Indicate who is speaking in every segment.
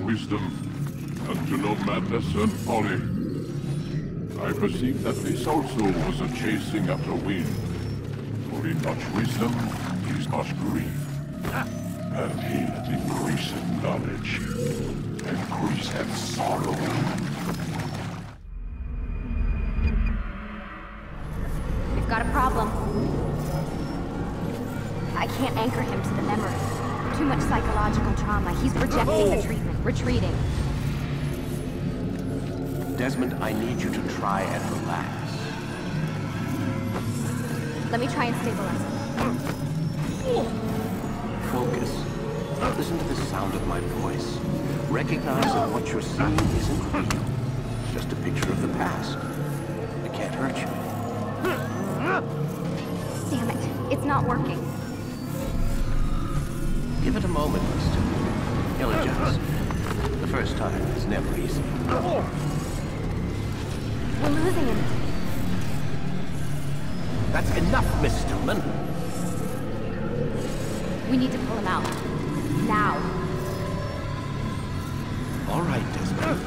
Speaker 1: wisdom, and to know madness and folly. I perceive that this also was a chasing after wind. For in much wisdom is much grief. And he that increaseth knowledge, increaseth sorrow.
Speaker 2: We've got a problem. I can't anchor him to the memory. Too much psychological trauma. He's rejecting the treatment, retreating.
Speaker 3: Desmond, I need you to try and relax.
Speaker 2: Let me try and stabilize him.
Speaker 3: Focus. Listen to the sound of my voice. Recognize that what you're seeing isn't real. It's just a picture of the past. It can't hurt you.
Speaker 2: Damn it. It's not working.
Speaker 3: Give it a moment, mister. He'll adjust. The first time is never easy.
Speaker 2: We're losing him.
Speaker 3: That's enough, Miss Stillman.
Speaker 2: We need to pull him out. Now.
Speaker 3: All right, Desmond.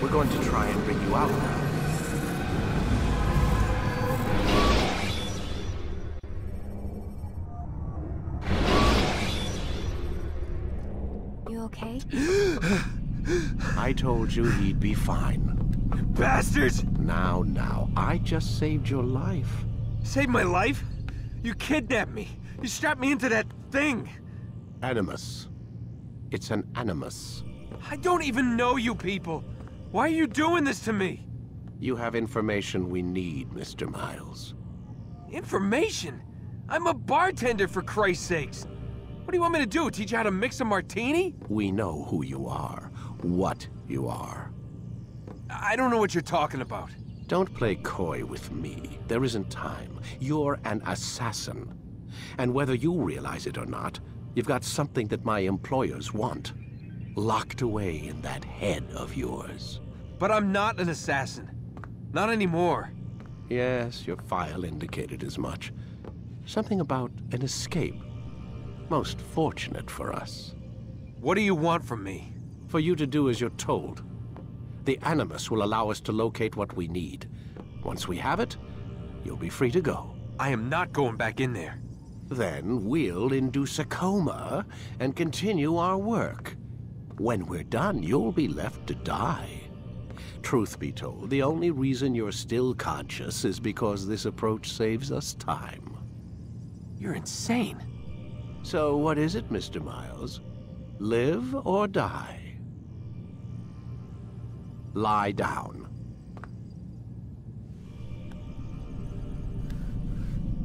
Speaker 3: We're going to try and bring you out now.
Speaker 2: You okay?
Speaker 3: I told you he'd be fine.
Speaker 4: Bastards!
Speaker 3: Now, I just saved your life.
Speaker 4: Saved my life? You kidnapped me. You strapped me into that thing.
Speaker 3: Animus. It's an animus.
Speaker 4: I don't even know you people. Why are you doing this to me?
Speaker 3: You have information we need, Mr. Miles.
Speaker 4: Information? I'm a bartender, for Christ's sakes. What do you want me to do? Teach you how to mix a martini?
Speaker 3: We know who you are, what you are.
Speaker 4: I don't know what you're talking about.
Speaker 3: Don't play coy with me. There isn't time. You're an assassin. And whether you realize it or not, you've got something that my employers want. Locked away in that head of yours.
Speaker 4: But I'm not an assassin. Not anymore.
Speaker 3: Yes, your file indicated as much. Something about an escape. Most fortunate for us.
Speaker 4: What do you want from me?
Speaker 3: For you to do as you're told. The Animus will allow us to locate what we need. Once we have it, you'll be free to go.
Speaker 4: I am not going back in there.
Speaker 3: Then we'll induce a coma and continue our work. When we're done, you'll be left to die. Truth be told, the only reason you're still conscious is because this approach saves us time.
Speaker 4: You're insane.
Speaker 3: So what is it, Mr. Miles? Live or die? Lie down.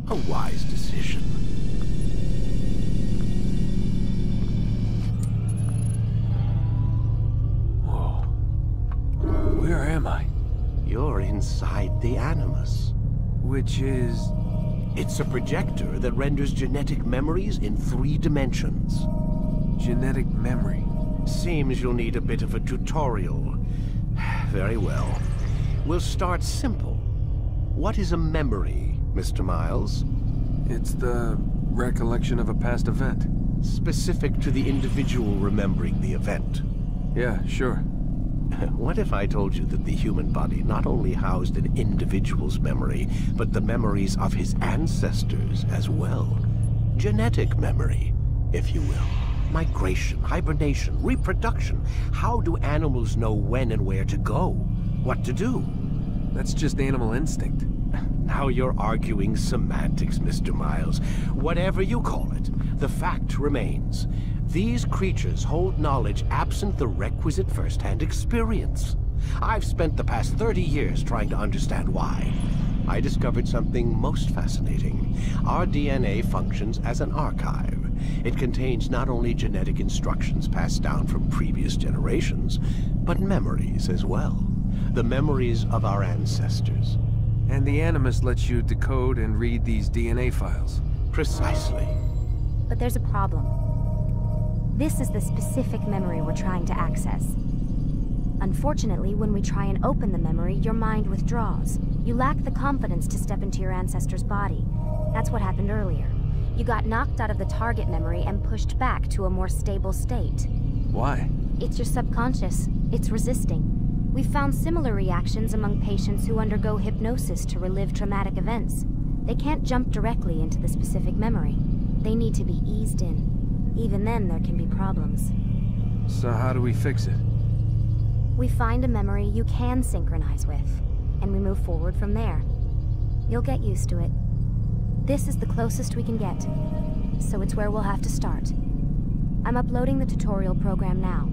Speaker 3: A wise decision.
Speaker 4: Whoa. Where am I?
Speaker 3: You're inside the Animus.
Speaker 4: Which is...
Speaker 3: It's a projector that renders genetic memories in 3 dimensions.
Speaker 4: genetic memory.
Speaker 3: Seems you'll need a bit of a tutorial. Very well. We'll start simple. What is a memory, Mr. Miles?
Speaker 4: It's the recollection of a past event.
Speaker 3: Specific to the individual remembering the event.
Speaker 4: Yeah, sure.
Speaker 3: What if I told you that the human body not only housed an individual's memory, but the memories of his ancestors as well? Genetic memory, if you will. Migration, hibernation, reproduction. How do animals know when and where to go? What to do?
Speaker 4: That's just animal instinct.
Speaker 3: Now you're arguing semantics, Mr. Miles. Whatever you call it, the fact remains. These creatures hold knowledge absent the requisite first-hand experience. I've spent the past 30 years trying to understand why. I discovered something most fascinating. Our DNA functions as an archive. It contains not only genetic instructions passed down from previous generations, but memories as well. The memories of our ancestors.
Speaker 4: And the Animus lets you decode and read these DNA files.
Speaker 3: Precisely.
Speaker 2: But there's a problem. This is the specific memory we're trying to access. Unfortunately, when we try and open the memory, your mind withdraws. You lack the confidence to step into your ancestor's body. That's what happened earlier. You got knocked out of the target memory and pushed back to a more stable state.
Speaker 4: Why?
Speaker 2: It's your subconscious. It's resisting. We've found similar reactions among patients who undergo hypnosis to relive traumatic events. They can't jump directly into the specific memory. They need to be eased in. Even then, there can be problems.
Speaker 4: So how do we fix it?
Speaker 2: We find a memory you can synchronize with, and we move forward from there. You'll get used to it. This is the closest we can get, so it's where we'll have to start. I'm uploading the tutorial program now.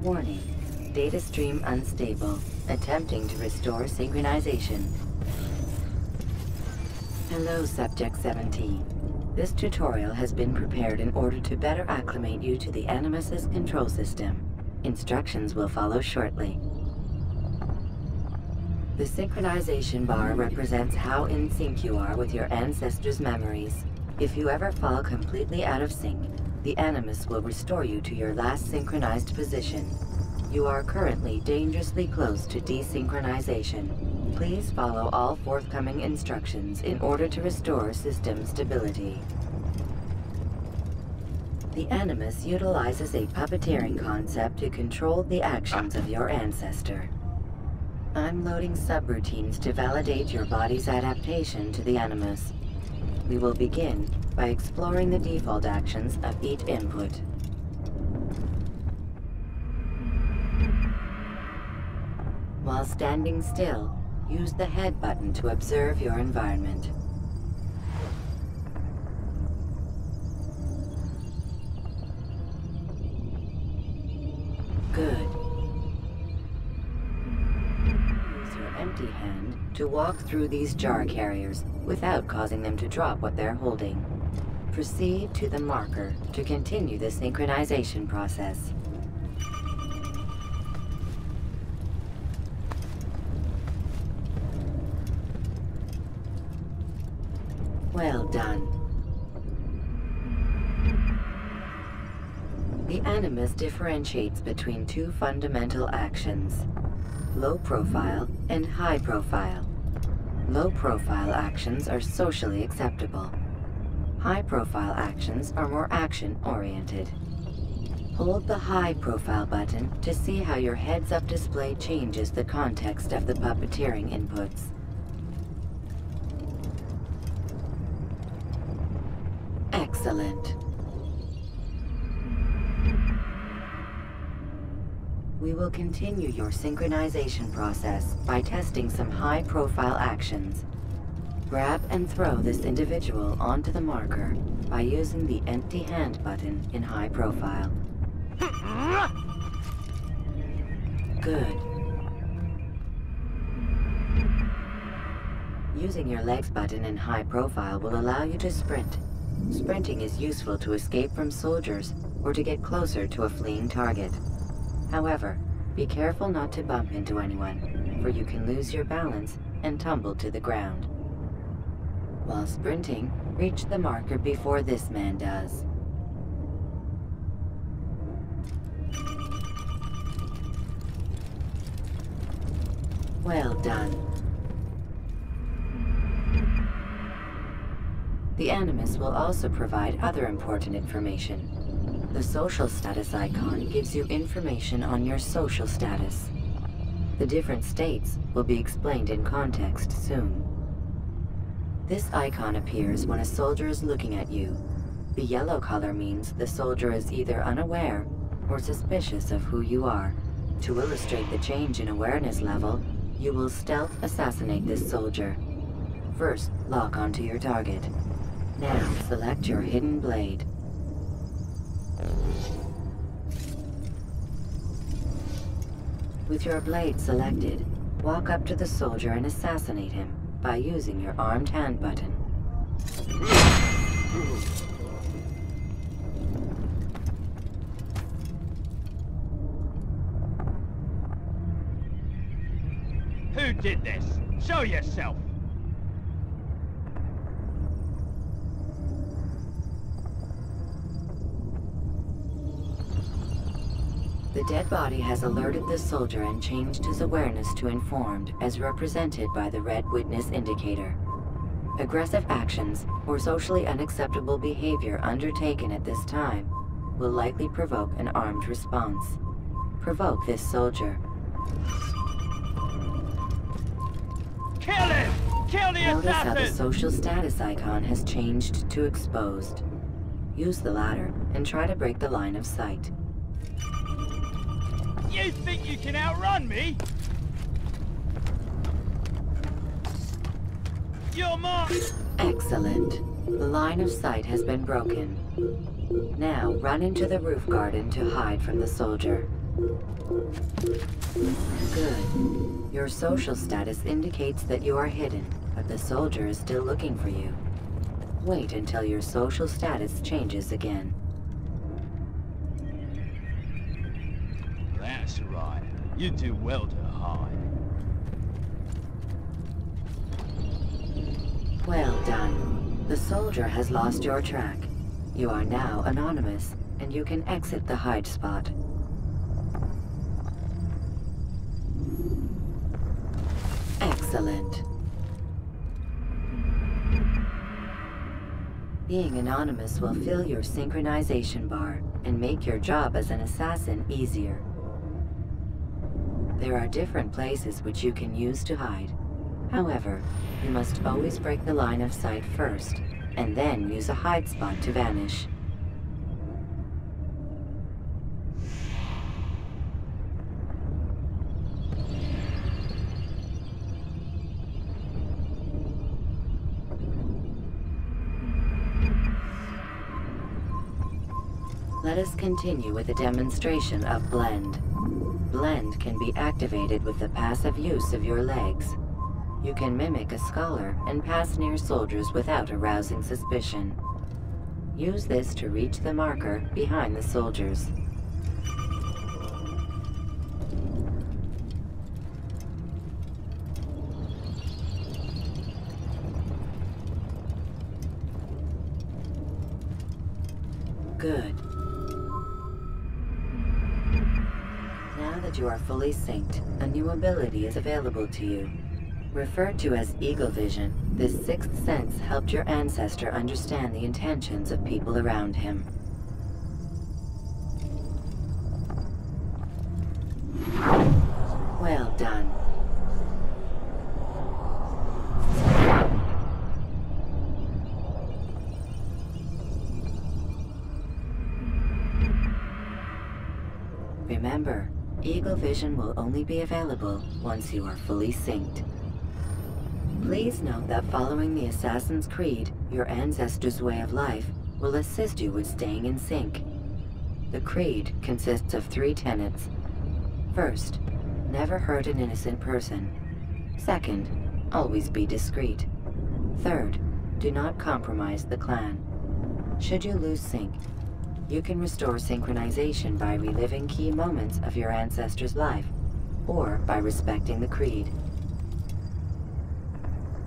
Speaker 5: Warning. Data stream unstable. Attempting to restore synchronization. Hello, Subject 17. This tutorial has been prepared in order to better acclimate you to the Animus's control system. Instructions will follow shortly. The synchronization bar represents how in sync you are with your ancestors' memories. If you ever fall completely out of sync, the Animus will restore you to your last synchronized position. You are currently dangerously close to desynchronization. Please follow all forthcoming instructions in order to restore system stability. The Animus utilizes a puppeteering concept to control the actions of your ancestor. I'm loading subroutines to validate your body's adaptation to the Animus. We will begin by exploring the default actions of each input. While standing still, use the head button to observe your environment. Good. Use your empty hand to walk through these jar carriers without causing them to drop what they're holding. Proceed to the marker to continue the synchronization process. Well done. The Animus differentiates between two fundamental actions: low profile and high profile. Low profile actions are socially acceptable. High profile actions are more action-oriented. Hold the high profile button to see how your heads-up display changes the context of the puppeteering inputs. Excellent. We will continue your synchronization process by testing some high-profile actions. Grab and throw this individual onto the marker by using the empty hand button in high profile. Good. Using your legs button in high profile will allow you to sprint. Sprinting is useful to escape from soldiers or to get closer to a fleeing target. However, be careful not to bump into anyone, for you can lose your balance and tumble to the ground. While sprinting, reach the marker before this man does. Well done. The Animus will also provide other important information. The social status icon gives you information on your social status. The different states will be explained in context soon. This icon appears when a soldier is looking at you. The yellow color means the soldier is either unaware or suspicious of who you are. To illustrate the change in awareness level, you will stealth assassinate this soldier. First, lock onto your target. Now, select your hidden blade. With your blade selected, walk up to the soldier and assassinate him by using your armed hand button.
Speaker 6: Who did this? Show yourself!
Speaker 5: The dead body has alerted the soldier and changed his awareness to informed, as represented by the red witness indicator. Aggressive actions or socially unacceptable behavior undertaken at this time will likely provoke an armed response. Provoke this soldier.
Speaker 6: Kill him! Kill the
Speaker 5: Notice how the
Speaker 6: assassin!
Speaker 5: social status icon has changed to exposed. Use the ladder and try to break the line of sight.
Speaker 6: You think you can outrun me? You're marked!
Speaker 5: Excellent. The line of sight has been broken. Now run into the roof garden to hide from the soldier. Good. Your social status indicates that you are hidden, but the soldier is still looking for you. Wait until your social status changes again.
Speaker 6: That's right. You do well to hide.
Speaker 5: Well done. The soldier has lost your track. You are now anonymous, and you can exit the hide spot. Excellent. Being anonymous will fill your synchronization bar and make your job as an assassin easier. There are different places which you can use to hide. However, you must always break the line of sight first, and then use a hide spot to vanish. Let us continue with a demonstration of Blend. Blend can be activated with the passive use of your legs. You can mimic a scholar and pass near soldiers without arousing suspicion. Use this to reach the marker behind the soldiers. Good. Now that you are fully synced, a new ability is available to you. Referred to as Eagle Vision, this sixth sense helped your ancestor understand the intentions of people around him. Well done. Remember, Eagle Vision will only be available once you are fully synced. Please note that following the Assassin's Creed, your ancestors' way of life, will assist you with staying in sync. The Creed consists of 3 tenets. First, never hurt an innocent person. Second, always be discreet. Third, do not compromise the clan. Should you lose sync, you can restore synchronization by reliving key moments of your ancestor's life, or by respecting the Creed.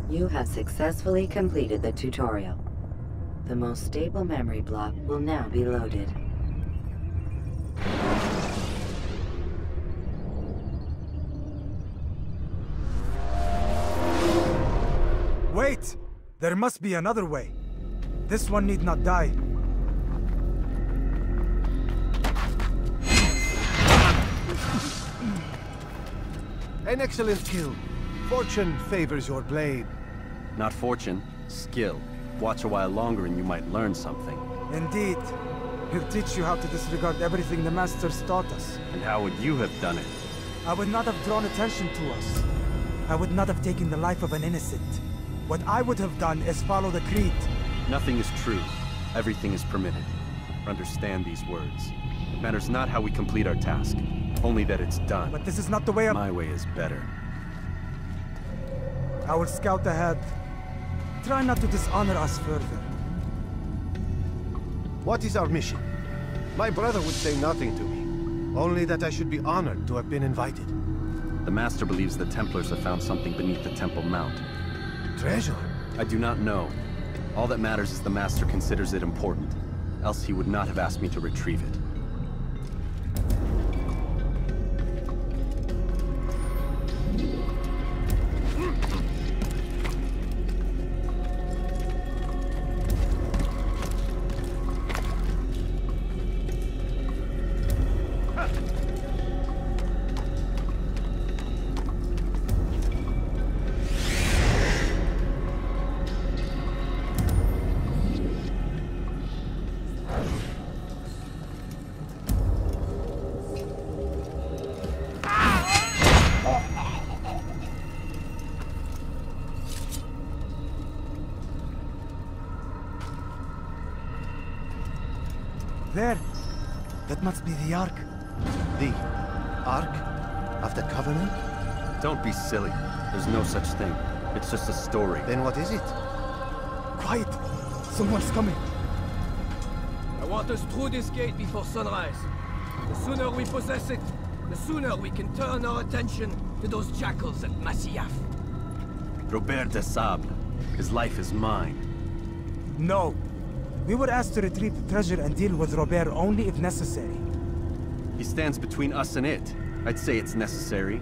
Speaker 5: You have successfully completed the tutorial. The most stable memory block will now be loaded.
Speaker 7: Wait! There must be another way. This one need not die.
Speaker 3: An excellent kill. Fortune favors your blade.
Speaker 8: Not fortune, skill. Watch a while longer and you might learn something.
Speaker 7: Indeed. He'll teach you how to disregard everything the Masters taught us.
Speaker 8: And how would you have done it?
Speaker 7: I would not have drawn attention to us. I would not have taken the life of an innocent. What I would have done is follow the Creed.
Speaker 8: Nothing is true. Everything is permitted. Understand these words. It matters not how we complete our task, only that it's done.
Speaker 7: But this is not the way of...
Speaker 8: My way is better.
Speaker 7: I will scout ahead. Try not to dishonor us further.
Speaker 3: What is our mission? My brother would say nothing to me. Only that I should be honored to have been invited.
Speaker 8: The Master believes the Templars have found something beneath the Temple Mount.
Speaker 3: Treasure?
Speaker 8: I do not know. All that matters is the Master considers it important. Else he would not have asked me to retrieve it.
Speaker 7: There. That must be the Ark.
Speaker 3: The Ark of the Covenant?
Speaker 8: Don't be silly. There's no such thing. It's just a story.
Speaker 3: Then what is it?
Speaker 7: Quiet! Someone's coming.
Speaker 9: I want us through this gate before sunrise. The sooner we possess it, the sooner we can turn our attention to those jackals at Masyaf.
Speaker 8: Robert de Sable. His life is mine.
Speaker 7: No. We were asked to retrieve the treasure and deal with Robert only if necessary.
Speaker 8: He stands between us and it. I'd say it's necessary.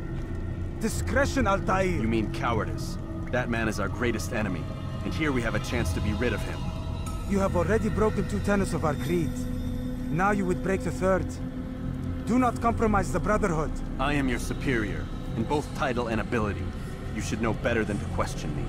Speaker 7: Discretion, Altair!
Speaker 8: You mean cowardice. That man is our greatest enemy, and here we have a chance to be rid of him.
Speaker 7: You have already broken 2 tenets of our creed. Now you would break the 3rd. Do not compromise the Brotherhood.
Speaker 8: I am your superior, in both title and ability. You should know better than to question me.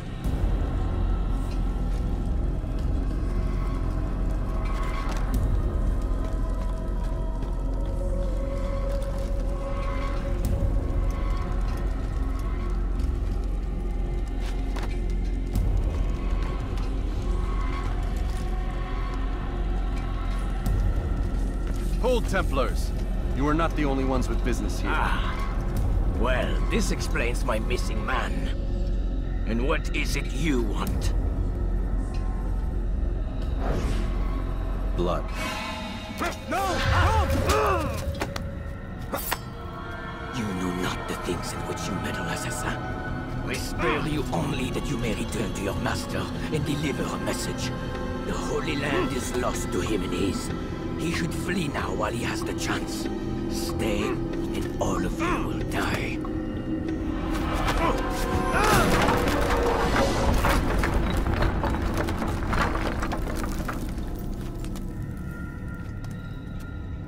Speaker 8: Hold, Templars! You are not the only ones with business here.
Speaker 9: Well, this explains my missing man. And what is it you want?
Speaker 8: Blood.
Speaker 7: No! No!
Speaker 9: You know not the things in which you meddle, assassin. I spare you only that you may return to your master and deliver a message. The Holy Land is lost to him and his. He should flee now while he has the chance. Stay, and all of you will die.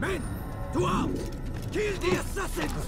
Speaker 9: Men, to arms! Kill the assassins!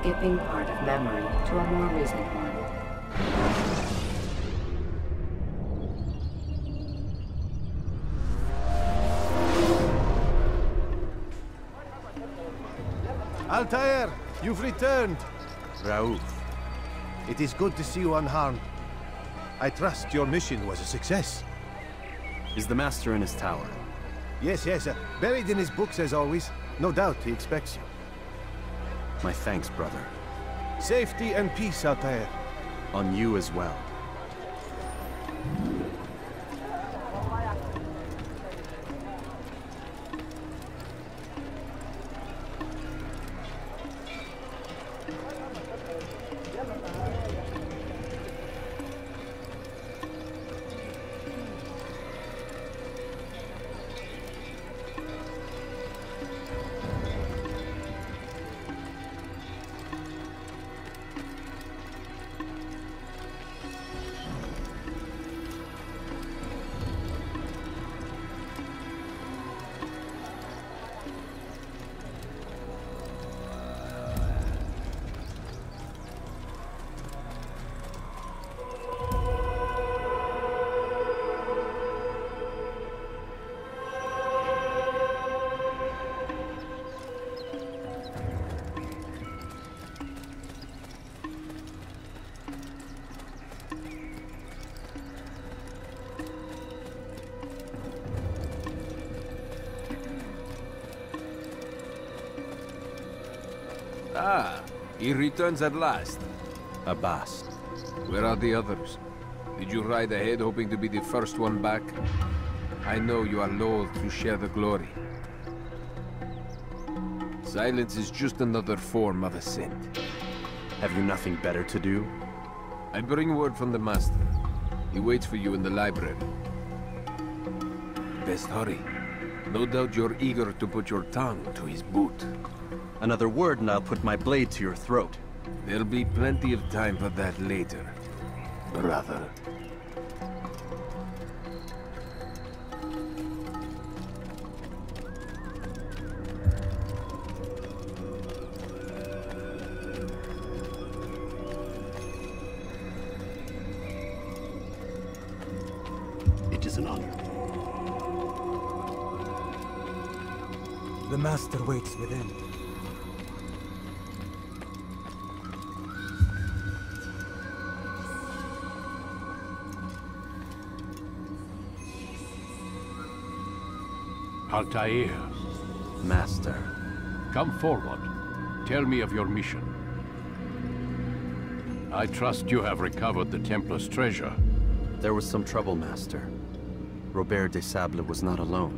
Speaker 5: Skipping part of memory to a more recent one.
Speaker 3: Altair, you've returned.
Speaker 8: Raouf.
Speaker 3: It is good to see you unharmed. I trust your mission was a success.
Speaker 8: Is the Master in his tower?
Speaker 3: Yes, buried in his books as always. No doubt he expects you.
Speaker 8: My thanks, brother.
Speaker 3: Safety and peace, Altair.
Speaker 8: On you as well.
Speaker 4: Ah, he returns at last.
Speaker 8: Abbas.
Speaker 4: Where are the others? Did you ride ahead hoping to be the first one back? I know you are loath to share the glory. Silence is just another form of assent.
Speaker 8: Have you nothing better to do?
Speaker 4: I bring word from the Master. He waits for you in the library. Best hurry. No doubt you're eager to put your tongue to his boot.
Speaker 8: Another word and I'll put my blade to your throat.
Speaker 4: There'll be plenty of time for that later, brother.
Speaker 10: It is an honor.
Speaker 7: The Master waits within.
Speaker 11: Altair,
Speaker 8: Master.
Speaker 11: come forward. Tell me of your mission. I trust you have recovered the Templar's treasure.
Speaker 8: There was some trouble, Master. Robert de Sable was not alone.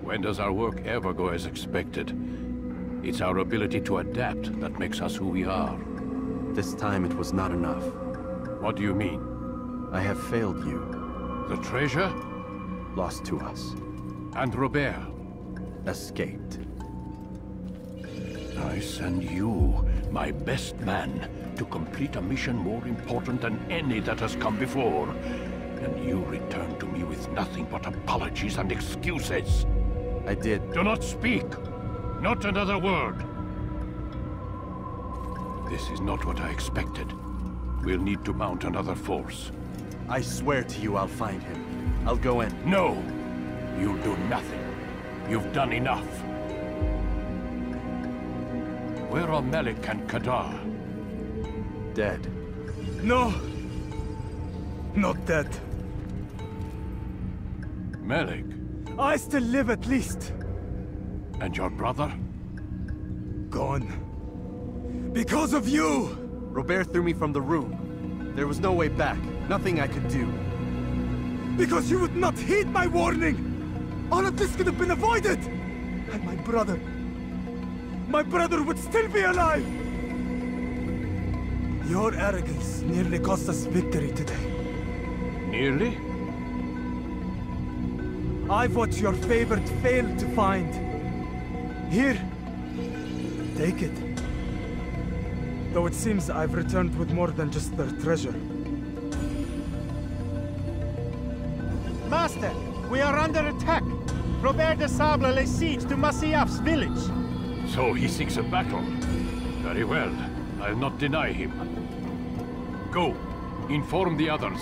Speaker 11: When does our work ever go as expected? It's our ability to adapt that makes us who we are.
Speaker 8: This time it was not enough.
Speaker 11: What do you mean?
Speaker 8: I have failed you.
Speaker 11: The treasure?
Speaker 8: Lost to us.
Speaker 11: And Robert?
Speaker 8: Escaped.
Speaker 11: I send you, my best man, to complete a mission more important than any that has come before. And you return to me with nothing but apologies and excuses.
Speaker 8: I did.
Speaker 11: Do not speak! Not another word! This is not what I expected. We'll need to mount another force.
Speaker 8: I swear to you I'll find him. I'll go in.
Speaker 11: No! You'll do nothing. You've done enough. Where are Melik and Kadar?
Speaker 8: Dead.
Speaker 7: No! Not dead.
Speaker 11: Melik?
Speaker 7: I still live at least.
Speaker 11: And your brother?
Speaker 7: Gone. Because of you!
Speaker 8: Robert threw me from the room. There was no way back. Nothing I could do.
Speaker 7: Because you would not heed my warning! All of this could have been avoided! And my brother would still be alive! Your arrogance nearly cost us victory today.
Speaker 11: Nearly?
Speaker 7: I've what your favorite failed to find. Here, take it. Though it seems I've returned with more than just their treasure.
Speaker 12: Master, we are under attack. Robert de Sable lays siege to Masyaf's village.
Speaker 11: So he seeks a battle. Very well. I'll not deny him. Go. Inform the others.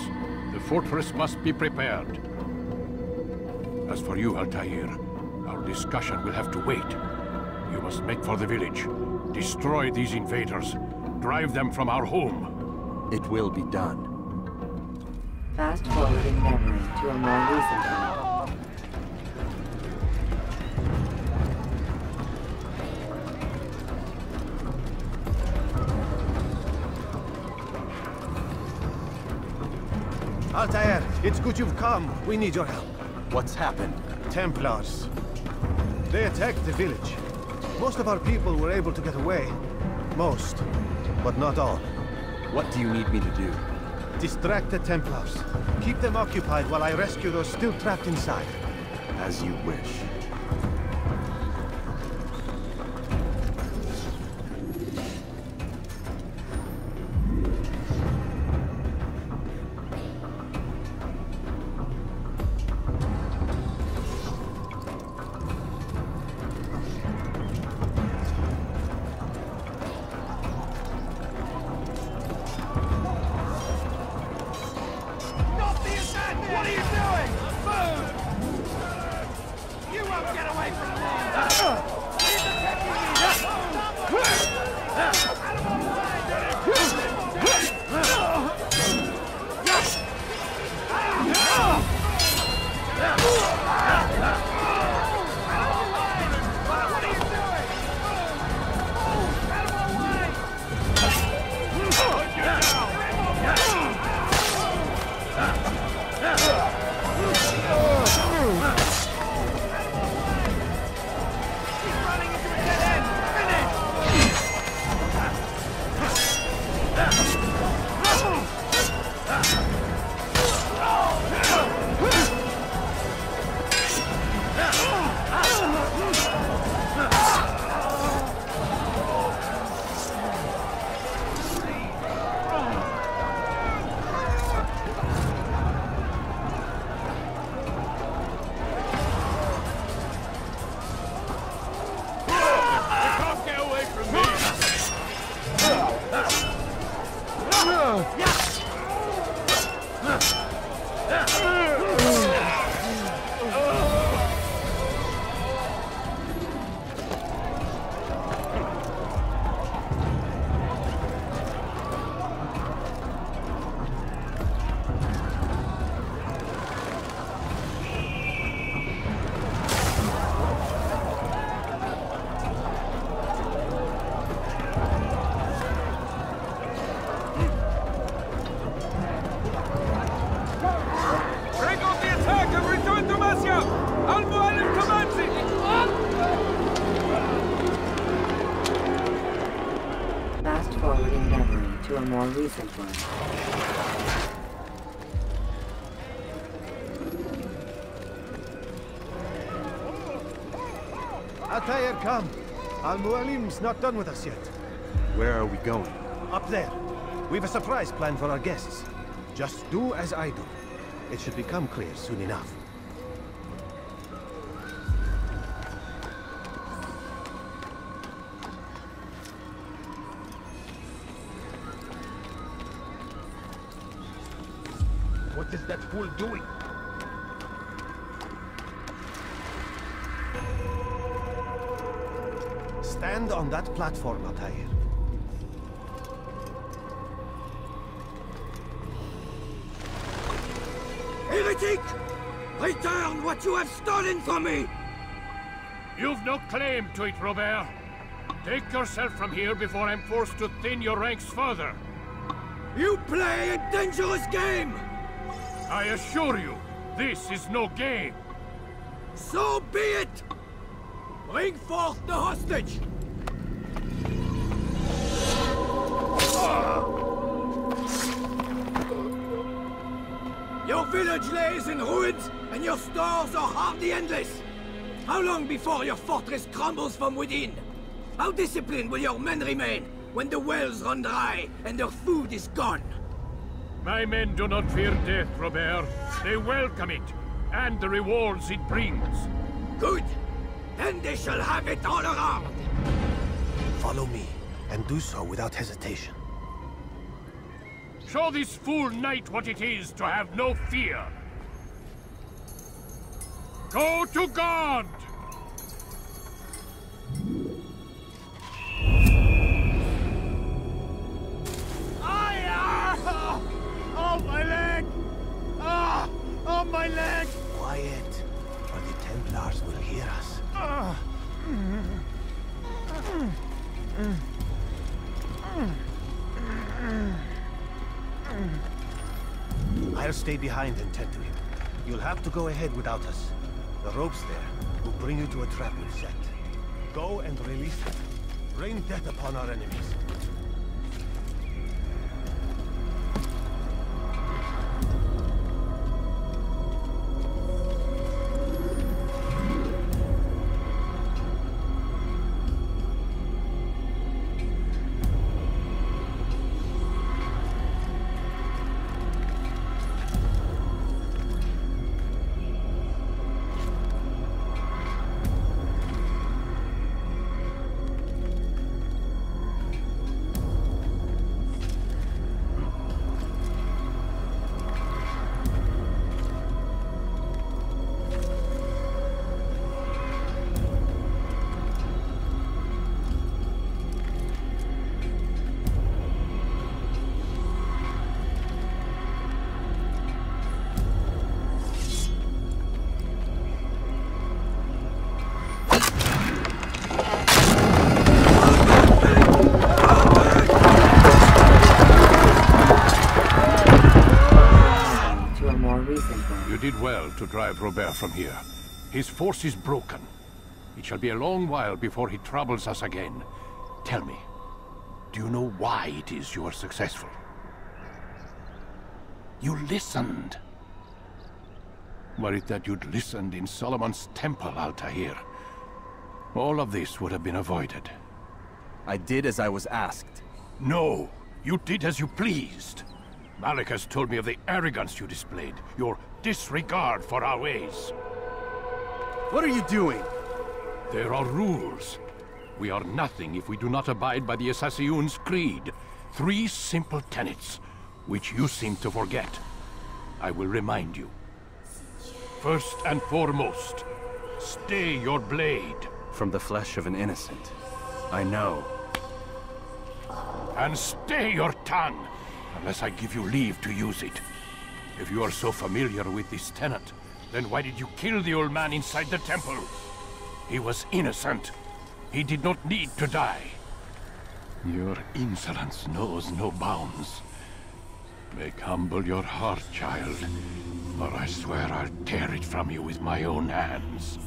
Speaker 11: The fortress must be prepared. As for you, Altair, our discussion will have to wait. You must make for the village. Destroy these invaders. Drive them from our home.
Speaker 8: It will be done.
Speaker 5: Fast-forwarding memory to a more recent time.
Speaker 3: Altair, it's good you've come. We need your help.
Speaker 8: What's happened?
Speaker 3: Templars. They attacked the village. Most of our people were able to get away. Most, but not all.
Speaker 8: What do you need me to do?
Speaker 3: Distract the Templars. Keep them occupied while I rescue those still trapped inside.
Speaker 8: As you wish.
Speaker 6: What are you doing? Move! You
Speaker 5: Fast forwarding memory to a more recent one.
Speaker 3: Altair, come. Al-Mualim's not done with us yet.
Speaker 8: Where are we going?
Speaker 3: Up there. We've a surprise planned for our guests. Just do as I do. It should become clear soon enough.
Speaker 11: What is that fool doing?
Speaker 3: Stand on that platform, Altair.
Speaker 9: Heretic! Return what you have stolen from me!
Speaker 11: You've no claim to it, Robert. Take yourself from here before I'm forced to thin your ranks further.
Speaker 9: You play a dangerous game!
Speaker 11: I assure you, this is no game.
Speaker 9: So be it! Bring forth the hostage! Your village lays in ruins, and your stores are hardly endless. How long before your fortress crumbles from within? How disciplined will your men remain when the wells run dry and their food is gone?
Speaker 11: My men do not fear death, Robert. They welcome it, and the rewards it brings.
Speaker 9: Good. Then they shall have it all around.
Speaker 3: Follow me, and do so without hesitation.
Speaker 11: Show this fool knight what it is to have no fear. Go to God!
Speaker 12: Oh, my leg! Ah! Oh, my leg!
Speaker 3: Quiet, or the Templars will hear us. I'll stay behind and tend to him. You'll have to go ahead without us. The ropes there will bring you to a trap we've set. Go and release him. Rain death upon our enemies.
Speaker 11: You did well to drive Robert from here. His force is broken. It shall be a long while before he troubles us again. Tell me, do you know why it is you are successful? You listened. Were it that you'd listened in Solomon's temple, Altair, all of this would have been avoided.
Speaker 8: I did as I was asked.
Speaker 11: No, you did as you pleased. Malik has told me of the arrogance you displayed, your disregard for our ways.
Speaker 8: What are you doing?
Speaker 11: There are rules. We are nothing if we do not abide by the Assassin's creed. 3 simple tenets. which you seem to forget. I will remind you. First and foremost, stay your blade.
Speaker 8: From the flesh of an innocent. I know.
Speaker 11: And stay your tongue, unless I give you leave to use it. If you are so familiar with this tenant, then why did you kill the old man inside the temple? He was innocent. He did not need to die. Your insolence knows no bounds. Make humble your heart, child, or I swear I'll tear it from you with my own hands.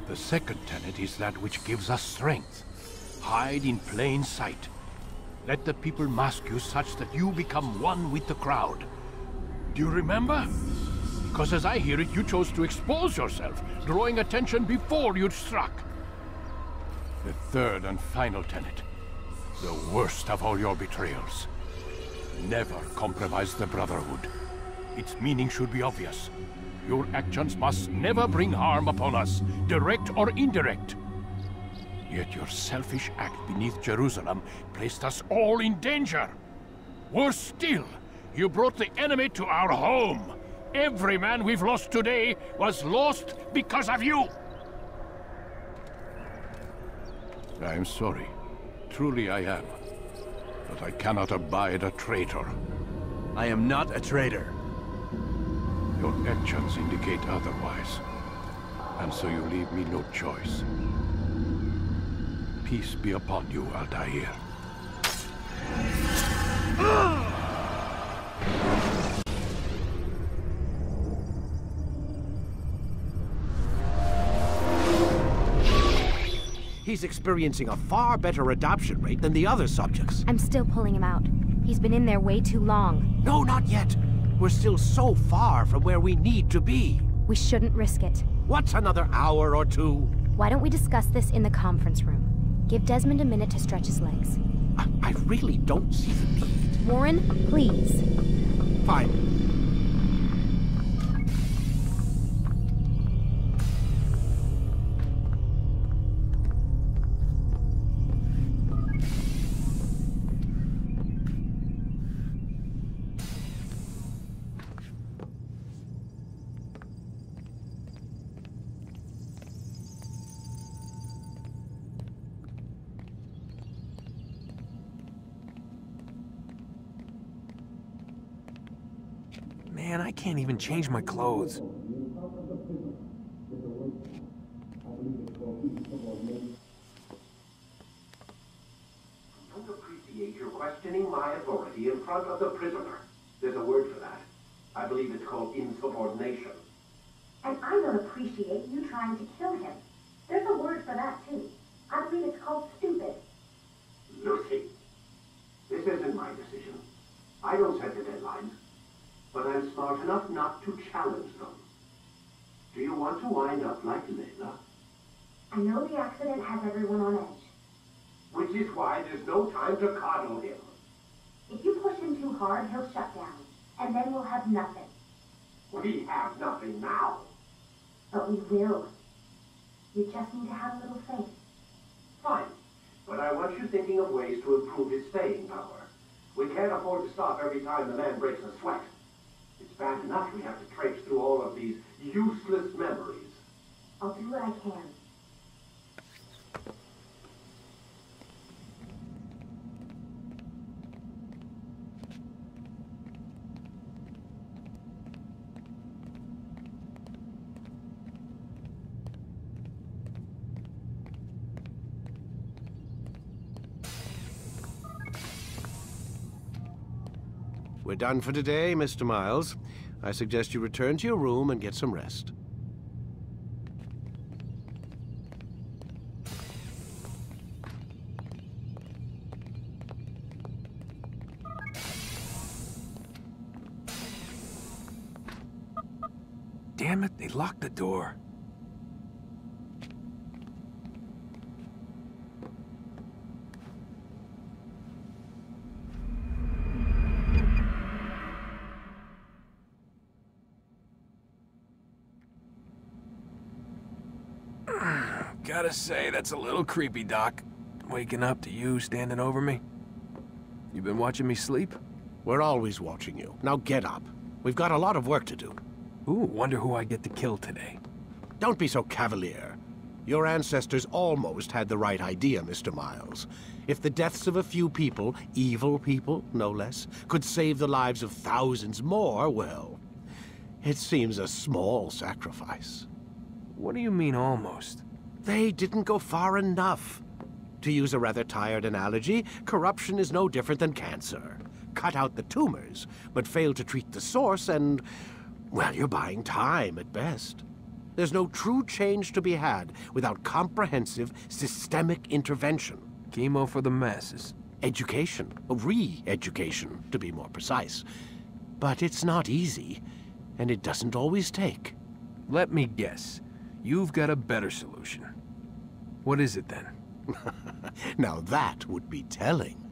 Speaker 11: The second tenet is that which gives us strength. Hide in plain sight. Let the people mask you such that you become one with the crowd. Do you remember? Because as I hear it, you chose to expose yourself, drawing attention before you'd struck. The third and final tenet. The worst of all your betrayals. Never compromise the Brotherhood. Its meaning should be obvious. Your actions must never bring harm upon us, direct or indirect. Yet your selfish act beneath Jerusalem placed us all in danger. Worse still, you brought the enemy to our home. Every man we've lost today was lost because of you. I am sorry. Truly I am. But I cannot abide a traitor.
Speaker 8: I am not a traitor.
Speaker 11: Your actions indicate otherwise. And so you leave me no choice. Peace be upon you, Altair.
Speaker 3: He's experiencing a far better adoption rate than the other subjects.
Speaker 2: I'm still pulling him out. He's been in there way too long.
Speaker 3: No, not yet. We're still so far from where we need to be.
Speaker 2: We shouldn't risk it.
Speaker 3: What's another hour or two?
Speaker 2: Why don't we discuss this in the conference room? Give Desmond a minute to stretch his legs.
Speaker 3: I really don't see the need.
Speaker 2: Warren, please.
Speaker 3: Fine.
Speaker 13: Man, I can't even change my clothes.
Speaker 14: I don't appreciate your questioning my authority in front of the prisoner. There's a word for that. I believe it's called insubordination.
Speaker 15: And I don't appreciate you trying to kill him. There's a word for that, too. I believe it's called stupid.
Speaker 14: Lucy, this isn't my decision. I don't set the deadlines. But I'm smart enough not to challenge them. Do you want to wind up like Layla?
Speaker 15: I know the accident has everyone on edge.
Speaker 14: Which is why there's no time to coddle him.
Speaker 15: If you push him too hard, he'll shut down. And then we'll have nothing.
Speaker 14: We have nothing now.
Speaker 15: But we will. You just need to have a little faith.
Speaker 14: Fine. But I want you thinking of ways to improve his staying power. We can't afford to stop every time the man breaks a sweat. It's bad enough we have to traipse through all of these useless memories.
Speaker 15: I'll do what I can.
Speaker 3: We're done for today, Mr. Miles. I suggest you return to your room and get some rest.
Speaker 13: Damn it, they locked the door. Gotta say, that's a little creepy, Doc. Waking up to you standing over me.
Speaker 4: You been watching me sleep?
Speaker 3: We're always watching you. Now get up. We've got a lot of work to do.
Speaker 13: Ooh, wonder who I get to kill today.
Speaker 3: Don't be so cavalier. Your ancestors almost had the right idea, Mr. Miles. If the deaths of a few people, evil people, no less, could save the lives of thousands more, well, it seems a small sacrifice.
Speaker 13: What do you mean, almost?
Speaker 3: They didn't go far enough. To use a rather tired analogy, corruption is no different than cancer. Cut out the tumors, but fail to treat the source and, well, you're buying time at best. There's no true change to be had without comprehensive, systemic intervention.
Speaker 13: Chemo for the masses.
Speaker 3: Education, re-education, to be more precise. But it's not easy, and it doesn't always take.
Speaker 13: Let me guess. You've got a better solution. What is it then?
Speaker 3: Now that would be telling.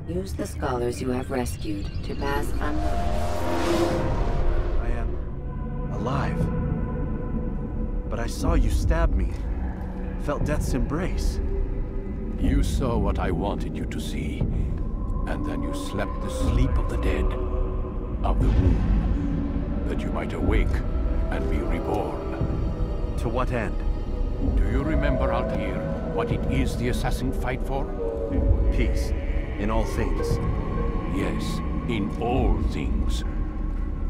Speaker 5: Use the scholars you have rescued to pass unnoticed.
Speaker 8: I am alive. But I saw you stab me. Felt death's embrace.
Speaker 11: You saw what I wanted you to see. And then you slept the sleep of the dead. Of the womb. That you might awake and be reborn.
Speaker 8: To what end?
Speaker 11: Do you remember, Altair, what it is the assassin fight for?
Speaker 8: Peace. In all things.
Speaker 11: Yes, in all things.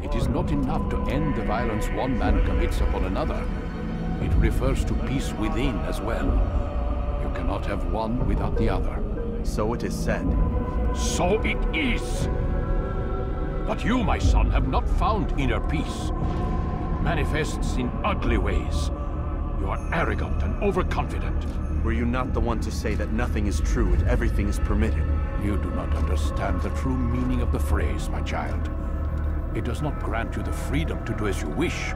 Speaker 11: It is not enough to end the violence one man commits upon another. It refers to peace within as well. You cannot have one without the other.
Speaker 8: So it is said.
Speaker 11: So it is! But you, my son, have not found inner peace. It manifests in ugly ways. You are arrogant and overconfident.
Speaker 8: Were you not the one to say that nothing is true and everything is permitted?
Speaker 11: You do not understand the true meaning of the phrase, my child. It does not grant you the freedom to do as you wish.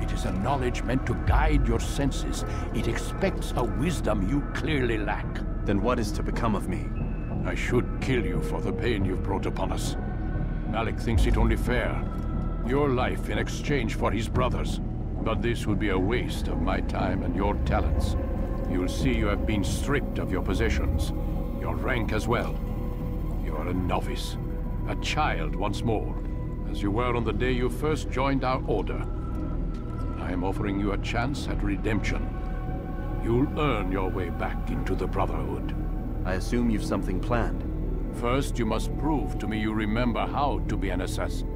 Speaker 11: It is a knowledge meant to guide your senses. It expects a wisdom you clearly lack.
Speaker 8: Then what is to become of me?
Speaker 11: I should kill you for the pain you've brought upon us. Malik thinks it only fair. Your life in exchange for his brother's. But this would be a waste of my time and your talents. You'll see you have been stripped of your possessions. Your rank as well. You are a novice. A child once more. As you were on the day you first joined our order. I am offering you a chance at redemption. You'll earn your way back into the Brotherhood.
Speaker 8: I assume you've something planned.
Speaker 11: First, you must prove to me you remember how to be an assassin.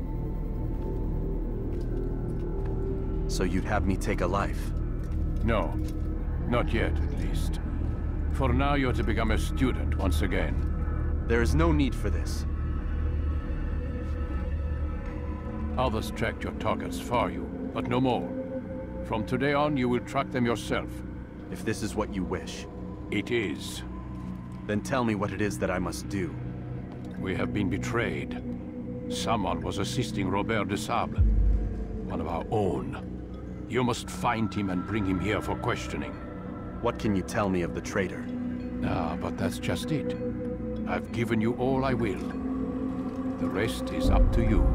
Speaker 8: So you'd have me take a life?
Speaker 11: No. Not yet, at least. For now, you're to become a student once again.
Speaker 8: There is no need for this.
Speaker 11: Others tracked your targets for you, but no more. From today on, you will track them yourself.
Speaker 8: If this is what you wish.
Speaker 11: It is.
Speaker 8: Then tell me what it is that I must do.
Speaker 11: We have been betrayed. Someone was assisting Robert de Sable, one of our own. You must find him and bring him here for questioning.
Speaker 8: What can you tell me of the traitor?
Speaker 11: Ah, but that's just it. I've given you all I will. The rest is up to you.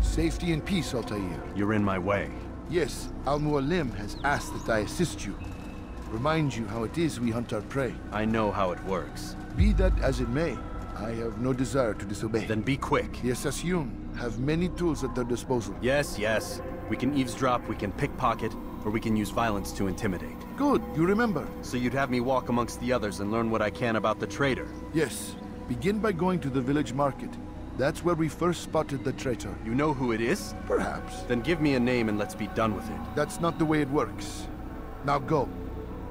Speaker 16: Safety and peace, Altair.
Speaker 8: You're in my way.
Speaker 16: Yes, Al-Mualim has asked that I assist you. Remind you how it is we hunt our prey.
Speaker 8: I know how it works.
Speaker 16: Be that as it may, I have no desire to disobey.
Speaker 8: Then be quick.
Speaker 16: The Assassin have many tools at their disposal.
Speaker 8: Yes, yes. We can eavesdrop, we can pickpocket, or we can use violence to intimidate.
Speaker 16: Good, you remember.
Speaker 8: So you'd have me walk amongst the others and learn what I can about the traitor?
Speaker 16: Yes. Begin by going to the village market. That's where we first spotted the traitor.
Speaker 8: You know who it is?
Speaker 16: Perhaps.
Speaker 8: Then give me a name and let's be done with it.
Speaker 16: That's not the way it works. Now go.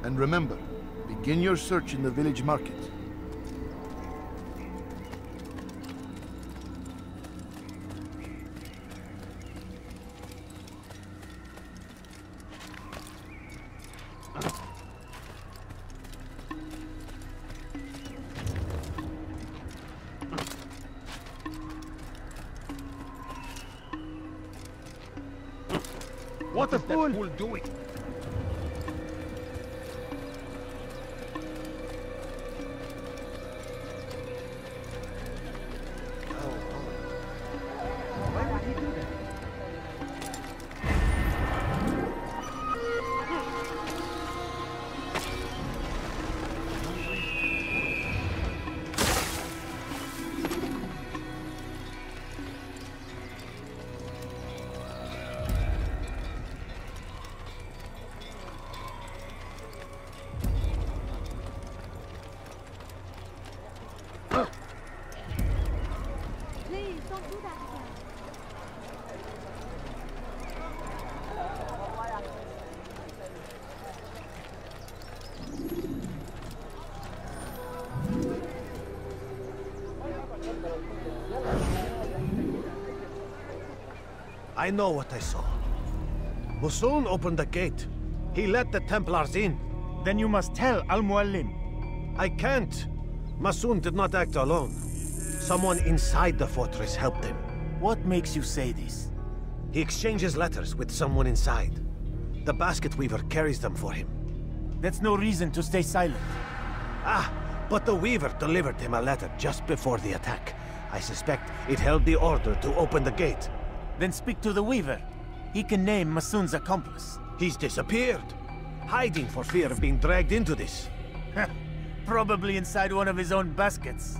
Speaker 16: And remember, begin your search in the village market.
Speaker 12: What is that fool
Speaker 3: doing?
Speaker 12: Why would he do that?
Speaker 15: Please, don't do that again.
Speaker 3: I know what I saw. Musun opened the gate. He let the Templars in.
Speaker 12: Then you must tell Al-Mualim.
Speaker 3: I can't. Musun did not act alone. Someone inside the fortress helped him.
Speaker 12: What makes you say this?
Speaker 3: He exchanges letters with someone inside. The basket weaver carries them for him.
Speaker 12: That's no reason to stay silent.
Speaker 3: Ah, but the weaver delivered him a letter just before the attack. I suspect it held the order to open the gate.
Speaker 12: Then speak to the weaver. He can name Masun's accomplice.
Speaker 3: He's disappeared. Hiding for fear of being dragged into this.
Speaker 12: Probably inside one of his own baskets.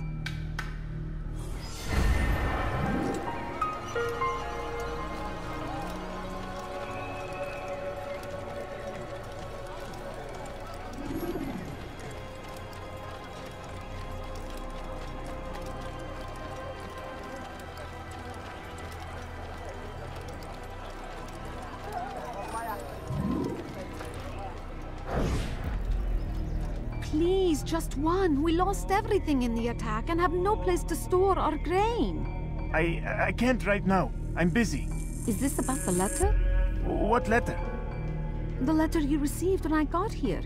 Speaker 17: Please, just one. We lost everything in the attack and have no place to store our grain.
Speaker 12: I can't right now. I'm busy.
Speaker 17: Is this about the letter?
Speaker 12: What letter?
Speaker 17: The letter you received when I got here.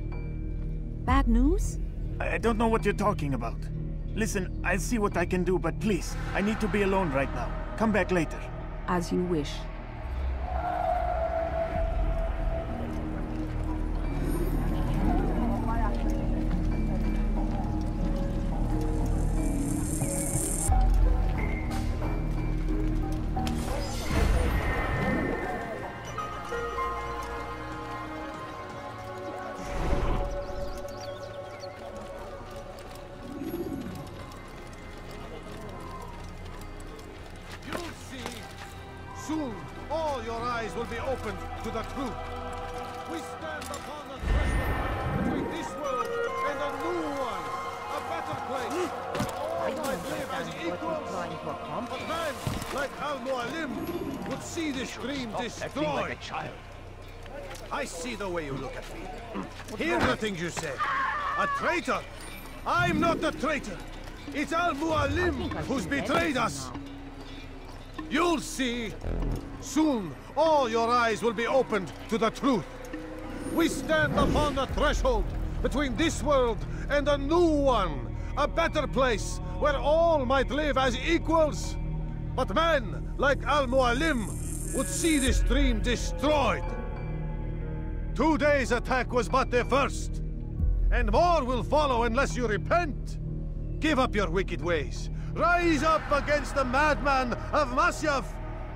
Speaker 17: Bad news?
Speaker 12: I don't know what you're talking about. Listen, I'll see what I can do, but please, I need to be alone right now. Come back later.
Speaker 17: As you wish.
Speaker 3: Soon, all your eyes will be opened to the truth. We stand upon the threshold between this world and a new one, a better place, where all might live as equals. But man, like Al-Mualim, would see this dream destroyed.
Speaker 12: Like a child.
Speaker 3: I see the way you look at me. Hear the things you say. A traitor? I'm not a traitor. It's Al-Mualim who's betrayed us. You'll see. Soon, all your eyes will be opened to the truth. We stand upon the threshold between this world and a new one, a better place where all might live as equals. But men like Al-Mualim would see this dream destroyed. Today's attack was but the first, and more will follow unless you repent. Give up your wicked ways. Rise up against the madman of Masyaf!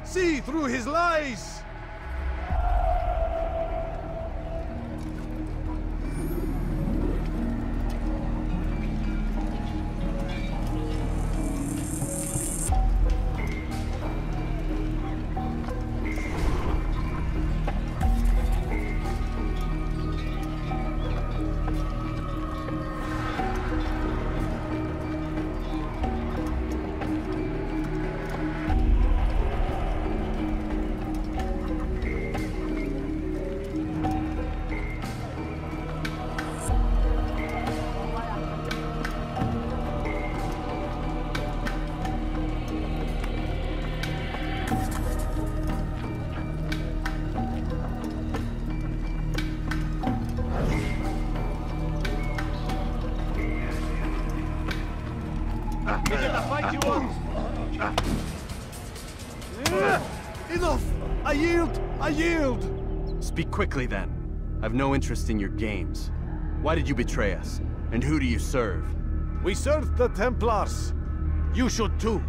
Speaker 3: See through his lies!
Speaker 6: Is it the fight you want?
Speaker 12: Enough! I yield! I yield!
Speaker 8: Speak quickly, then. I've no interest in your games. Why did you betray us? And who do you serve?
Speaker 3: We serve the Templars. You should too.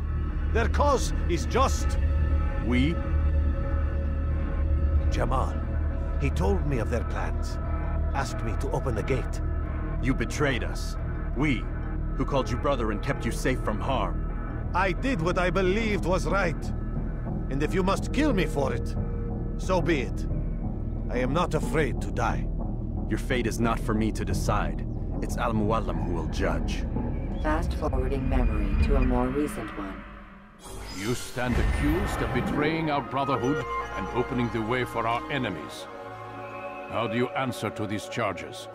Speaker 3: Their cause is just.
Speaker 8: We?
Speaker 3: Jamal. He told me of their plans. Asked me to open the gate.
Speaker 8: You betrayed us. We, who called you brother and kept you safe from harm.
Speaker 3: I did what I believed was right. And if you must kill me for it, so be it. I am not afraid to die.
Speaker 8: Your fate is not for me to decide. It's Al-Mualim who will judge.
Speaker 5: Fast-forwarding memory to a more recent one.
Speaker 11: You stand accused of betraying our Brotherhood and opening the way for our enemies. How do you answer to these charges?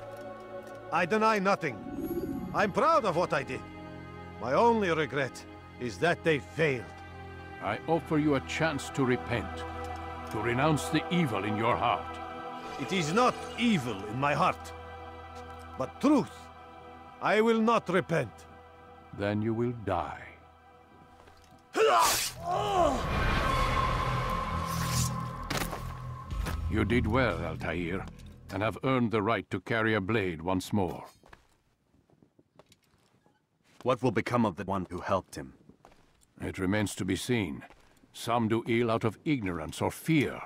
Speaker 3: I deny nothing. I'm proud of what I did. My only regret is that they failed.
Speaker 11: I offer you a chance to repent, to renounce the evil in your heart.
Speaker 3: It is not evil in my heart, but truth. I will not repent.
Speaker 11: Then you will die. You did well, Altair, and have earned the right to carry a blade once more.
Speaker 8: What will become of the one who helped him?
Speaker 11: It remains to be seen. Some do ill out of ignorance or fear.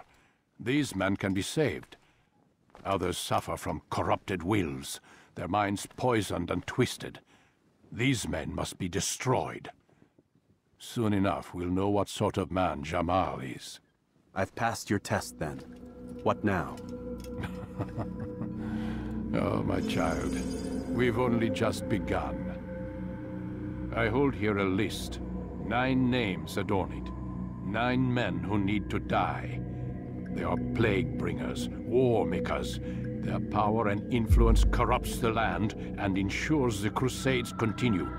Speaker 11: These men can be saved. Others suffer from corrupted wills, their minds poisoned and twisted. These men must be destroyed. Soon enough, we'll know what sort of man Jamal is.
Speaker 8: I've passed your test, then. What now?
Speaker 11: Oh, my child. We've only just begun. I hold here a list. 9 names adorn it. 9 men who need to die. They are plague bringers, war makers. Their power and influence corrupts the land and ensures the Crusades continue.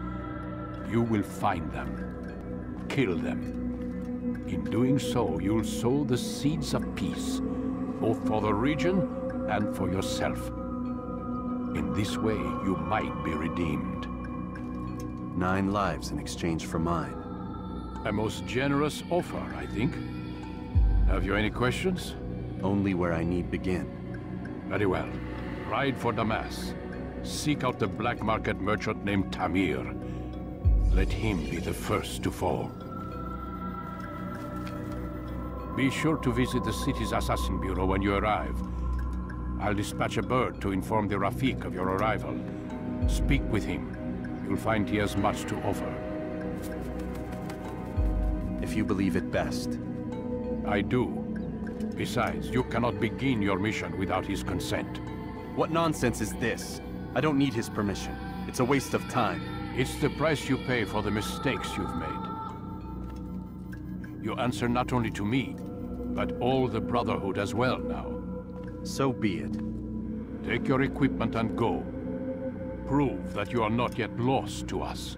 Speaker 11: You will find them. Kill them. In doing so, you'll sow the seeds of peace, both for the region and for yourself. In this way, you might be redeemed.
Speaker 8: 9 lives in exchange for mine.
Speaker 11: A most generous offer, I think. Have you any questions?
Speaker 8: Only where I need begin.
Speaker 11: Very well. Ride for Damas. Seek out the black market merchant named Tamir. Let him be the first to fall. Be sure to visit the city's assassin bureau when you arrive. I'll dispatch a bird to inform the Rafik of your arrival. Speak with him. You'll find he has much to offer.
Speaker 8: If you believe it best.
Speaker 11: I do. Besides, you cannot begin your mission without his consent.
Speaker 8: What nonsense is this? I don't need his permission. It's a waste of time.
Speaker 11: It's the price you pay for the mistakes you've made. You answer not only to me, but all the Brotherhood as well now.
Speaker 8: So be it.
Speaker 11: Take your equipment and go. Prove that you are not yet lost to us.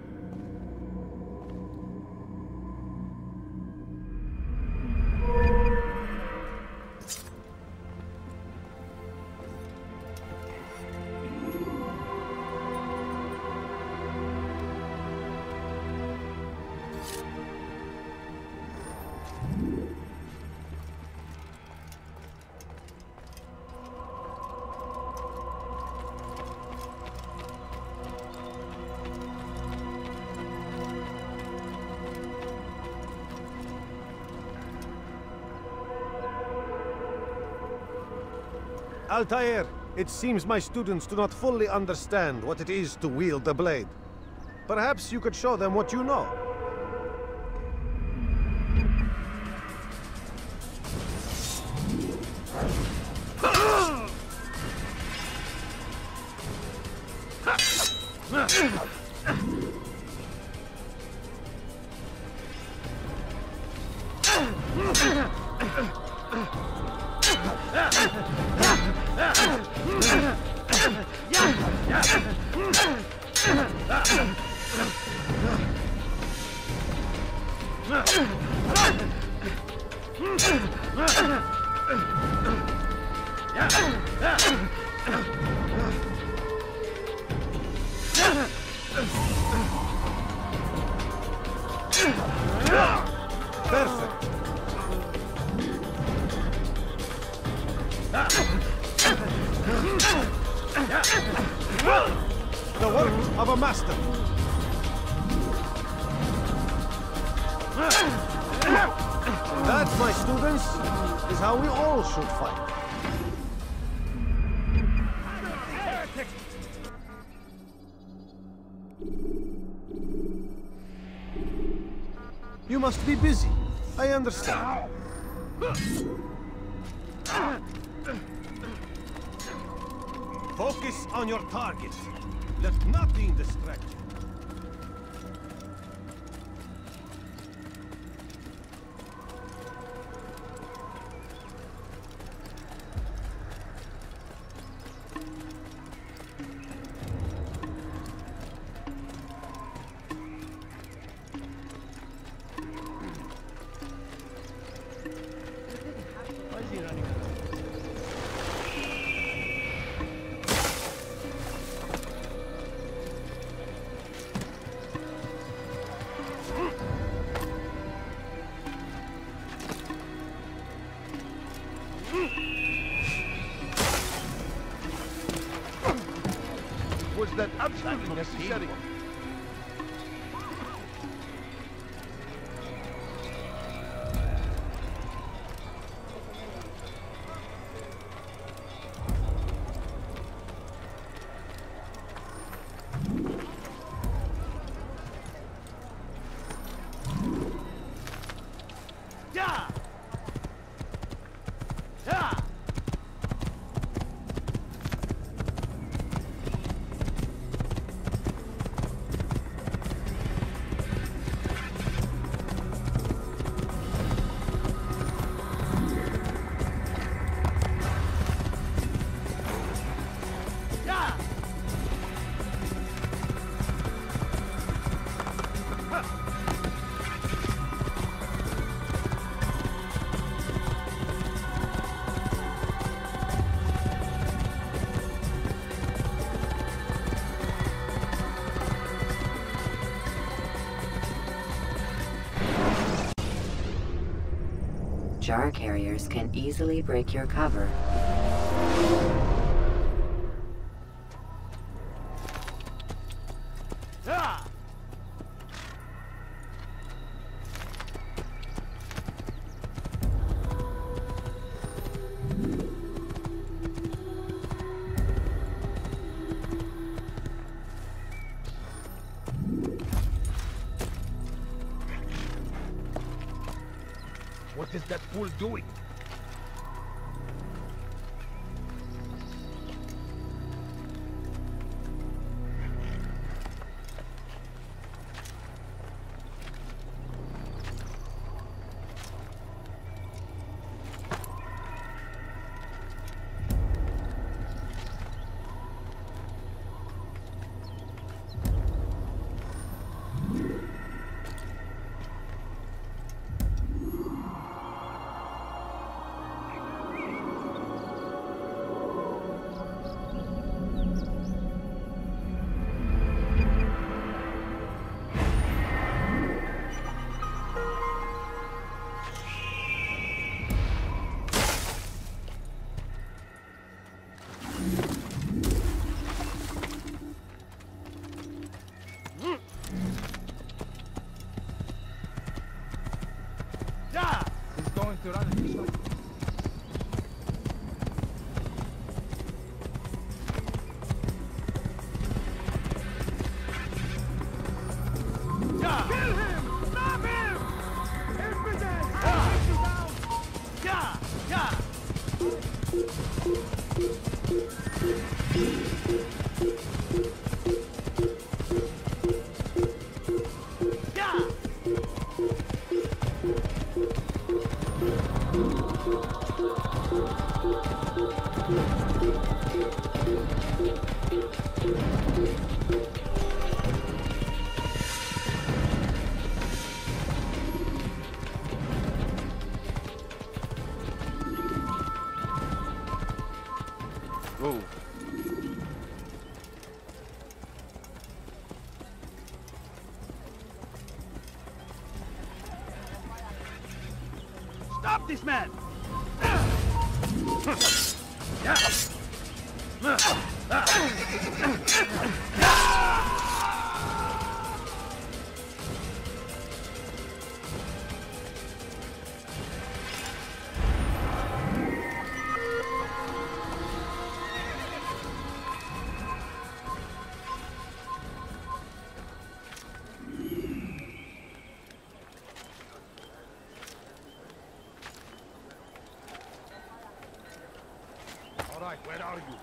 Speaker 3: Altair, it seems my students do not fully understand what it is to wield the blade. Perhaps you could show them what you know. Perfect. The work of a master. That, my students, is how we all should fight. You must be busy. I understand. Focus on your target. Let nothing distract you.
Speaker 16: Was that absolutely necessary?
Speaker 5: Jar carriers can easily break your cover.
Speaker 3: What is that fool doing?
Speaker 7: To run and stop. Kill him! Stop him! Impudent! Take you down! Yeah! Yeah! Yeah!
Speaker 6: Stop this man!
Speaker 16: All right, where are you?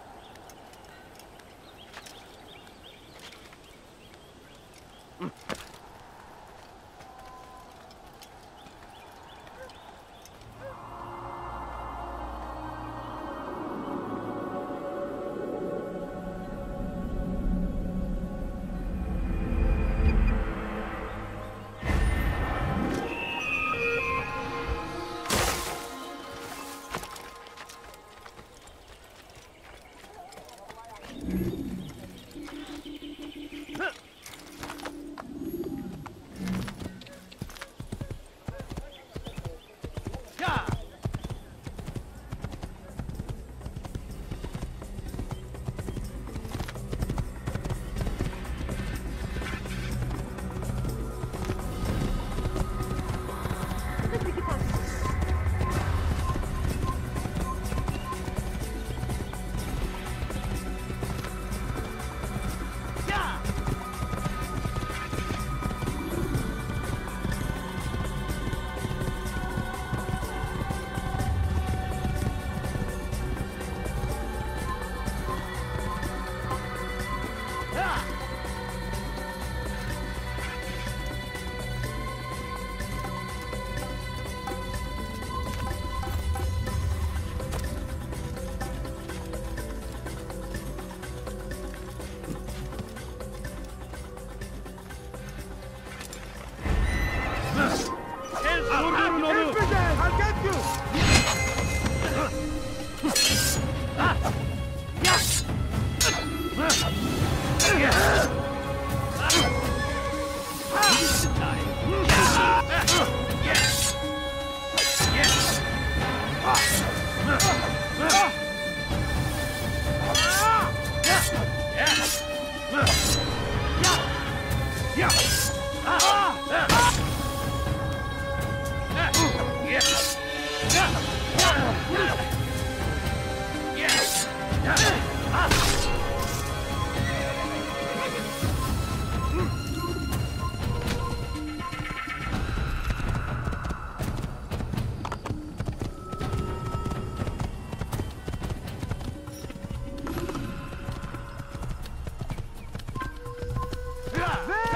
Speaker 7: I'll get you!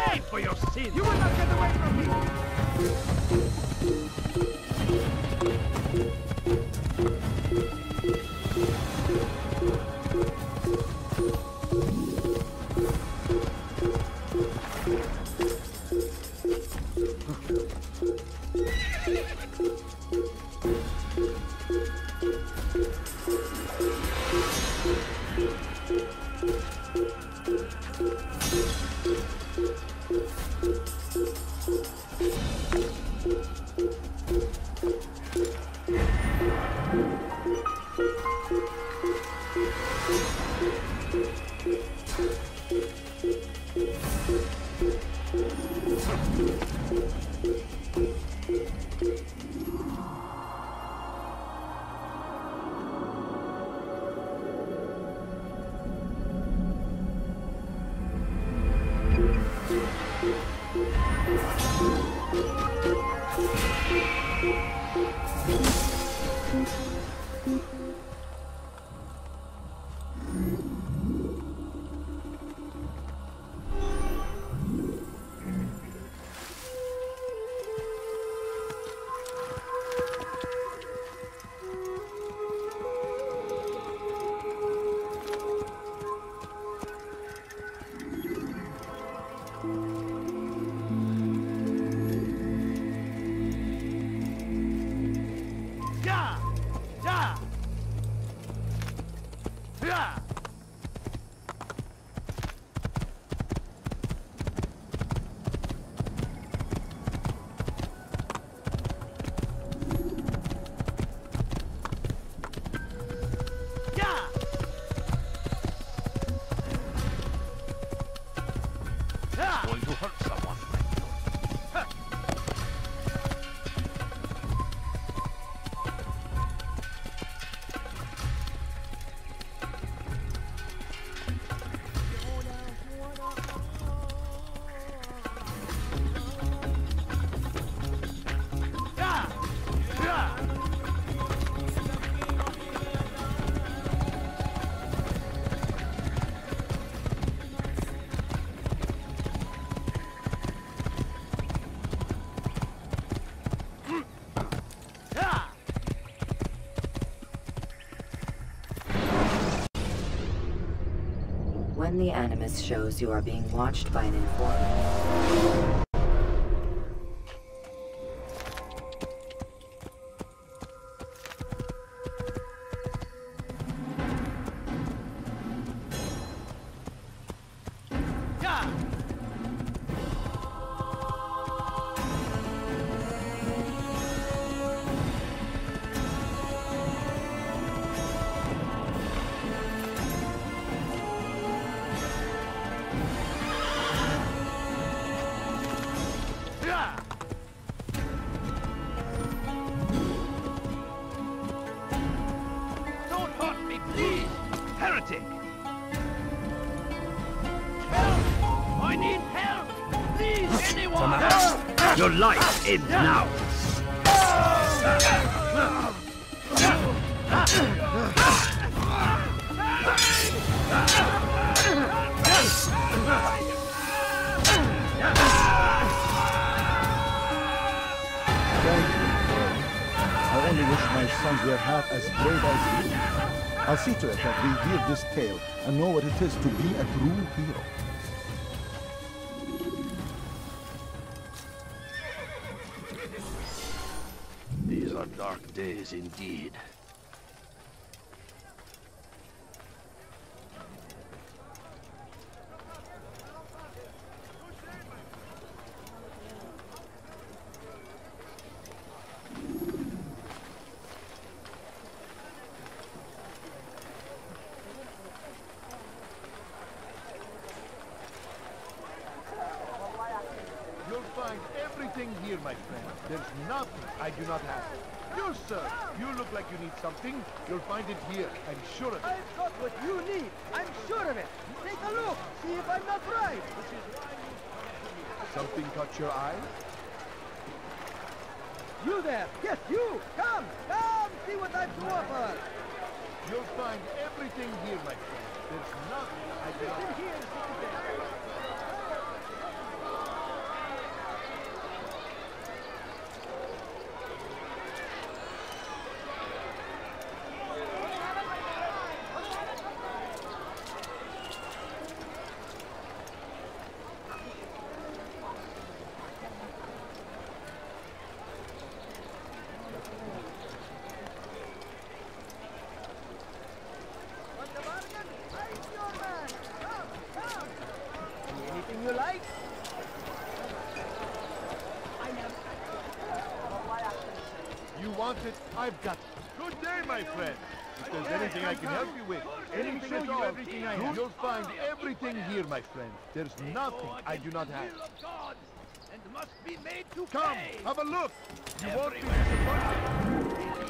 Speaker 6: Pay for your sins!
Speaker 7: You will not get away from me!
Speaker 5: when the Animus shows you are being watched by an informant.
Speaker 6: Your life ends now!
Speaker 18: I only wish my sons were half as brave as you. I'll see to it that we hear this tale and know what it is to be a true hero.
Speaker 10: These are dark days indeed.
Speaker 16: You'll find everything here, my friend. There's nothing I do not have. You, sir, you look like you need something. You'll find it here. I'm sure of it.
Speaker 19: I've got what you need. I'm sure of it. Take a look. See if I'm not right.
Speaker 16: Something caught your eye?
Speaker 19: You there. Yes, you. Come. Come. See what I've to offer.
Speaker 16: You'll find everything here, my friend. There's nothing I do not have.
Speaker 19: Anything you like?
Speaker 16: You want it? I've got it. Good day, my friend. If there's anything I can help you with, anything at all,
Speaker 19: everything I have.
Speaker 16: you'll find everything here, my friend. There's nothing I do not have.
Speaker 6: And must be made to
Speaker 16: Come,
Speaker 6: pay.
Speaker 16: have a look. You won't be disappointed.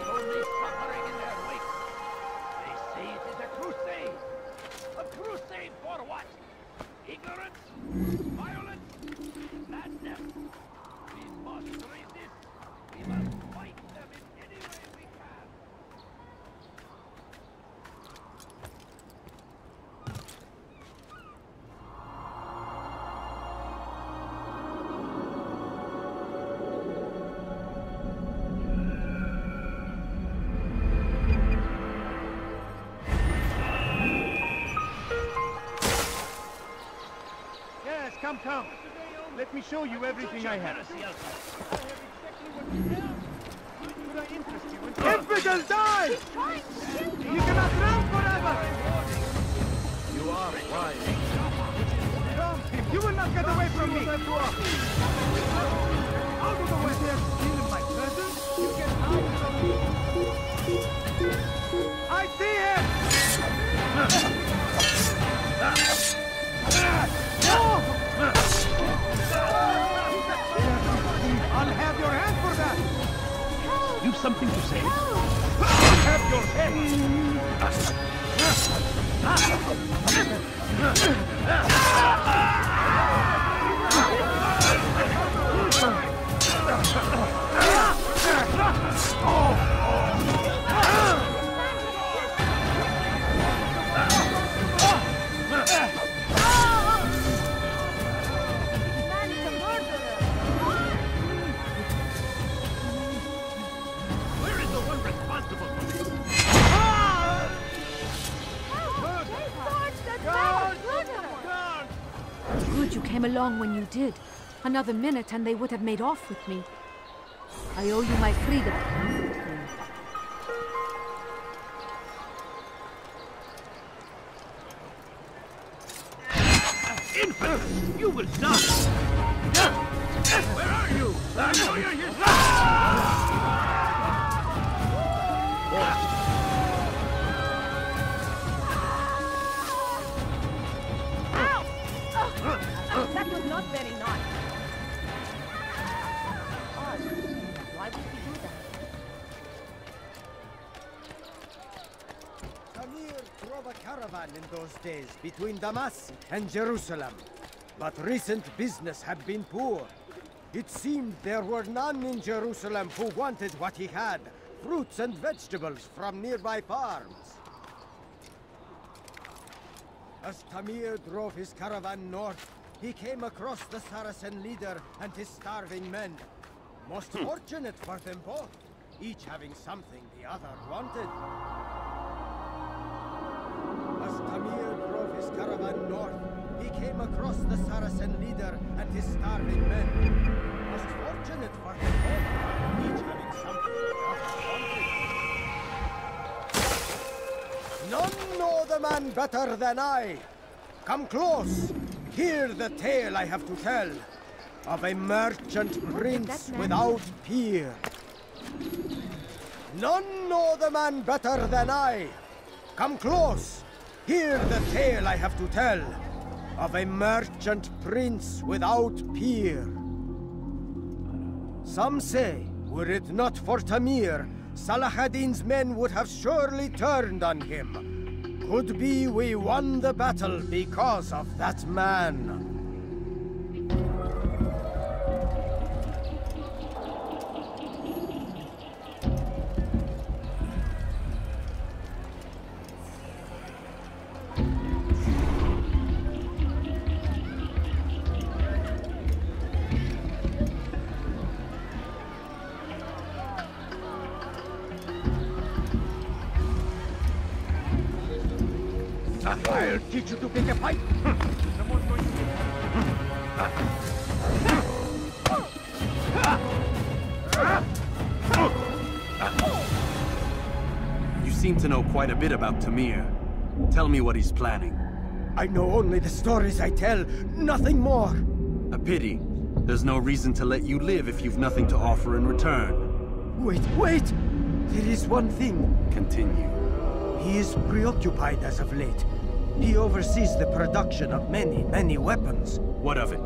Speaker 6: Only suffering in their wake. They say it is a crusade. A crusade for what? Ignorance? Violence? Madness? We must resist. We must fight them in any way we can.
Speaker 12: Yes, come. Let me show you everything I have. Could I interest you in... Infidel, die! You cannot run forever!
Speaker 16: You are right.
Speaker 12: Come, you will not get away from me! Out of the way! They're stealing my presents? You get out from me! I see him! I'll have your hand for that!
Speaker 6: You've something to say?
Speaker 12: Have your head!
Speaker 6: Where is the one responsible for this?
Speaker 12: God!
Speaker 17: came along when you did. Another minute and they would have made off with me. I owe you my freedom.
Speaker 6: Infant! You will die! Where are you? I know you're here!
Speaker 19: That was not very nice. Odd. Why would he do that?
Speaker 12: Tamir drove a caravan in those days between Damascus and Jerusalem. But recent business had been poor. It seemed there were none in Jerusalem who wanted what he had, fruits and vegetables from nearby farms. As Tamir drove his caravan north, he came across the Saracen leader and his starving men. Most fortunate for them both, each having something the other wanted. As Tamir drove his caravan north, he came across the Saracen leader and his starving men. Most fortunate for them both, each having something the other wanted. None know the man better than I. Come close. Hear the tale I have to tell of a merchant prince without peer. None know the man better than I. Come close. Hear the tale I have to tell of a merchant prince without peer. Some say, were it not for Tamir, Salah ad-Din's men would have surely turned on him. Could be we won the battle because of that man. I'll teach you to pick a fight. Someone's going to
Speaker 8: You seem to know quite a bit about Tamir. Tell me what he's planning.
Speaker 12: I know only the stories I tell, nothing more.
Speaker 8: A pity. There's no reason to let you live if you've nothing to offer in return.
Speaker 12: Wait! There is one thing.
Speaker 8: Continue.
Speaker 12: He is preoccupied as of late. He oversees the production of many weapons.
Speaker 8: What of it?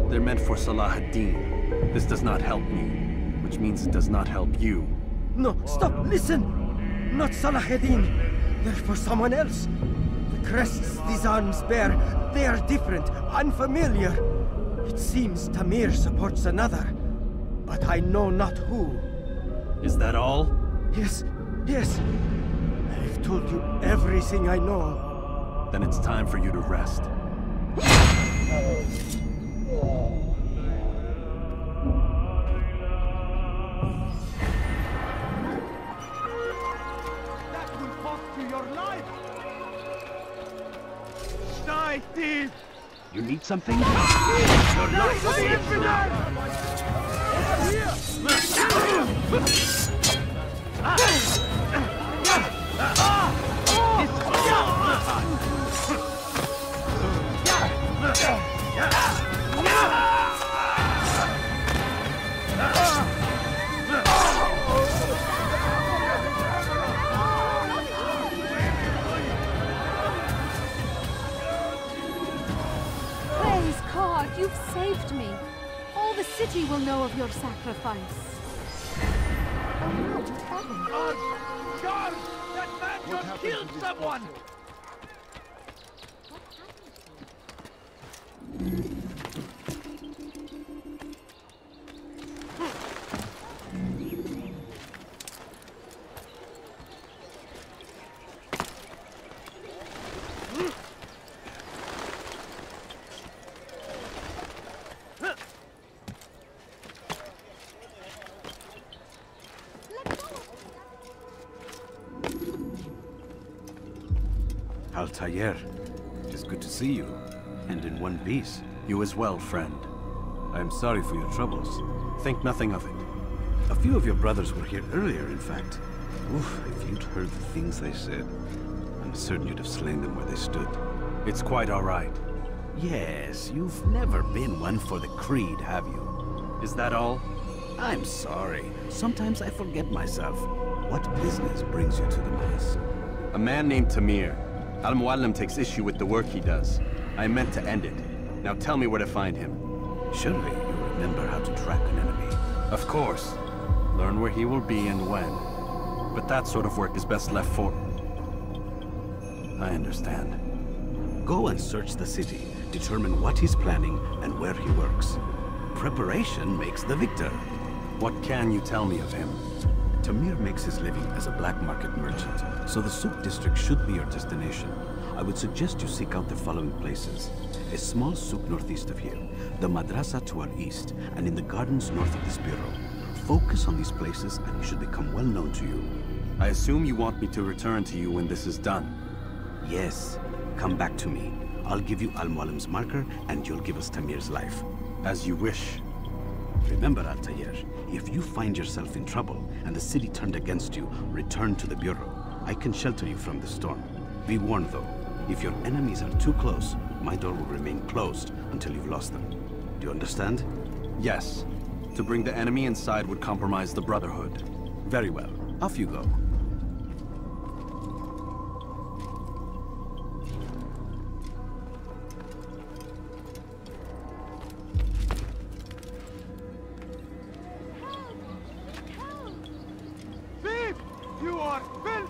Speaker 8: They're meant for Salah ad-Din. This does not help me, which means it does not help you.
Speaker 12: No, stop, listen! Not Salah ad-Din. They're for someone else. The crests these arms bear, they are different, unfamiliar. It seems Tamir supports another, but I know not who.
Speaker 8: Is that all?
Speaker 12: Yes. I've told you everything I know.
Speaker 8: Then it's time for you to rest.
Speaker 12: That will cost you your life! Die, thief!
Speaker 10: You need something?
Speaker 12: Your life will be infinite!
Speaker 17: Praise God, you've saved me. All the city will know of your sacrifice.
Speaker 6: Guard! That man just killed someone!
Speaker 8: Altair, it is good to see you, and in one piece. You as well, friend.
Speaker 3: I am sorry for your troubles.
Speaker 8: Think nothing of it.
Speaker 3: A few of your brothers were here earlier, in fact. Oof, if you'd heard the things they said, I'm certain you'd have slain them where they stood.
Speaker 8: It's quite all right.
Speaker 20: Yes, you've never been one for the creed, have you?
Speaker 8: Is that all?
Speaker 20: I'm sorry. Sometimes I forget myself. What business brings you to the Mass?
Speaker 8: A man named Tamir. Al-Muallim takes issue with the work he does. I meant to end it. Now tell me where to find him.
Speaker 20: Surely you remember how to track an enemy.
Speaker 8: Of course. Learn where he will be and when. But that sort of work is best left for... I understand.
Speaker 20: Go and search the city. Determine what he's planning and where he works. Preparation makes the victor.
Speaker 8: What can you tell me of him?
Speaker 20: Tamir makes his living as a black market merchant, so the Souk district should be your destination. I would suggest you seek out the following places. A small souk northeast of here, the madrasa to our east, and in the gardens north of this bureau. Focus on these places and he should become well known to you.
Speaker 8: I assume you want me to return to you when this is done.
Speaker 20: Yes. Come back to me. I'll give you Al-Muallim's marker and you'll give us Tamir's life.
Speaker 8: As you wish.
Speaker 20: Remember, Altair, if you find yourself in trouble and the city turned against you, return to the bureau. I can shelter you from the storm. Be warned though, if your enemies are too close, my door will remain closed until you've lost them. Do you understand?
Speaker 8: Yes. To bring the enemy inside would compromise the Brotherhood.
Speaker 20: Very well. Off you go.
Speaker 16: Thief! You are filth!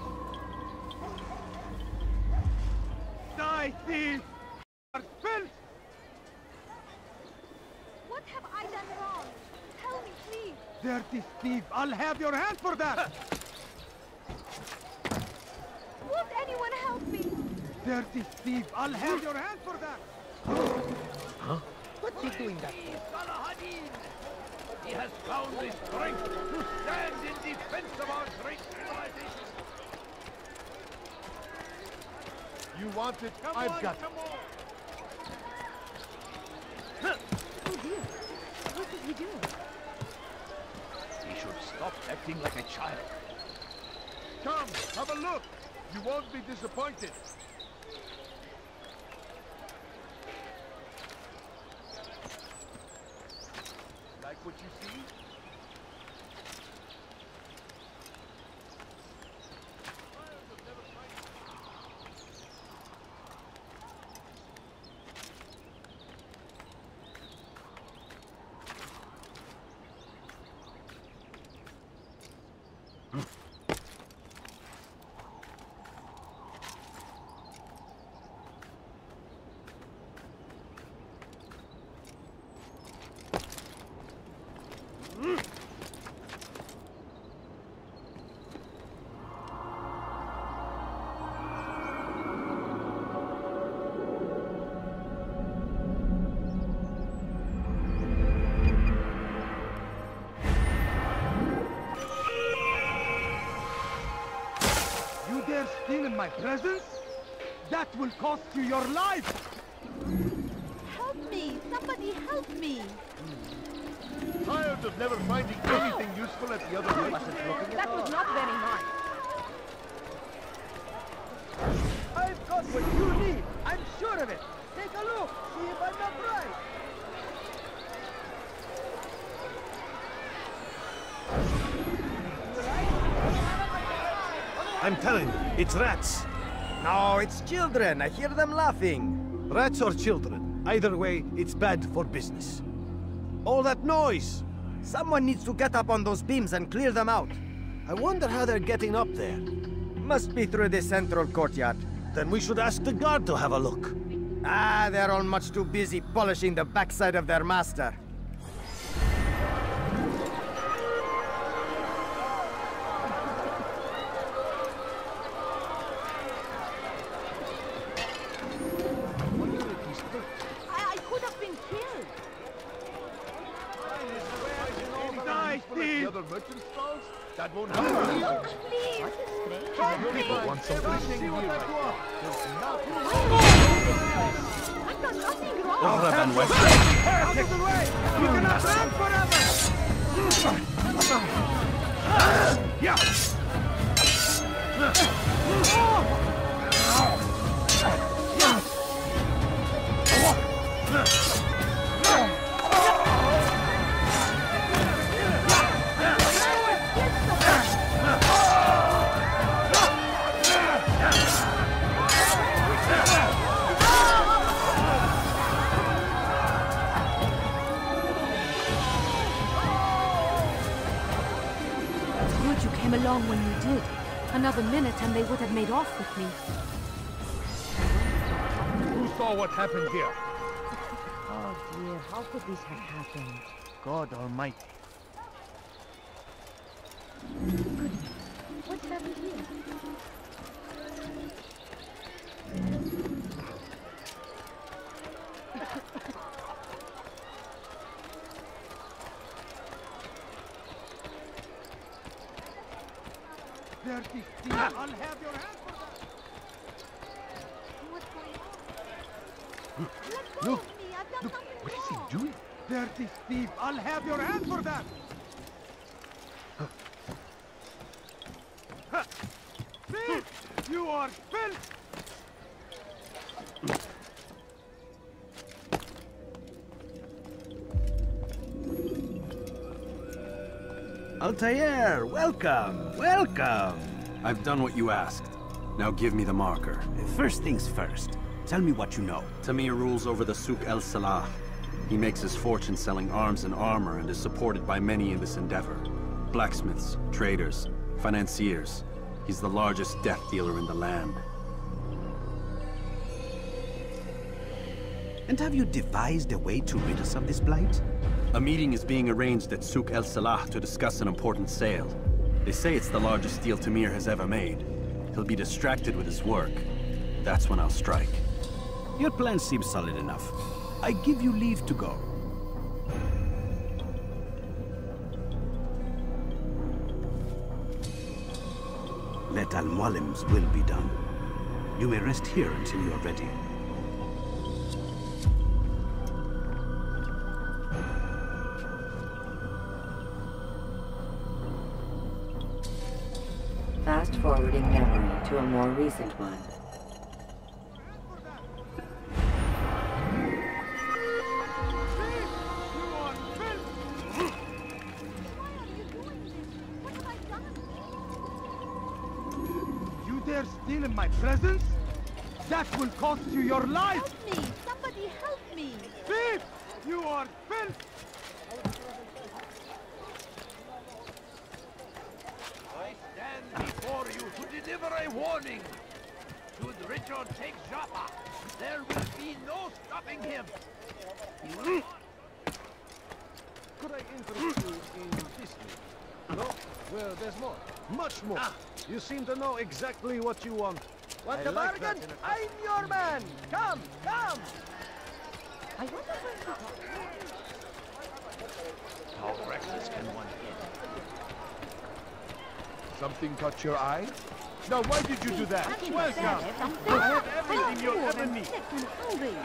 Speaker 16: Die, thief! You are filth!
Speaker 17: What have I done wrong? Tell me, please.
Speaker 16: Dirty thief! I'll have your hand for that!
Speaker 17: Won't anyone help me?
Speaker 16: Dirty thief! I'll have your hand for that!
Speaker 19: Huh? What's he doing that for?
Speaker 6: He has found the strength to stand in defense of our great civilization.
Speaker 16: You want it? I've got it.
Speaker 17: Oh dear. What did he do?
Speaker 6: He should stop acting like a child.
Speaker 16: Come, have a look. You won't be disappointed. Like what you see? Steal in my presence? That will cost you your life!
Speaker 17: Help me! Somebody help me!
Speaker 16: Tired of never finding anything useful at the other place?
Speaker 17: That was not very nice.
Speaker 19: I've got what you need. I'm sure of it. Take a look. See if I'm not right.
Speaker 3: I'm telling you, it's rats.
Speaker 12: No, it's children. I hear them laughing.
Speaker 3: Rats or children. Either way, it's bad for business. All that noise!
Speaker 12: Someone needs to get up on those beams and clear them out.
Speaker 3: I wonder how they're getting up there.
Speaker 12: Must be through the central courtyard.
Speaker 3: Then we should ask the guard to have a look.
Speaker 12: Ah, they're all much too busy polishing the backside of their master.
Speaker 17: I could have been killed.
Speaker 16: Nice, the other merchant stalls? That won't happen.
Speaker 17: Look, please. Help me.
Speaker 16: Want something?
Speaker 17: I'm I've done nothing wrong!
Speaker 3: Out of
Speaker 12: the way! You cannot run forever!
Speaker 11: Yeah!
Speaker 17: Good you came along when you did. Another minute and they would have made off with me.
Speaker 16: Who saw what happened here?
Speaker 21: Oh dear, how could this have happened?
Speaker 16: God Almighty.
Speaker 21: What's happened here?
Speaker 12: Dirty thief! I'll have your hand for that!
Speaker 21: What's going on?
Speaker 12: Look! Look! What is he doing? Dirty thief! I'll have your hand for that! Thief! You are filth!
Speaker 20: Altair, welcome, welcome.
Speaker 8: I've done what you asked. Now give me the marker.
Speaker 20: First things first, tell me what you know.
Speaker 8: Tamir rules over the Souk El Salah. He makes his fortune selling arms and armor and is supported by many in this endeavor. Blacksmiths, traders, financiers. He's the largest death dealer in the land.
Speaker 20: And have you devised a way to rid us of this blight?
Speaker 8: A meeting is being arranged at Souk El Salah to discuss an important sale. They say it's the largest deal Tamir has ever made. He'll be distracted with his work. That's when I'll strike.
Speaker 20: Your plan seems solid enough. I give you leave to go. Let Al-Mualim's will be done. You may rest here until you are ready.
Speaker 5: Fast-forwarding memory to a more recent one.
Speaker 12: You dare steal in my presence? That will cost you your life!
Speaker 17: Help me! Somebody help me!
Speaker 12: Thief! You are filth!
Speaker 6: I stand before you to deliver a warning. Should Richard take Jaffa, there will be no stopping him.
Speaker 16: Could I interest you in this? No? Well, there's more. Much more. You seem to know exactly what you want.
Speaker 19: Want
Speaker 16: I
Speaker 19: the
Speaker 16: like
Speaker 19: bargain?
Speaker 16: that in a-
Speaker 19: I'm your man! Come, come!
Speaker 21: I wonder where you got
Speaker 6: How reckless can one get?
Speaker 16: Something caught your eye? Now, why did you do that?
Speaker 17: Actually,
Speaker 16: Welcome.
Speaker 17: Dad, I'm
Speaker 16: I have everything you'll
Speaker 17: poor
Speaker 16: ever
Speaker 17: and
Speaker 16: need.
Speaker 17: sick and hungry.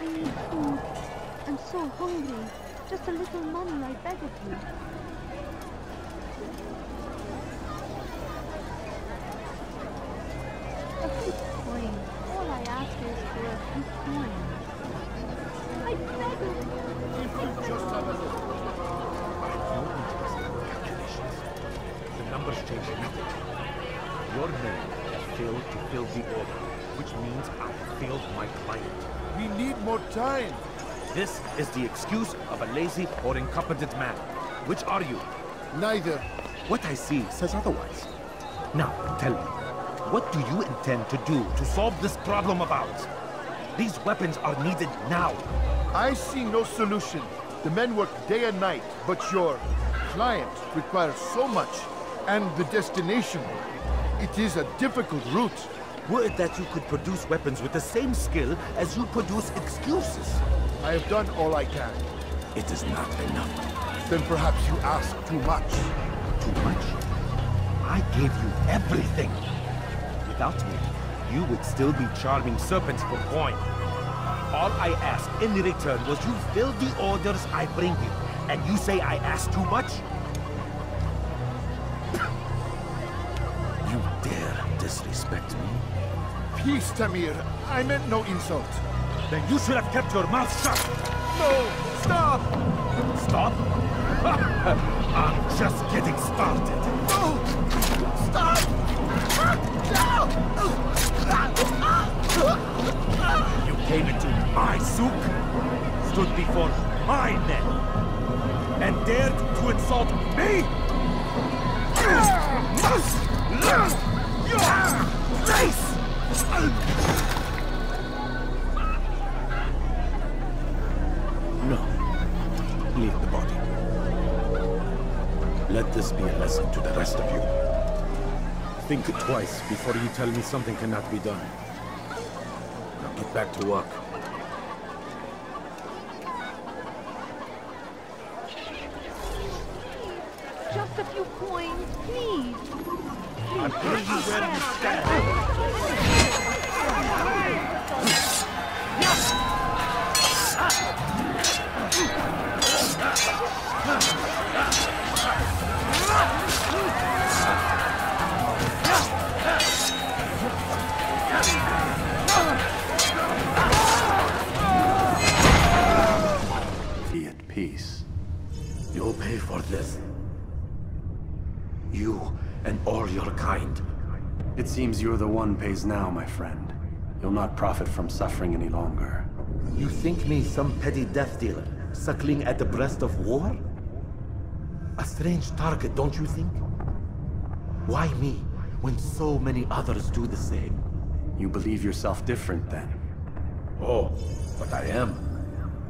Speaker 17: I need food. I'm so hungry. Just a little money, I beg of you. A few coins. All I ask is for a few coins. I beg of you.
Speaker 16: Just have a look. No interest in calculations. The numbers change nothing. Your name failed to fill the order, which means I have failed my client. We need more time.
Speaker 22: This is the excuse of a lazy or incompetent man. Which are you?
Speaker 16: Neither.
Speaker 22: What I see says otherwise. Now, tell me, what do you intend to do to solve this problem about? These weapons are needed now.
Speaker 16: I see no solution. The men work day and night, but your client requires so much. And the destination, it is a difficult route.
Speaker 22: Would that you could produce weapons with the same skill as you produce excuses.
Speaker 16: I have done all I can.
Speaker 22: It is not enough.
Speaker 16: Then perhaps you ask too much.
Speaker 22: Too much? I gave you everything. Without me, you would still be charming serpents for coin. All I ask in return was you fill the orders I bring you, and you say I ask too much? You dare disrespect me?
Speaker 18: Peace, Tamir. I meant no insult.
Speaker 22: Then you should have kept your mouth shut!
Speaker 18: No! Stop!
Speaker 22: Stop? I'm just getting started.
Speaker 18: No! Stop!
Speaker 22: You came into my souk, stood before my men, and dared to insult me? You must learn your place! No. Leave the body. Let this be a lesson to the rest of you. Think twice before you tell me something cannot be done. Now get back to work.
Speaker 17: Just a few coins, please.
Speaker 22: I'm putting you where you stand.
Speaker 8: Be at peace.
Speaker 22: You'll pay for this. You and all your kind.
Speaker 8: It seems you're the one pays now, my friend. You'll not profit from suffering any longer.
Speaker 22: You think me some petty death dealer, suckling at the breast of war? A strange target, don't you think? Why me, when so many others do the same?
Speaker 8: You believe yourself different, then?
Speaker 22: Oh, but I am.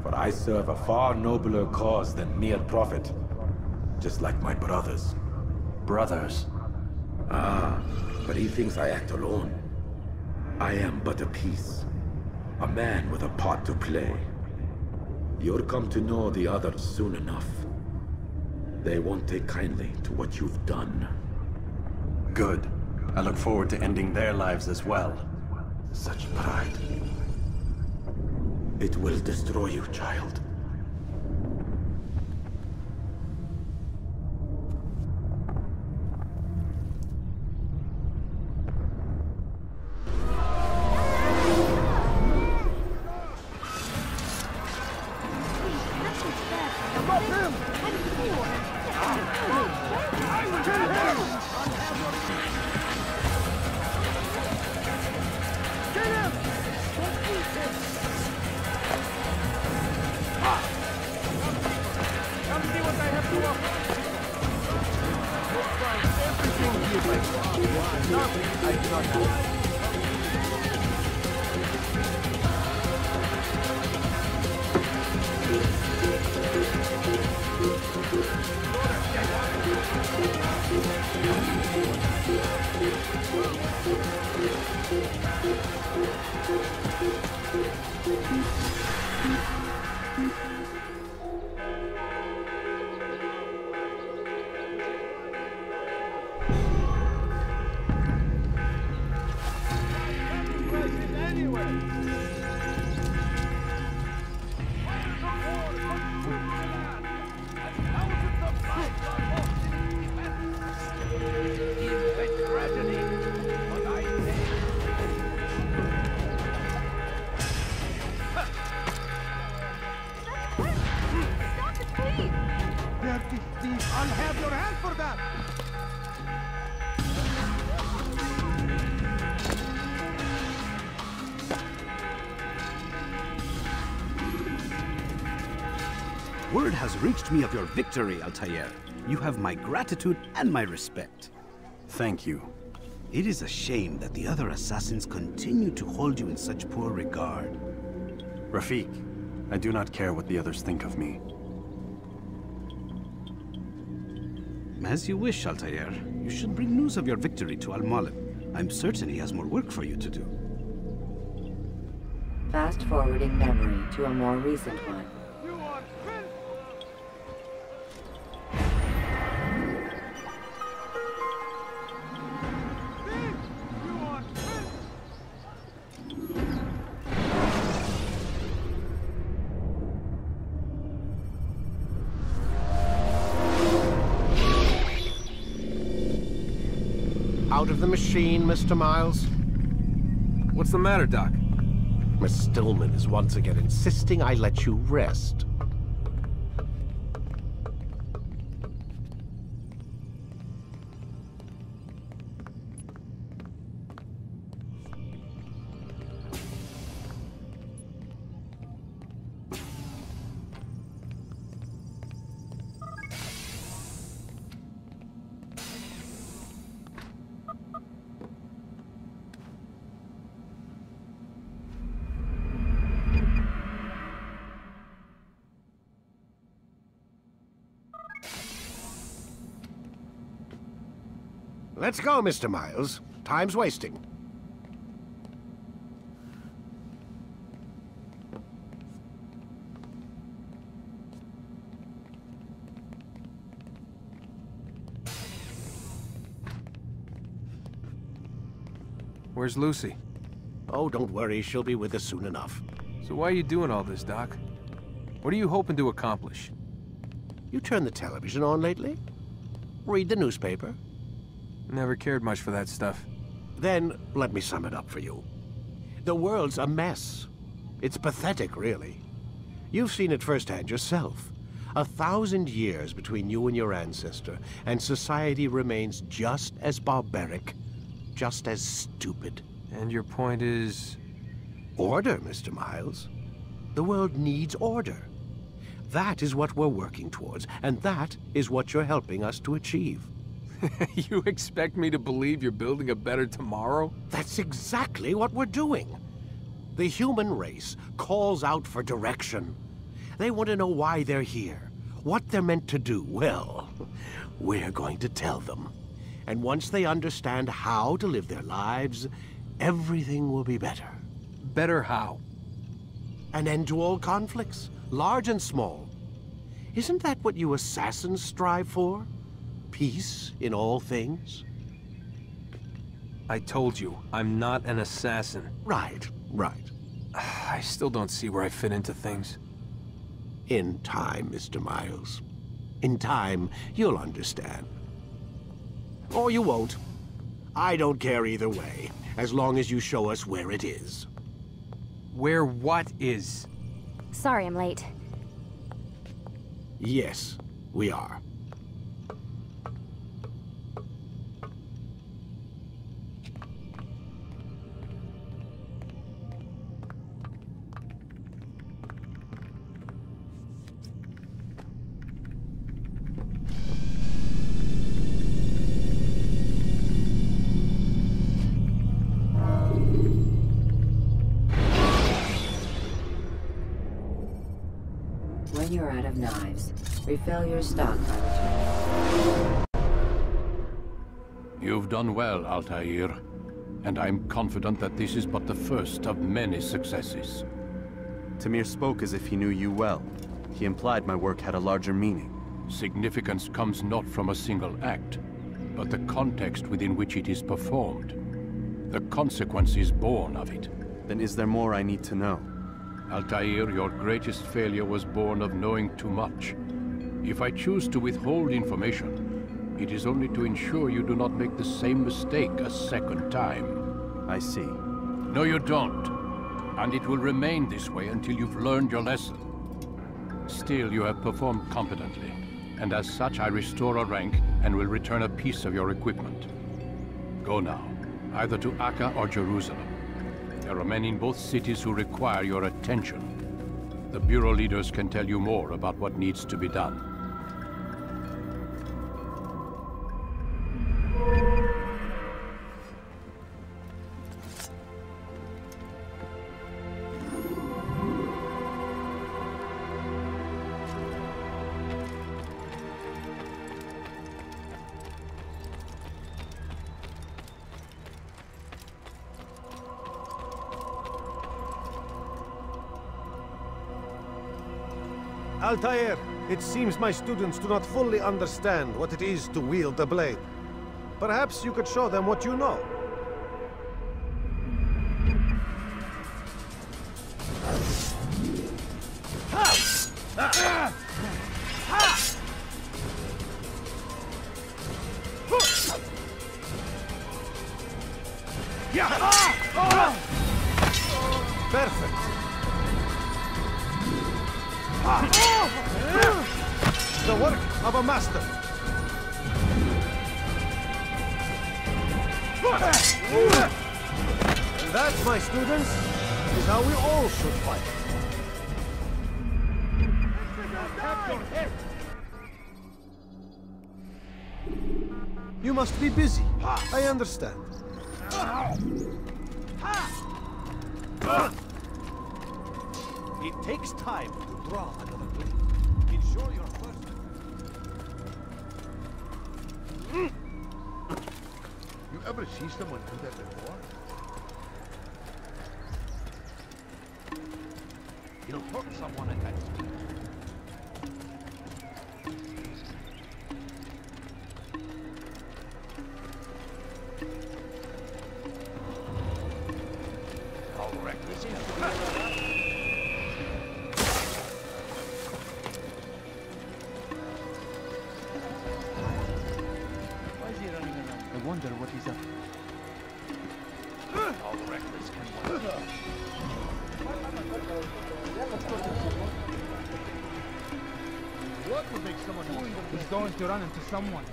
Speaker 22: For I serve a far nobler cause than mere profit. Just like my brothers.
Speaker 8: Brothers?
Speaker 22: Ah, but he thinks I act alone. I am but a piece. A man with a part to play. You'll come to know the others soon enough. They won't take kindly to what you've done.
Speaker 8: Good. I look forward to ending their lives as well.
Speaker 22: Such pride. It will destroy you, child.
Speaker 19: I'll have your hand for that!
Speaker 20: Word has reached me of your victory, Altair. You have my gratitude and my respect.
Speaker 8: Thank you.
Speaker 20: It is a shame that the other assassins continue to hold you in such poor regard.
Speaker 8: Rafik, I do not care what the others think of me.
Speaker 20: As you wish, Altair. You should bring news of your victory to Al-Malib. I'm certain he has more work for you to do.
Speaker 5: Fast-forwarding memory to a more recent one.
Speaker 3: out of the machine, Mr. Miles?
Speaker 13: What's the matter, Doc?
Speaker 3: Miss Stillman is once again insisting I let you rest. Let's go, Mr. Miles. Time's wasting.
Speaker 13: Where's Lucy?
Speaker 3: Oh, don't worry. She'll be with us soon enough.
Speaker 13: So why are you doing all this, Doc? What are you hoping to accomplish?
Speaker 3: You turned the television on lately? Read the newspaper?
Speaker 13: Never cared much for that stuff.
Speaker 3: Then, let me sum it up for you. The world's a mess. It's pathetic, really. You've seen it firsthand yourself. 1,000 years between you and your ancestor, and society remains just as barbaric, just as stupid.
Speaker 13: And your point is?
Speaker 3: Order, Mr. Miles. The world needs order. That is what we're working towards, and that is what you're helping us to achieve.
Speaker 13: You expect me to believe you're building a better tomorrow?
Speaker 3: That's exactly what we're doing. The human race calls out for direction. They want to know why they're here, what they're meant to do. Well, we're going to tell them. And once they understand how to live their lives, everything will be better.
Speaker 13: Better how?
Speaker 3: An end to all conflicts, large and small. Isn't that what you assassins strive for? Peace in all things?
Speaker 13: I told you, I'm not an assassin.
Speaker 3: Right, right.
Speaker 13: I still don't see where I fit into things.
Speaker 3: In time, Mr. Miles. In time, you'll understand. Or you won't. I don't care either way, as long as you show us where it is.
Speaker 13: Where what is?
Speaker 2: Sorry I'm late.
Speaker 3: Yes, we are.
Speaker 5: When you're out of knives, refill your stock by returning.
Speaker 11: You've done well, Altair, and I'm confident that this is but the first of many successes.
Speaker 8: Tamir spoke as if he knew you well. He implied my work had a larger meaning.
Speaker 11: Significance comes not from a single act, but the context within which it is performed. The consequences born of it.
Speaker 8: Then is there more I need to know?
Speaker 11: Altair, your greatest failure was born of knowing too much. If I choose to withhold information, it is only to ensure you do not make the same mistake a second time.
Speaker 8: I see.
Speaker 11: No, you don't. And it will remain this way until you've learned your lesson. Still, you have performed competently, and as such I restore a rank and will return a piece of your equipment. Go now, either to Akka or Jerusalem. There are men in both cities who require your attention. The Bureau leaders can tell you more about what needs to be done.
Speaker 1: Altair, it seems my students do not fully understand what it is to wield the blade. Perhaps you could show them what you know. Perfect. The work of a master. And that, my students, is how we all should fight. You must be busy. I understand.
Speaker 16: It takes time to draw another blade. Ensure your first...
Speaker 10: You ever see someone do that before?
Speaker 16: You'll hurt someone at that speed. How reckless is it?
Speaker 19: Why is he running around?
Speaker 7: I wonder what he's up to.
Speaker 16: How reckless can one be?
Speaker 7: What would make someone else? He's going to run into someone.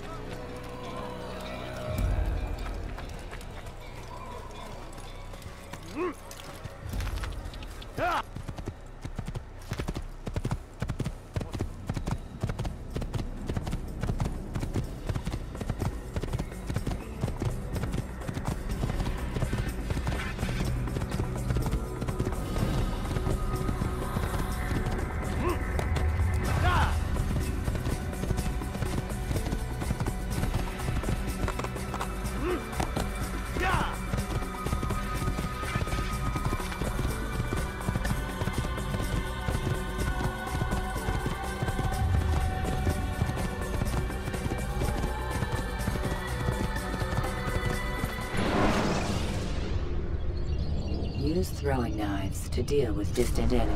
Speaker 5: Use throwing knives to deal with distant enemies.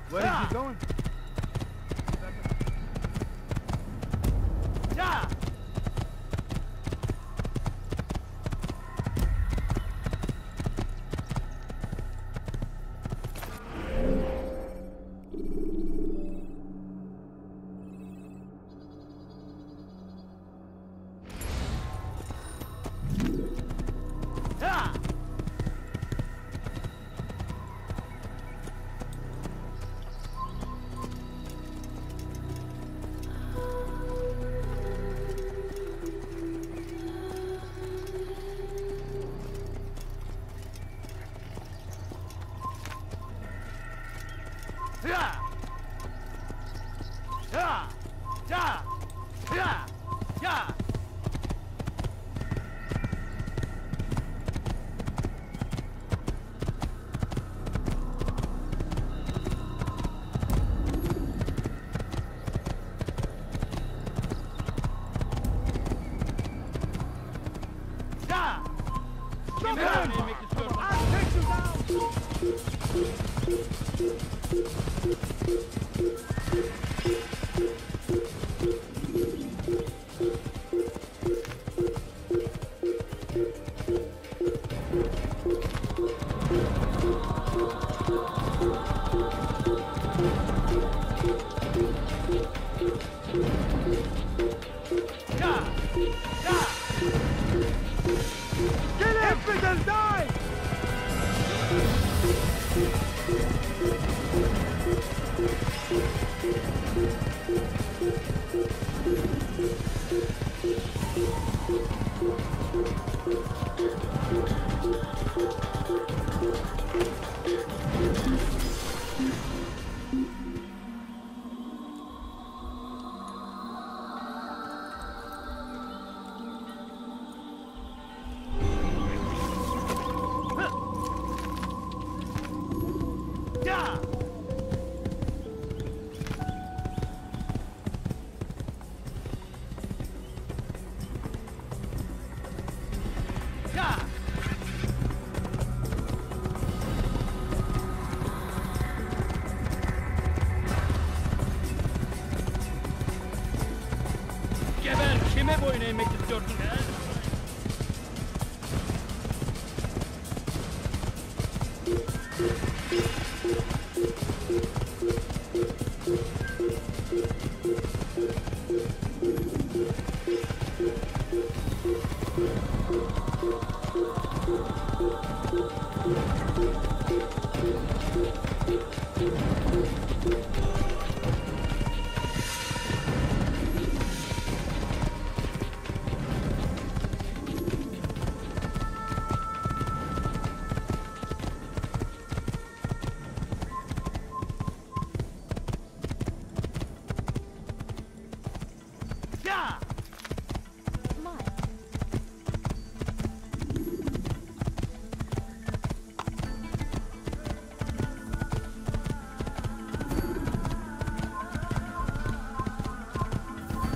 Speaker 7: Where is he going?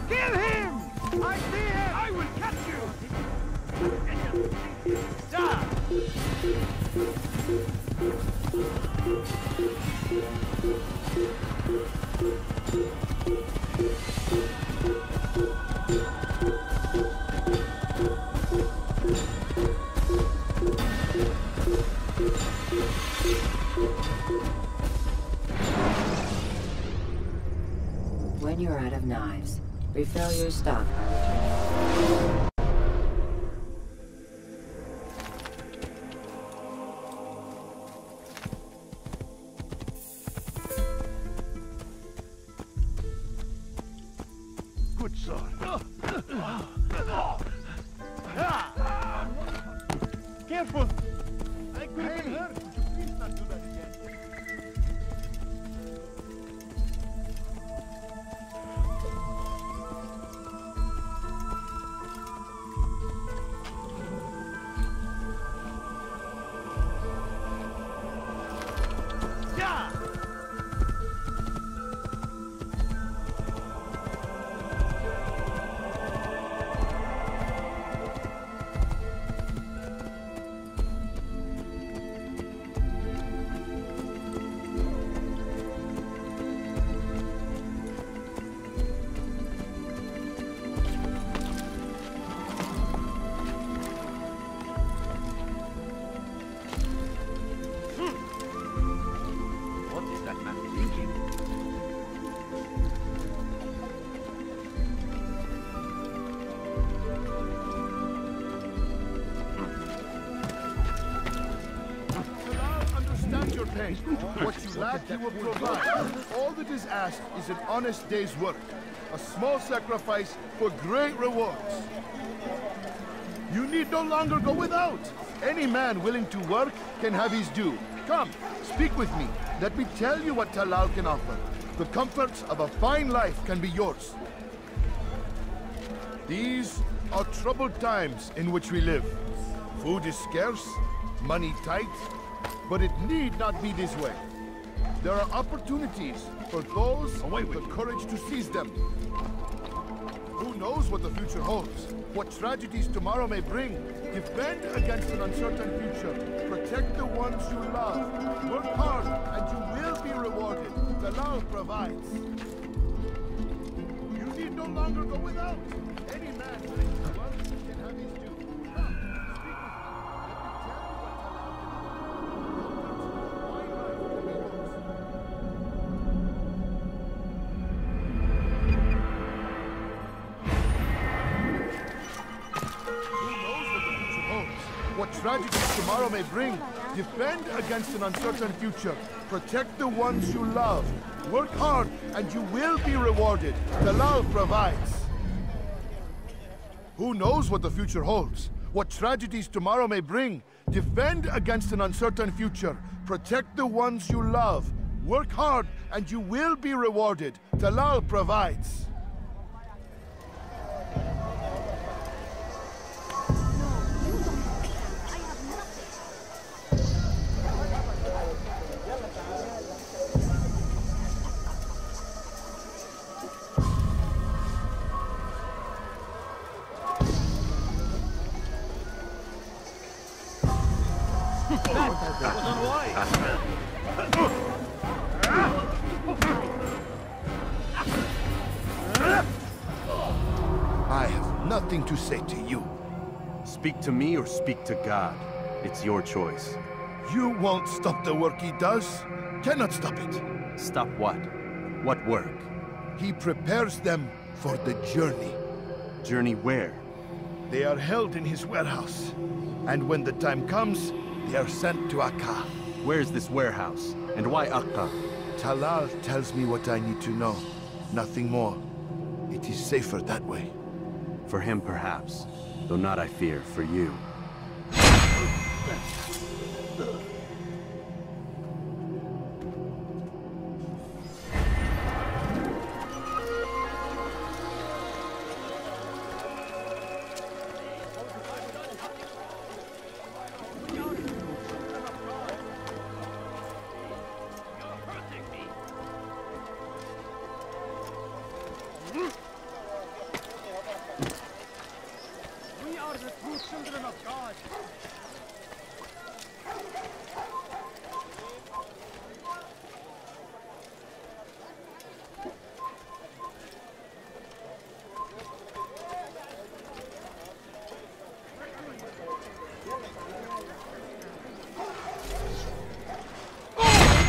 Speaker 6: Kill him! I see him! I will catch you! Die!
Speaker 5: When you're out of knives, refill your stock.
Speaker 10: Good sword. Careful! I could have been hurt. Would you please not do that again?
Speaker 6: What is that man thinking?
Speaker 10: I understand your pain. What you lack, you will provide. All that is asked is an honest day's work. A small sacrifice for great rewards. You need no longer go without. Any man willing to work can have his due. Come, speak with me. Let me tell you what Talal can offer. The comforts of a fine life can be yours. These are troubled times in which we live. Food is scarce, money tight, but it need not be this way. There are opportunities for those with the courage to seize them. Who knows what the future holds? What tragedies tomorrow may bring? Defend against an uncertain future. Protect the ones you love. Work hard and you will be rewarded. Talal provides. You need no longer go without. Any man willing to work can have his due. Come, speak with me. What tragedies tomorrow may bring. Defend against an uncertain future. Protect the ones you love. Work hard and you will be rewarded. Talal provides. Who knows what the future holds? What tragedies tomorrow may bring. Defend against an uncertain future. Protect the ones you love. Work hard and you will be rewarded. Talal provides.
Speaker 6: That was unwise.
Speaker 10: I have nothing to say to you.
Speaker 8: Speak to me or speak to God. It's your choice.
Speaker 10: You won't stop the work he does. Cannot stop it.
Speaker 8: Stop what? What work?
Speaker 10: He prepares them for the journey.
Speaker 8: Journey where?
Speaker 10: They are held in his warehouse. And when the time comes, they are sent to Akka.
Speaker 8: Where's this warehouse? And why Akka?
Speaker 10: Talal tells me what I need to know. Nothing more. It is safer that way.
Speaker 8: For him, perhaps. Though not, I fear, for you.
Speaker 19: Children of God.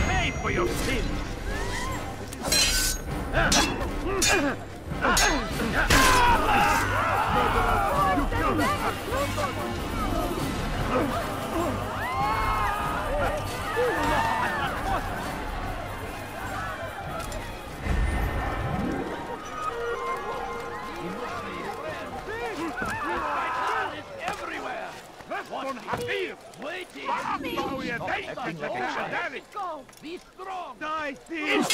Speaker 6: Pay for your sins. Be strong! Die, thief!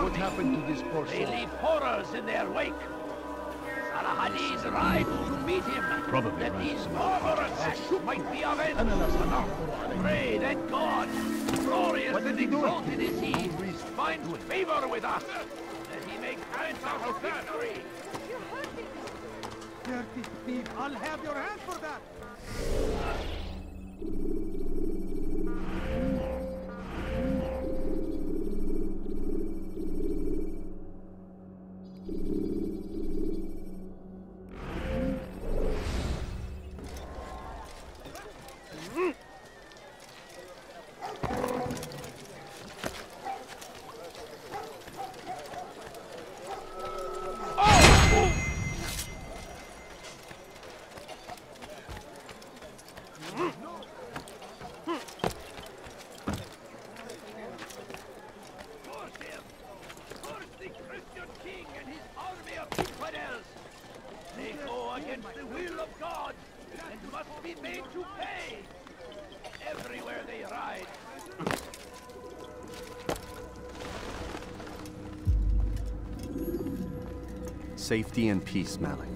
Speaker 10: What happened to this poor soul?
Speaker 6: They leave horrors in their wake. Salahadin's ride to meet him.
Speaker 11: Probably
Speaker 6: that
Speaker 11: right.
Speaker 6: these murderers might be avenged. Pray that God, glorious and exalted is he, finds favor with us, that he may grant us victory.
Speaker 19: Dirty thief, I'll have your hand for that.
Speaker 8: Safety and peace, Malik.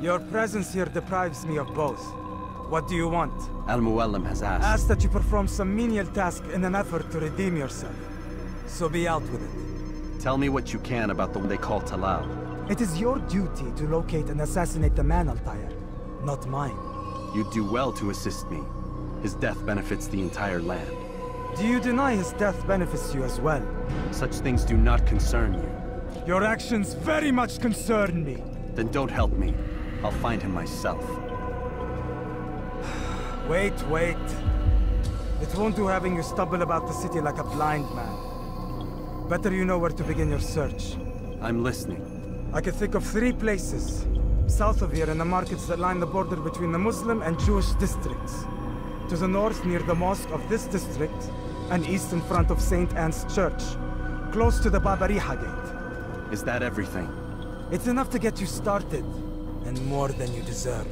Speaker 7: Your presence here deprives me of both. What do you want?
Speaker 8: Al-Muallim has asked.
Speaker 7: Asked that you perform some menial task in an effort to redeem yourself. So be out with it.
Speaker 8: Tell me what you can about the one they call Talal.
Speaker 7: It is your duty to locate and assassinate the man, Altair, not mine.
Speaker 8: You do well to assist me. His death benefits the entire land.
Speaker 7: Do you deny his death benefits you as well?
Speaker 8: Such things do not concern you.
Speaker 7: Your actions very much concern me.
Speaker 8: Then don't help me. I'll find him myself.
Speaker 7: Wait. It won't do having you stumble about the city like a blind man. Better you know where to begin your search.
Speaker 8: I'm listening.
Speaker 7: I can think of 3 places. South of here in the markets that line the border between the Muslim and Jewish districts. To the north near the mosque of this district, and east in front of St. Anne's Church, close to the Babariha Gate.
Speaker 8: Is that everything?
Speaker 7: It's enough to get you started, and more than you deserve.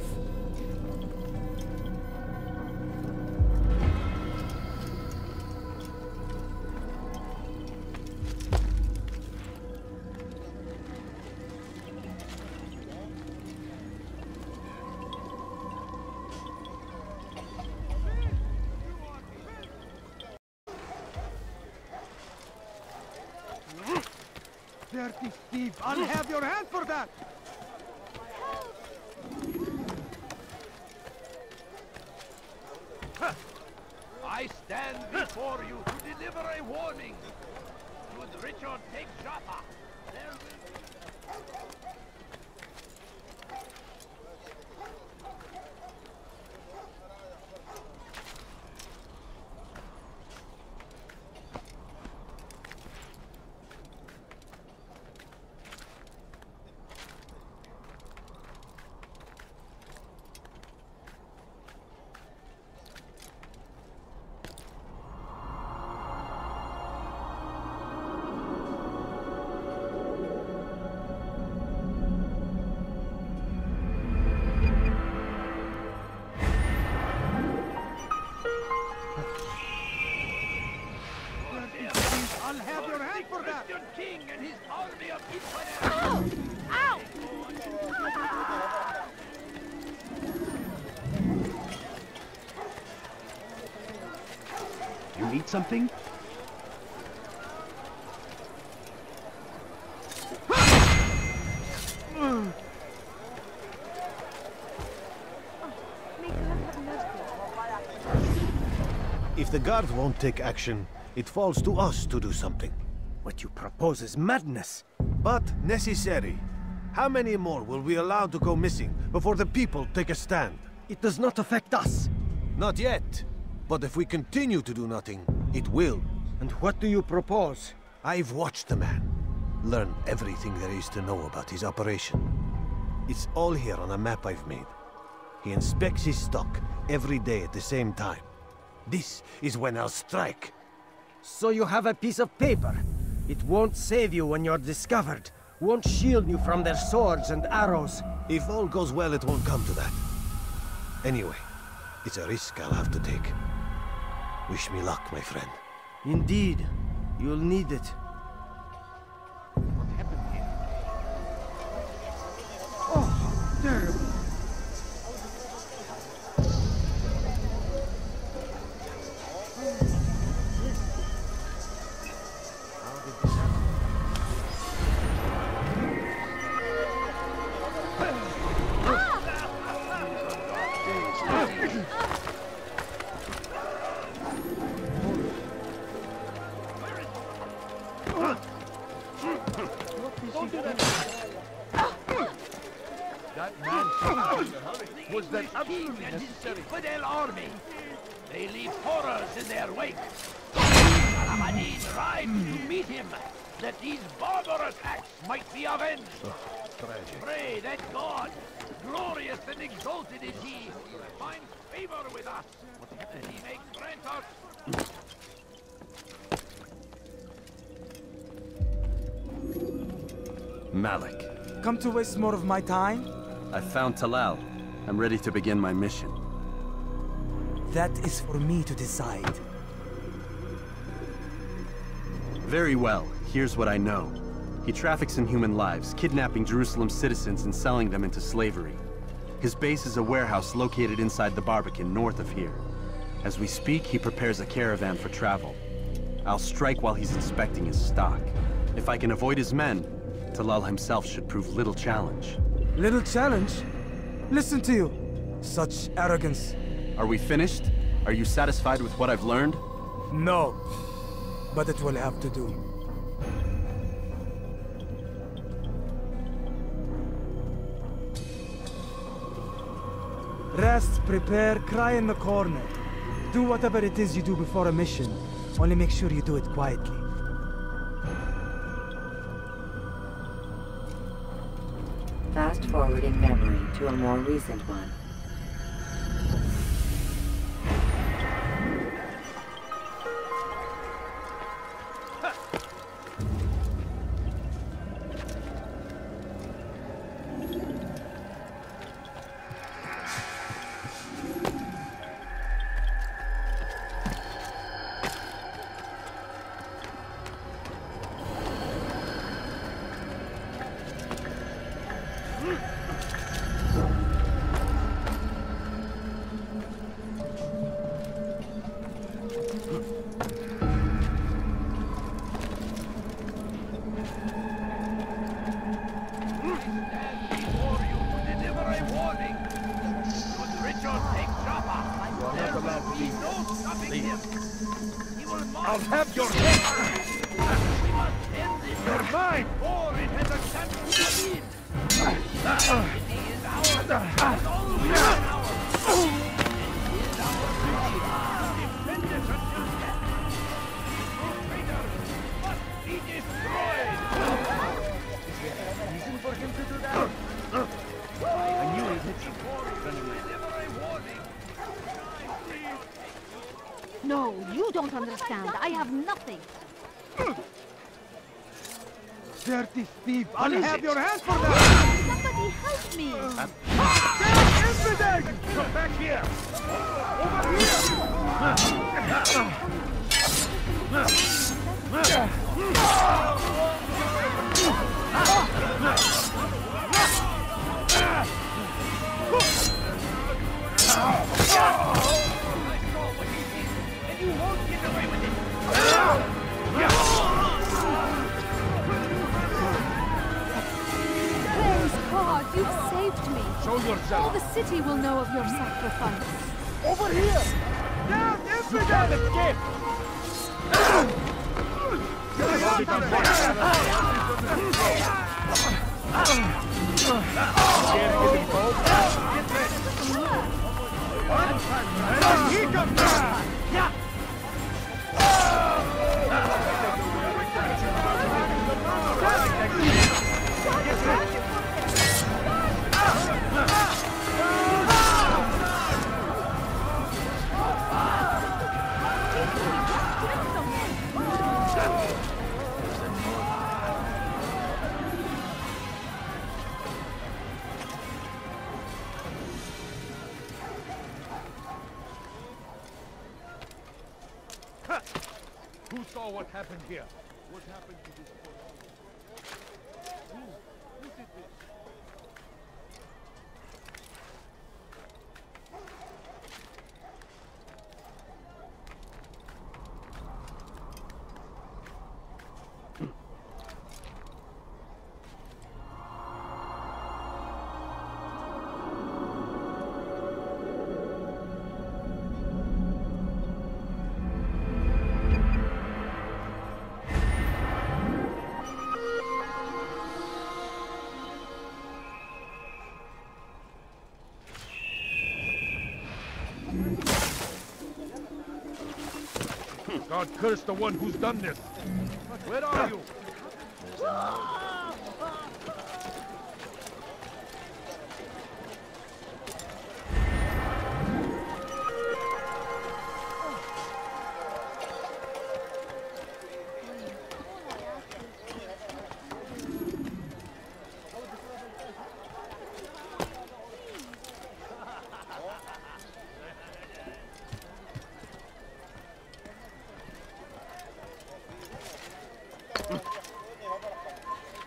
Speaker 12: dirty thief! I'll have your hand for that!
Speaker 6: I stand before you to deliver a warning. Should Richard take Jaffa, there will be...
Speaker 12: I'll have your hand for that!
Speaker 6: Christian king and his army of infidels!
Speaker 17: Ow!
Speaker 16: You need something?
Speaker 1: If the guard won't take action, it falls to us to do something.
Speaker 12: What you propose is madness.
Speaker 1: But necessary. How many more will we allow to go missing before the people take a stand?
Speaker 12: It does not affect us.
Speaker 1: Not yet. But if we continue to do nothing, it will.
Speaker 12: And what do you propose?
Speaker 1: I've watched the man. Learned everything there is to know about his operation. It's all here on a map I've made. He inspects his stock every day at the same time. This is when I'll strike.
Speaker 12: So you have a piece of paper. It won't save you when you're discovered. Won't shield you from their swords and arrows.
Speaker 1: If all goes well, it won't come to that. Anyway, it's a risk I'll have to take. Wish me luck, my friend.
Speaker 12: Indeed. You'll need it.
Speaker 16: What happened here?
Speaker 12: Oh, terrible.
Speaker 6: That man was that absolutely necessary. Infidel army. They leave horrors in their wake. Al-Abadis ride to meet him, that these barbarous acts might be avenged.
Speaker 1: Tragic.
Speaker 6: Pray that God, glorious and exalted is he, finds favor with us, and he may grant us...
Speaker 8: Malik.
Speaker 7: Come to waste more of my time?
Speaker 8: I found Talal. I'm ready to begin my mission.
Speaker 7: That is for me to decide.
Speaker 8: Very well. Here's what I know. He traffics in human lives, kidnapping Jerusalem citizens and selling them into slavery. His base is a warehouse located inside the Barbican, north of here. As we speak, he prepares a caravan for travel. I'll strike while he's inspecting his stock. If I can avoid his men, Talal himself should prove little challenge.
Speaker 7: Little challenge? Listen to you. Such arrogance.
Speaker 8: Are we finished? Are you satisfied with what I've learned?
Speaker 7: No. But it will have to do. Rest, prepare, cry in the corner. Do whatever it is you do before a mission. Only make sure you do it quietly.
Speaker 5: Fast forwarding memory to a more recent one.
Speaker 6: He knows nothing him. He will march.
Speaker 16: I'll have your head!
Speaker 6: We must end this.
Speaker 16: You're mine!
Speaker 6: Or it has a chance to succeed. He is ours. And always ours. It is our duty. Defend it until death. This traitor must be destroyed.
Speaker 19: Is there a reason for him to do that? I knew he'd hit you.
Speaker 17: No, you don't understand. I have nothing.
Speaker 19: Dirty thief! I'll
Speaker 16: What is
Speaker 19: have
Speaker 16: it?
Speaker 19: your hands for that!
Speaker 17: Somebody help me!
Speaker 19: Infidel!
Speaker 16: Come back here!
Speaker 6: And you won't get away with it.
Speaker 17: Praise God, you've saved me.
Speaker 16: Show
Speaker 17: All
Speaker 16: yourself!
Speaker 17: the city will know of your sacrifice.
Speaker 19: Over here! Down, infidel!
Speaker 16: Escape! Who saw what happened here? What happened to this boy? Who did this? God curse the one who's done this! Where are you?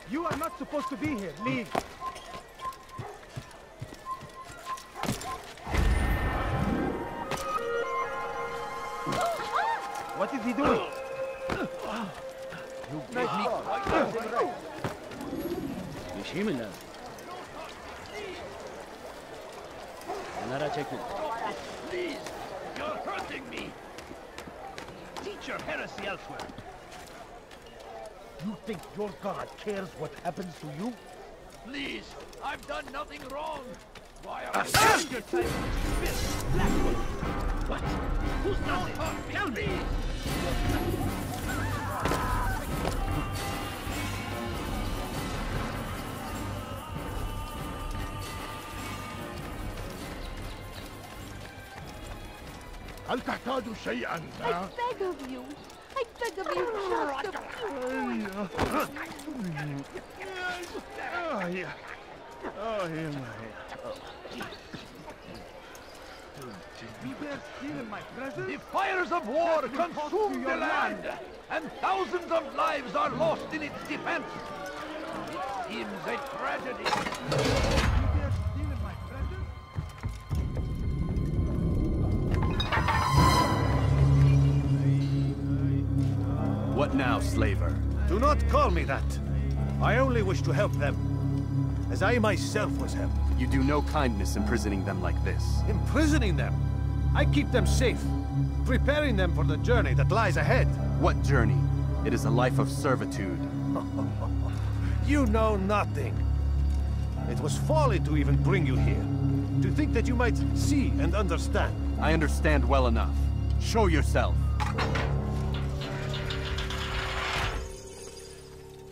Speaker 19: You are not supposed to be here. Leave. What is he doing?
Speaker 6: You made me quite
Speaker 19: يشيمنا. أنا راجعكم.
Speaker 6: Please, you're hurting me. Teach your heresy elsewhere.
Speaker 16: You think your God cares what happens to you?
Speaker 6: Please, I've done nothing wrong. Why are you wasting your time on this Blackwood? What? Who's done this? Tell me!
Speaker 10: هل تحتاج شيئا؟
Speaker 17: I beg of you. I beg of you just a
Speaker 19: You dare steal in my presence?
Speaker 6: The fires of war consume the land, and thousands of lives are lost in its defense. It seems a tragedy.
Speaker 8: What now, slaver?
Speaker 1: Do not call me that. I only wish to help them, as I myself was helped.
Speaker 8: You do no kindness imprisoning them like this.
Speaker 1: Imprisoning them? I keep them safe, preparing them for the journey that lies ahead.
Speaker 8: What journey? It is a life of servitude.
Speaker 1: You know nothing. It was folly to even bring you here. To think that you might see and understand.
Speaker 8: I understand well enough. Show yourself.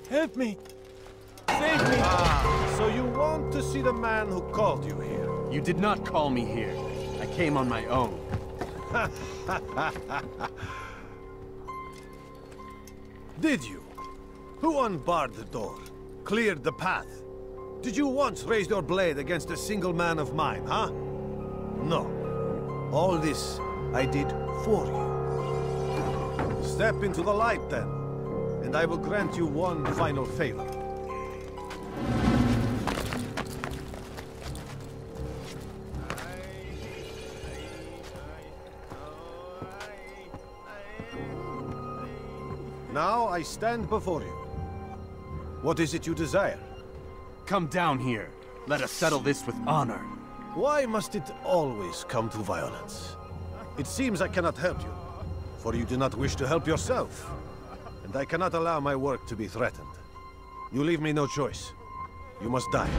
Speaker 7: Help me! Save me!
Speaker 1: Ah, so you want to see the man who called you here?
Speaker 8: You did not call me here. I came on my own.
Speaker 1: Did you? Who unbarred the door? Cleared the path? Did you once raise your blade against a single man of mine, huh? No. All this I did for you. Step into the light then, and I will grant you one final favor. Now I stand before you. What is it you desire?
Speaker 8: Come down here. Let us settle this with honor.
Speaker 1: Why must it always come to violence? It seems I cannot help you, for you do not wish to help yourself. And I cannot allow my work to be threatened. You leave me no choice. You must die.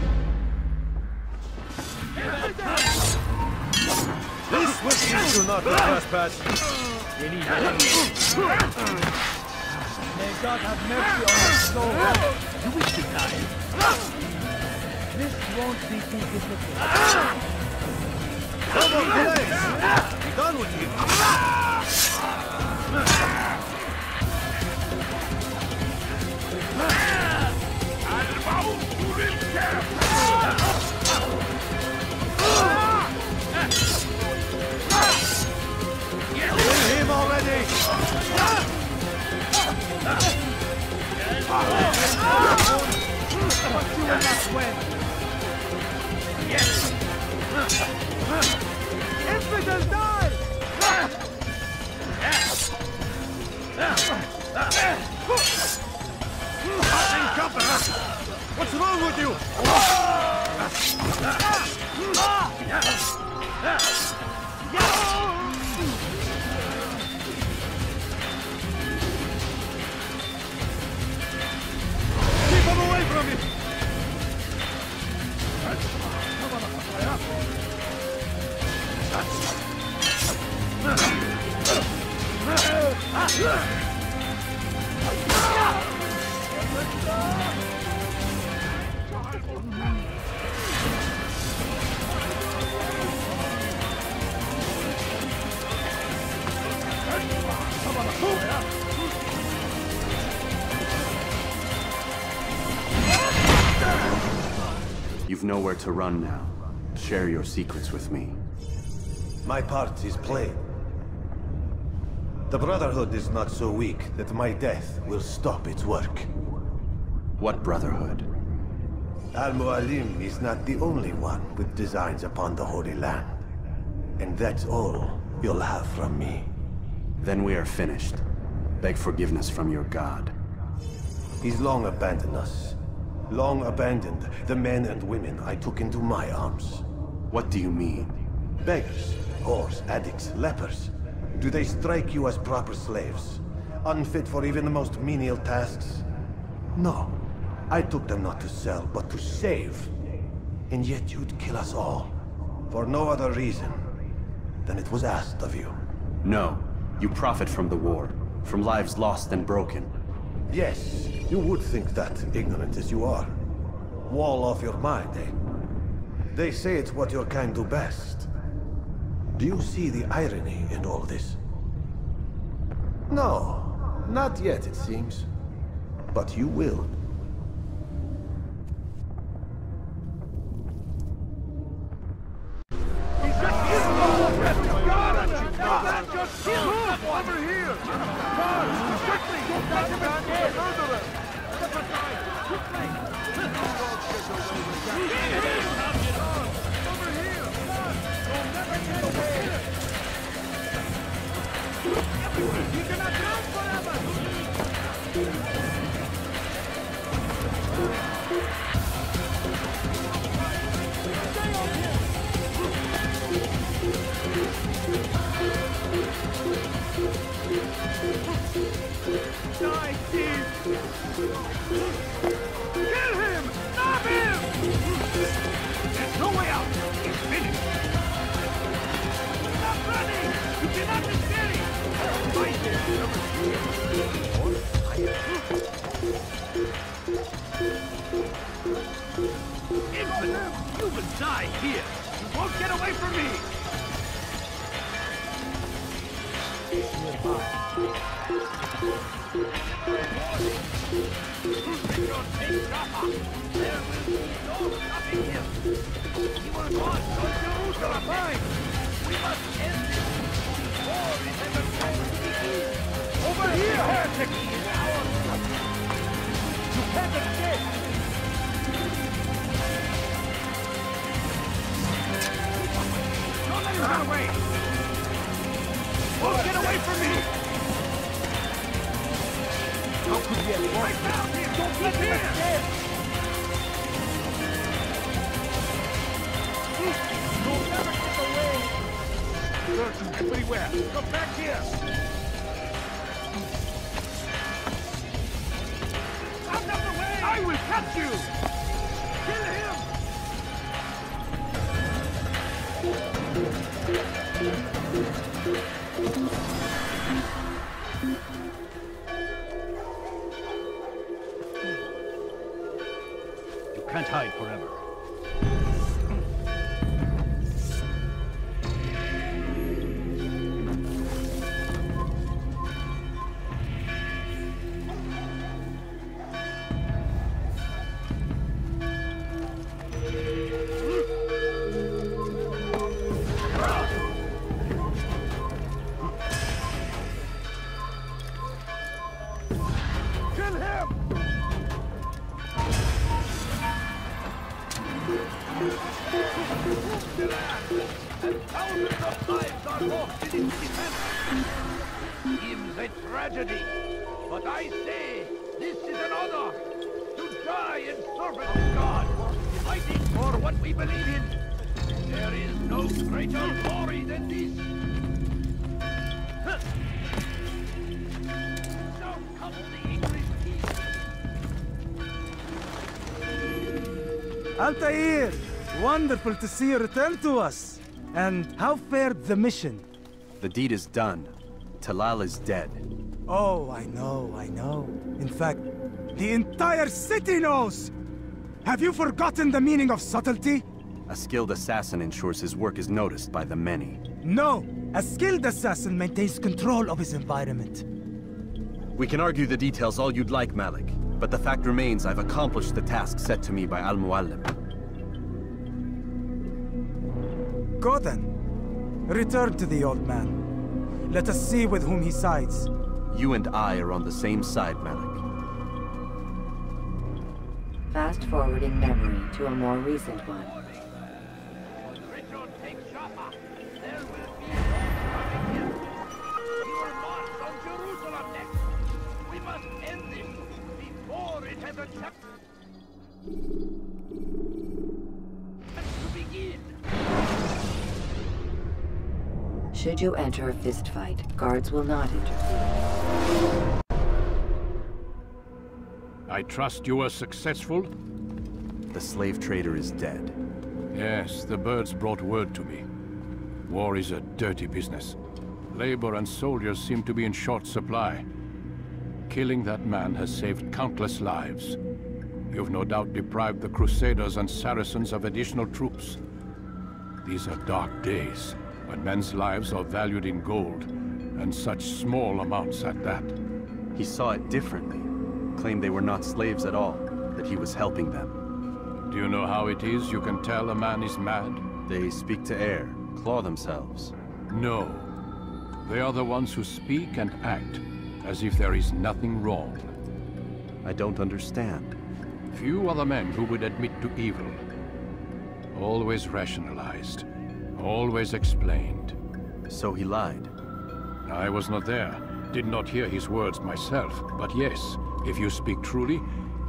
Speaker 1: This will teach you not to trespass.
Speaker 19: May God have mercy on your soul.
Speaker 16: You wish to die?
Speaker 19: This won't be too difficult.
Speaker 1: Come on, Blaze! Be done with you! Kill him already!
Speaker 19: But you will not win. Yes. Infidel, die!
Speaker 1: What's wrong with you? Keep him away from me!
Speaker 8: You've nowhere to run now. Share your secrets with me.
Speaker 1: My part is plain. The Brotherhood is not so weak that my death will stop its work.
Speaker 8: What Brotherhood?
Speaker 1: Al-Mualim is not the only one with designs upon the Holy Land. And that's all you'll have from me.
Speaker 8: Then we are finished. Beg forgiveness from your god.
Speaker 1: He's long abandoned us. Long abandoned the men and women I took into my arms.
Speaker 8: What do you mean?
Speaker 1: Beggars, whores, addicts, lepers. Do they strike you as proper slaves? Unfit for even the most menial tasks? No. I took them not to sell, but to save. And yet you'd kill us all. For no other reason than it was asked of you.
Speaker 8: No. You profit from the war. From lives lost and broken.
Speaker 1: Yes, you would think that, ignorant as you are. Wall off your mind, eh? They say it's what your kind do best. Do you see the irony in all this? No, not yet, it seems. But you will.
Speaker 10: Over here! Quickly! Let him escape! Murderer! Over here! You'll never get away! You cannot drown forever! Stay on here!
Speaker 6: Get away from me! There will be no stopping him! He will march on Jerusalem! Fine! We must end this before it has a chance to begin! Over here, heretic! He is our subject! You can't escape! Don't let him run away! Oh, get away from me! How could we have lost him? Don't let him escape! You'll never get away! Search everywhere! Come back here! Out of the way! I will catch you! Kill him!
Speaker 11: You can't hide forever.
Speaker 6: Seems a tragedy, but I say this is an honor to die in service to God, fighting for what we believe in. There is no greater glory than this. Now comes the English king.
Speaker 7: Altair! Wonderful to see you return to us. And how fared the mission?
Speaker 8: The deed is done. Talal is dead.
Speaker 7: Oh, I know. In fact, the entire city knows! Have you forgotten the meaning of subtlety?
Speaker 8: A skilled assassin ensures his work is noticed by the many.
Speaker 7: No! A skilled assassin maintains control of his environment.
Speaker 8: We can argue the details all you'd like, Malik. But the fact remains I've accomplished the task set to me by Al-Muallim.
Speaker 7: Go then. Return to the old man. Let us see with whom he sides.
Speaker 8: You and I are on the same side, Malik.
Speaker 5: Fast-forwarding memory to a more recent one.
Speaker 6: Richard takes Jaffa. There will be no stopping him. He will march on Jerusalem next. We must end this before it has a chance to begin.
Speaker 5: Should you enter a fistfight, guards will not interfere.
Speaker 11: I trust you were successful?
Speaker 8: The slave trader is dead.
Speaker 11: Yes, the birds brought word to me. War is a dirty business. Labor and soldiers seem to be in short supply. Killing that man has saved countless lives. You've no doubt deprived the Crusaders and Saracens of additional troops. These are dark days, when men's lives are valued in gold, and such small amounts at that.
Speaker 8: He saw it differently. Claimed they were not slaves at all, that he was helping them.
Speaker 11: Do you know how it is you can tell a man is mad?
Speaker 8: They speak to air, claw themselves.
Speaker 11: No. They are the ones who speak and act as if there is nothing wrong.
Speaker 8: I don't understand.
Speaker 11: Few are the men who would admit to evil. Always rationalized. Always explained.
Speaker 8: So he lied?
Speaker 11: I was not there. Did not hear his words myself. But yes, if you speak truly,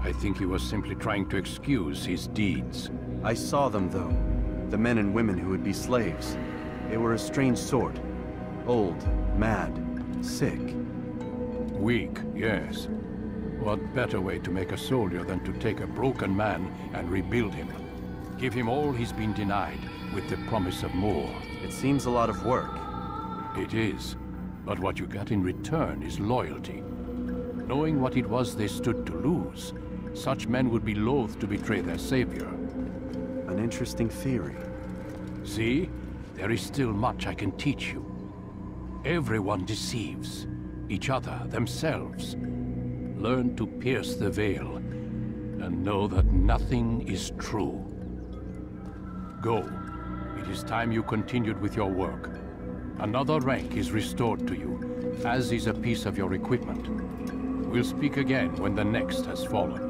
Speaker 11: I think he was simply trying to excuse his deeds.
Speaker 8: I saw them, though. The men and women who would be slaves. They were a strange sort. Old, mad, sick.
Speaker 11: Weak, yes. What better way to make a soldier than to take a broken man and rebuild him? Give him all he's been denied, with the promise of more.
Speaker 8: It seems a lot of work.
Speaker 11: It is. But what you got in return is loyalty. Knowing what it was they stood to lose, such men would be loath to betray their savior.
Speaker 8: An interesting theory.
Speaker 11: See? There is still much I can teach you. Everyone deceives. Each other, themselves. Learn to pierce the veil, and know that nothing is true. Go. It is time you continued with your work. Another rank is restored to you, as is a piece of your equipment. We'll speak again when the next has fallen.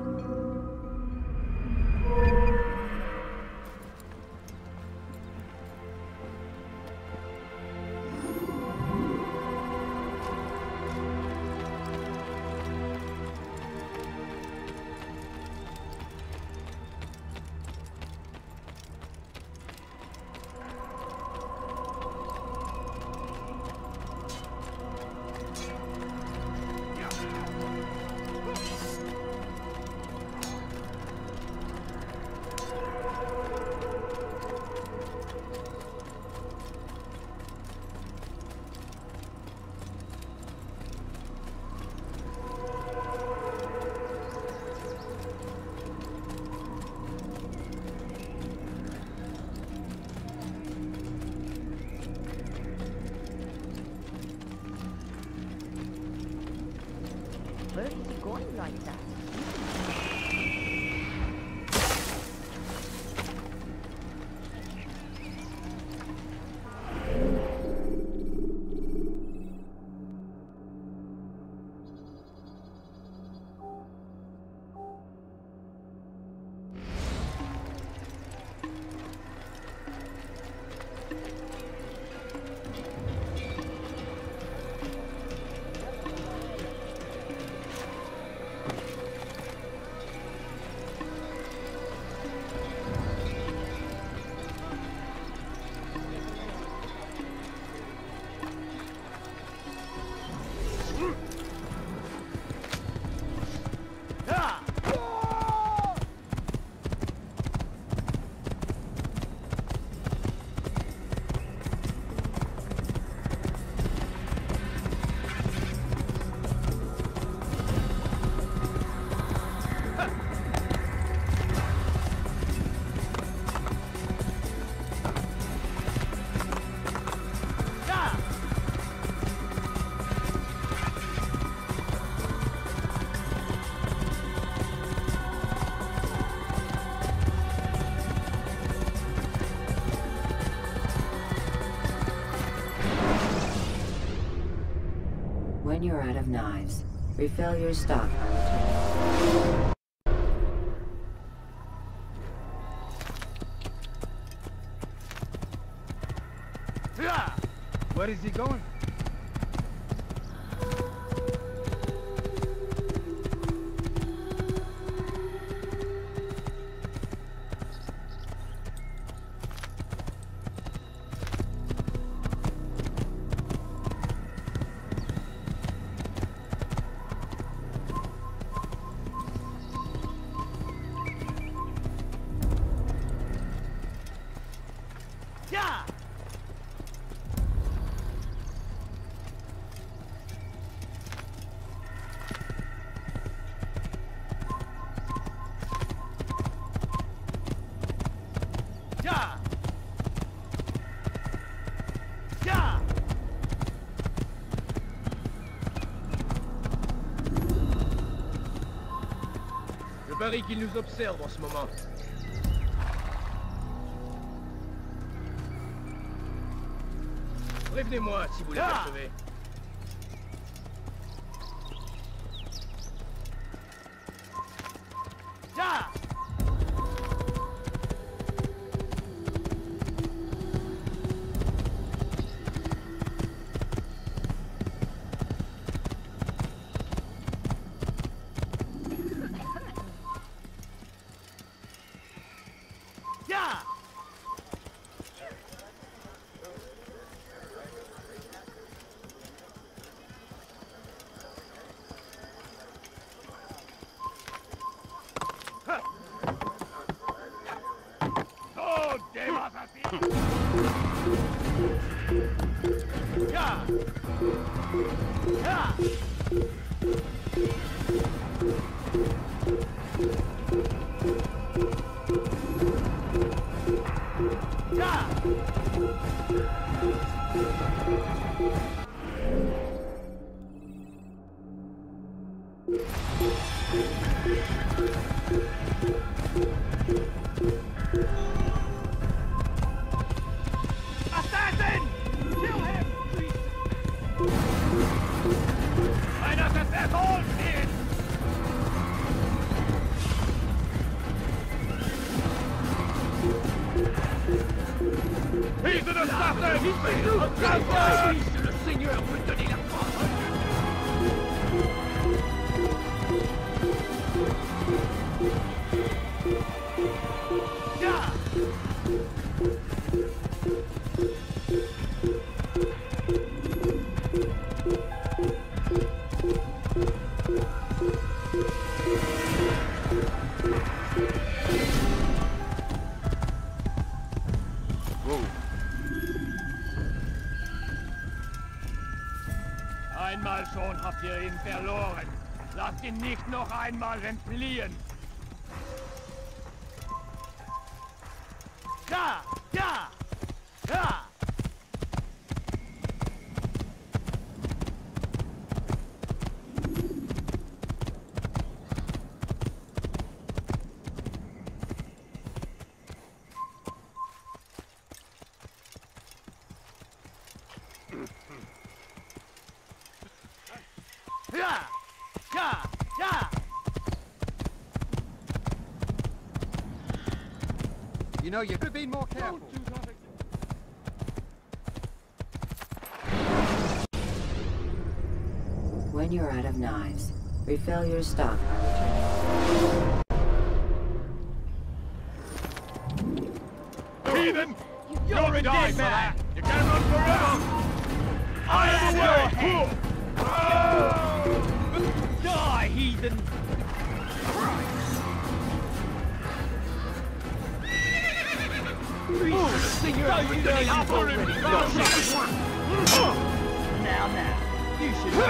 Speaker 21: Where is he going like that?
Speaker 5: When you're out of knives, refill your stock by returning.
Speaker 19: Where is he going?
Speaker 6: Je parie qu'il nous observe en ce moment. Prévenez-moi si vous l'apercevez. Yeah! Assassin! Kill him! Einer der Verfolgten! He's an assassin! Le Seigneur veut donner la force! Einmal schon habt ihr ihn verloren. Lasst ihn nicht noch einmal entfliehen. Da! Da! Da! Ja! Ja! Ja!
Speaker 9: You know, you could be more careful.
Speaker 5: When you're out of knives, refill your stock.
Speaker 6: Heathen! You're a dead man! You can't run forever! I am away! Die, heathen!
Speaker 19: Now, you should know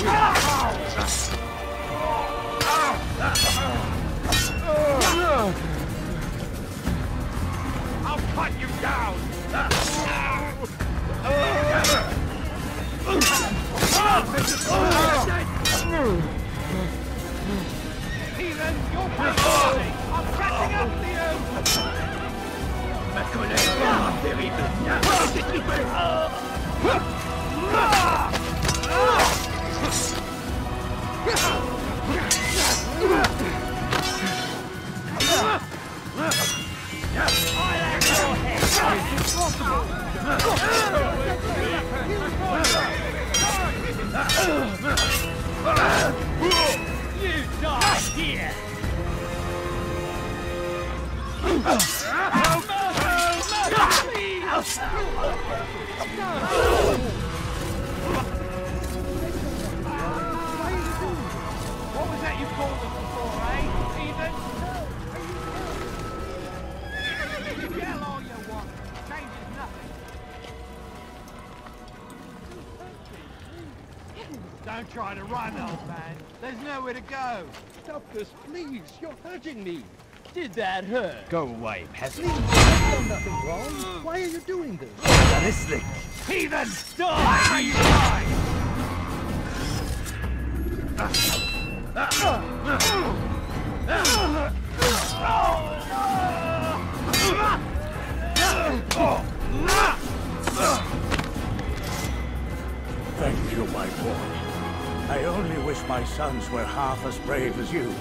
Speaker 19: better.
Speaker 6: I'll cut you down!
Speaker 19: Heathen, you're pretty. I'm catching up to you!
Speaker 6: Ma colère est terrible!
Speaker 19: You die here!
Speaker 6: What was that you called us before, eh, heathen?
Speaker 19: You yell all you want. Changes nothing.
Speaker 6: Don't try to run, old man. There's nowhere to go.
Speaker 16: Stop this, please. You're hurting me.
Speaker 19: Did that hurt?
Speaker 6: Go away, peasant.
Speaker 16: I've done nothing wrong. Why are you doing this?
Speaker 6: Listening. Heathen! Die! You die!
Speaker 14: Thank you, my boy. I only wish my sons were half as brave as you.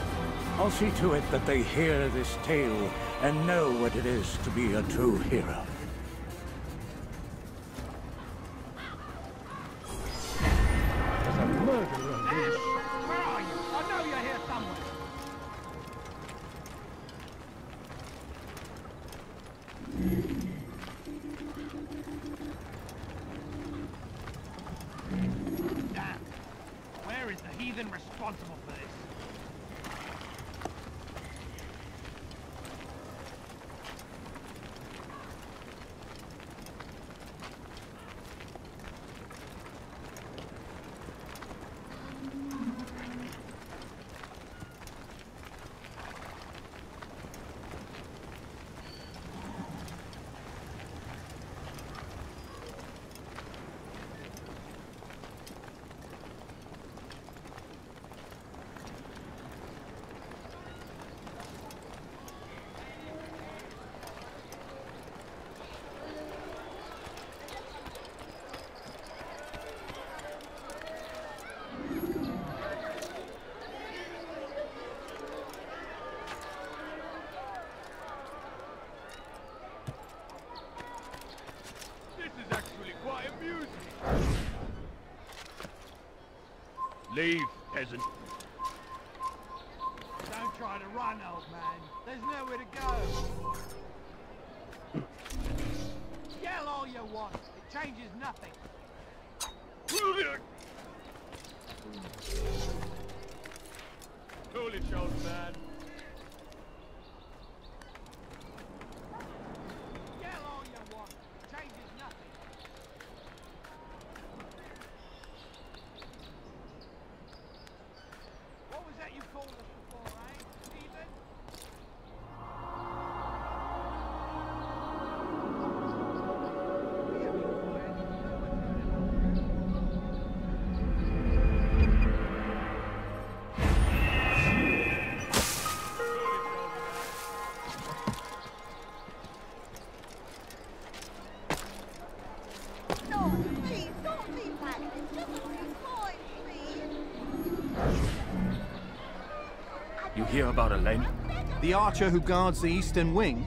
Speaker 14: I'll see to it that they hear this tale and know what it is to be a true hero.
Speaker 16: There's a murderer on this.
Speaker 19: Where are you? I know you're here somewhere.
Speaker 6: Damn. Where is the heathen responsible for this? Leave, peasant.
Speaker 19: Don't try to run, old man. There's nowhere to go. Yell all you want. It changes nothing.
Speaker 6: Foolish old man.
Speaker 19: Yell all you want. It changes nothing. What was that you called us before, eh, Stephen?
Speaker 4: You hear about Elaine? The archer who guards the eastern wing?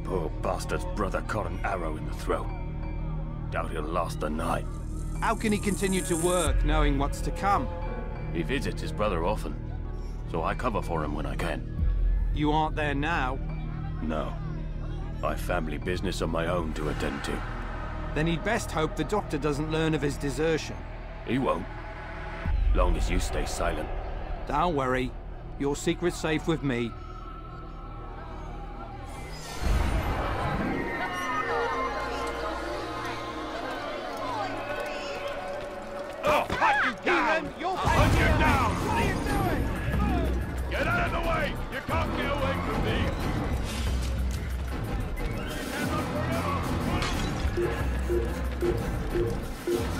Speaker 15: Poor bastard's brother caught an arrow in the throat. Doubt he'll last the night.
Speaker 4: How can he continue to work, knowing what's to come?
Speaker 15: He visits his brother often, so I cover for him when I can.
Speaker 4: You aren't there now?
Speaker 15: No. I've family business of my own to attend to.
Speaker 4: Then he'd best hope the doctor doesn't learn of his desertion.
Speaker 15: He won't. Long as you stay silent.
Speaker 4: Don't worry. Your secret's safe with me.
Speaker 6: Oh, hunt you down!
Speaker 19: You'll
Speaker 6: Hunt you down!
Speaker 19: What are you doing?
Speaker 6: Get out of the way! You can't get away from me!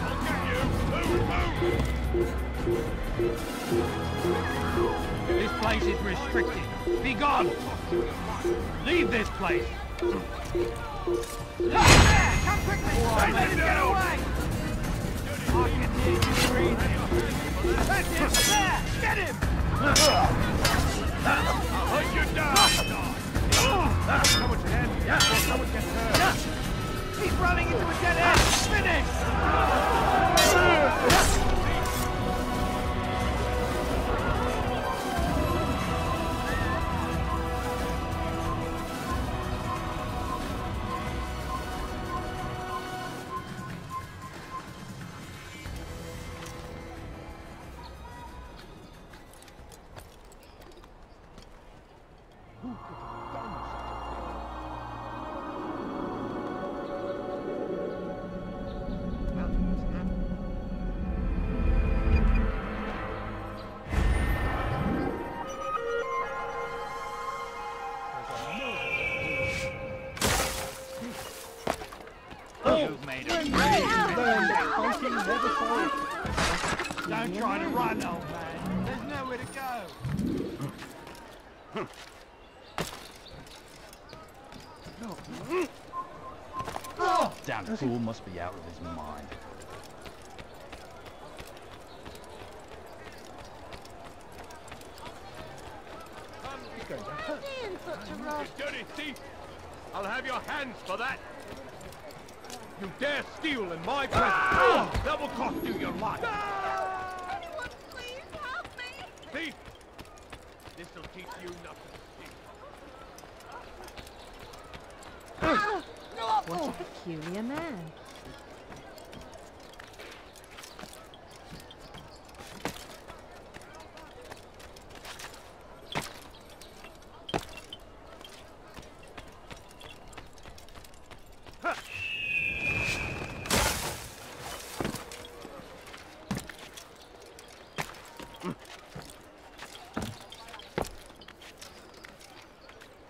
Speaker 6: I'll get you! Move!
Speaker 19: This place is restricted. Be gone! Leave this place! Look there! Come quickly! Don't let him get away! I can hear you breathing. That's it! There! Get him!
Speaker 6: I'll hunt you down!
Speaker 19: Someone should hand me that before someone gets hurt. He's running into a dead end! Finish! Don't try to run, old man. There's nowhere to go.
Speaker 16: Damn fool must be out of his mind.
Speaker 6: You dirty thief! I'll have your hands for that! You dare steal in my presence! That will cost you your life!
Speaker 23: Anyone please help me!
Speaker 6: Thief! This'll teach you nothing.
Speaker 17: What a peculiar man.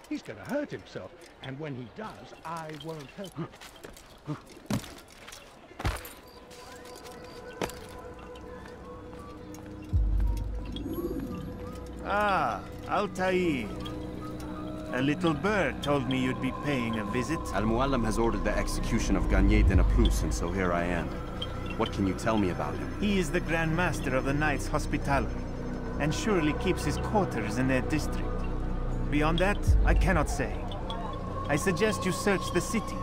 Speaker 16: He's gonna hurt himself, and when he does, I won't help him.
Speaker 24: Ah, Altair. A little bird told me you'd be paying a visit.
Speaker 8: Al-Muallim has ordered the execution of Garnier de Naplouse, and so here I am. What can you tell me about him?
Speaker 24: He is the Grand Master of the Knights Hospitaller, and surely keeps his quarters in their district. Beyond that, I cannot say. I suggest you search the city.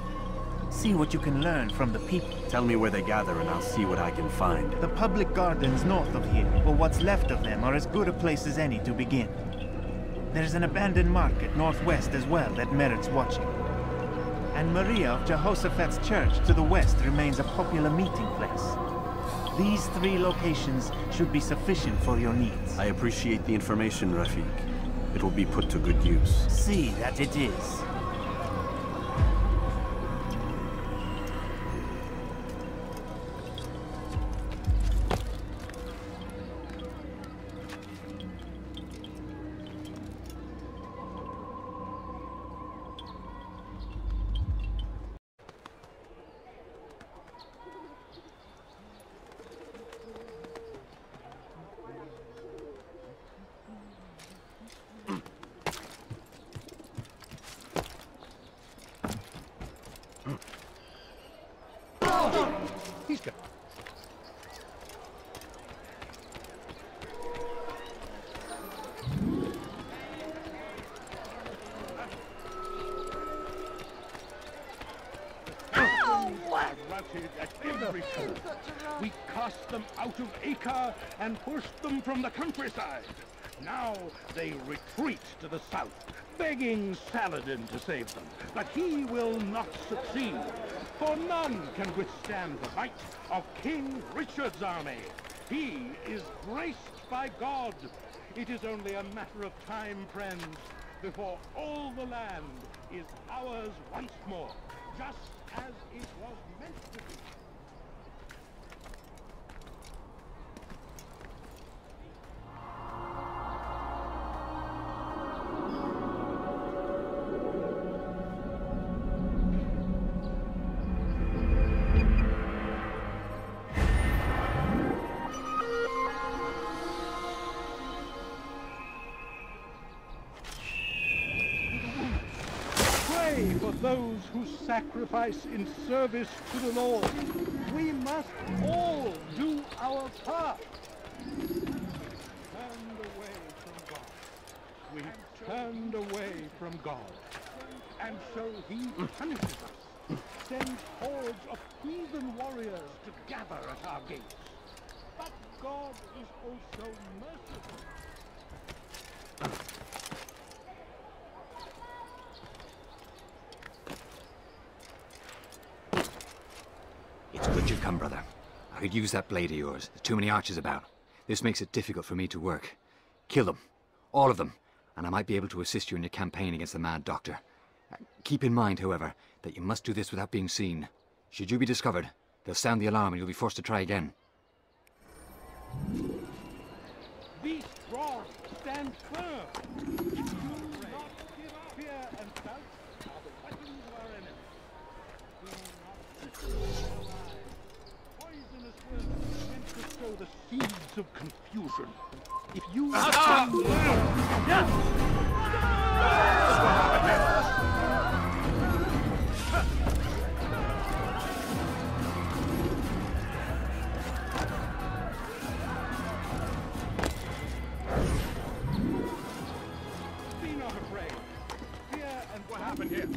Speaker 24: See what you can learn from the people.
Speaker 8: Tell me where they gather and I'll see what I can find.
Speaker 24: The public gardens north of here, or what's left of them, are as good a place as any to begin. There's an abandoned market northwest as well that merits watching. And Maria of Jehoshaphat's church to the west remains a popular meeting place. These 3 locations should be sufficient for your needs.
Speaker 8: I appreciate the information, Rafiq. It will be put to good use.
Speaker 24: See that it is.
Speaker 11: He's got... Routed at every turn. We cast them out of Acre and pushed them from the countryside. Now they retreat to the south, begging Saladin to save them. But he will not succeed, for none can withstand the might of King Richard's army. He is graced by God. It is only a matter of time, friends, before all the land is ours once more, just as it was meant to be. For those who sacrifice in service to the Lord, we must all do our part. Turned away from God. We've turned away from God. And so he punishes us, sends hordes of heathen warriors to gather at our gates. But God is also merciful.
Speaker 13: It's good you've come, brother. I could use that blade of yours. There's too many archers about. This makes it difficult for me to work. Kill them. All of them. And I might be able to assist you in your campaign against the Mad Doctor. Keep in mind, however, that you must do this without being seen. Should you be discovered, they'll sound the alarm and you'll be forced to try again.
Speaker 11: Be strong. Stand firm. Do not give up. Fear and doubt are the weapons of our enemy. Do not poisonous words meant to sow the seeds of confusion. If you be not afraid. Fear and what happened here?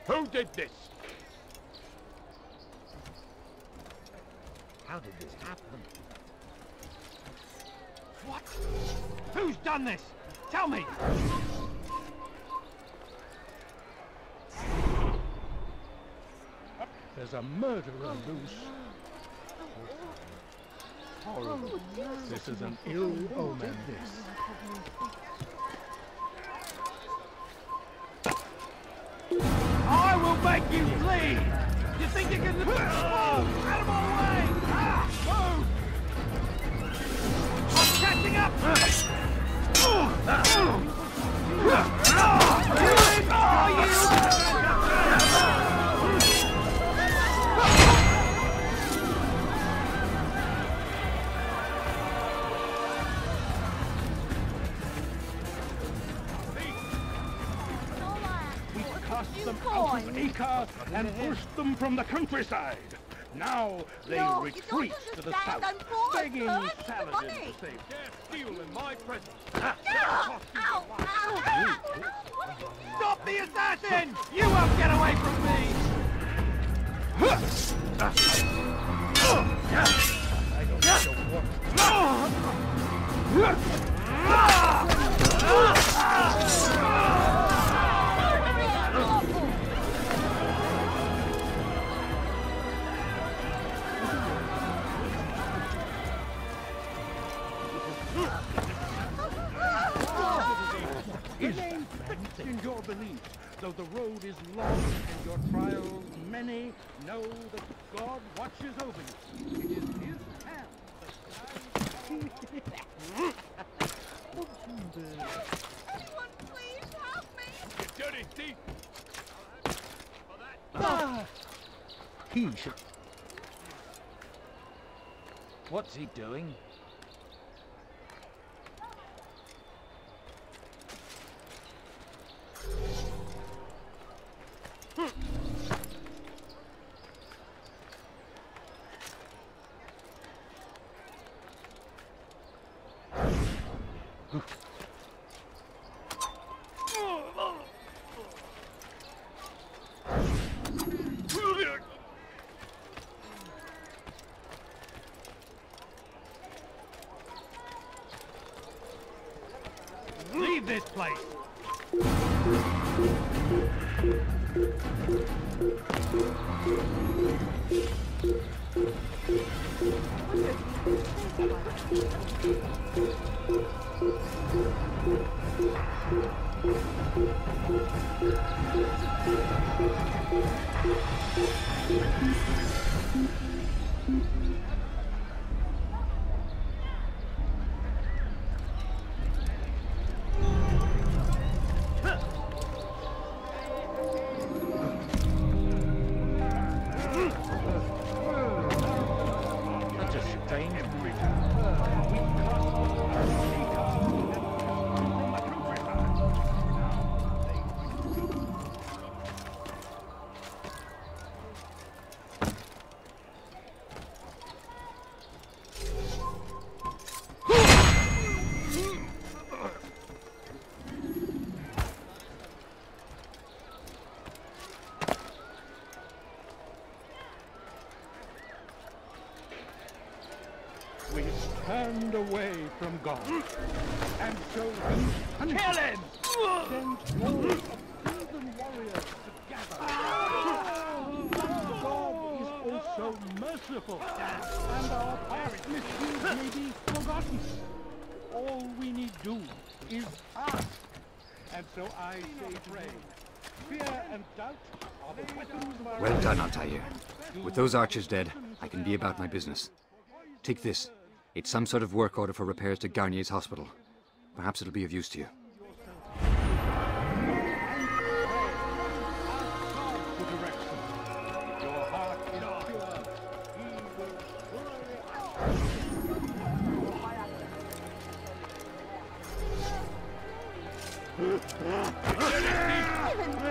Speaker 11: Who did this?
Speaker 6: How did this happen?
Speaker 11: What? Who's done this? Tell me! There's a murderer loose. Horrible. This is an ill omen, this. I will make you bleed! You think you can... Move! Out of my way! Move! I'm catching up! We cast them out of Acre and pushed them from the countryside.
Speaker 6: Now they
Speaker 23: No,
Speaker 6: retreat
Speaker 23: you don't
Speaker 6: to the
Speaker 23: understand.
Speaker 6: south,
Speaker 23: I'm poor,
Speaker 6: begging
Speaker 23: sir.
Speaker 6: Saladin
Speaker 23: Money.
Speaker 6: to save their steel in my presence.
Speaker 19: Stop the assassin! You won't get away from me!
Speaker 6: Remain fixed in your belief, though the road is long and your trials many. Know that God watches over you. It is His hand
Speaker 23: Anyone please help me?
Speaker 6: You dirty thief!
Speaker 16: He should... What's he doing?
Speaker 6: Leave this place!
Speaker 16: Such a strange
Speaker 6: We turned away from God, and so He punished
Speaker 19: Kill him!
Speaker 6: sends more of heathen warriors to gather. But God is also merciful, and our past misdeeds may be forgotten. All we need do is ask, and so I say pray. Fear and doubt are the weapons of our...
Speaker 13: Well done, Altair. With those archers dead, I can be about my business. Take this. It's some sort of work order for repairs to Garnier's hospital. Perhaps it'll be of use to you.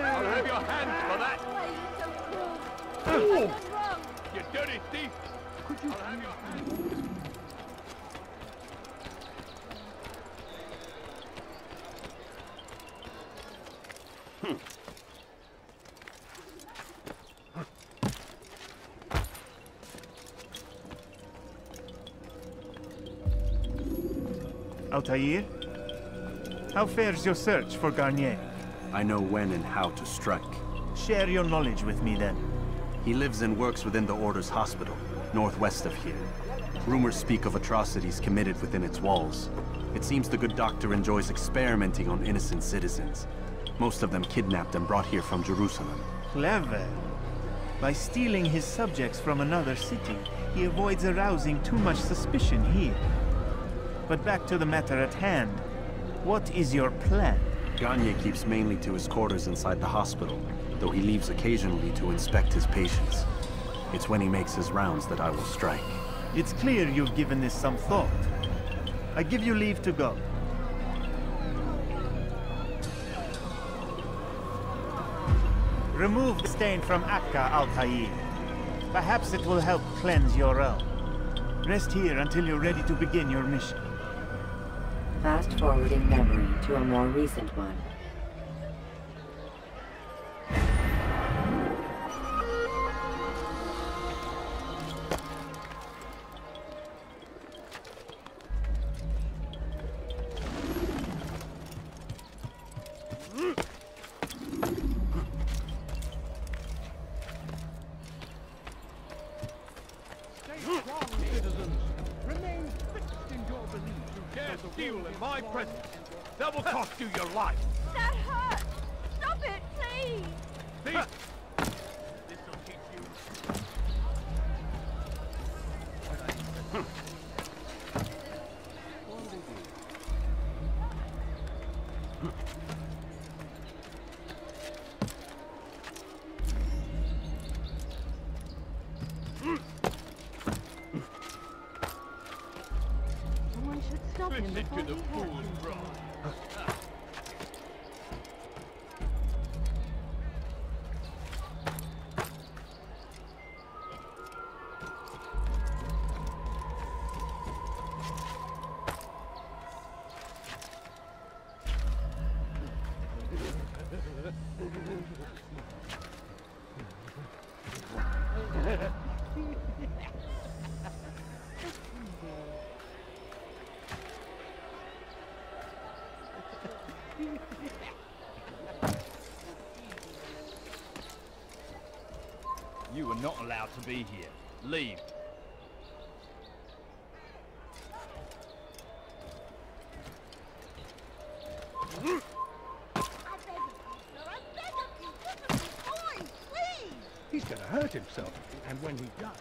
Speaker 19: I'll have your hands for that!
Speaker 6: You dirty thief! I'll have your hands.
Speaker 24: Altair? How fares your search for Garnier?
Speaker 8: I know when and how to strike.
Speaker 24: Share your knowledge with me then.
Speaker 8: He lives and works within the Order's hospital, northwest of here. Rumors speak of atrocities committed within its walls. It seems the good doctor enjoys experimenting on innocent citizens. Most of them kidnapped and brought here from Jerusalem.
Speaker 24: Clever. By stealing his subjects from another city, he avoids arousing too much suspicion here. But back to the matter at hand. What is your plan?
Speaker 8: Garnier keeps mainly to his quarters inside the hospital, though he leaves occasionally to inspect his patients. It's when he makes his rounds that I will strike.
Speaker 24: It's clear you've given this some thought. I give you leave to go. Remove the stain from Akka, Altair. Perhaps it will help cleanse your realm. Rest here until you're ready to begin your mission.
Speaker 5: Fast-forwarding memory to a more recent one.
Speaker 6: My presence. That will cost you your life.
Speaker 23: That hurts! Stop it, please!
Speaker 6: Thief! This'll teach you.
Speaker 23: Someone should stop him
Speaker 6: Listen
Speaker 23: before
Speaker 6: to the
Speaker 23: he
Speaker 6: fool's
Speaker 23: hurts
Speaker 6: bride.
Speaker 23: himself.
Speaker 6: You are not allowed to be here. Leave.
Speaker 16: He's gonna hurt himself, and when he does,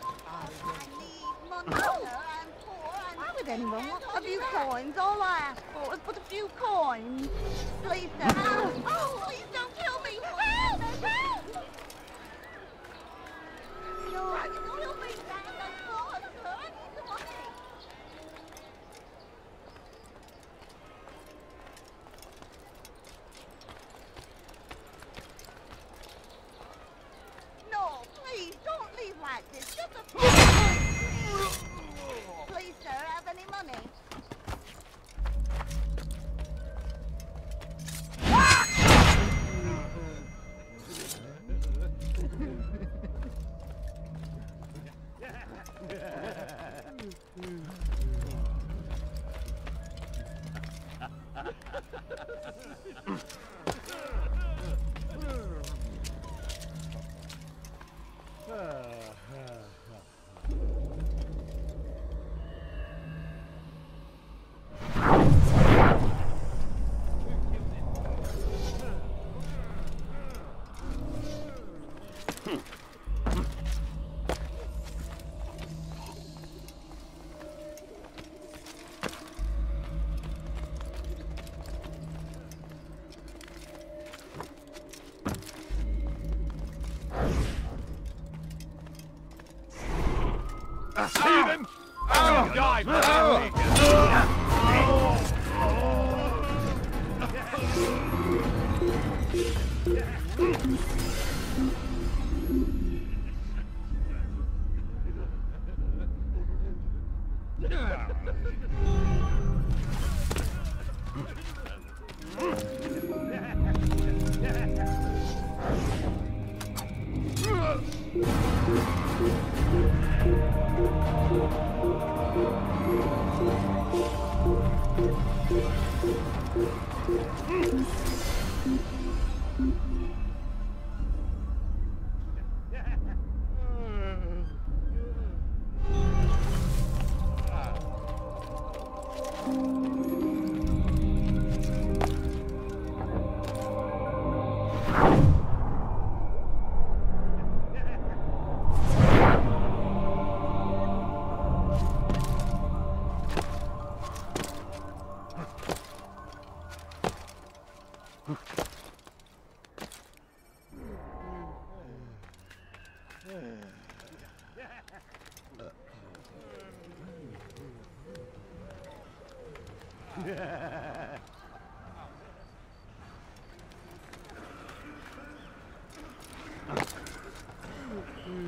Speaker 23: Why would anyone want a few coins? All I asked for was but a few coins. Please, sir. Oh, please don't kill me. Help! Help! You're right. Kill me. That's all, sir. I need the money. No, please, don't leave like this. Just a few coins, please. Please, sir, have any money?
Speaker 6: Leave him! Oh, die!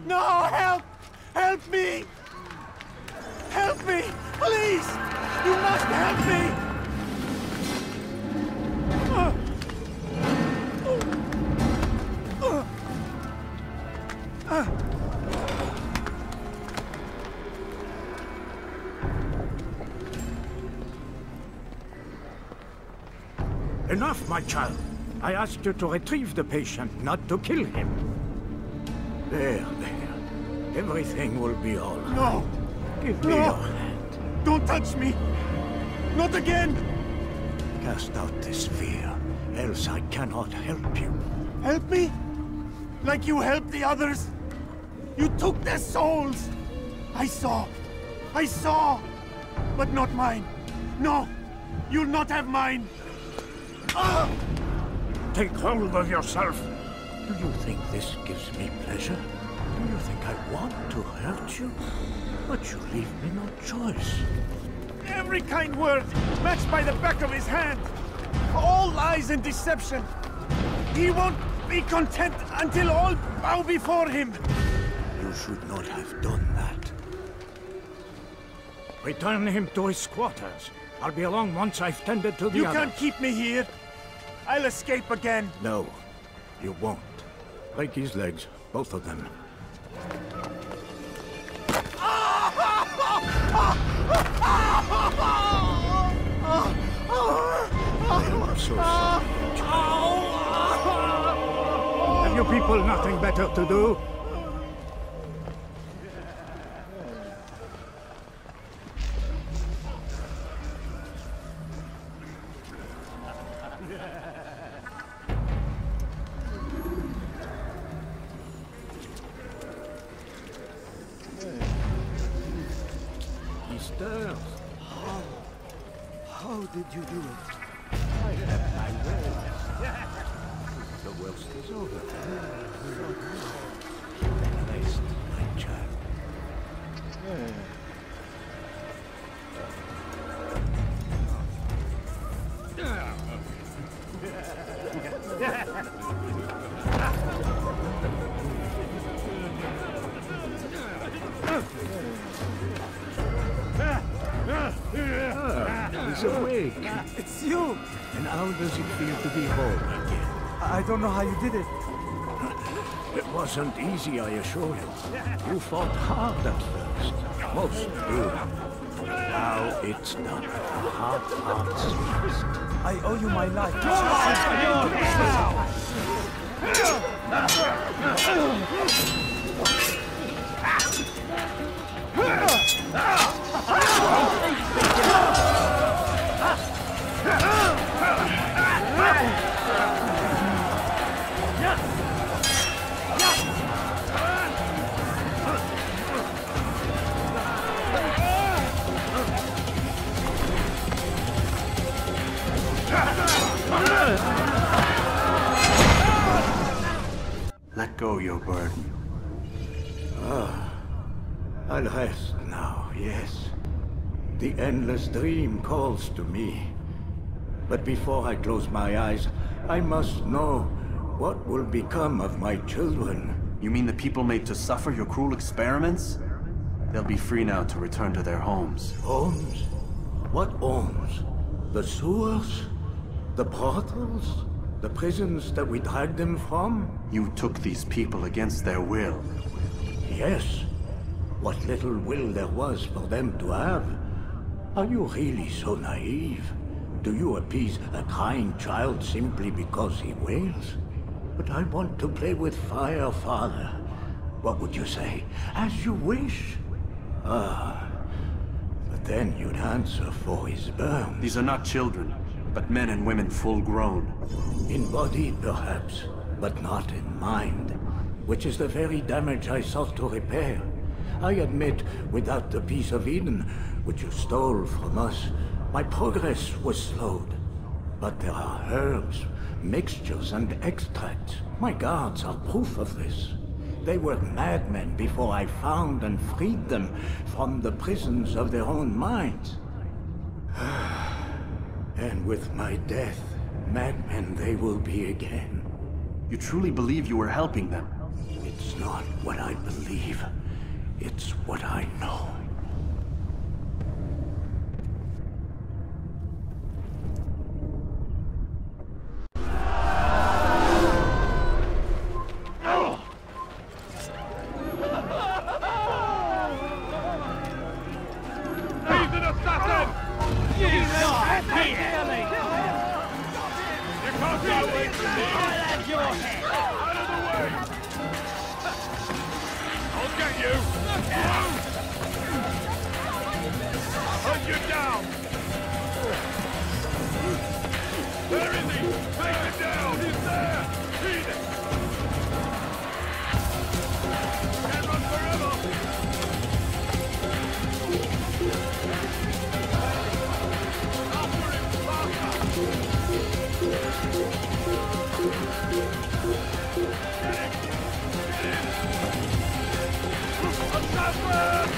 Speaker 12: No, help!
Speaker 14: Help me! Help me! Please! You must help me! Enough, my child. I asked you to retrieve the patient, not to kill him. There. Everything will be all right.
Speaker 24: No!
Speaker 14: Give me your hand.
Speaker 24: Don't touch me! Not again!
Speaker 14: Cast out this fear, else I cannot help you.
Speaker 24: Help me? Like you helped the others? You took their souls! I saw! But not mine! No! You'll not have mine!
Speaker 14: Take hold of yourself! Do you think this gives me pleasure? Do you think I want to hurt you? But you leave me no choice.
Speaker 24: Every kind word matched by the back of his hand! All lies and deception! He won't be content until all bow before him!
Speaker 14: You should not have done that. Return him to his quarters. I'll be along once I've tended to the
Speaker 24: You
Speaker 14: others.
Speaker 24: can't keep me here! I'll escape again!
Speaker 14: No, you won't. Break his legs, both of them. I'm so sorry, child. Have you people nothing better to do?
Speaker 12: How did you do it?
Speaker 14: I have my way. The worst is over. Rest, my child. He's awake.
Speaker 7: It's you!
Speaker 14: And how does it feel to be home again?
Speaker 7: I don't know how you did it.
Speaker 14: It wasn't easy, I assure you. You fought hard at first. Most do. Now it's done. Heart's fixed.
Speaker 7: I owe you my life.
Speaker 8: Let go your burden.
Speaker 14: I'll rest now, yes. The endless dream calls to me. But before I close my eyes, I must know what will become of my children.
Speaker 8: You mean the people made to suffer your cruel experiments? They'll be free now to return to their homes.
Speaker 14: Homes? What homes? The sewers? The brothels? The prisons that we dragged them from?
Speaker 8: You took these people against their will.
Speaker 14: Yes. What little will there was for them to have. Are you really so naive? Do you appease a crying child simply because he wails? But I want to play with fire, Father. What would you say? As you wish. But then you'd answer for his burn.
Speaker 8: These are not children, but men and women full grown.
Speaker 14: In body, perhaps, but not in mind. Which is the very damage I sought to repair. I admit, without the piece of Eden, which you stole from us, my progress was slowed. But there are herbs, mixtures, and extracts. My guards are proof of this. They were madmen before I found and freed them from the prisons of their own minds. And with my death, madmen they will be again.
Speaker 8: You truly believe you were helping them?
Speaker 14: It's not what I believe. It's what I know.
Speaker 6: He's an assassin! You can't go away from me! I'll have your head! Out of the way! I'll get you! Hunt you down! Where is he? Take him down! He's there! Beat it! Can't run forever! After him! Faster! Get him! Get him! Assassin!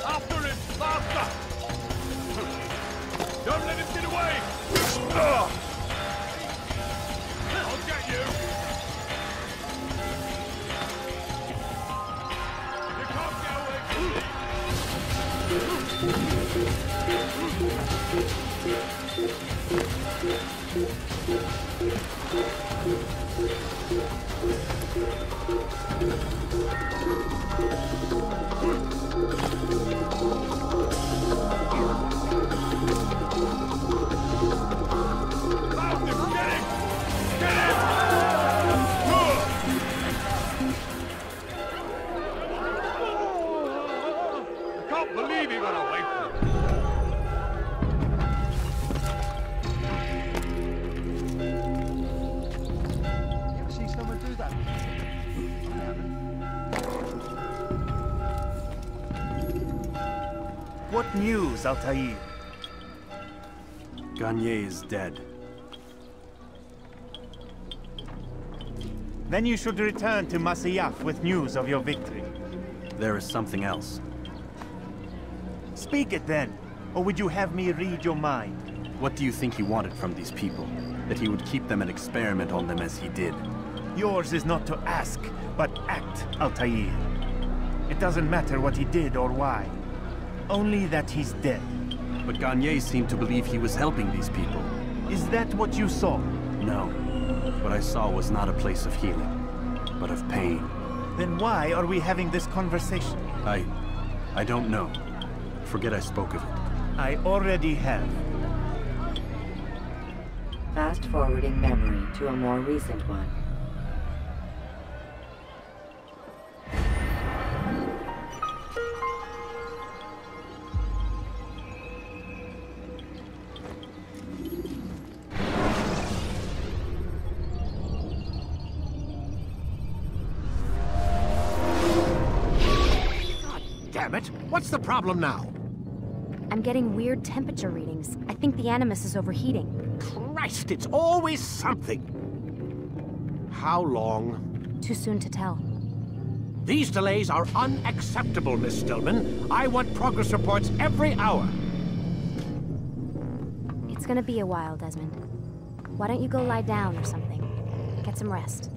Speaker 6: After him! Faster! Don't let him get away! I'll get you! You can't get away from me! Found him! Get him! Get him! I can't believe he got away from it.
Speaker 9: You ever see someone do that? I haven't.
Speaker 24: What news, Altair?
Speaker 8: Garnier is dead.
Speaker 24: Then you should return to Masyaf with news of your victory.
Speaker 8: There is something else.
Speaker 24: Speak it then, or would you have me read your mind?
Speaker 8: What do you think he wanted from these people? That he would keep them and experiment on them as he did?
Speaker 24: Yours is not to ask, but act, Altair. It doesn't matter what he did or why. Only that he's dead.
Speaker 8: But Garnier seemed to believe he was helping these people.
Speaker 24: Is that what you saw?
Speaker 8: No. What I saw was not a place of healing, but of pain.
Speaker 24: Then why are we having this conversation?
Speaker 8: I don't know. Forget I spoke of it.
Speaker 24: I already have.
Speaker 5: Fast-forwarding memory to a more recent one.
Speaker 3: Damn it! What's the problem now?
Speaker 2: I'm getting weird temperature readings. I think the Animus is overheating.
Speaker 3: Christ, it's always something! How long?
Speaker 2: Too soon to tell.
Speaker 3: These delays are unacceptable, Miss Stillman. I want progress reports every hour.
Speaker 2: It's gonna be a while, Desmond. Why don't you go lie down or something? Get some rest.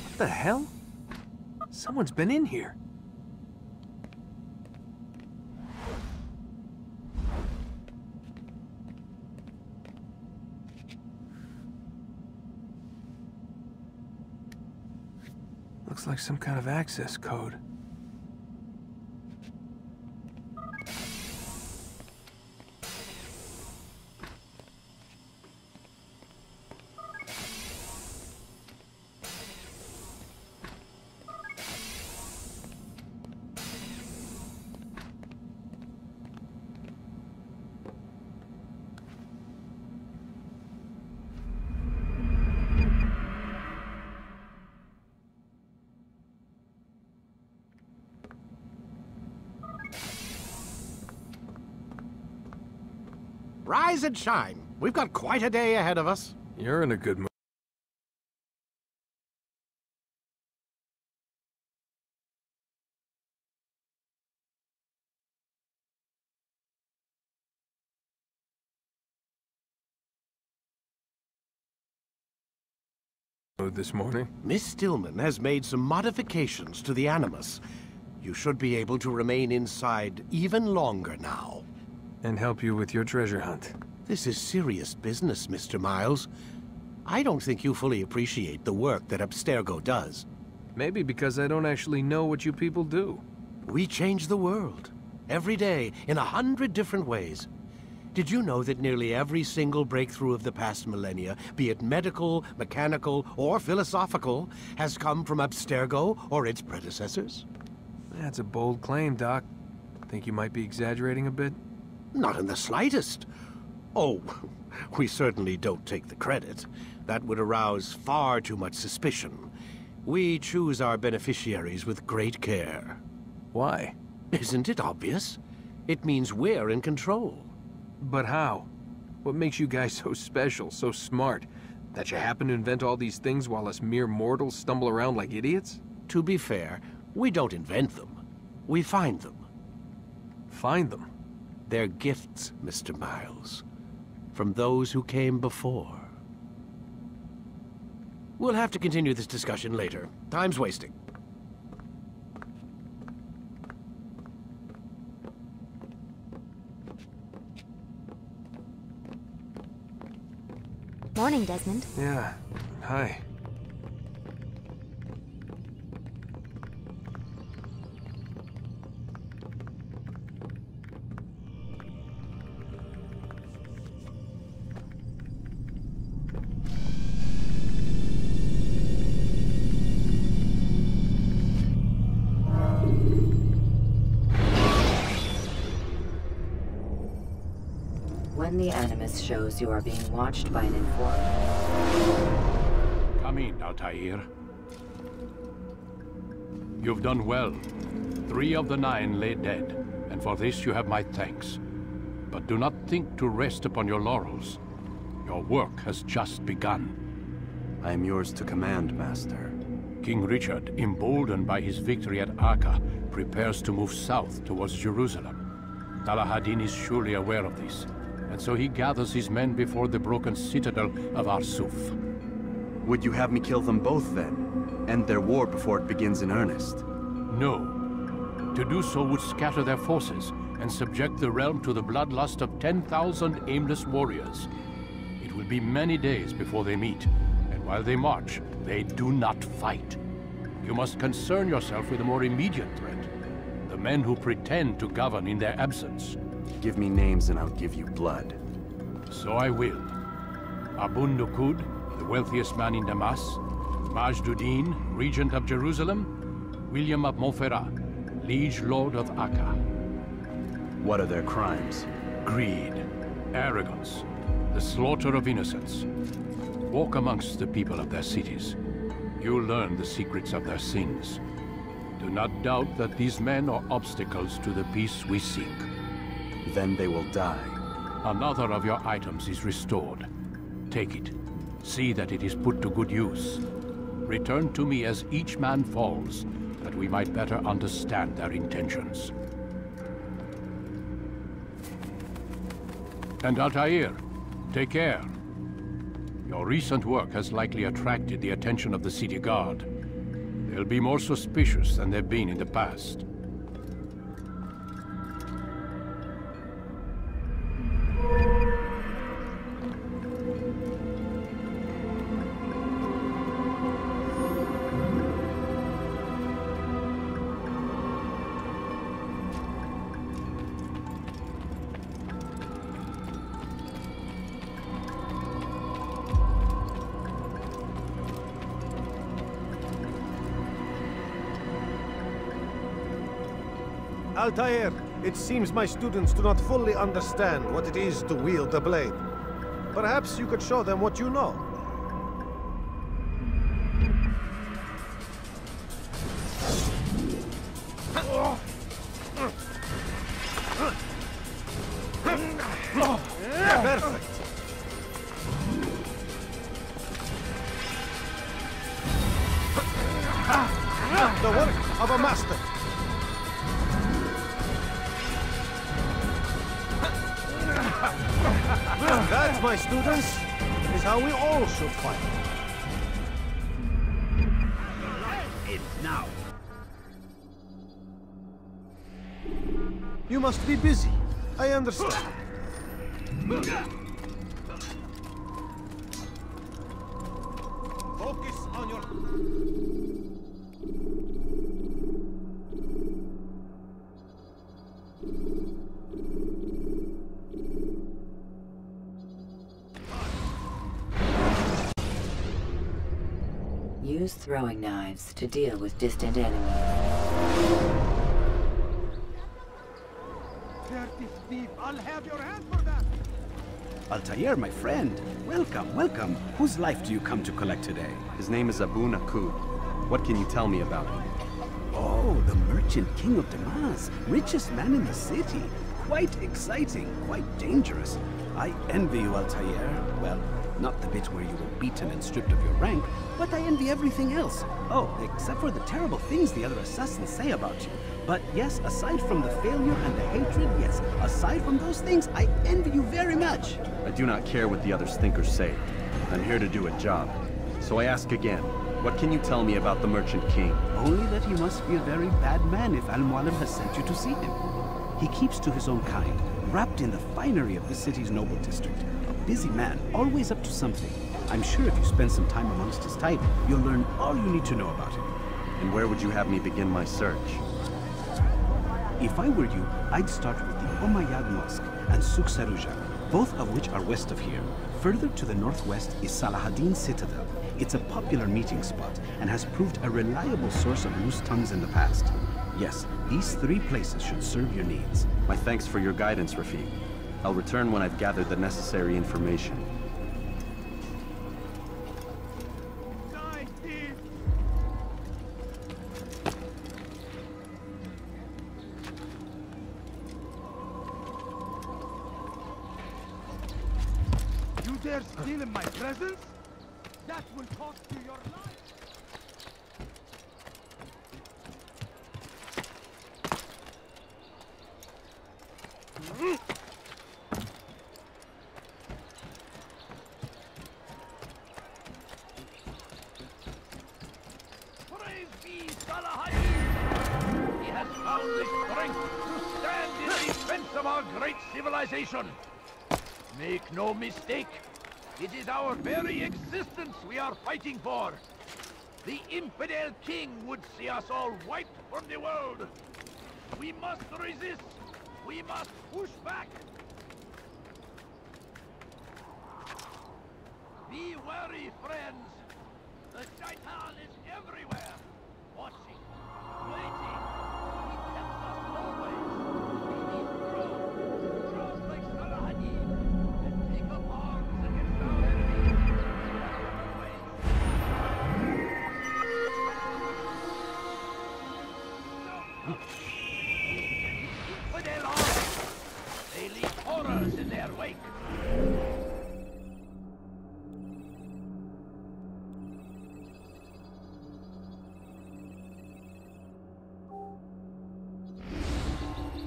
Speaker 16: What the hell? Someone's been in here. Looks like some kind of access code.
Speaker 3: Rise and shine. We've got quite a day ahead of us.
Speaker 16: You're in a good mood.
Speaker 1: This morning?
Speaker 3: Miss Stillman has made some modifications to the Animus. You should be able to remain inside even longer now.
Speaker 1: And help you with your treasure hunt.
Speaker 3: This is serious business, Mr. Miles. I don't think you fully appreciate the work that Abstergo does.
Speaker 1: Maybe because I don't actually know what you people do.
Speaker 3: We change the world. Every day, in 100 different ways. Did you know that nearly every single breakthrough of the past millennia, be it medical, mechanical, or philosophical, has come from Abstergo or its predecessors?
Speaker 1: That's a bold claim, Doc. Think you might be exaggerating a bit?
Speaker 3: Not in the slightest. Oh, we certainly don't take the credit. That would arouse far too much suspicion. We choose our beneficiaries with great care.
Speaker 1: Why?
Speaker 3: Isn't it obvious? It means we're in control.
Speaker 1: But how? What makes you guys so special, so smart? That you happen to invent all these things while us mere mortals stumble around like idiots?
Speaker 3: To be fair, we don't invent them. We find them.
Speaker 1: Find them?
Speaker 3: They're gifts, Mr. Miles. From those who came before. We'll have to continue this discussion later. Time's wasting.
Speaker 2: Morning, Desmond.
Speaker 1: Yeah. Hi.
Speaker 5: When the Animus shows you are being watched by an informant...
Speaker 11: Come in, Altair. You've done well. 3 of the 9 lay dead, and for this you have my thanks. But do not think to rest upon your laurels. Your work has just begun.
Speaker 8: I am yours to command, Master.
Speaker 11: King Richard, emboldened by his victory at Acre, prepares to move south towards Jerusalem. Talahadin is surely aware of this, and so he gathers his men before the broken citadel of Arsuf.
Speaker 8: Would you have me kill them both, then? End their war before it begins in earnest?
Speaker 11: No. To do so would scatter their forces and subject the realm to the bloodlust of 10,000 aimless warriors. It will be many days before they meet, and while they march, they do not fight. You must concern yourself with a more immediate threat. The men who pretend to govern in their absence.
Speaker 8: Give me names and I'll give you blood.
Speaker 11: So I will. Abun Nukud, the wealthiest man in Damas. Majduddin, regent of Jerusalem. William of Montferrat, liege lord of Acre.
Speaker 8: What are their crimes?
Speaker 11: Greed, arrogance, the slaughter of innocents. Walk amongst the people of their cities. You'll learn the secrets of their sins. Do not doubt that these men are obstacles to the peace we seek.
Speaker 8: Then they will die.
Speaker 11: Another of your items is restored. Take it. See that it is put to good use. Return to me as each man falls, that we might better understand their intentions. And Altair, take care. Your recent work has likely attracted the attention of the city guard. They'll be more suspicious than they've been in the past.
Speaker 18: Altair, it seems my students do not fully understand what it is to wield the blade. Perhaps you could show them what you know. Perfect. The work of a master. That, my students, is how we all should fight.
Speaker 16: Now.
Speaker 18: You must be busy. I understand.
Speaker 12: Focus on your...
Speaker 5: Use throwing knives to deal with distant enemies.
Speaker 12: Dirty thief, I'll have your hand for that!
Speaker 16: Altair, my friend. Welcome, welcome. Whose life do you come to collect today?
Speaker 8: His name is Abu Nakud. What can you tell me about him?
Speaker 16: Oh, the merchant king of Damas. Richest man in the city. Quite exciting, quite dangerous. I envy you, Altair. Well, not the bit where you were beaten and stripped of your rank, but I envy everything else. Oh, except for the terrible things the other assassins say about you. But yes, aside from the failure and the hatred, yes, aside from those things, I envy you very much.
Speaker 8: I do not care what the others think or say. I'm here to do a job. So I ask again, what can you tell me about the Merchant King?
Speaker 16: Only that he must be a very bad man if Al-Mualim has sent you to see him. He keeps to his own kind, wrapped in the finery of the city's noble district. A busy man, always up to something. I'm sure if you spend some time amongst his type, you'll learn all you need to know about him.
Speaker 8: And where would you have me begin my search?
Speaker 16: If I were you, I'd start with the Umayyad Mosque and Souk Sarouja, both of which are west of here. Further to the northwest is Salahaddin Citadel. It's a popular meeting spot and has proved a reliable source of loose tongues in the past. Yes, these 3 places should serve your needs.
Speaker 8: My thanks for your guidance, Rafiq. I'll return when I've gathered the necessary information.
Speaker 12: You dare steal in my presence? That will cost you your life!
Speaker 6: Praise be Salahaddin! He has found the strength to stand in defense of our great civilization. Make no mistake, it is our very existence we are fighting for. The infidel king would see us all wiped from the world. We must resist. We must push back. Be wary, friends. The Shaitan is everywhere, watching, waiting. He tempts us always. We need true like Salahaddin, and take up arms against our enemies. Infidel arms. They leave horrors in their wake.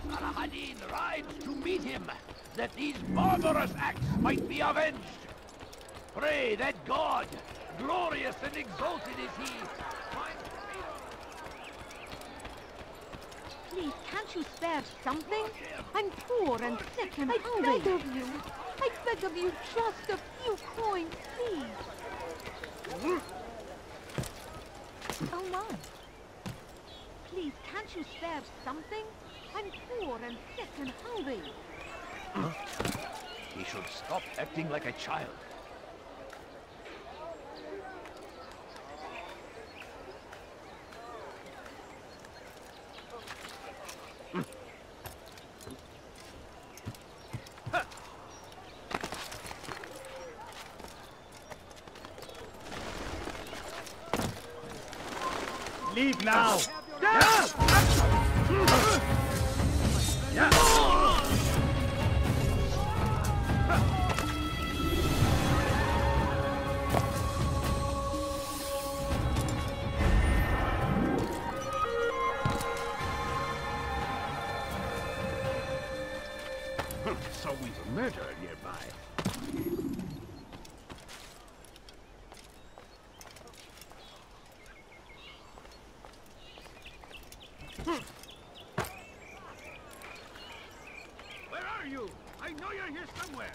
Speaker 6: Salahaddin rides to meet him, that these barbarous acts might be avenged. Pray that God, glorious and exalted is he, finds freedom.
Speaker 17: Please, can't you spare something? I'm poor and sick and hungry. I beg of you. I beg of you, just a few coins, please. Oh, my. Please, can't you spare something? I'm poor and sick and hungry.
Speaker 6: He should stop acting like a child.
Speaker 12: Leave now!
Speaker 11: So we've a murderer nearby.
Speaker 6: around here somewhere.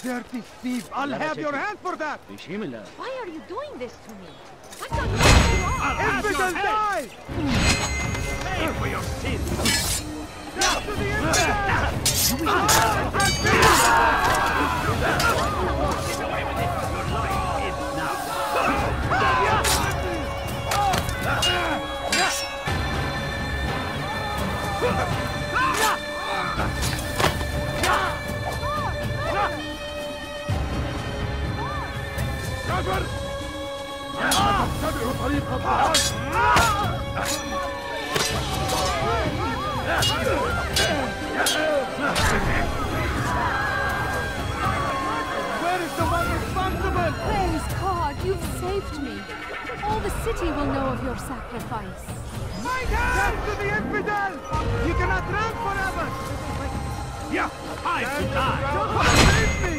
Speaker 12: Dirty thief! I'll have your hand for that!
Speaker 17: Why are you doing this to me? I thought you were wrong.
Speaker 12: Infidel, die!
Speaker 6: Pay for your sins!
Speaker 12: Death to the infidel!
Speaker 6: Get away with it! Your life is now!
Speaker 12: Where is the one responsible?
Speaker 2: Praise God, you've saved me. All the city will know of your sacrifice.
Speaker 12: Death to the infidel! You cannot run forever!
Speaker 6: Yeah, time to die!
Speaker 12: Save me!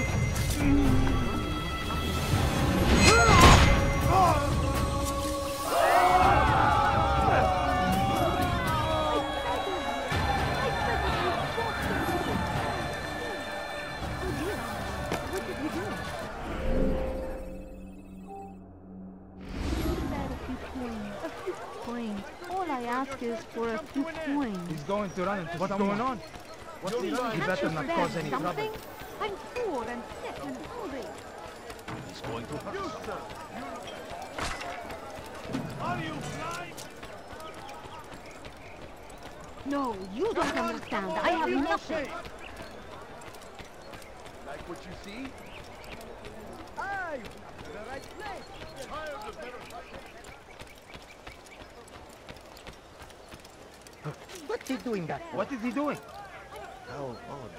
Speaker 17: All I ask is for a few coins.
Speaker 7: He's going to run into What's going on? What's he doing? He better not cause any trouble.
Speaker 17: I'm poor and sick and hungry.
Speaker 6: He's going to hurt you, sir. Are you blind?
Speaker 17: No, you don't understand. I have nothing.
Speaker 6: Like what you see?
Speaker 12: Aye! The right place!
Speaker 6: Tired of better
Speaker 12: What's he doing back there?
Speaker 7: What is he doing?
Speaker 12: How odd.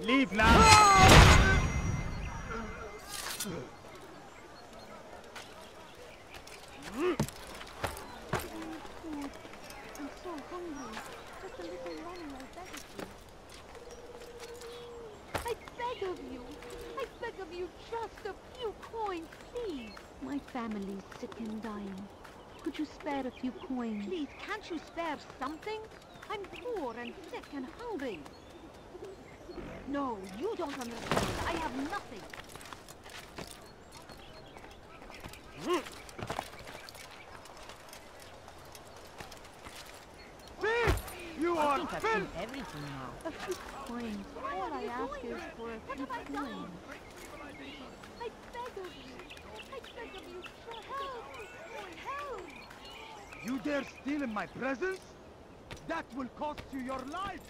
Speaker 7: Leave now!
Speaker 17: I'm so hungry. Just a little longer, I beg of you. I beg of you. I beg of you, just a few coins, please. My family's sick and dying. Could you spare a few coins? Please, can't you spare something? I'm poor and sick and hungry. No, you don't understand. I have nothing.
Speaker 12: You are
Speaker 17: I've seen everything now. A few coins. All I ask is for a few coins. I beg of you. I beg of you. Help! Help!
Speaker 12: You dare steal in my presence? That will cost you your life!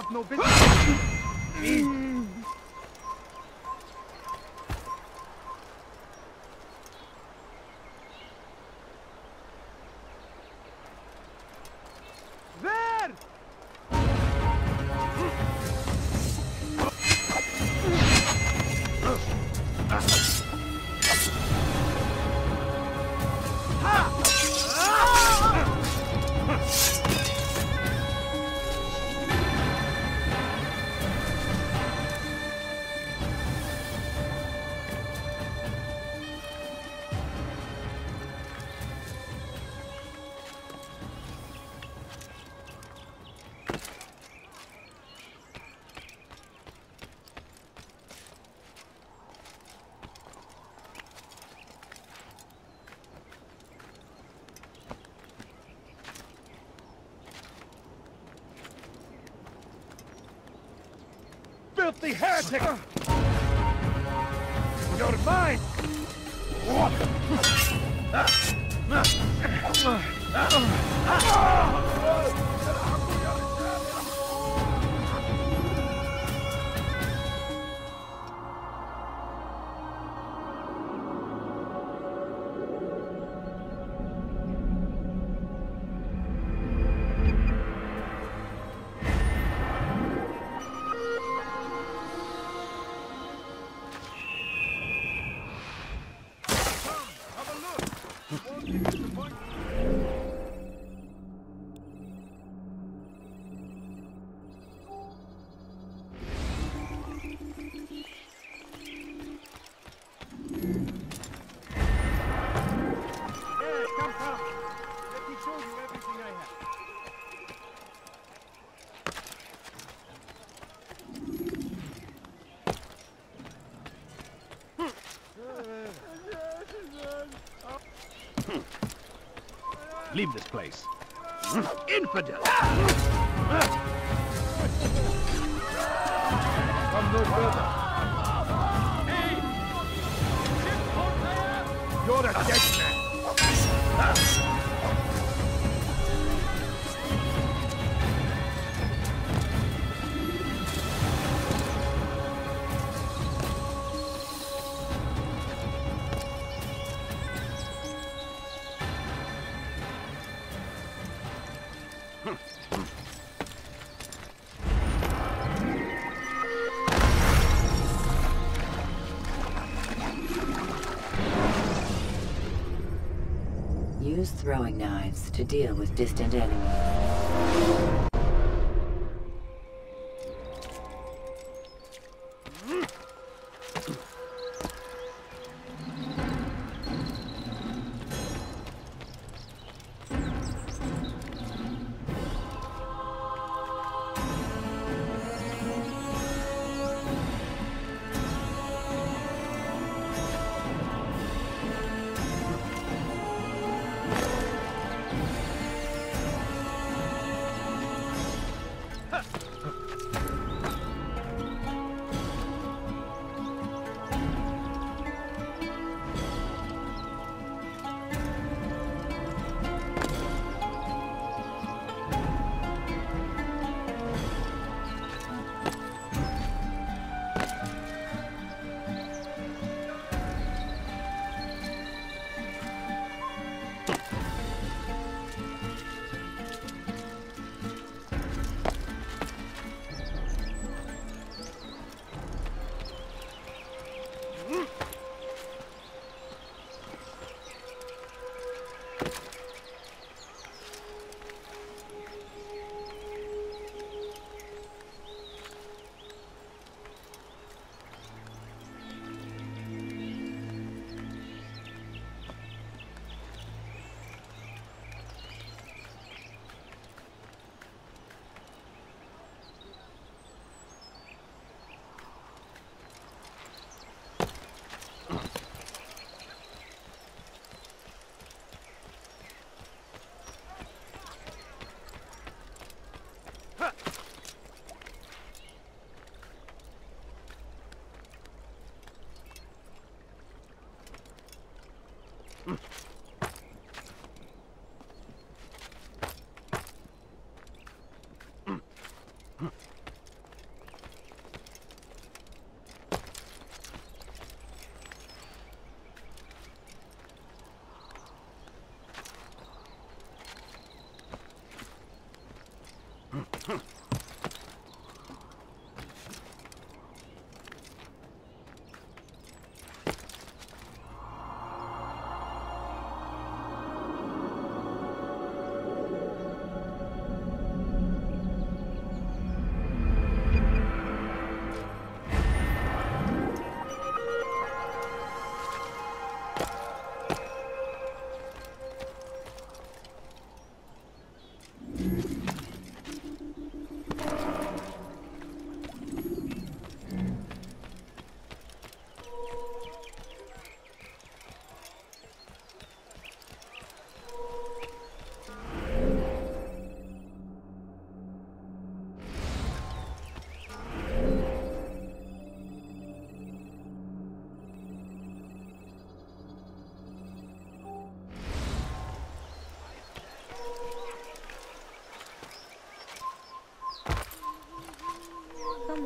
Speaker 9: have no business. There! Filthy heretic! You're mine!
Speaker 16: Leave this place. Infidel! Come no further. You're a dead man.
Speaker 5: Use throwing knives to deal with distant enemies.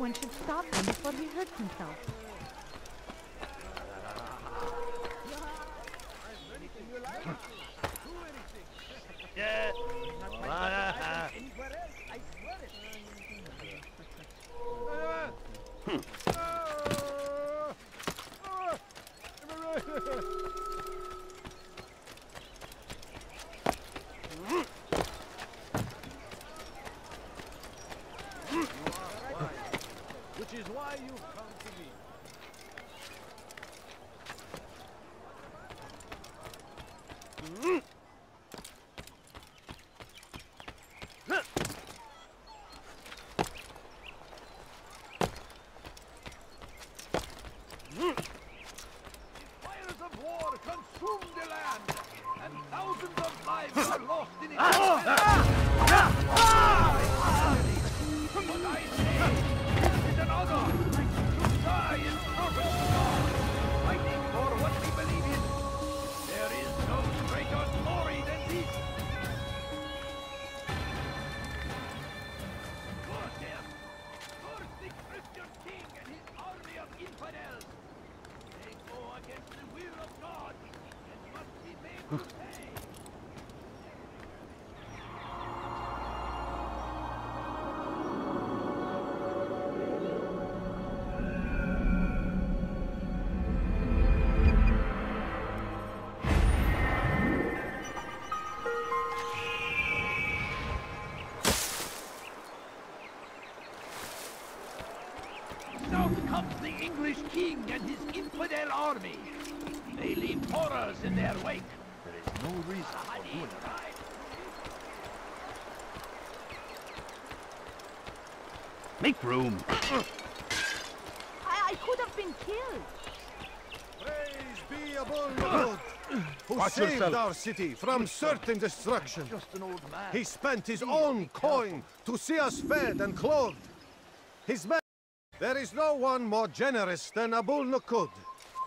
Speaker 17: Anyone should stop him before he hurts himself.
Speaker 6: Yeah.
Speaker 16: Which is why you come to me.
Speaker 6: Fires of war consumed the land, and thousands of lives are lost in it. But I say, this is an honor to die in service to God, fighting for what we believe in. There is no greater glory than this. Curse him! Curse the Christian king and his army of infidels! They go against the will of God and must be made to pay. South comes the English king and his infidel army. They leave horrors in their wake.
Speaker 16: There is no reason for doing that.
Speaker 15: Make room.
Speaker 17: I could have been killed.
Speaker 18: Praise be Abul who
Speaker 16: Watch
Speaker 18: saved
Speaker 16: yourself.
Speaker 18: our city from certain destruction.
Speaker 16: Just an old man.
Speaker 18: He spent his own coin to see us fed and clothed. His men. There is no one more generous than Abul Nukud.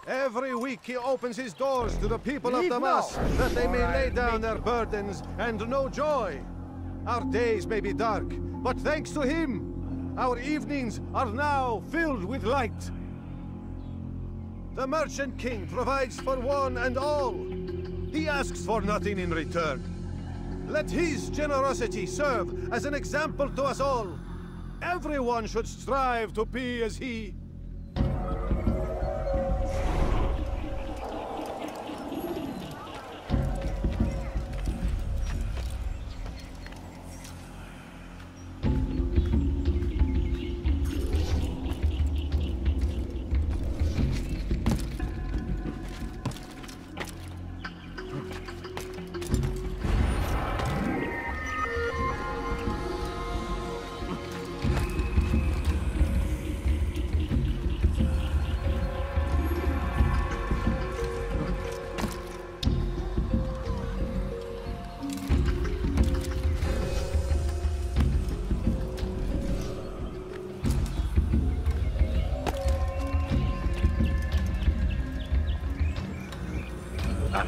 Speaker 18: Every week he opens his doors to the people of Damas that they may lay down their burdens and know joy. Our days may be dark, but thanks to him, our evenings are now filled with light. The Merchant King provides for one and all. He asks for nothing in return. Let his generosity serve as an example to us all. Everyone should strive to be as he.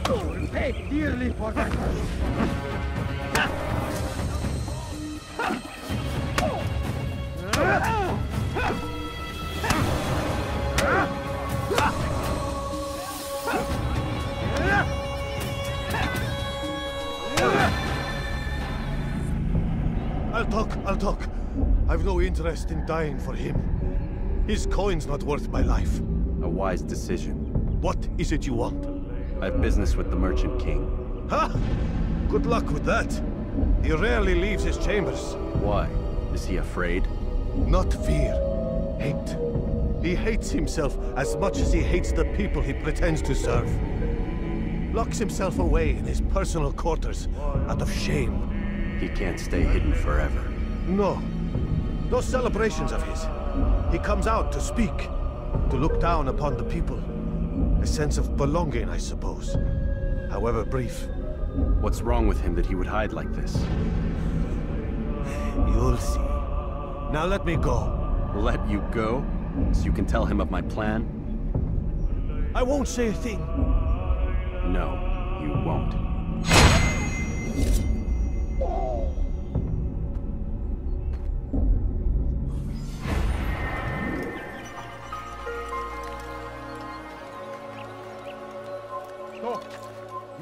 Speaker 12: You will pay dearly for that.
Speaker 18: I'll talk. I've no interest in dying for him. His coin's not worth my life.
Speaker 8: A wise decision.
Speaker 18: What is it you want?
Speaker 8: I have business with the Merchant King.
Speaker 18: Ha! Good luck with that. He rarely leaves his chambers.
Speaker 8: Why? Is he afraid?
Speaker 18: Not fear. Hate. He hates himself as much as he hates the people he pretends to serve. Locks himself away in his personal quarters out of shame.
Speaker 8: He can't stay hidden forever.
Speaker 18: No. Those celebrations of his. He comes out to speak, to look down upon the people. A sense of belonging, I suppose. However brief.
Speaker 8: What's wrong with him that he would hide like this?
Speaker 18: You'll see. Now let me go.
Speaker 8: Let you go? So you can tell him of my plan?
Speaker 18: I won't say a thing.
Speaker 8: No, you won't.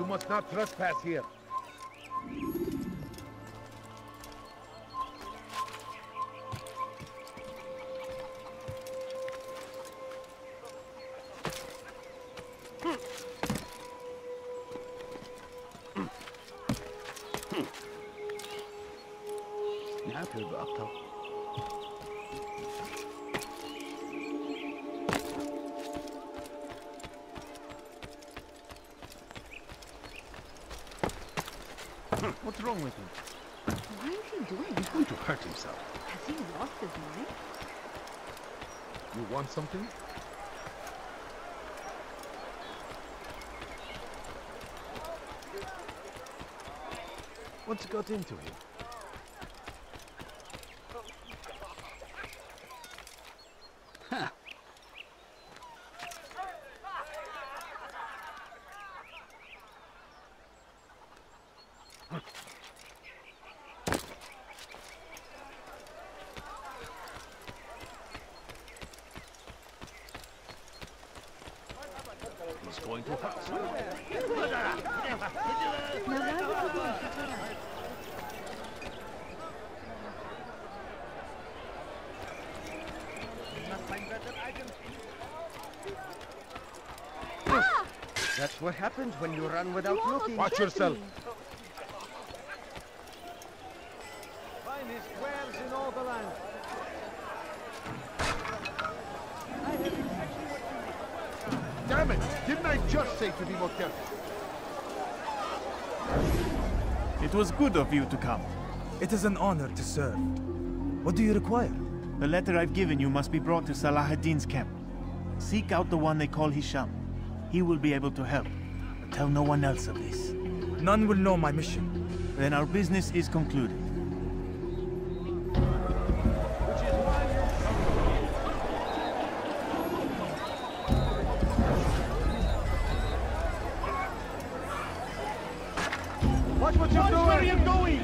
Speaker 16: must not trespass here.
Speaker 9: What's wrong with him?
Speaker 17: Why is he doing
Speaker 16: He's
Speaker 17: that?
Speaker 16: going to hurt himself.
Speaker 17: Has he lost his mind?
Speaker 16: You want something? What's got into him?
Speaker 9: Huh.
Speaker 16: He's going to hurt.
Speaker 12: That's what happens when you run without looking.
Speaker 16: Watch yourself.
Speaker 18: Finest wares in all the land.
Speaker 16: Damn it! Didn't I just say to be more careful?
Speaker 24: It was good of you to come.
Speaker 7: It is an honor to serve. What do you require?
Speaker 24: The letter I've given you must be brought to Salah ad-Din's camp. Seek out the one they call Hisham. He will be able to help. But tell no one else of this.
Speaker 7: None will know my mission.
Speaker 24: Then our business is concluded.
Speaker 18: Watch what you're doing! Where are you going?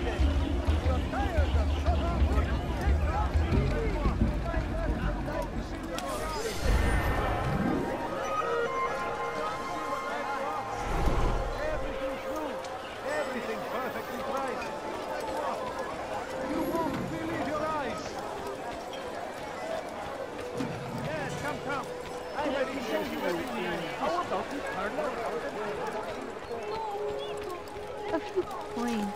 Speaker 18: Everything perfectly priced. You won't believe your eyes. Yes, come. I have issues you with me. How about you turn around?
Speaker 17: A few coins.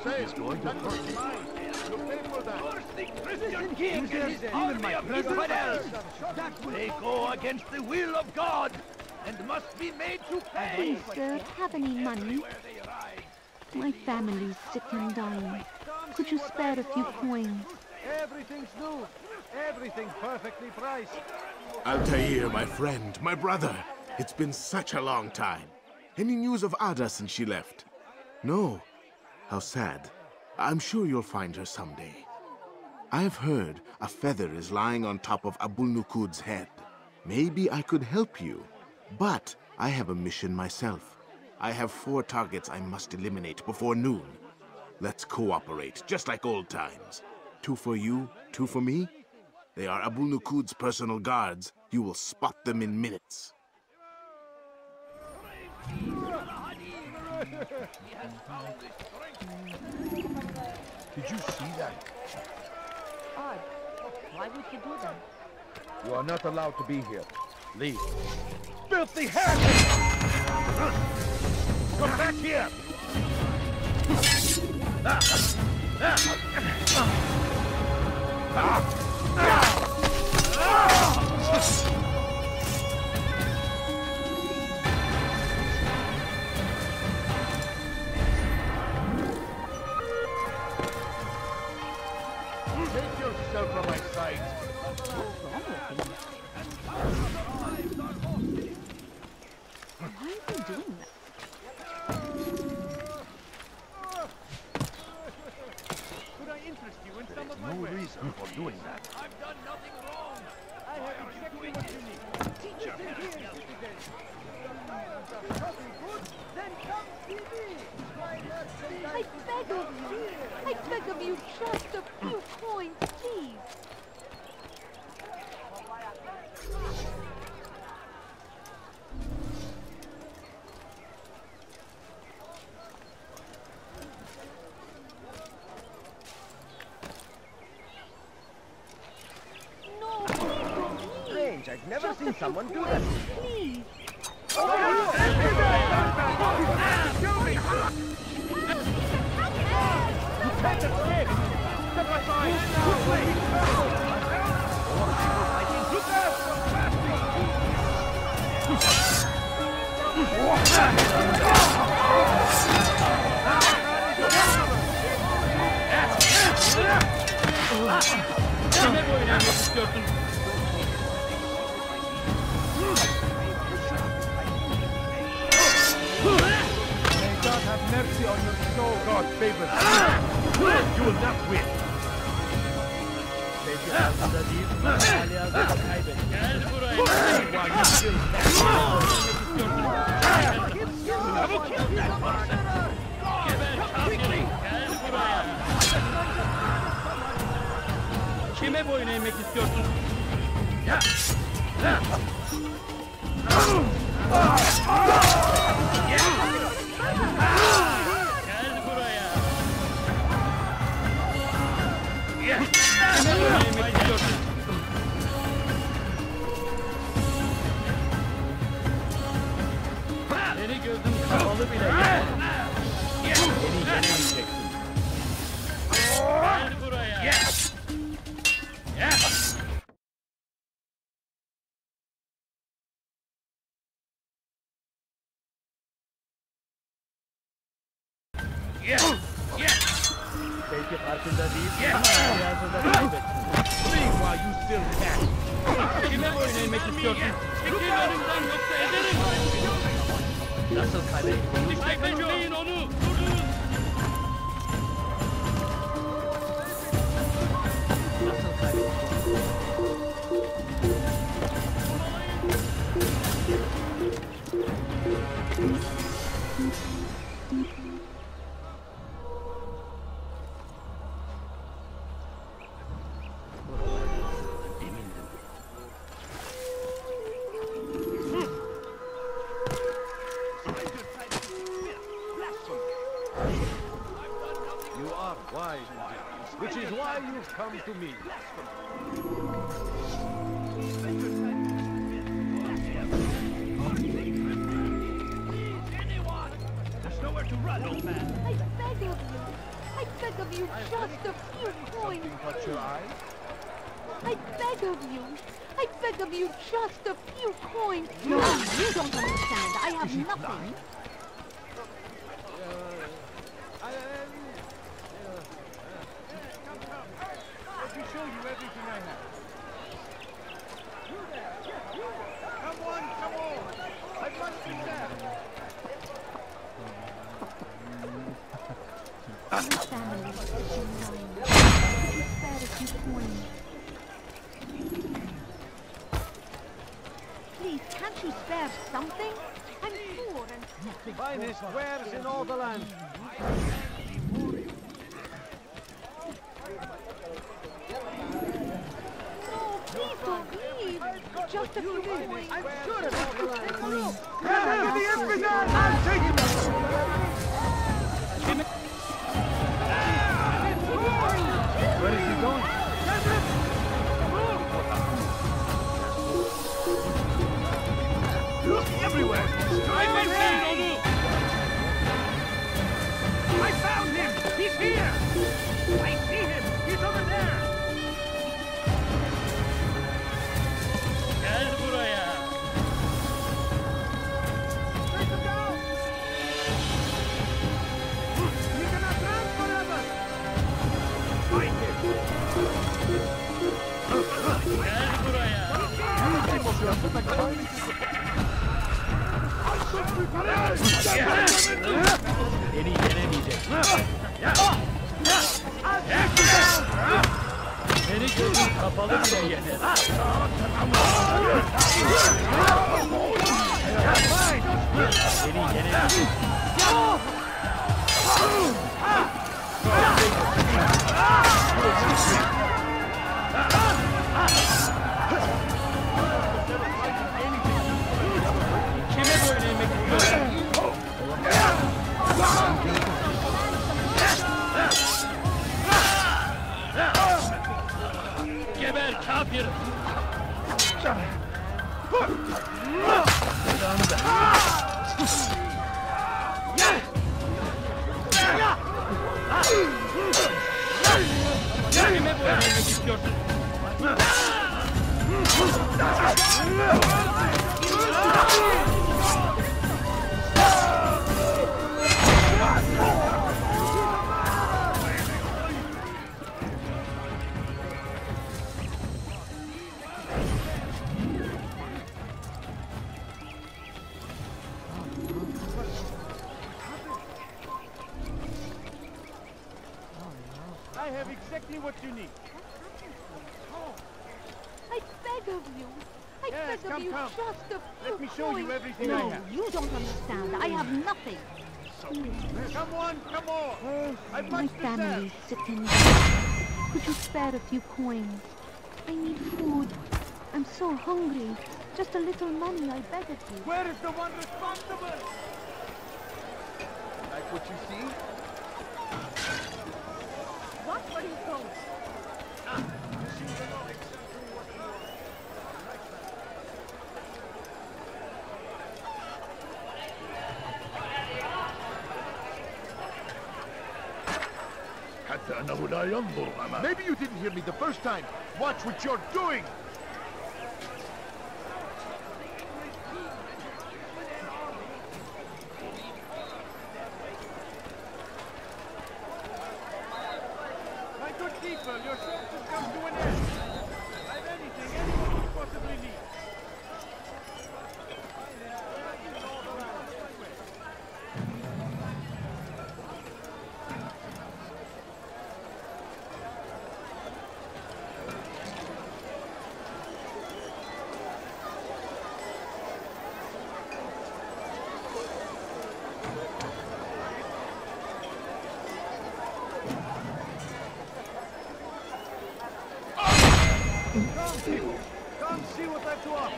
Speaker 16: He's going to hurt him.
Speaker 18: You pay for that.
Speaker 6: The Christian king and his army of infidels. They go against the will of God and must be made to pay.
Speaker 17: Please, sir, have any money? My family's sick and dying. Could you spare a few coins?
Speaker 18: Everything's new. Everything perfectly priced.
Speaker 10: Altair, my friend, my brother. It's been such a long time. Any news of Ada since she left? No. How sad. I'm sure you'll find her someday. I have heard a feather is lying on top of Abul Nukud's head. Maybe I could help you. But I have a mission myself. I have 4 targets I must eliminate before noon. Let's cooperate, just like old times. 2 for you, 2 for me. They are Abul Nukud's personal guards. You will spot them in minutes.
Speaker 16: Did you see that?
Speaker 17: Odd. Why would you do that?
Speaker 16: You are not allowed to be here. Leave. Filthy heretic! Come back here! Take yourself from my sight.
Speaker 17: What's wrong with him? Why is he doing that?
Speaker 6: Could I interest you in some of
Speaker 16: No reason for doing that.
Speaker 6: I've done nothing wrong.
Speaker 12: I have exactly what you need. Teacher here yesterday. Then come see me.
Speaker 17: I beg of you. I beg of you, just a few coins, please.
Speaker 9: I've never seen someone do that before.
Speaker 17: Please.
Speaker 9: You can't escape! Step aside! Quickly! More people fighting! Look out!
Speaker 11: Kime bu oynamak istiyorsun?
Speaker 9: May God have mercy on your soul, God favors you. You will not win. Belki aslında değil, Aliaz'ı kaybet.
Speaker 11: Gel buraya.
Speaker 9: While you still can.
Speaker 11: Çabuk kill that person. Geber kafiri. Gel buraya. Kime boyun eğmek istiyorsun? Ya. Gel buraya. Kime boyun eğmek istiyorsun? Seni gözüm kapalı bile yenemem. Beni yenemeyeceksin. Gel buraya.
Speaker 9: Belki farkında değilsin ama Aliaz'ı da kaybettin. Flee while you still can.
Speaker 11: Kime boyun eğmek istiyorsun? Çekil önümden yoksa ederim.
Speaker 9: Nasıl kaybettin?
Speaker 11: Bekleyin onu. Durdurun.
Speaker 9: Nasıl kaybettin?
Speaker 6: You are wise, which is why you've come to me.
Speaker 11: There's nowhere to run, old man.
Speaker 17: I beg of you. I beg of you just a few coins.
Speaker 6: Caught your eye?
Speaker 17: I beg of you. I beg of you just a few coins. No, you don't understand. I have nothing.
Speaker 6: Let me show you everything I have. Come on, come on! I must be there!
Speaker 17: My family is dying. Please spare a few coins. Please, can't you spare something? I'm poor and nothing.
Speaker 6: Finest wares in all the land.
Speaker 17: Please don't leave. Just a few coins.
Speaker 6: I'm sure of all the land.
Speaker 17: Please.
Speaker 6: Give me everything! I'll take it!
Speaker 9: Where is he going?
Speaker 6: Look everywhere!
Speaker 11: I found him! He's here! I see him! He's over there! Gel buraya!
Speaker 6: Take him down! He cannot run forever!
Speaker 11: Find him! Gel buraya!
Speaker 9: Beni yenemeyecek. Seni gözüm kapalı bile yener. Beni yenemeyecek.
Speaker 11: Kime boyun eğmek istiyorsun? Geber kafir!
Speaker 9: I have exactly what you need.
Speaker 17: I beg of you. I
Speaker 9: Yes,
Speaker 17: beg of
Speaker 9: come,
Speaker 17: you
Speaker 9: come.
Speaker 17: just a few
Speaker 9: Let me show you
Speaker 17: coins.
Speaker 9: everything I
Speaker 17: No,
Speaker 9: have.
Speaker 17: you don't understand. I have nothing.
Speaker 9: Come on, come on. I've
Speaker 17: My
Speaker 9: much to
Speaker 17: family's
Speaker 9: sell.
Speaker 17: sick and dying. Could you spare a few coins? I need food. I'm so hungry. Just a little money, I beg of you.
Speaker 9: Where is the one responsible? Like what you see?
Speaker 17: What are you going?
Speaker 16: Maybe you didn't hear me the first time. Watch what you're doing!
Speaker 9: My good people, your service has come to an end. I have anything anyone could possibly need. Come see what I've to offer.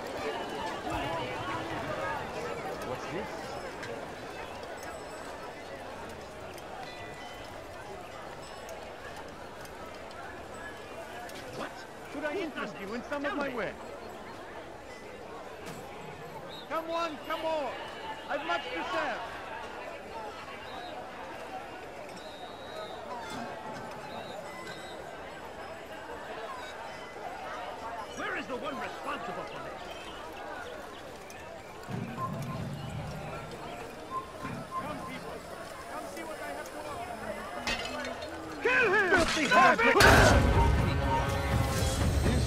Speaker 9: What's this? What? Should I interest you in some of my wares? Come on, come on. I've much to sell.
Speaker 6: Where is the one responsible for this?
Speaker 9: Come, people. Come see what I have to offer.
Speaker 6: Kill him!
Speaker 9: Filthy
Speaker 6: Stop
Speaker 9: habit!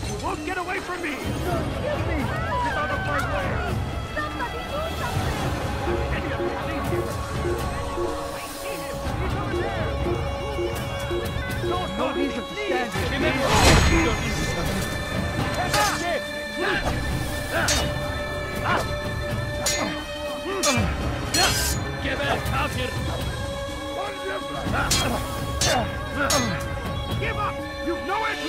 Speaker 6: You won't get away from me!
Speaker 9: Kill me! Get out of my way!
Speaker 17: Somebody do something!
Speaker 6: Any of you see him? I see him! He's over there!
Speaker 9: No reason to stand here.
Speaker 6: Give up! You've nowhere to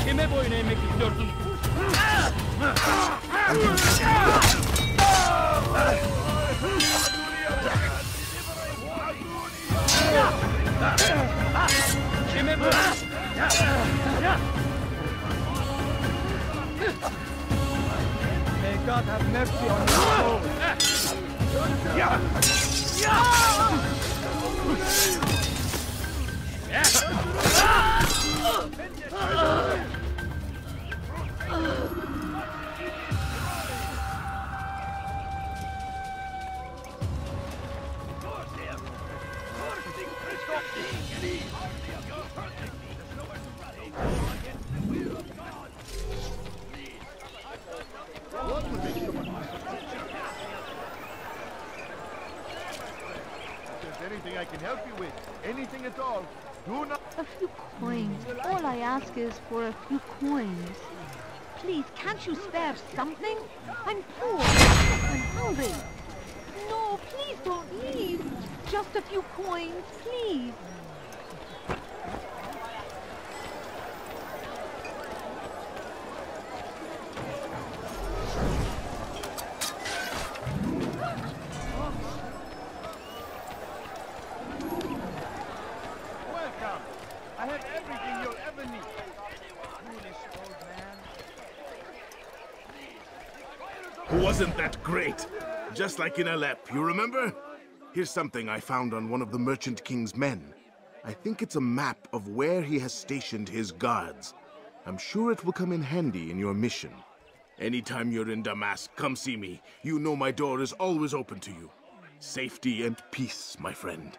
Speaker 9: Kime boyun eğmek istiyorsun? Kime boyun? May God have mercy on your soul.
Speaker 16: Anything I can help you with, anything at all, do not...
Speaker 17: A few coins. All I ask is for a few coins. Please, can't you spare something? I'm poor. I'm hungry. No, please don't leave. Just a few coins, please.
Speaker 9: have everything you'll ever need. Foolish old man.
Speaker 10: Wasn't that great? Just like in Alep, you remember? Here's something I found on one of the Merchant King's men. I think it's a map of where he has stationed his guards. I'm sure it will come in handy in your mission. Anytime you're in Damascus, come see me. You know my door is always open to you. Safety and peace, my friend.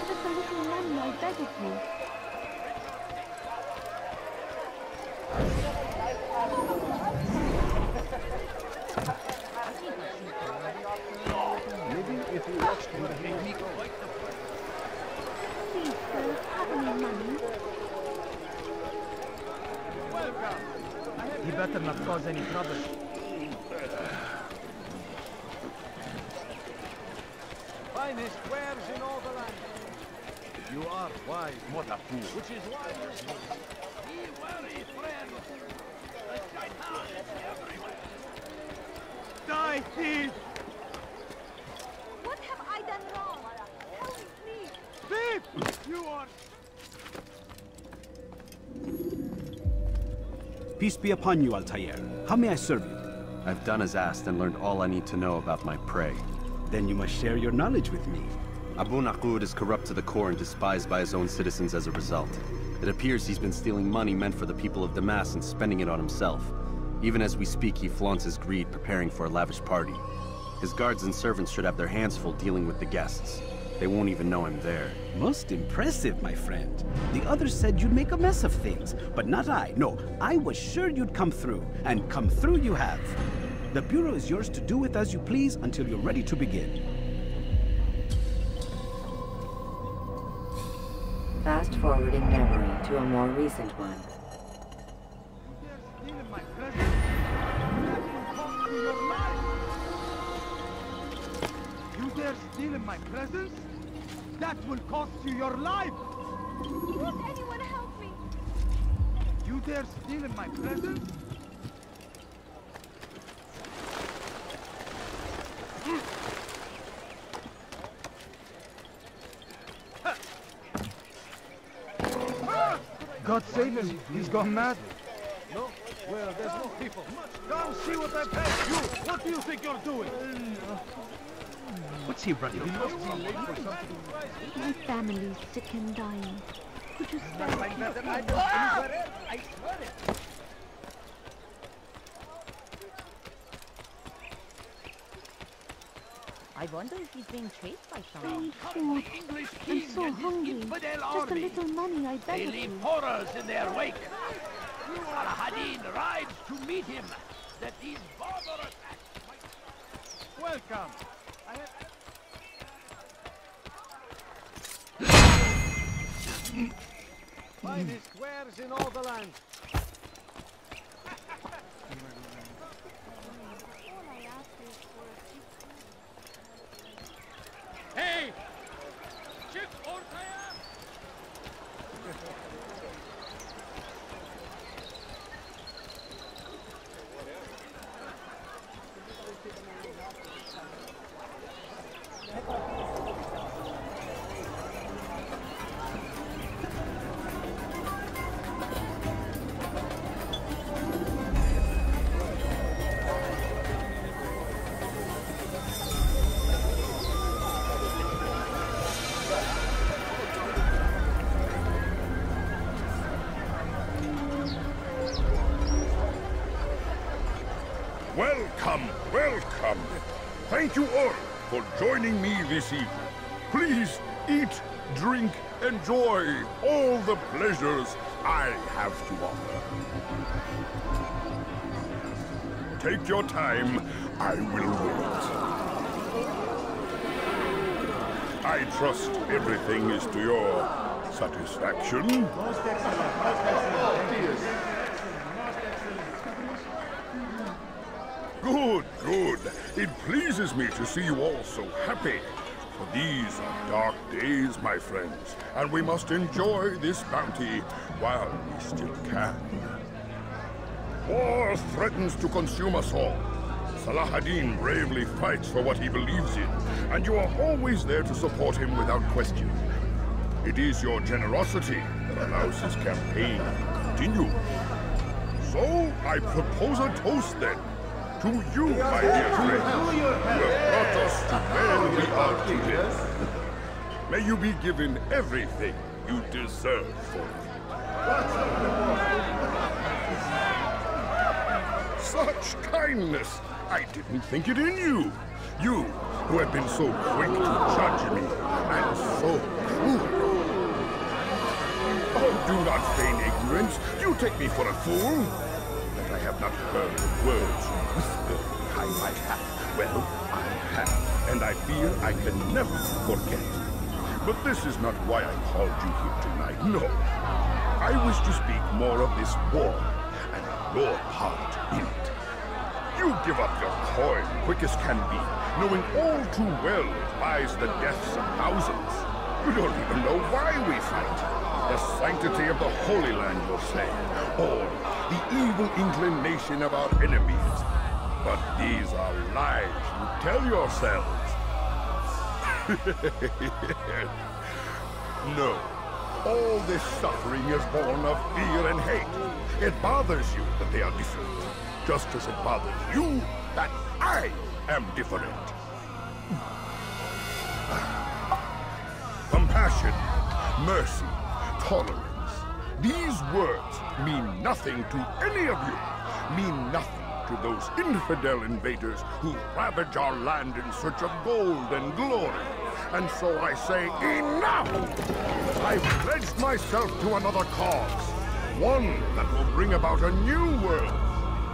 Speaker 17: Just a little money, I beg of you.
Speaker 16: Maybe if you watched me, make me go.
Speaker 17: Please, sir, have any money?
Speaker 9: Welcome.
Speaker 7: He better not cause any trouble.
Speaker 9: Finest wares in all the land. You are wise, not a fool. Which is why you be wary, friend. The shaitan is everywhere. Die, thief!
Speaker 23: What have I done wrong? Help me, please.
Speaker 9: Thief! You are...
Speaker 4: Peace be upon you, Altair. How may I serve you?
Speaker 8: I've done as asked and learned all I need to know about my prey.
Speaker 4: Then you must share your knowledge with me.
Speaker 8: Abu Naqud is corrupt to the core and despised by his own citizens as a result. It appears he's been stealing money meant for the people of Damascus and spending it on himself. Even as we speak, he flaunts his greed, preparing for a lavish party. His guards and servants should have their hands full dealing with the guests. They won't even know I'm there.
Speaker 4: Most impressive, my friend. The others said you'd make a mess of things, but not I. No, I was sure you'd come through, and come through you have. The Bureau is yours to do with as you please until you're ready to begin.
Speaker 5: Fast-forwarding memory to a more recent one.
Speaker 9: You dare steal in my presence? That will cost you your life!
Speaker 23: Won't anyone help me?
Speaker 9: You dare steal in my presence?
Speaker 7: God save him. He's gone mad.
Speaker 9: No? Well, there's no people. Come see what I paid you! What do you think you're doing?
Speaker 16: What's he running?
Speaker 17: My family's sick and dying. Could you spare a few coins?
Speaker 9: I swear it!
Speaker 20: I wonder if he's being chased by someone.
Speaker 17: Food. I'm so hungry. Just a little money, I beg
Speaker 6: They
Speaker 17: of
Speaker 6: leave
Speaker 17: you.
Speaker 6: horrors in their wake. Al-Hadid rides to meet him, that these barbarous acts might...
Speaker 9: Welcome. Finest wares in all the land. Hey! Ship ortaya!
Speaker 11: Welcome, welcome. Thank you all for joining me this evening. Please eat, drink, enjoy all the pleasures I have to offer. Take your time, I will wait. I trust everything is to your satisfaction.
Speaker 9: Most excellent, most excellent.
Speaker 11: Good, good. It pleases me to see you all so happy. For these are dark days, my friends, and we must enjoy this bounty while we still can. War threatens to consume us all.
Speaker 13: Salah ad-Din bravely fights for what he believes in, and you are always there to support him without question. It is your generosity that allows his campaign to continue. So, I propose a toast then. To you, my dear friend, who have brought us to where we are today. May you be given everything you deserve for it. Such kindness! I didn't think it in you. You, who have been so quick to judge me, and so cruel. Oh, do not feign ignorance. You take me for a fool. That I have not heard words you whisper behind my hat. Well, I have, and I fear I can never forget. But this is not why I called you here tonight, no. I wish to speak more of this war, and your part in it. You give up your coin quick as can be, knowing all too well it buys the deaths of thousands. You don't even know why we fight. The sanctity of the Holy Land, you'll say, or the evil inclination of our enemies. But these are lies you tell yourselves. No, all this suffering is born of fear and hate. It bothers you that they are different, just as it bothers you that I am different. Compassion, mercy, tolerance. These words mean nothing to any of you, mean nothing to those infidel invaders who ravage our land in search of gold and glory. And so I say, enough! I've pledged myself to another cause, one that will bring about a new world,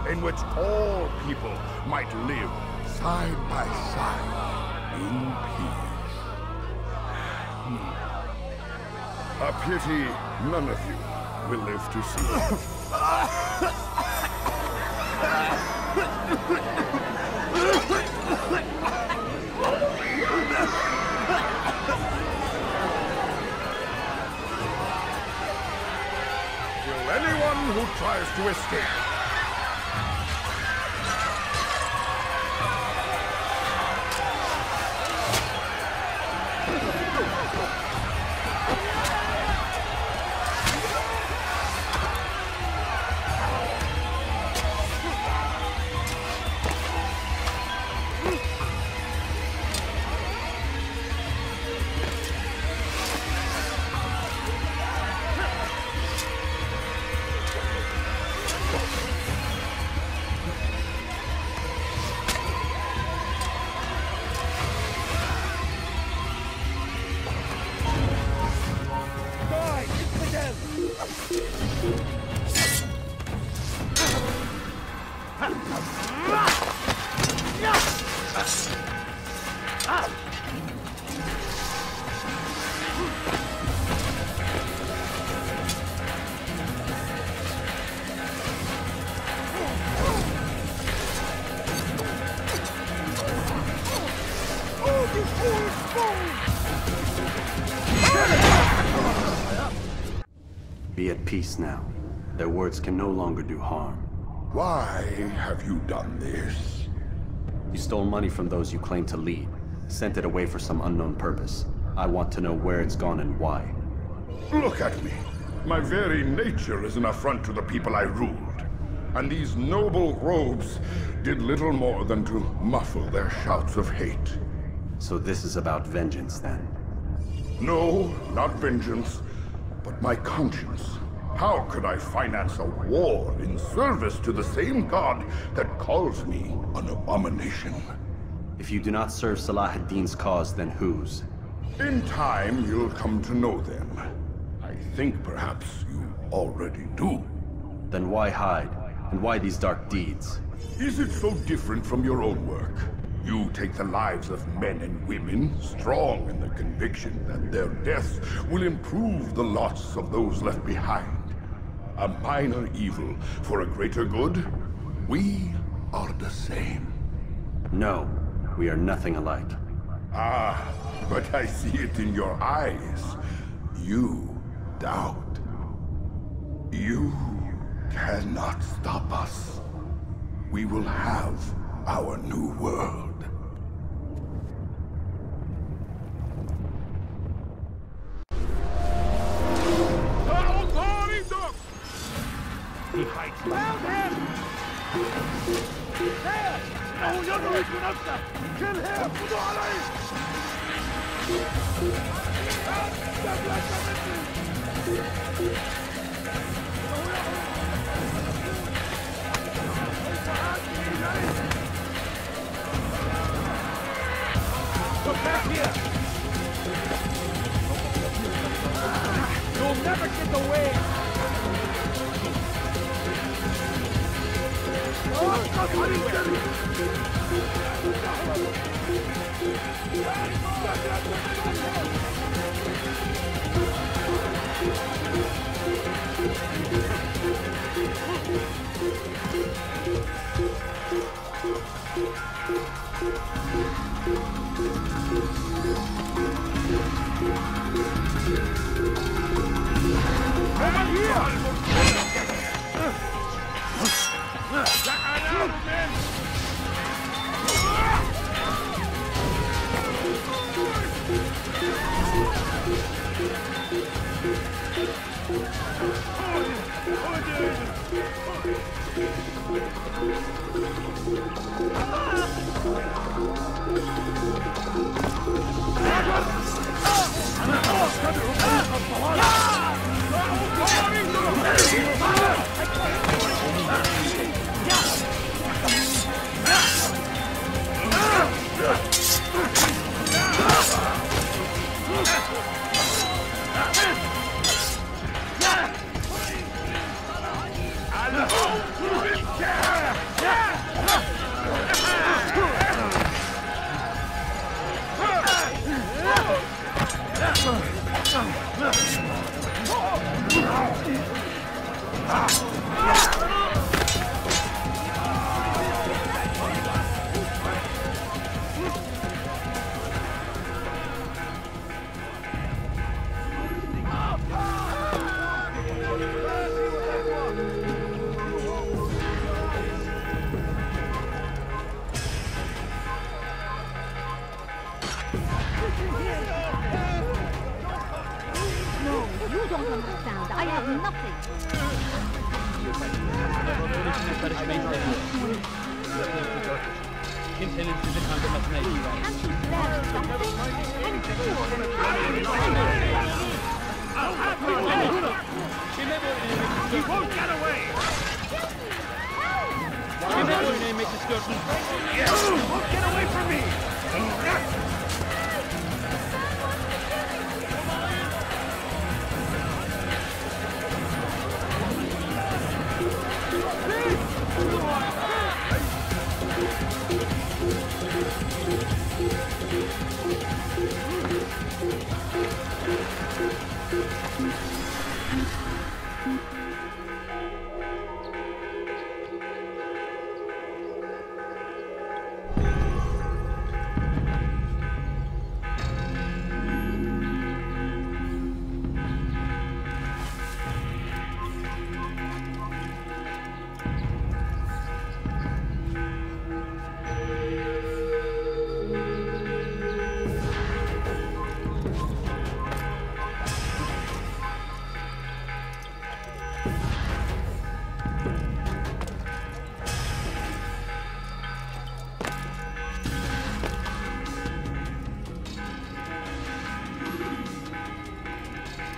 Speaker 13: in which all people might live side by side in peace. A pity none of you will live to see it. Kill anyone who tries to escape.
Speaker 8: Be at peace now. Their words can no longer do harm.
Speaker 13: Why have you done this?
Speaker 8: You stole money from those you claim to lead, sent it away for some unknown purpose. I want to know where it's gone and why.
Speaker 13: Look at me. My very nature is an affront to the people I ruled. And these noble robes did little more than to muffle their shouts of hate.
Speaker 8: So this is about vengeance, then?
Speaker 13: No, not vengeance, but my conscience. How could I finance a war in service to the same god that calls me an abomination?
Speaker 8: If you do not serve Salah ad-Din's cause, then whose?
Speaker 13: In time, you'll come to know them. I think perhaps you already do.
Speaker 8: Then why hide? And why these dark deeds?
Speaker 13: Is it so different from your own work? You take the lives of men and women, strong in the conviction that their deaths will improve the lots of those left behind. A minor evil for a greater good? We are the same.
Speaker 8: No, we are nothing alike.
Speaker 13: Ah, but I see it in your eyes. You doubt. You cannot stop us. We will have our new world.
Speaker 9: He hides. Found him! There! إنه يدرك نفسه! Kill him! خذوا عليه! Look back here! You'll never get away! Over here!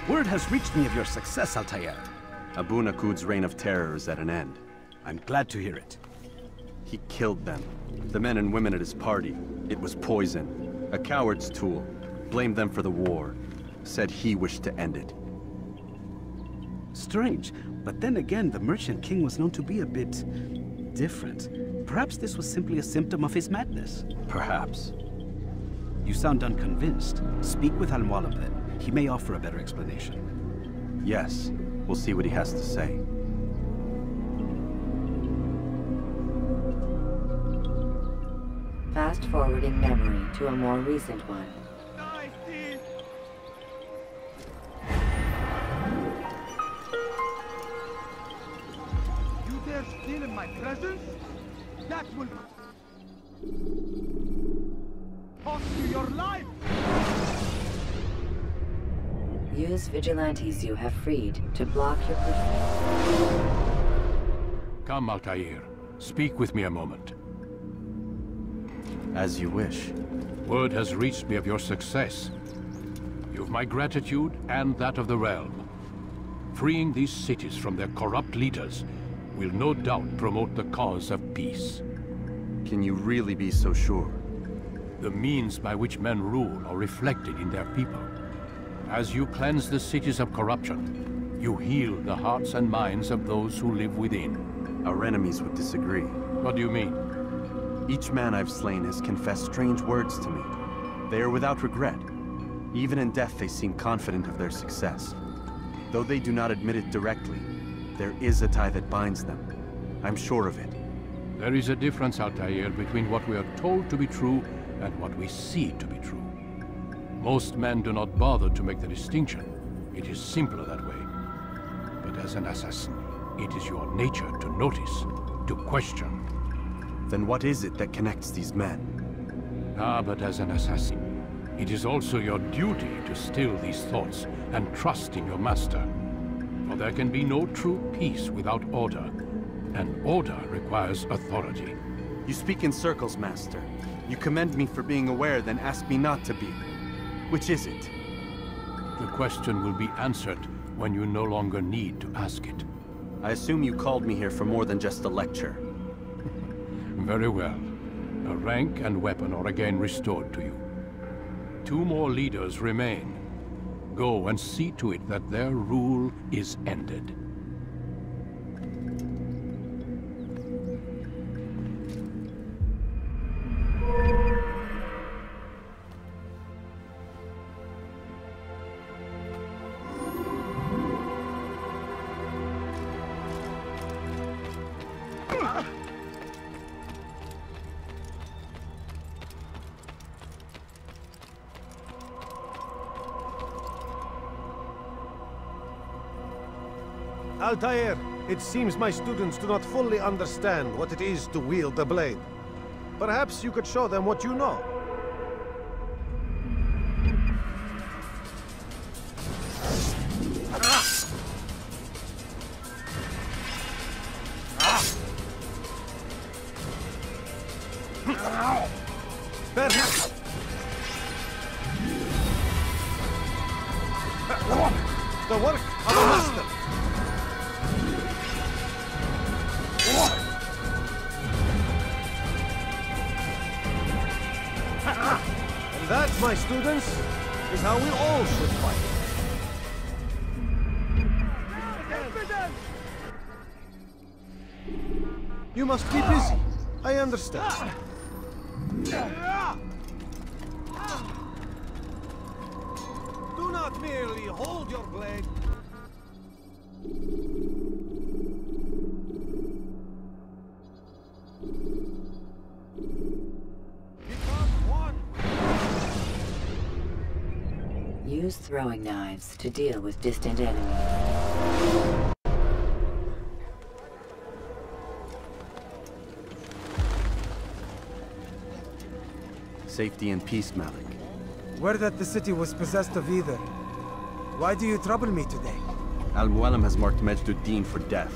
Speaker 4: Word has reached me of your success, Altair.
Speaker 8: Abu Naqud's reign of terror is at an end.
Speaker 4: I'm glad to hear it.
Speaker 8: He killed them. The men and women at his party. It was poison. A coward's tool. Blamed them for the war. Said he wished to end it.
Speaker 4: Strange, but then again, the Merchant King was known to be a bit different. Perhaps this was simply a symptom of his madness.
Speaker 8: Perhaps.
Speaker 4: You sound unconvinced. Speak with Al-Mualim then. He may offer a better explanation.
Speaker 8: Yes. We'll see what he has to say.
Speaker 5: Fast-forwarding memory to a more recent one.
Speaker 9: You dare steal in my presence? That will... your life!
Speaker 5: Use vigilantes you have freed to block your pursuit.
Speaker 11: Come, Altair. Speak with me a moment.
Speaker 8: As you wish.
Speaker 11: Word has reached me of your success. You've my gratitude and that of the realm. Freeing these cities from their corrupt leaders will no doubt promote the cause of peace.
Speaker 8: Can you really be so sure?
Speaker 11: The means by which men rule are reflected in their people. As you cleanse the cities of corruption, you heal the hearts and minds of those who live within.
Speaker 8: Our enemies would disagree.
Speaker 11: What do you mean?
Speaker 8: Each man I've slain has confessed strange words to me. They are without regret. Even in death they seem confident of their success. Though they do not admit it directly, there is a tie that binds them. I'm sure of it.
Speaker 11: There is a difference, Altair, between what we are told to be true and what we see to be true. Most men do not bother to make the distinction. It is simpler that way. But as an assassin, it is your nature to notice, to question.
Speaker 8: Then what is it that connects these men?
Speaker 11: But as an assassin, it is also your duty to still these thoughts and trust in your master. For there can be no true peace without order, and order requires authority.
Speaker 8: You speak in circles, Master. You commend me for being aware, then ask me not to be. Which is it?
Speaker 11: The question will be answered when you no longer need to ask it.
Speaker 8: I assume you called me here for more than just a lecture.
Speaker 11: Very well. A rank and weapon are again restored to you. 2 more leaders remain. Go and see to it that their rule is ended.
Speaker 18: Altair, it seems my students do not fully understand what it is to wield the blade. Perhaps you could show them what you know. The work of a master. And that, my students, is how we all should fight. You must be busy. I understand. Do not merely hold your blade.
Speaker 5: Use throwing knives to deal with distant enemies.
Speaker 8: Safety and peace, Malik.
Speaker 7: Word that the city was possessed of either. Why do you trouble me today?
Speaker 8: Al-Mualim has marked Majduddin for death.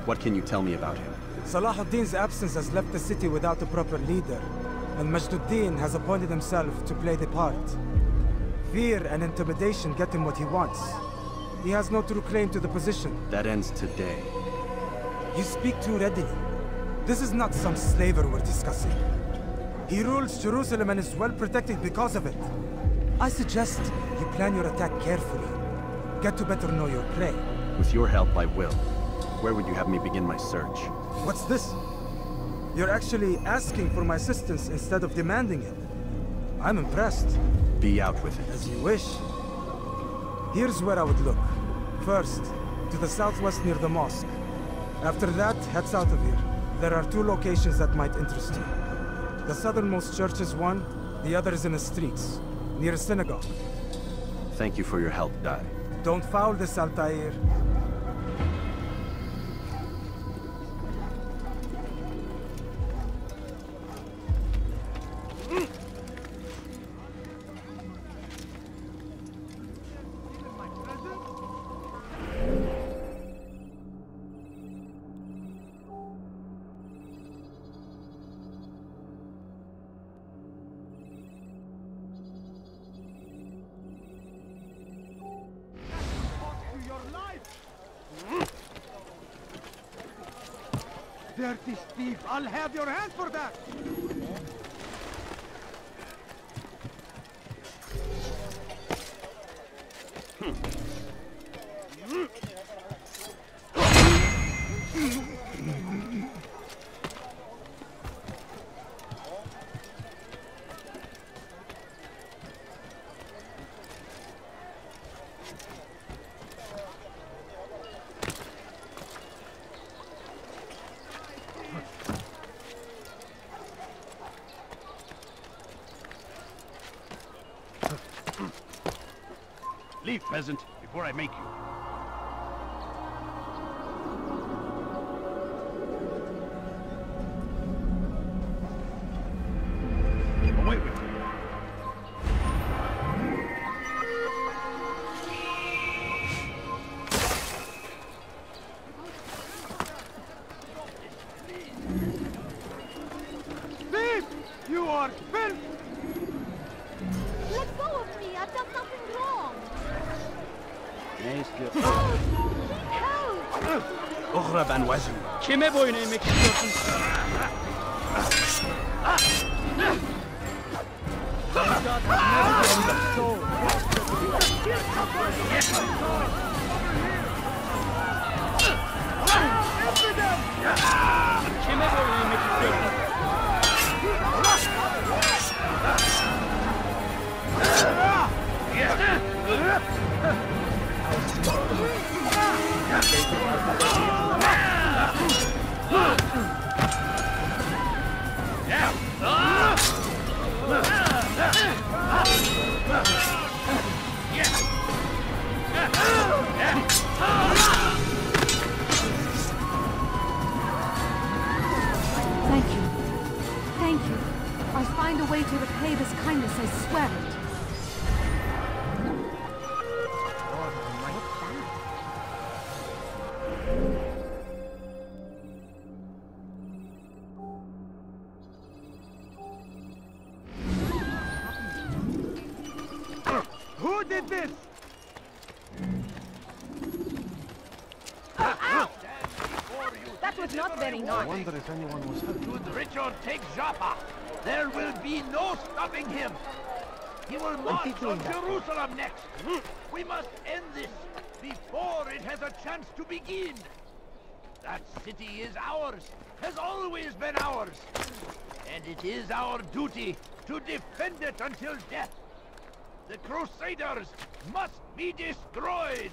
Speaker 8: What can you tell me about him?
Speaker 7: Salahuddin's absence has left the city without a proper leader, and Majduddin has appointed himself to play the part. Fear and intimidation get him what he wants. He has no true claim to the position.
Speaker 8: That ends today.
Speaker 7: You speak too readily. This is not some slaver we're discussing. He rules Jerusalem and is well protected because of it. I suggest you plan your attack carefully. Get to better know your prey.
Speaker 8: With your help, I will. Where would you have me begin my search?
Speaker 7: What's this? You're actually asking for my assistance instead of demanding it. I'm impressed.
Speaker 8: Be out with it.
Speaker 7: As you wish. Here's where I would look. First, to the southwest near the mosque. After that, head south of here. There are 2 locations that might interest you. The southernmost church is one, the other is in the streets, near a synagogue.
Speaker 8: Thank you for your help, Dai.
Speaker 7: Don't foul this, Altair.
Speaker 12: dirty thief! I'll have your hand for that!
Speaker 6: Leave, peasant, before I make you. Away with you.
Speaker 12: Thief! You are filth!
Speaker 17: Let go of me! I've done nothing wrong!
Speaker 4: اغرب عن وجهي.
Speaker 6: Kime boyun eğmek istiyorsun? Kime boyun eğmek istiyorsun?
Speaker 17: Thank you. Thank you. I'll find a way to repay this kindness, I swear it.
Speaker 12: Who did this?
Speaker 17: That was not very nice.
Speaker 13: I wonder if anyone was hurt.
Speaker 6: Should Richard take Joppa, there will be no stopping him. He will march on Jerusalem next. We must end this before it has a chance to begin. That city is ours, has always been ours. And it is our duty to defend it until death. The Crusaders must be destroyed.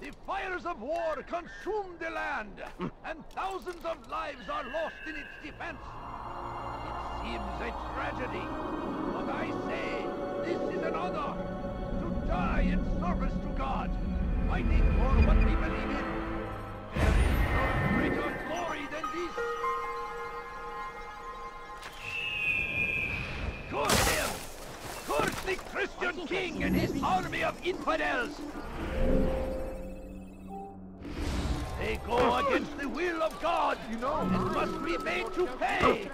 Speaker 6: The fires of war consume the land, and thousands of lives are lost in its defense. It seems a tragedy, but I say this is an honor to die in service to God, fighting for what we believe in. There is no greater glory than this. Curse him! Curse the Christian king and his army of infidels! They go against the will of God, and must be made to pay.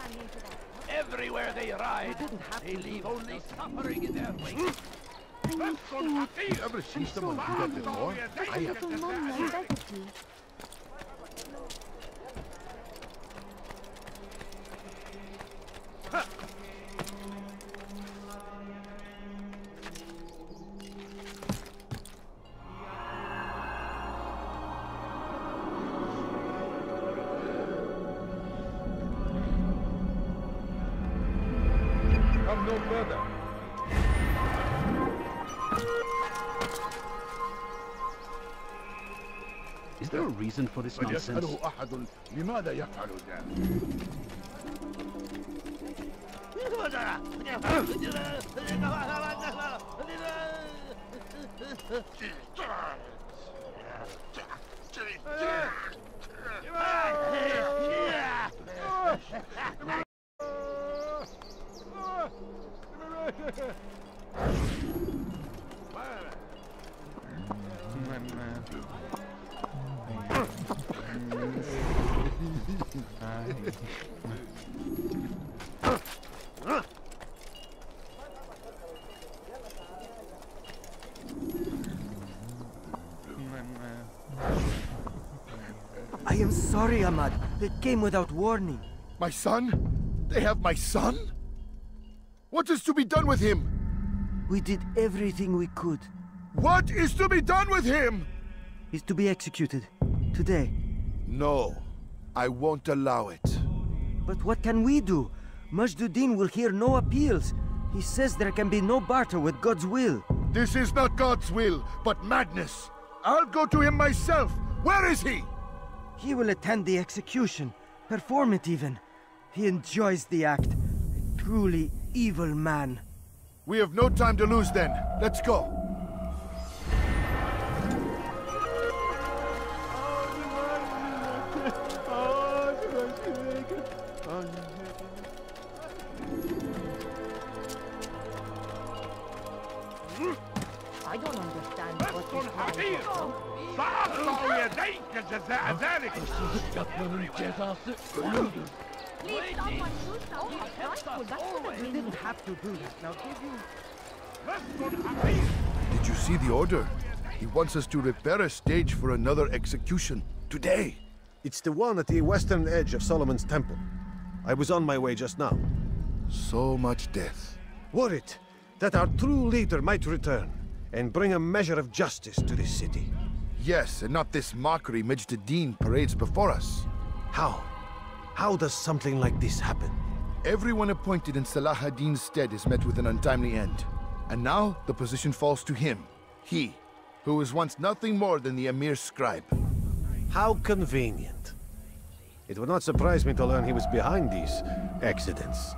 Speaker 6: Everywhere they ride, they leave only suffering in their wake.
Speaker 13: You ever see someone do that before? I have
Speaker 17: Little mommy, I beg of you.
Speaker 13: Come no further.
Speaker 4: Is there a reason for this nonsense?
Speaker 13: يسأله أحد لماذا يفعل
Speaker 24: Man.
Speaker 12: sorry, Ahmad. It came without warning.
Speaker 10: My son? They have my son? What is to be done with him?
Speaker 12: We did everything we could.
Speaker 10: What is to be done with him?
Speaker 12: He's to be executed. Today.
Speaker 10: No. I won't allow it.
Speaker 12: But what can we do? Majduddin will hear no appeals. He says there can be no barter with God's will.
Speaker 10: This is not God's will, but madness. I'll go to him myself. Where is he?
Speaker 12: He will attend the execution. Perform it even. He enjoys the act. A truly evil man.
Speaker 10: We have no time to lose then. Let's go.
Speaker 20: I don't understand what
Speaker 6: بس حقير سأقطع يديك جزاء ذلك
Speaker 20: Please, someone do something.
Speaker 12: You didn't have to do that. Now give you...
Speaker 10: Did you see the order? He wants us to repair a stage for another execution. Today.
Speaker 18: It's the one at the western edge of Solomon's temple. I was on my way just now.
Speaker 10: So much death.
Speaker 18: Worried that our true leader might return and bring a measure of justice to this city.
Speaker 10: Yes, and not this mockery Majduddin parades before us.
Speaker 18: How? How does something like this happen?
Speaker 10: Everyone appointed in Salah ad-Din's stead is met with an untimely end. And now, the position falls to him. He, who was once nothing more than the Emir's scribe.
Speaker 18: How convenient. It would not surprise me to learn he was behind these accidents.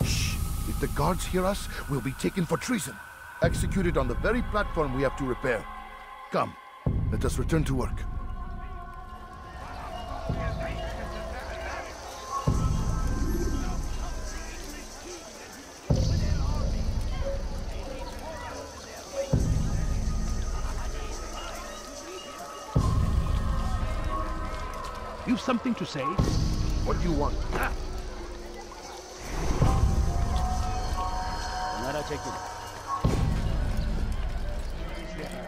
Speaker 10: Shh! If the guards hear us, we'll be taken for treason. Executed on the very platform we have to repair. Come, let us return to work.
Speaker 9: You've something to say?
Speaker 10: What do you want?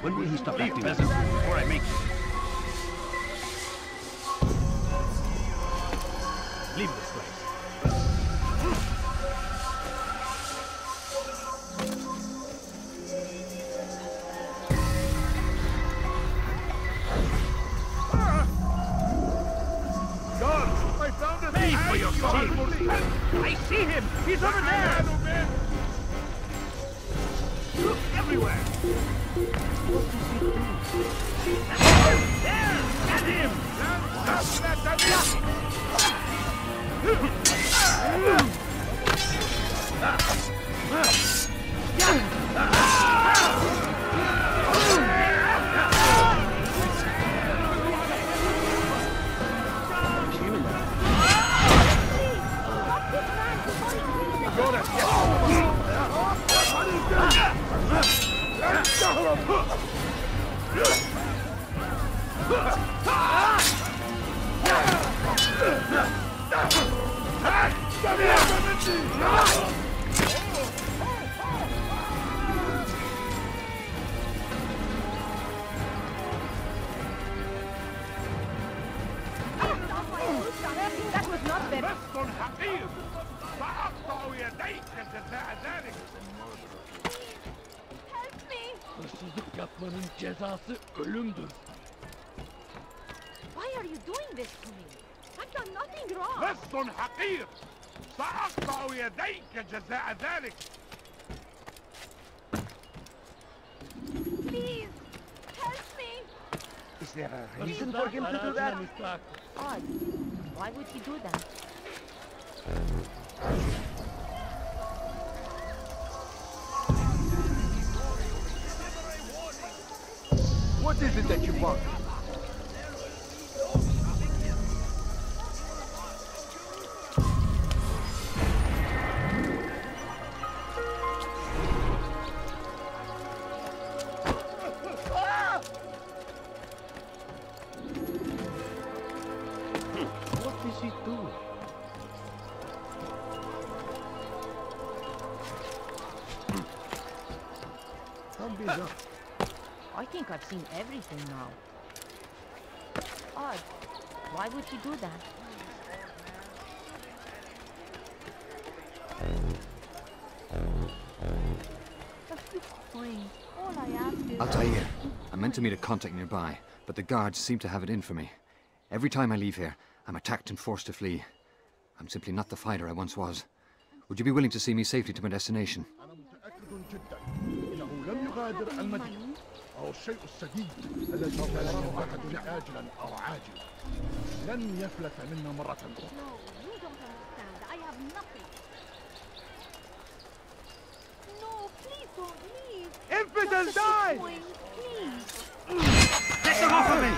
Speaker 9: When will he stop acting as a fool before I make it? Leave this place. Pay for your sin! I see him! He's over there! Look everywhere! There! Get him!
Speaker 20: That was not fair.
Speaker 6: Hırsızlık yapmanın cezası ölümdür.
Speaker 17: Why are you doing this to me? I've done nothing wrong.
Speaker 6: لص حقير سأقطع يديك جزاء ذلك.
Speaker 17: Please, help me.
Speaker 12: Is there a reason for him to do that?
Speaker 20: Odd. Why would he do that?
Speaker 10: What is it that you want?
Speaker 9: What is he doing?
Speaker 18: How bizarre.
Speaker 20: I think I've seen everything now. Odd. Why would he do that?
Speaker 17: A few coins. All I ask is...
Speaker 14: Altair, I meant to meet a contact nearby, but the guards seem to have it in for me. Every time I leave here, I'm attacked and forced to flee. I'm simply not the fighter I once was. Would you be willing to see me safely to my destination?
Speaker 13: الشيء السديد الذي كان ينبعث عاجلا أو عاجلا لن يفلت منا مرة أخرى.
Speaker 17: No, you don't understand. I have nothing. No, please don't leave.
Speaker 7: Infidel, die!
Speaker 17: Please.
Speaker 14: Get them off of me!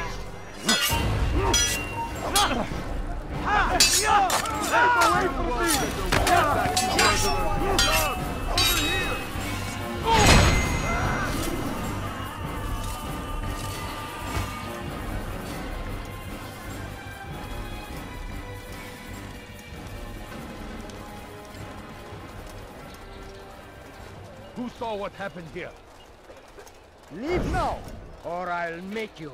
Speaker 7: Away from me!
Speaker 9: Who saw what happened here?
Speaker 12: Leave now, or I'll make you.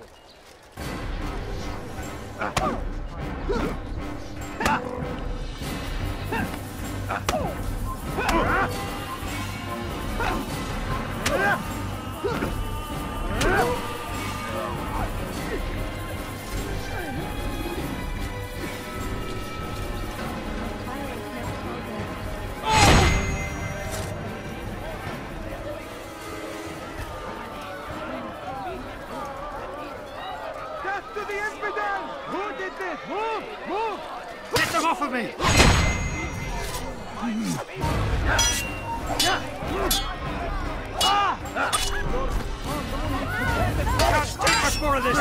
Speaker 7: To the infidel! Who did this? Move! Move!
Speaker 14: Get them off of me! Can't take much more of this!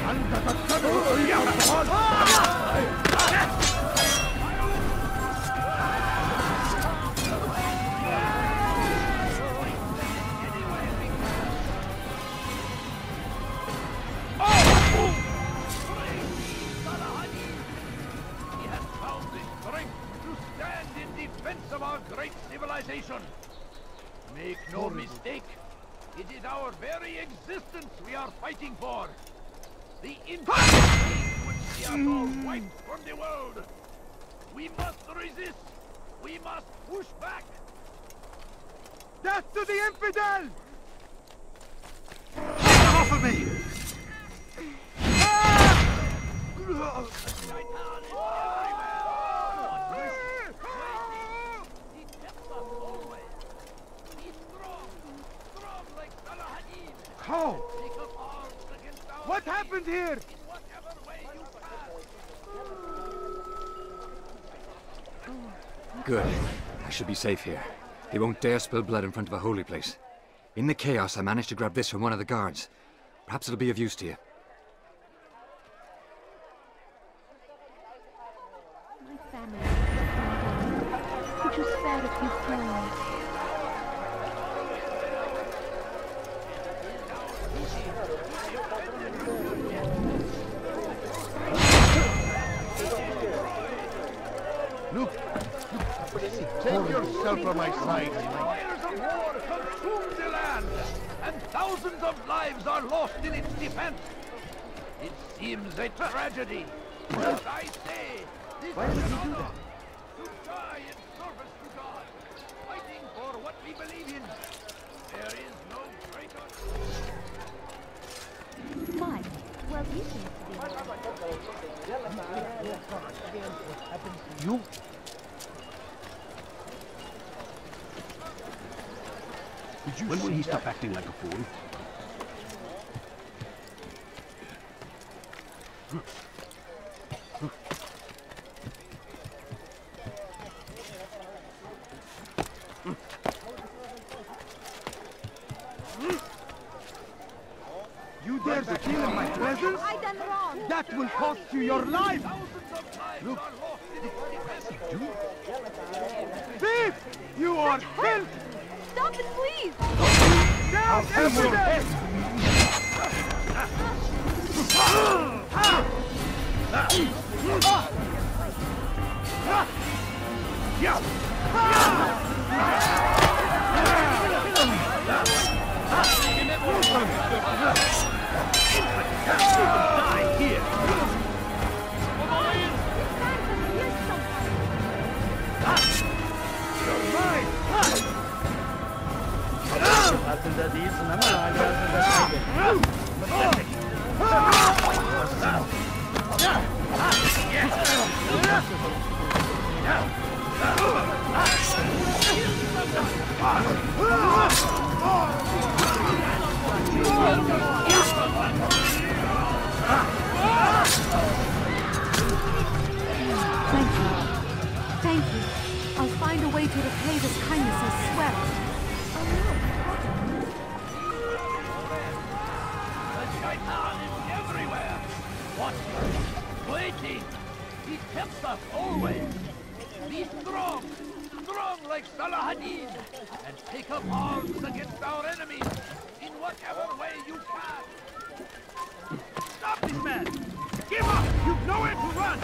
Speaker 13: أنت تتبع يا أطفال.
Speaker 6: He has found the strength to stand in defense of our great civilization. Make no mistake, it is our very existence we are fighting for. The infinity which we are all wiped from the world. We must resist. We must push back.
Speaker 7: Death to the infidel!
Speaker 14: Get them off of me!
Speaker 7: How? What happened here?
Speaker 14: Good. I should be safe here. They won't dare spill blood in front of a holy place. In the chaos, I managed to grab this from one of the guards. Perhaps it'll be of use to you.
Speaker 17: My family. Could you spare a few coins?
Speaker 13: Look, take yourself from my side.
Speaker 6: Fires of war consume the land, and thousands of lives are lost in its defense. It seems a tragedy. But I say, this
Speaker 7: Why would
Speaker 6: is
Speaker 7: he
Speaker 6: an
Speaker 7: do
Speaker 6: honor
Speaker 7: that?
Speaker 6: to die in service to God, fighting for what we believe in. There is no greater...
Speaker 17: Mike, well, he seems to be...
Speaker 7: You?
Speaker 4: When will he stop acting like a fool?
Speaker 7: You dare steal in my presence?
Speaker 17: I done wrong.
Speaker 7: That will cost you your life!
Speaker 6: Look.
Speaker 7: Thief! You are filth!
Speaker 17: Stop it, please!
Speaker 7: Down, infidel!
Speaker 6: Die here! You're mine!
Speaker 17: Thank you. I'll find a way to repay this kindness, I swear.
Speaker 6: The shaitan is everywhere! Watch him! Waiting! He tempts us always! Be strong! Strong like Salahadin! And take up arms against our enemies in whatever way you can! Stop this man! Give up! You've nowhere to run!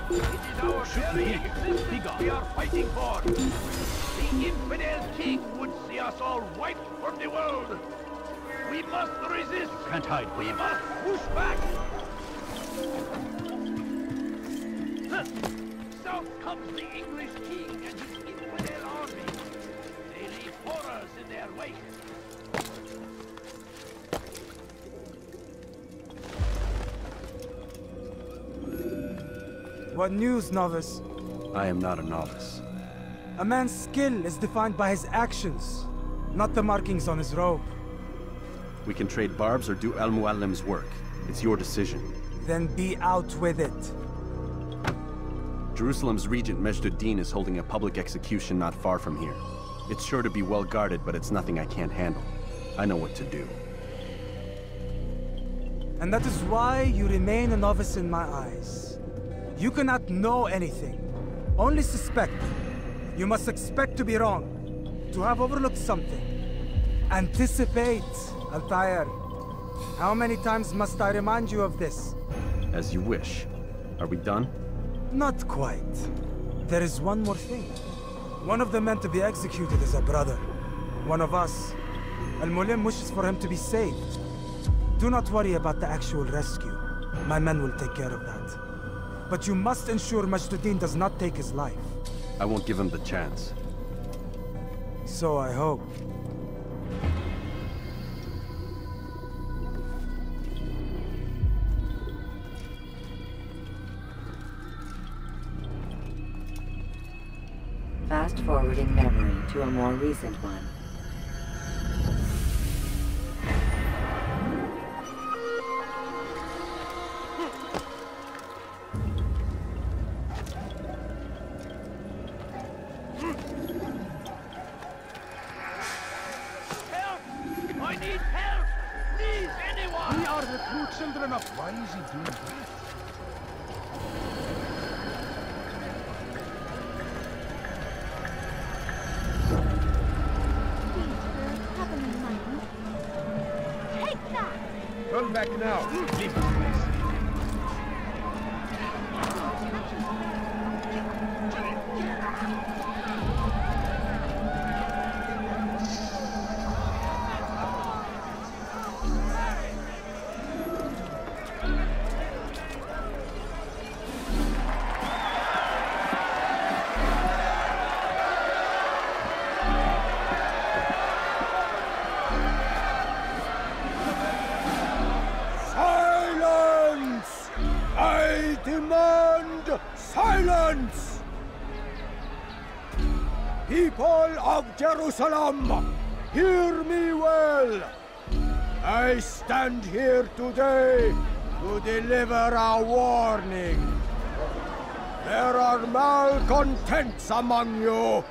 Speaker 6: It is our very existence we are fighting for. The infidel king would see us all wiped from the world. We must resist.
Speaker 11: Can't hide.
Speaker 6: We must push back. South comes the English king and his infidel army. They leave horrors in their wake.
Speaker 7: What news, novice?
Speaker 8: I am not a novice.
Speaker 7: A man's skill is defined by his actions, not the markings on his robe.
Speaker 8: We can trade barbs or do Al-Muallim's work. It's your decision.
Speaker 7: Then be out with it.
Speaker 8: Jerusalem's regent Majd-ud-Din is holding a public execution not far from here. It's sure to be well guarded, but it's nothing I can't handle. I know what to do.
Speaker 7: And that is why you remain a novice in my eyes. You cannot know anything, only suspect. You must expect to be wrong, to have overlooked something. Anticipate, Altair. How many times must I remind you of this?
Speaker 8: As you wish. Are we done?
Speaker 7: Not quite. There is one more thing. One of the men to be executed is a brother. One of us. Al-Mulim wishes for him to be saved. Do not worry about the actual rescue. My men will take care of that. But you must ensure Majd-ud-Din does not take his life.
Speaker 8: I won't give him the chance.
Speaker 7: So I hope.
Speaker 5: Fast-forwarding memory to a more recent one.
Speaker 9: Why is he doing that?
Speaker 17: Take that!
Speaker 9: Come back now. Leave this place.
Speaker 12: Silence! People of Jerusalem, hear me well. I stand here today to deliver a warning. There are malcontents among you.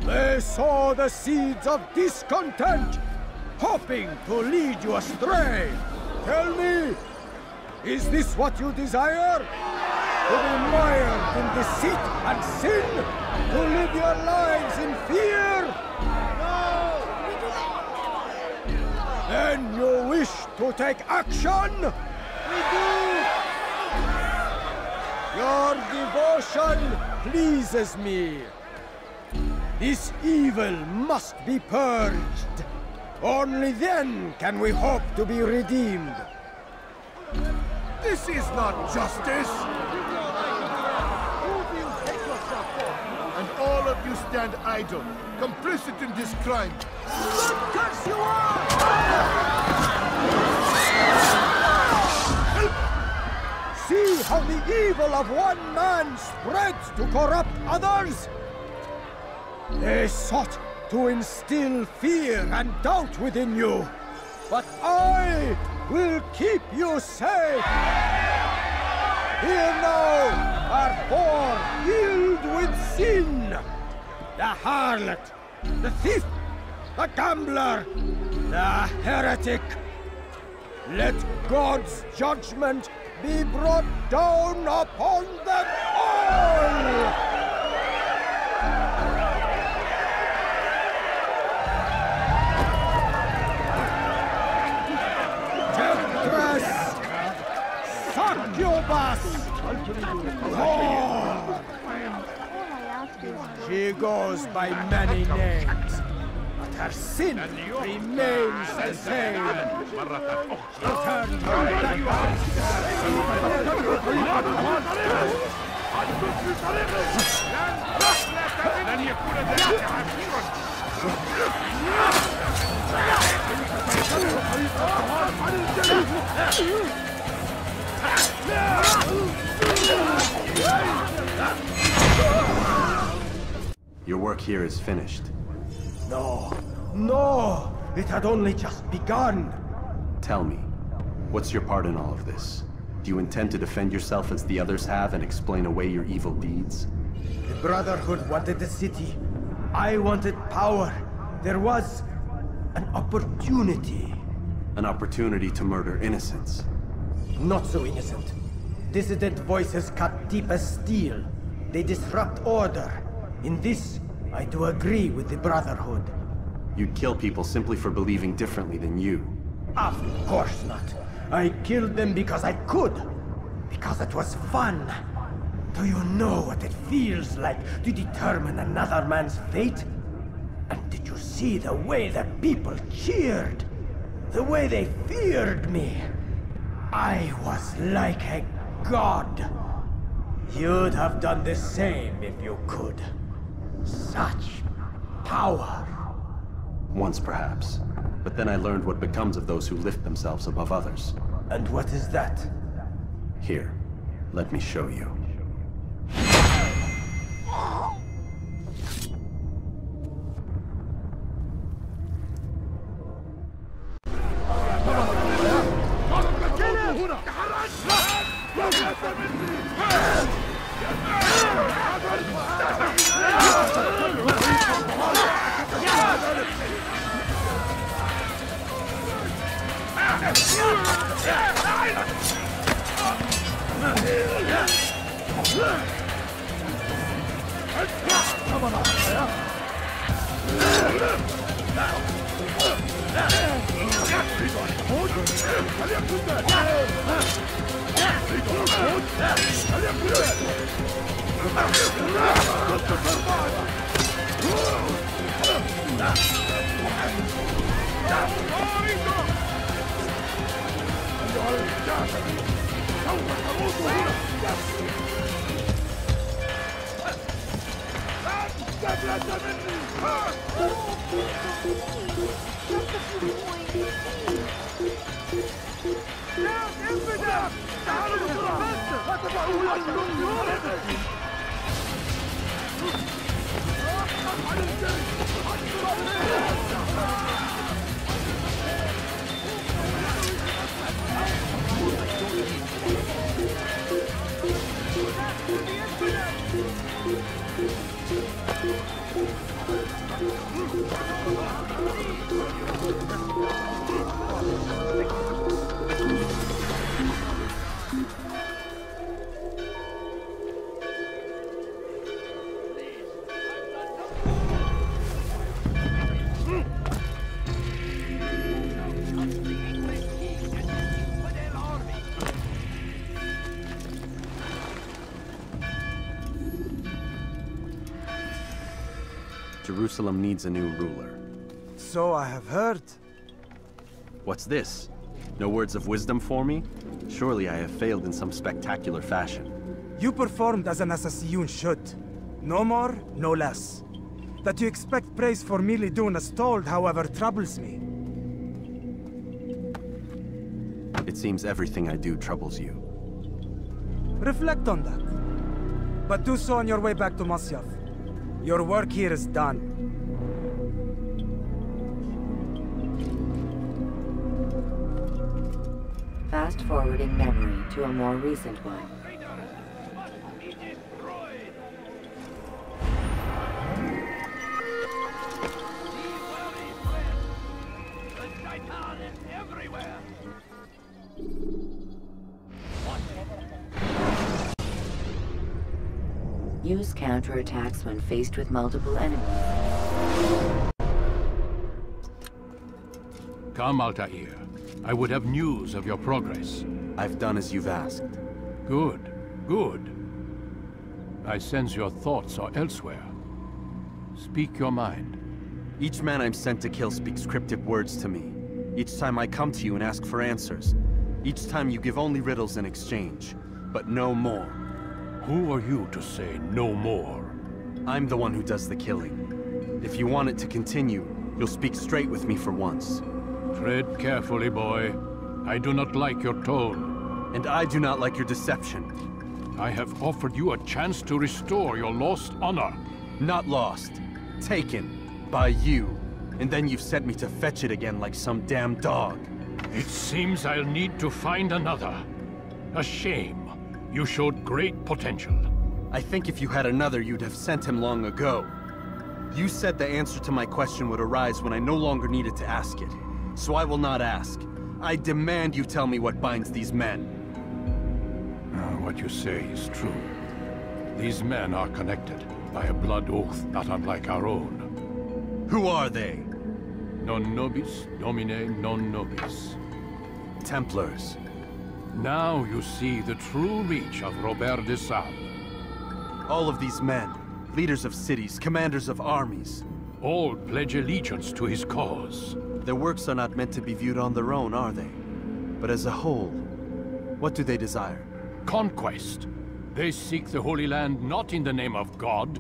Speaker 12: They sow the seeds of discontent, hoping to lead you astray. Tell me, is this what you desire? to be mired in deceit and sin, to live your lives in fear? No! Then you wish to take action? We do! Your devotion pleases me. This evil must be purged. Only then can we hope to be redeemed.
Speaker 13: This is not justice! And all of you stand idle, complicit in this crime.
Speaker 12: Curse you are! See how the evil of one man spreads to corrupt others? They sought to instill fear and doubt within you, but I will keep you safe. Here now are four filled with sin. The harlot, the thief, the gambler, the heretic. Let God's judgment be brought down upon them all! She goes by many names, but her sin remains the same. Return
Speaker 8: Your work here is finished.
Speaker 12: No, no! It had only just begun.
Speaker 8: Tell me, what's your part in all of this? Do you intend to defend yourself as the others have and explain away your evil deeds?
Speaker 12: The Brotherhood wanted the city. I wanted power. There was an opportunity.
Speaker 8: An opportunity to murder innocents.
Speaker 12: Not so innocent. Dissident voices cut deep as steel. They disrupt order. In this, I do agree with the Brotherhood.
Speaker 8: You'd kill people simply for believing differently than you.
Speaker 12: Of course not. I killed them because I could. Because it was fun. Do you know what it feels like to determine another man's fate? And did you see the way the people cheered? The way they feared me? I was like a god. You'd have done the same if you could. Such power.
Speaker 8: Once perhaps. But then I learned what becomes of those who lift themselves above others.
Speaker 12: And what is that?
Speaker 8: Here, let me show you. Jerusalem needs a new ruler.
Speaker 7: So I have heard.
Speaker 8: What's this? No words of wisdom for me? Surely I have failed in some spectacular fashion.
Speaker 7: You performed as an assassin should. No more, no less. That you expect praise for merely doing as told, however, troubles me.
Speaker 8: It seems everything I do troubles you.
Speaker 7: Reflect on that. But do so on your way back to Masyaf. Your work here is done.
Speaker 5: Fast-forwarding memory to a more recent one. Use counterattacks when faced with multiple enemies.
Speaker 11: Come, Altair. I would have news of your progress.
Speaker 8: I've done as you've asked.
Speaker 11: Good, good. I sense your thoughts are elsewhere. Speak your mind.
Speaker 8: Each man I'm sent to kill speaks cryptic words to me. Each time I come to you and ask for answers. Each time you give only riddles in exchange, but no more.
Speaker 11: Who are you to say no more?
Speaker 8: I'm the one who does the killing. If you want it to continue, you'll speak straight with me for once.
Speaker 11: Tread carefully, boy. I do not like your tone.
Speaker 8: And I do not like your deception.
Speaker 11: I have offered you a chance to restore your lost honor.
Speaker 8: Not lost. Taken. By you. And then you've sent me to fetch it again like some damn dog.
Speaker 11: It seems I'll need to find another. A shame. You showed great potential.
Speaker 8: I think if you had another, you'd have sent him long ago. You said the answer to my question would arise when I no longer needed to ask it. So I will not ask. I demand you tell me what binds these men.
Speaker 11: What you say is true. These men are connected by a blood oath not unlike our own.
Speaker 8: Who are they?
Speaker 11: Non nobis, domine non nobis.
Speaker 8: Templars.
Speaker 11: Now you see the true reach of Robert de Sable.
Speaker 8: All of these men, leaders of cities, commanders of armies.
Speaker 11: All pledge allegiance to his cause.
Speaker 8: Their works are not meant to be viewed on their own, are they? But as a whole, what do they desire?
Speaker 11: Conquest. They seek the Holy Land not in the name of God,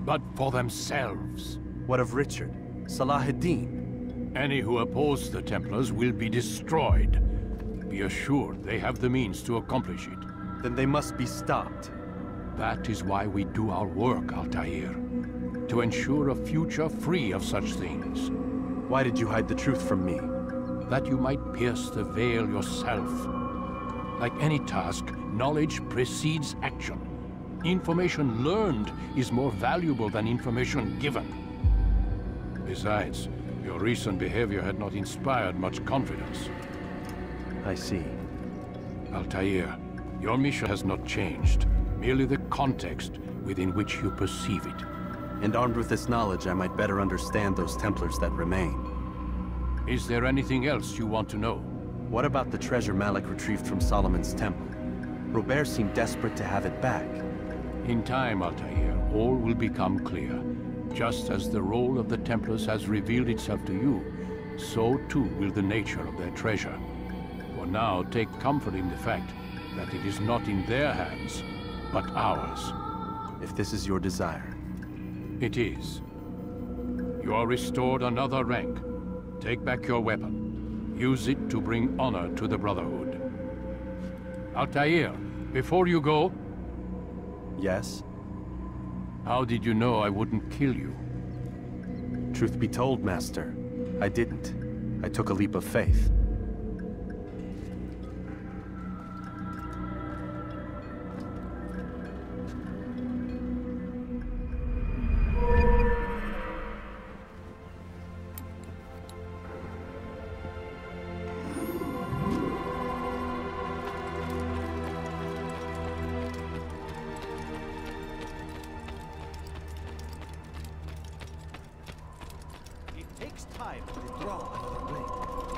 Speaker 11: but for themselves.
Speaker 8: What of Richard? Salah ad-Din?
Speaker 11: Any who oppose the Templars will be destroyed. Be assured they have the means to accomplish it.
Speaker 8: Then they must be stopped.
Speaker 11: That is why we do our work, Altair. To ensure a future free of such things.
Speaker 8: Why did you hide the truth from me?
Speaker 11: That you might pierce the veil yourself. Like any task, knowledge precedes action. Information learned is more valuable than information given. Besides, your recent behavior had not inspired much confidence.
Speaker 8: I see.
Speaker 11: Altair, your mission has not changed. Merely the context within which you perceive it.
Speaker 8: And armed with this knowledge, I might better understand those Templars that remain.
Speaker 11: Is there anything else you want to know?
Speaker 8: What about the treasure Malik retrieved from Solomon's temple? Robert seemed desperate to have it back.
Speaker 11: In time, Altair, all will become clear. Just as the role of the Templars has revealed itself to you, so too will the nature of their treasure. For now, take comfort in the fact that it is not in their hands, but ours.
Speaker 8: If this is your desire.
Speaker 11: It is. You are restored another rank. Take back your weapon. Use it to bring honor to the Brotherhood. Altair, before you go...
Speaker 8: Yes?
Speaker 11: How did you know I wouldn't kill you?
Speaker 8: Truth be told, Master, I didn't. I took a leap of faith.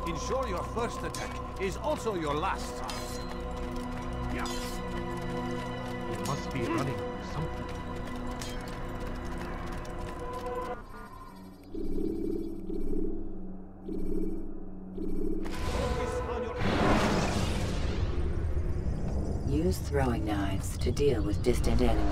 Speaker 9: Ensure your first attack is also your last.
Speaker 16: Yeah. It must be running something.
Speaker 5: use throwing knives to deal with distant enemies.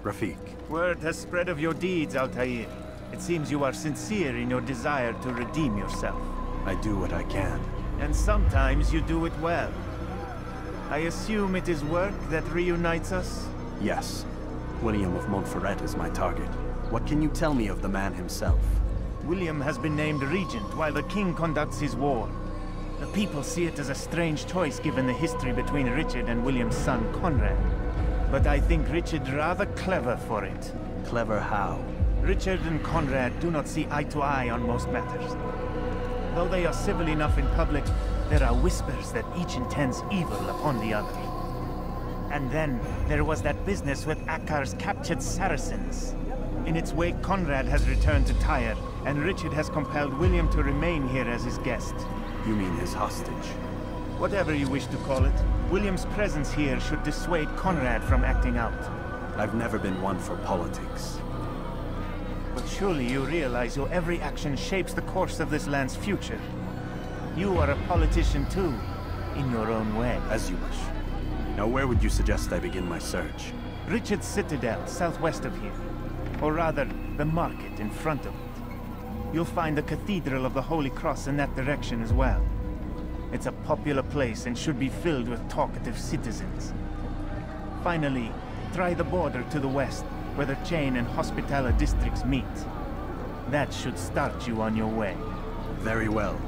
Speaker 8: Rafik.
Speaker 24: Word has spread of your deeds, Altair. It seems you are sincere in your desire to redeem yourself.
Speaker 8: I do what I can.
Speaker 24: And sometimes you do it well. I assume it is work that reunites us?
Speaker 8: Yes. William of Montferrat is my target. What can you tell me of the man himself?
Speaker 24: William has been named regent while the king conducts his war. The people see it as a strange choice given the history between Richard and William's son Conrad. But I think Richard rather clever for it.
Speaker 8: Clever how?
Speaker 24: Richard and Conrad do not see eye to eye on most matters. Though they are civil enough in public, there are whispers that each intends evil upon the other. And then, there was that business with Akkar's captured Saracens. In its wake, Conrad has returned to Tyre, and Richard has compelled William to remain here as his guest.
Speaker 8: You mean his hostage?
Speaker 24: Whatever you wish to call it, William's presence here should dissuade Conrad from acting out.
Speaker 8: I've never been one for politics.
Speaker 24: But surely you realize your every action shapes the course of this land's future. You are a politician too, in your own way.
Speaker 8: As you wish. Now where would you suggest I begin my search?
Speaker 24: Richard's Citadel, southwest of here. Or rather, the market in front of it. You'll find the Cathedral of the Holy Cross in that direction as well. It's a popular place and should be filled with talkative citizens. Finally, try the border to the west, where the Chain and Hospitaller districts meet. That should start you on your way.
Speaker 8: Very well.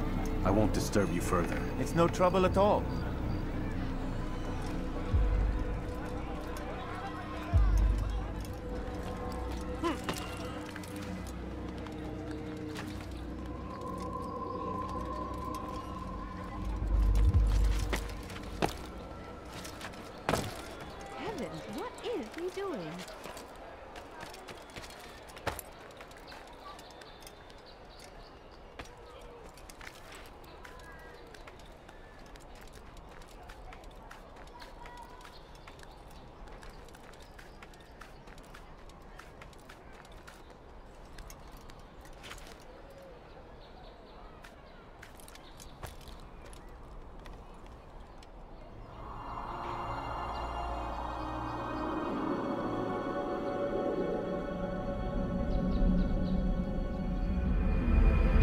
Speaker 8: I won't disturb you further.
Speaker 24: It's no trouble at all.
Speaker 17: Heavens, what is he doing?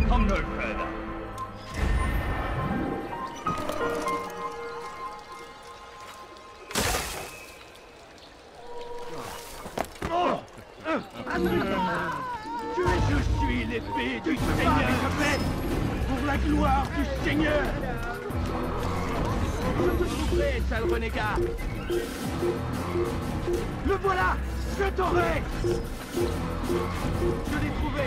Speaker 6: Come no further. Je suis l'épée du Seigneur pour la gloire du Seigneur. Je te trouverai, sale renégat. Le voilà. Je t'aurai. Je l'ai trouvé.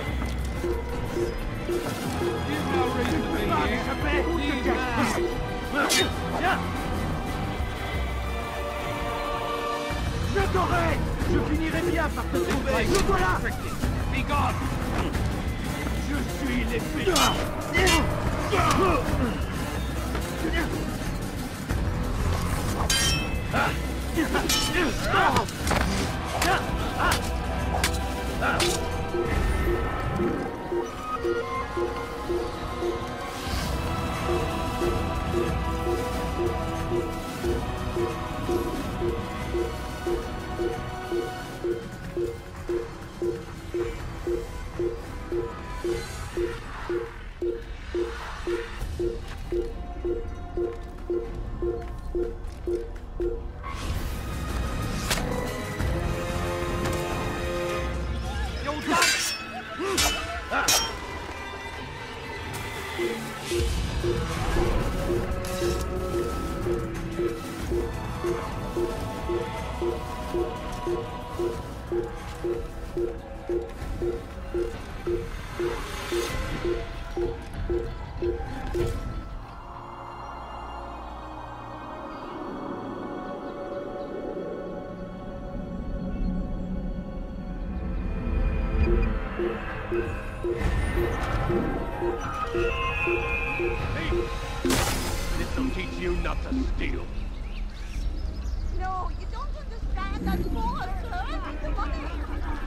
Speaker 6: Je t'aurai! Je finirai bien par te trouver! Le voilà! Bigorre! Je suis l'épée! This'll teach you not to steal.
Speaker 23: No, you don't understand. I'm poor, sir. The money.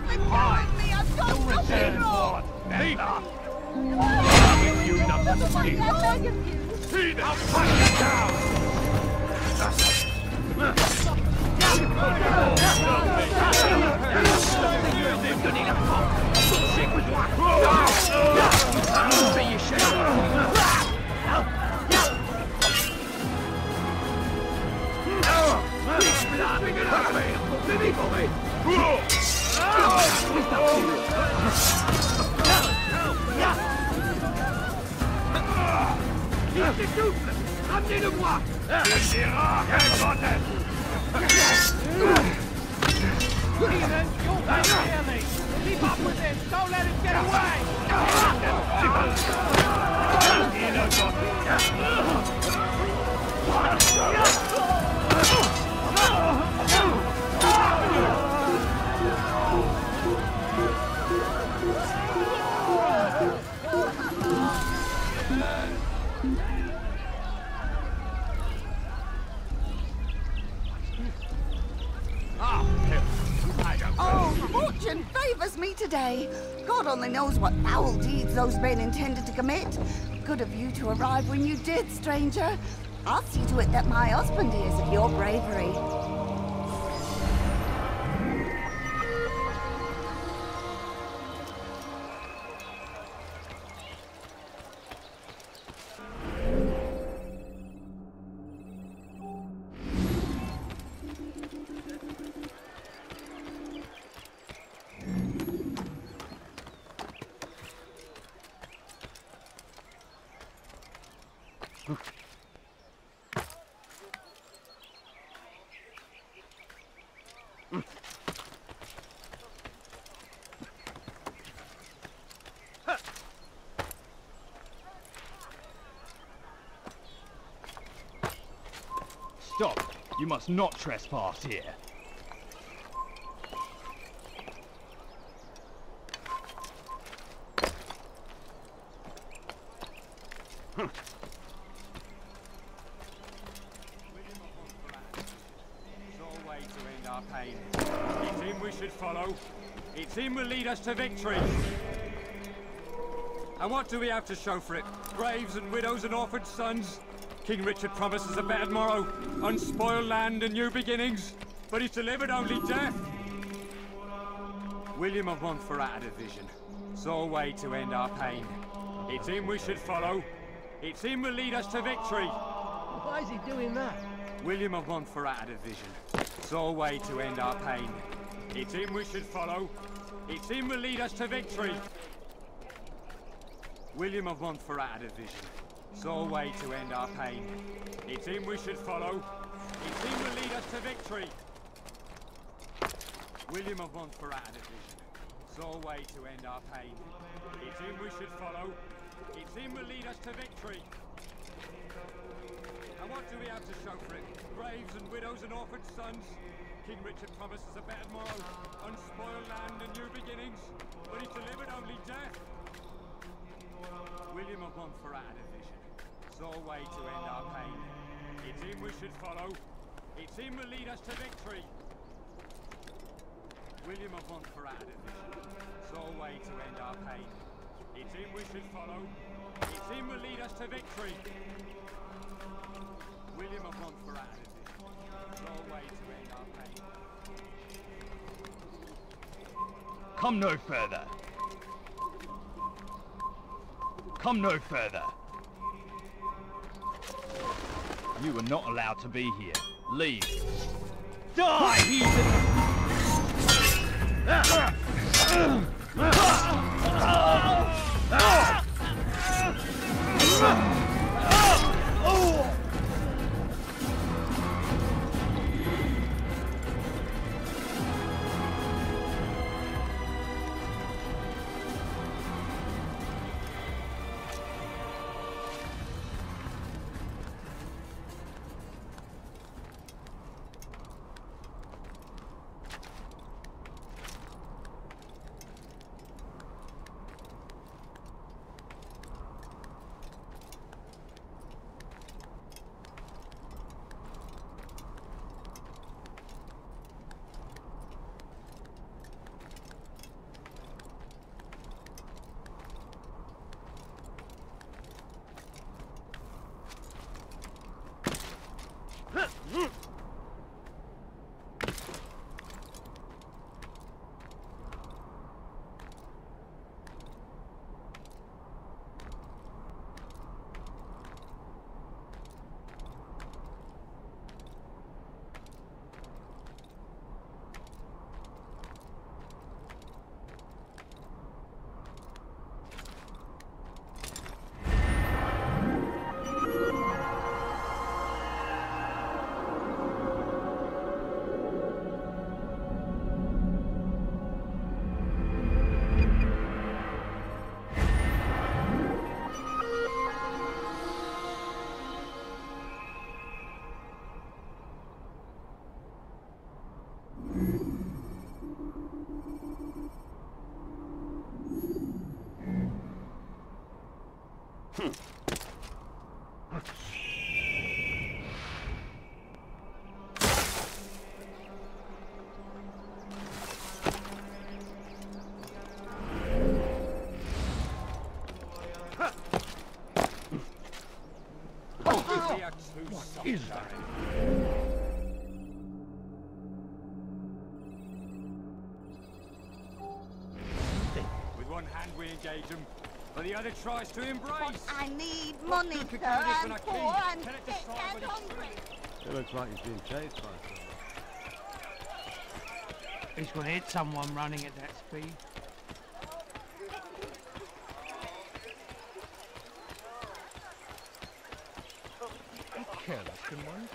Speaker 23: Let go
Speaker 6: Fine.
Speaker 23: of me. I've done
Speaker 6: You'll
Speaker 23: nothing
Speaker 6: return
Speaker 23: wrong.
Speaker 6: for better. you not to sleep.
Speaker 23: I beg of you.
Speaker 6: I'll punch you down! Amenez-le-moi! Déchirant, bordel! Demons, you'll pay dearly! Keep up with him! Don't let him get away!
Speaker 23: Oh, fortune favors me today. God only knows what foul deeds those men intended to commit. Good of you to arrive when you did, stranger. I'll see to it that my husband hears of your bravery.
Speaker 3: Stop! You must not trespass here.
Speaker 19: Way to end our pain. It's him we should follow. It's him will lead us to victory. And what do we have to show for it? Graves and widows and orphaned sons? King Richard promises a better morrow, unspoiled land and new beginnings, but he's delivered only death. William of Montferrat had a vision, saw a way to end our pain. It's him we should follow. It's him will lead us to victory.
Speaker 6: Why is he doing that?
Speaker 19: William of Montferrat had a vision, saw a way to end our pain. It's him we should follow. It's him will lead us to victory. William of Montferrat had a vision, saw a way to end our pain. It's him we should follow. It's him will lead us to victory. William of Montferrat had a vision, saw a way to end our pain. It's him we should follow. It's him will lead us to victory. And what do we have to show for it? Graves and widows and orphaned sons? King Richard promises a better morrow, unspoiled land and new beginnings, but he's delivered only death. William of Montferrat had a vision, saw a way to end our pain. It's him we should follow. It's him will lead us to victory. William of Montferrat had a vision, saw a way to end our pain. It's him we should follow. It's him will lead us to victory. William of Montferrat had a vision, saw a way to end our pain.
Speaker 3: Come no further. Come no further. You are not allowed to be here. Leave. Die, heathen!
Speaker 19: What is that? With one hand we engage them, but the other tries to embrace.
Speaker 23: I need money, sir. I'm poor and sick and hungry.
Speaker 9: It looks like he's being chased by someone.
Speaker 1: He's going to hit someone running at that speed.
Speaker 9: Careless, can one?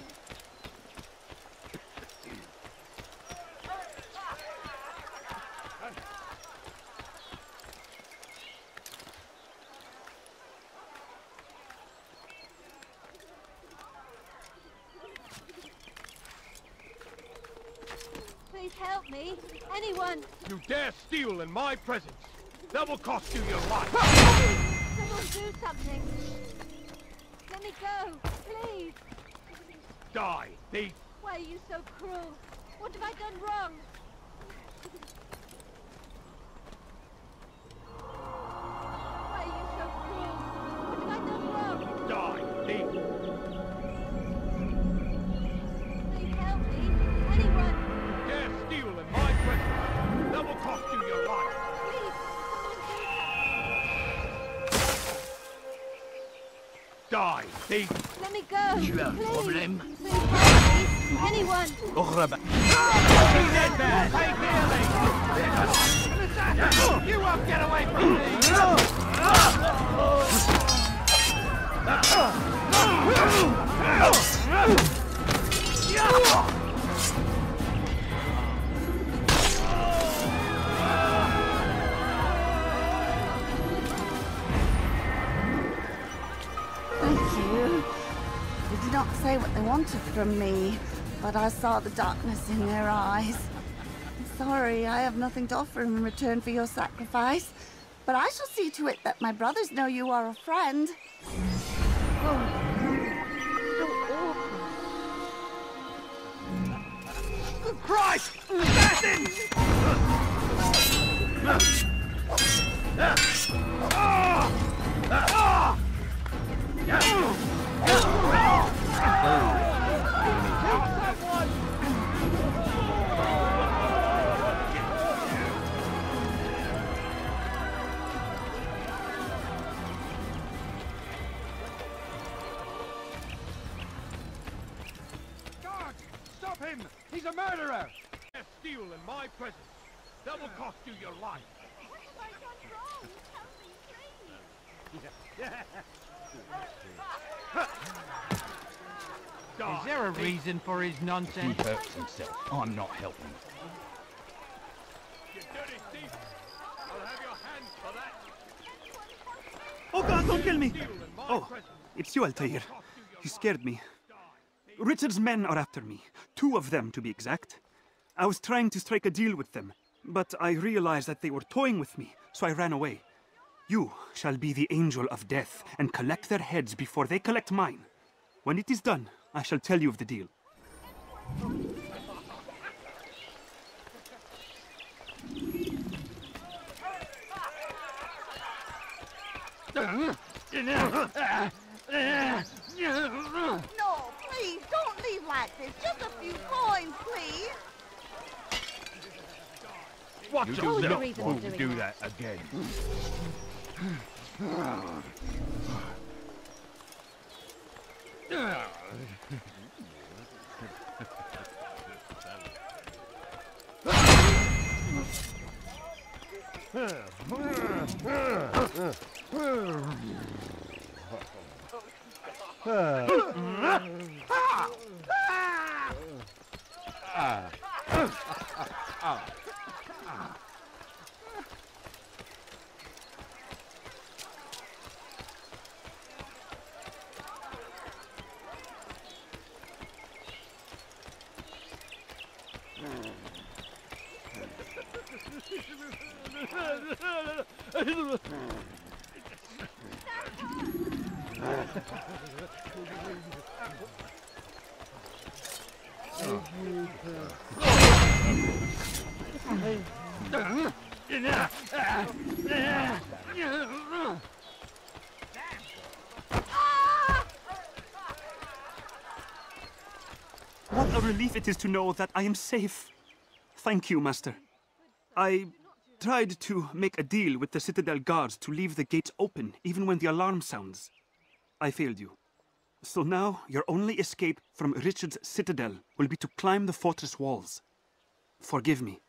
Speaker 17: Please help me. Anyone.
Speaker 9: You dare steal in my presence. That will cost you your life.
Speaker 17: Someone do something. Let me go, please.
Speaker 9: Die, thief.
Speaker 17: Why are you so cruel? What have I done wrong? Why are you so cruel? What have I done wrong?
Speaker 9: Die, thief.
Speaker 17: Please help me. Anyone.
Speaker 9: You dare steal in my presence. That will cost you your life.
Speaker 17: Please,
Speaker 9: Die, thief.
Speaker 17: let me go.
Speaker 9: Tu as un
Speaker 17: Please.
Speaker 9: problème?
Speaker 17: Please help me. Anyone.
Speaker 9: You won't get away from me!
Speaker 23: Thank you. They did not say what they wanted from me, but I saw the darkness in their eyes. I'm sorry, I have nothing to offer in return for your sacrifice, but I shall see to it that my brothers know you are a friend.
Speaker 9: Christ! Assassins!
Speaker 19: Guard! Stop him! He's a murderer!
Speaker 9: Steal in my presence. That will cost you your life.
Speaker 17: What have I done wrong? Tell me,
Speaker 1: Is there a reason for his nonsense?
Speaker 3: He hurts himself. I'm not helping.
Speaker 9: You dirty thief! I'll have your hands for that.
Speaker 2: Oh God, don't kill me! Oh, it's you, Altair. You scared me. Richard's men are after me. 2 of them, to be exact. I was trying to strike a deal with them, but I realized that they were toying with me, so I ran away. You shall be the angel of death and collect their heads before they collect mine. When it is done, I shall tell you of the deal.
Speaker 23: No, please, don't leave like this. Just a few coins, please.
Speaker 9: What
Speaker 3: You
Speaker 9: the
Speaker 3: do
Speaker 9: hell?
Speaker 3: not want to do that again.
Speaker 2: What a relief it is to know that I am safe. Thank you, Master. I tried to make a deal with the Citadel guards to leave the gates open even when the alarm sounds. I failed you. So now your only escape from Richard's Citadel will be to climb the fortress walls. Forgive me.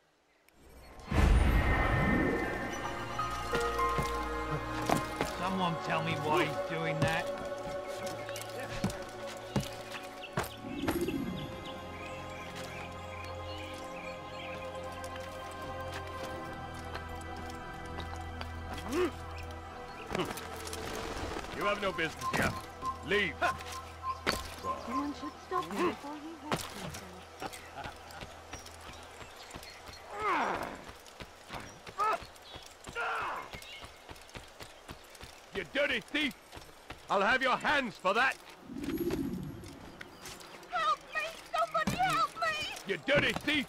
Speaker 1: Someone tell me why he's doing that.
Speaker 11: You have no business here. Leave.
Speaker 17: Someone should stop him before he hurts himself.
Speaker 11: You dirty thief! I'll have your hands for that!
Speaker 17: Help me! Somebody help me!
Speaker 11: You dirty thief!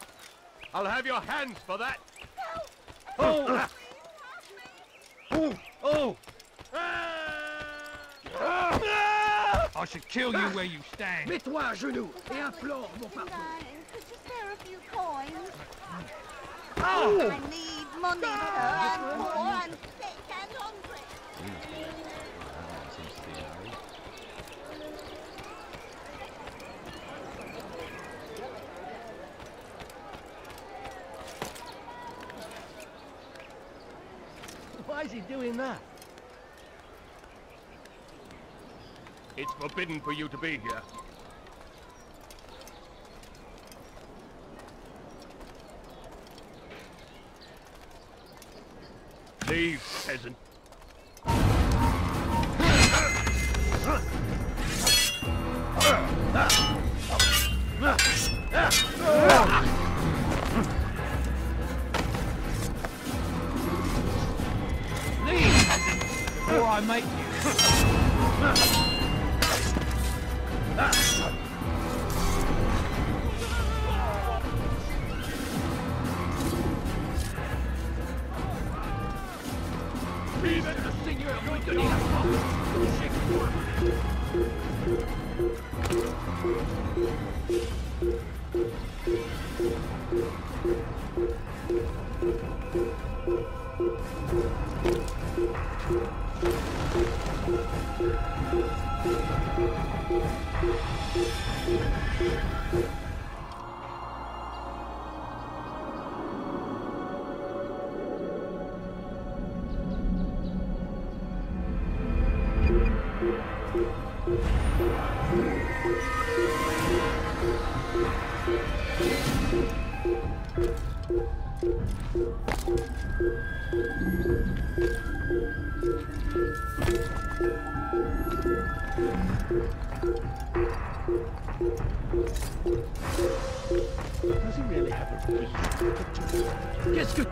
Speaker 11: I'll have your hands for that!
Speaker 17: Help!
Speaker 11: Oh!
Speaker 1: Oh! Oh! I should kill you where you stand.
Speaker 6: Mets-toi à genoux et implore mon pardon.
Speaker 17: Could you spare a few coins?
Speaker 6: Oh!
Speaker 17: I need money, sir. I'm poor and sick and hungry.
Speaker 6: Why is he doing that?
Speaker 11: It's forbidden for you to be here. Leave, peasant.
Speaker 1: Leave, peasant, before I make you.
Speaker 6: Does he really have a reason? Qu'est-ce que...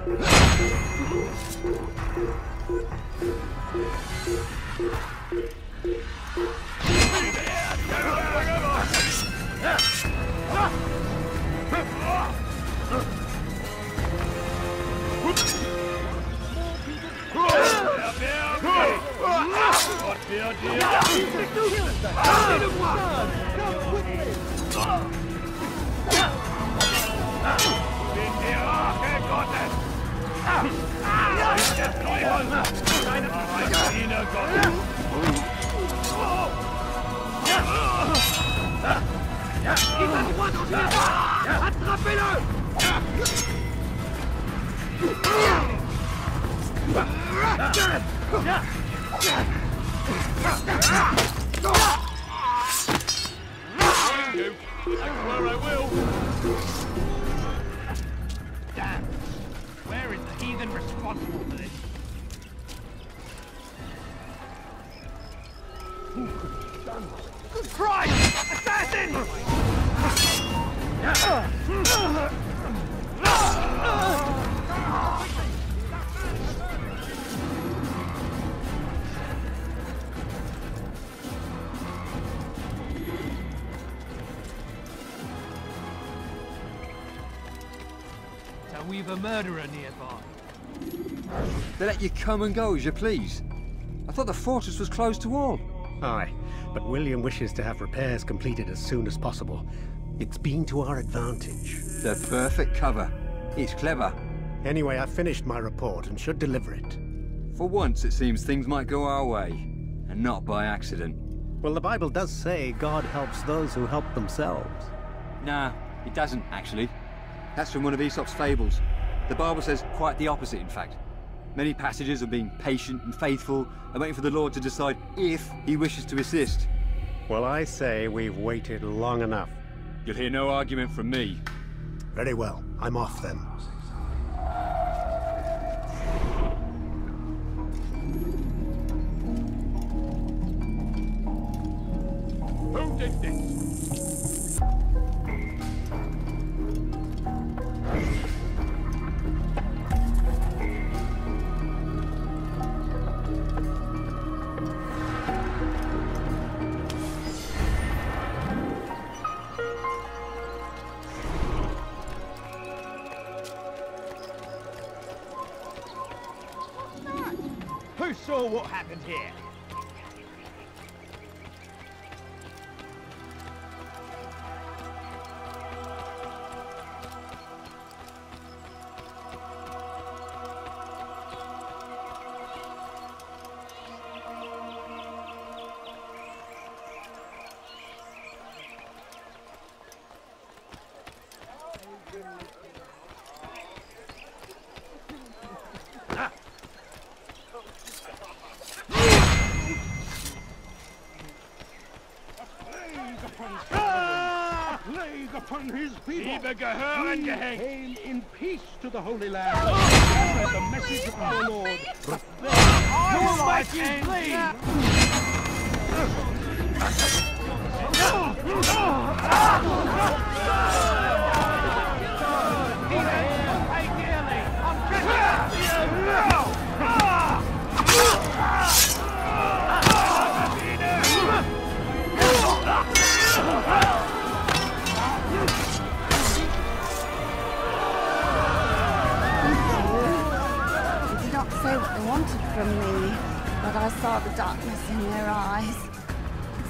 Speaker 6: Il va droit dans une barre! Attrapez-le!
Speaker 11: I swear I will.
Speaker 1: Damn. Where is the heathen responsible for this?
Speaker 6: Who could have done this?
Speaker 1: Christ! Assassin! So we've a murderer nearby.
Speaker 14: They let you come and go as you please. I thought the fortress was closed to all.
Speaker 10: Aye, but William wishes to have repairs completed as soon as possible. It's been to our advantage.
Speaker 14: The perfect cover. It's clever.
Speaker 10: Anyway, I've finished my report and should deliver it.
Speaker 14: For once, it seems things might go our way, and not by accident.
Speaker 10: Well, the Bible does say God helps those who help themselves.
Speaker 14: Nah, it doesn't, actually. That's from one of Aesop's fables. The Bible says quite the opposite, in fact. Many passages of being patient and faithful and waiting for the Lord to decide if he wishes to assist.
Speaker 10: Well, I say we've waited long enough.
Speaker 14: You'll hear no argument from me.
Speaker 10: Very well. I'm off then.
Speaker 11: Who did this?
Speaker 6: Who saw what happened here?
Speaker 13: Upon his people.
Speaker 6: Liebe gehören
Speaker 13: We
Speaker 6: gehängt.
Speaker 13: came in peace to the Holy Land. Spread the message of our Lord. But
Speaker 6: Your life is clean.
Speaker 23: They did not say what they wanted from me, but I saw the darkness in their eyes.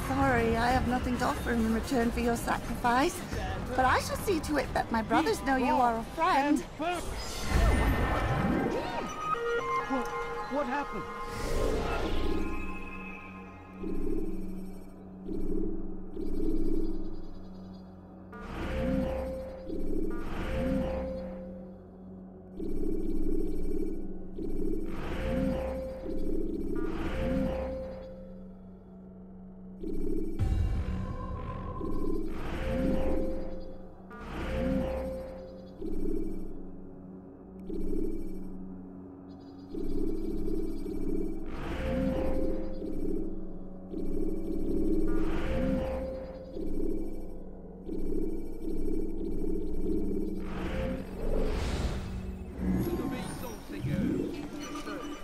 Speaker 23: Sorry, I have nothing to offer in return for your sacrifice, but I shall see to it that my brothers know you are a friend.
Speaker 13: what happened?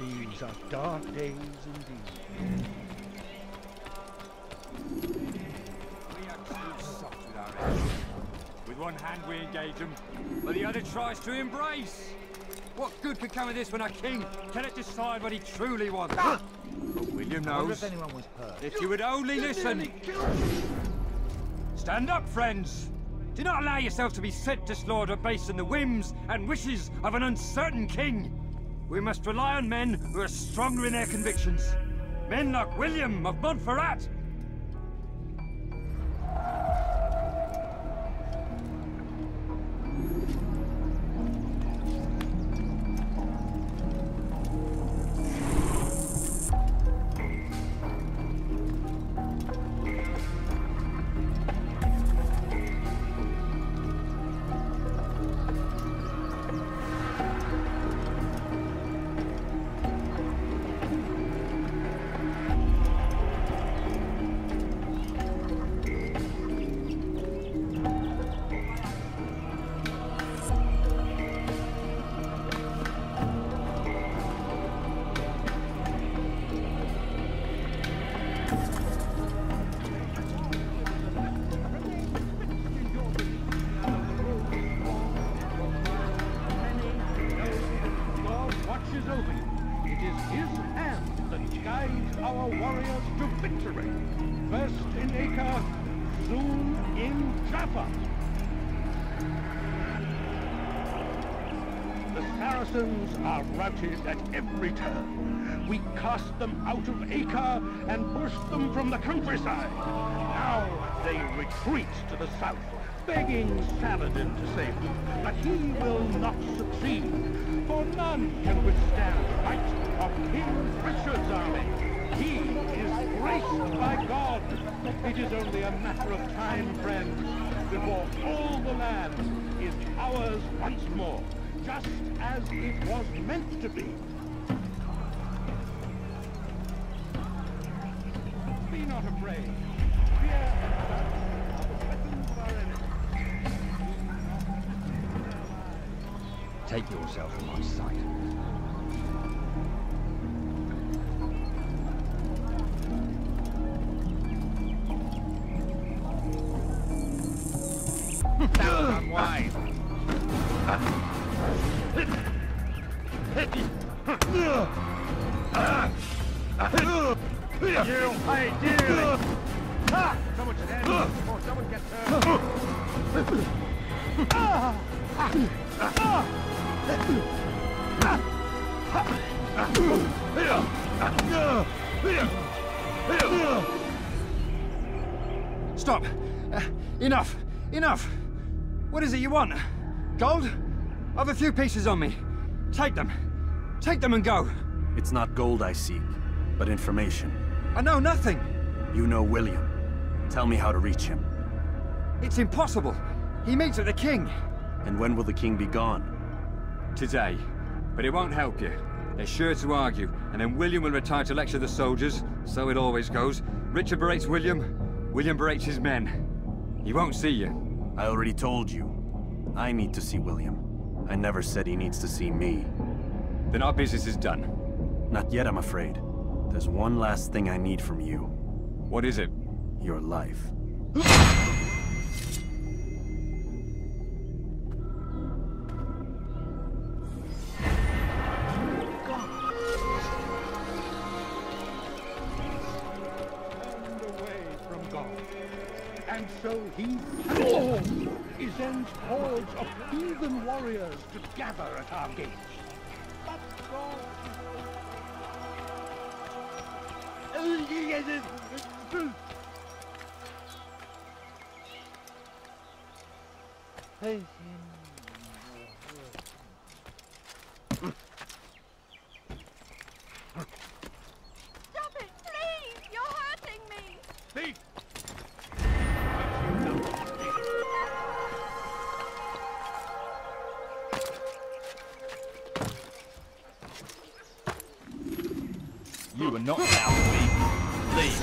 Speaker 13: These are dark days indeed.
Speaker 19: We have stood soft with our enemies. With one hand we engage them, but the other tries to embrace. What good could come of this when a king cannot decide what he truly wants? But William knows.
Speaker 12: If anyone was hurt.
Speaker 19: If you would only listen. Stand up, friends. Do not allow yourself to be sent to slaughter based on the whims and wishes of an uncertain king. We must rely on men who are stronger in their convictions. Men like William of Montferrat.
Speaker 13: guide our warriors to victory. First in Acre, soon in Jaffa. The Saracens are routed at every turn. We cast them out of Acre and pushed them from the countryside. Now they retreat to the south, begging Saladin to save them. But he will not succeed, for none can withstand the might of King Richard's army. He is graced by God. It is only a matter of time, friends, before all the land is ours once more, just as it was meant to be. Be not afraid. Fear are the weapons of our enemies.
Speaker 14: Take yourself from my sight.
Speaker 6: That was unwise. You pay dearly. Someone should end it before someone gets hurt.
Speaker 14: Stop! Enough! Enough! What is it you want? Gold? I've a few pieces on me. Take them. Take them and go.
Speaker 8: It's not gold I seek, but information.
Speaker 14: I know nothing.
Speaker 8: You know William. Tell me how to reach him.
Speaker 14: It's impossible. He meets with the king.
Speaker 8: And when will the king be gone?
Speaker 14: Today. But it won't help you. They're sure to argue, and then William will retire to lecture the soldiers. So it always goes. Richard berates William. William berates his men. He won't see you.
Speaker 8: I already told you. I need to see William. I never said he needs to see me.
Speaker 14: Then our business is done.
Speaker 8: Not yet, I'm afraid. There's one last thing I need from you.
Speaker 14: What is it?
Speaker 8: Your life.
Speaker 13: And so he sends hordes of heathen warriors to gather at our gates. But God...
Speaker 17: Stop it, please! You're hurting me!
Speaker 13: Thief!
Speaker 3: You are not allowed to leave. Leave.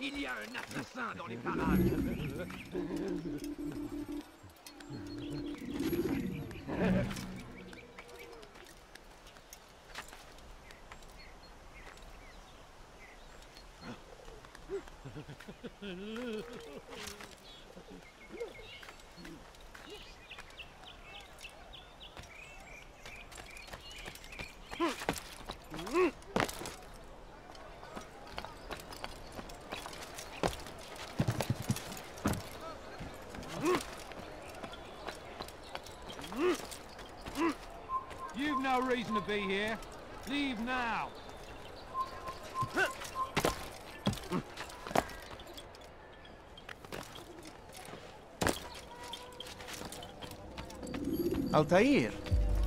Speaker 6: Il y a un assassin dans les parages.
Speaker 1: You've no reason to be here. Leave now.
Speaker 24: Altair,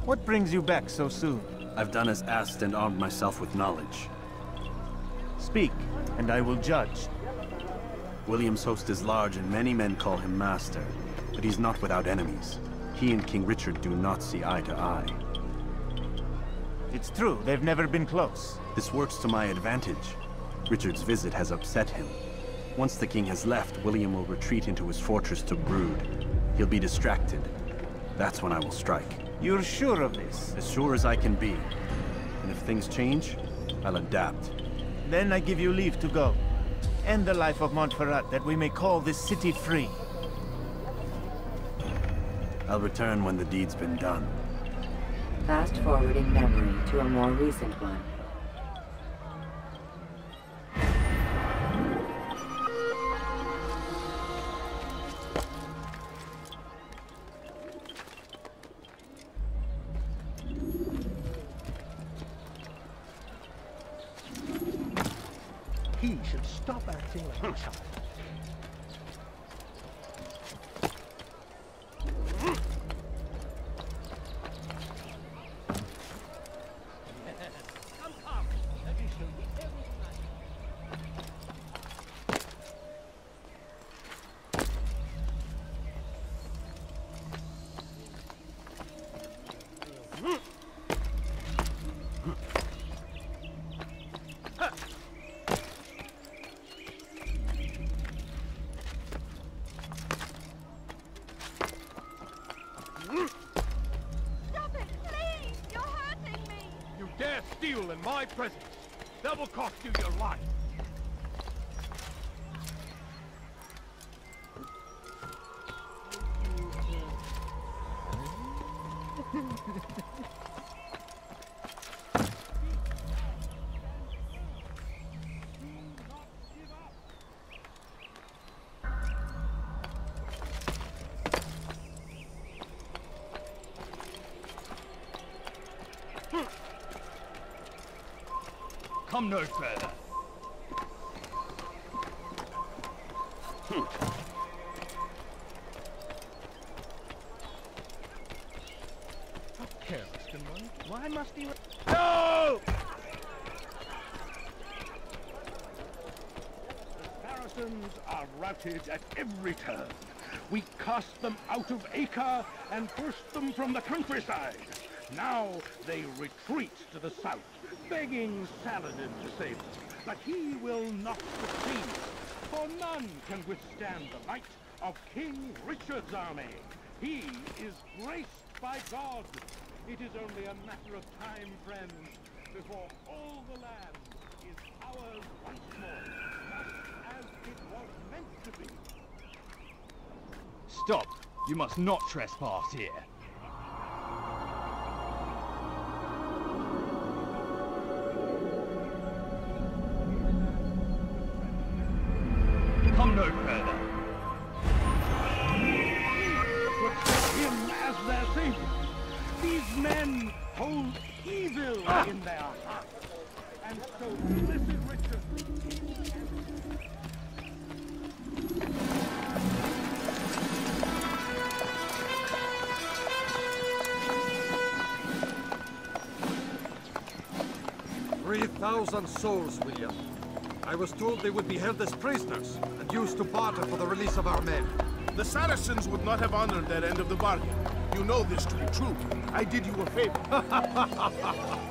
Speaker 24: what brings you back so soon?
Speaker 8: I've done as asked and armed myself with knowledge.
Speaker 24: Speak, and I will judge.
Speaker 8: William's host is large and many men call him master, but he's not without enemies. He and King Richard do not see eye to eye.
Speaker 24: It's true, they've never been close.
Speaker 8: This works to my advantage. Richard's visit has upset him. Once the king has left, William will retreat into his fortress to brood. He'll be distracted. That's when I will strike.
Speaker 24: You're sure of this?
Speaker 8: As sure as I can be. And if things change, I'll adapt.
Speaker 24: Then I give you leave to go. End the life of Montferrat, that we may call this city free.
Speaker 8: I'll return when the deed's been done.
Speaker 5: Fast-forwarding memory to a more recent one.
Speaker 16: He should stop acting like a child.
Speaker 6: Steal in my presence. That will cost you your life.
Speaker 3: Come no further.
Speaker 16: How careless, good one. Why must he...
Speaker 6: No!
Speaker 13: The Saracens are routed at every turn. We cast them out of Acre and pushed them from the countryside. Now they retreat to the south, begging Saladin to save them. But he will not succeed, for none can withstand the might of King Richard's army. He is graced by God. It is only a matter of time, friends, before all the land is ours once more, just as it was meant to be.
Speaker 3: Stop! You must not trespass here. Come no further.
Speaker 13: Protect him as their savior. These men hold evil in their hearts. And so blessed Richard,
Speaker 15: "3,000 souls, William. I was told they would be held as prisoners and used to barter for the release of our men.
Speaker 13: the Saracens would not have honored their end of the bargain. You know this to be true. I did you a favor.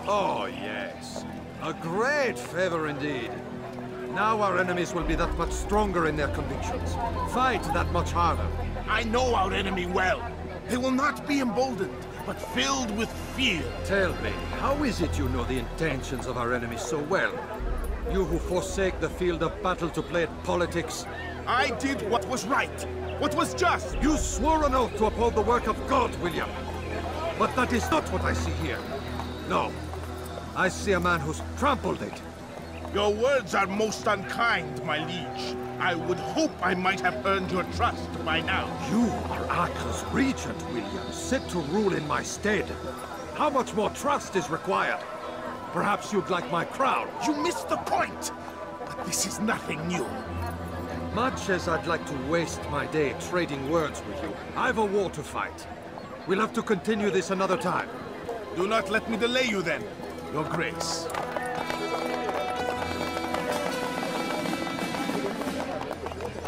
Speaker 15: Oh, yes. A great favor indeed. Now our enemies will be that much stronger in their convictions. Fight that much harder.
Speaker 13: I know our enemy well. They will not be emboldened, but filled with fear.
Speaker 15: Tell me, how is it you know the intentions of our enemies so well? You who forsake the field of battle to play at politics.
Speaker 13: I did what was right, what was just.
Speaker 15: You swore an oath to uphold the work of God, William. But that is not what I see here. No. I see a man who's trampled it.
Speaker 13: Your words are most unkind, my liege. I would hope I might have earned your trust by now.
Speaker 15: You are Acre's regent, William, set to rule in my stead. How much more trust is required? Perhaps you'd like my crown.
Speaker 13: You missed the point! But this is nothing new.
Speaker 15: Much as I'd like to waste my day trading words with you, I've a war to fight. We'll have to continue this another time.
Speaker 13: Do not let me delay you then, Your Grace.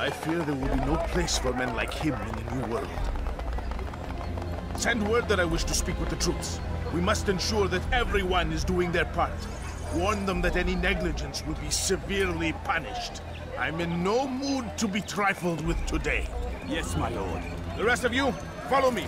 Speaker 13: I fear there will be no place for men like him in the New World. Send word that I wish to speak with the troops. We must ensure that everyone is doing their part. Warn them that any negligence will be severely punished. I'm in no mood to be trifled with today.
Speaker 18: Yes, my lord.
Speaker 13: The rest of you, follow me.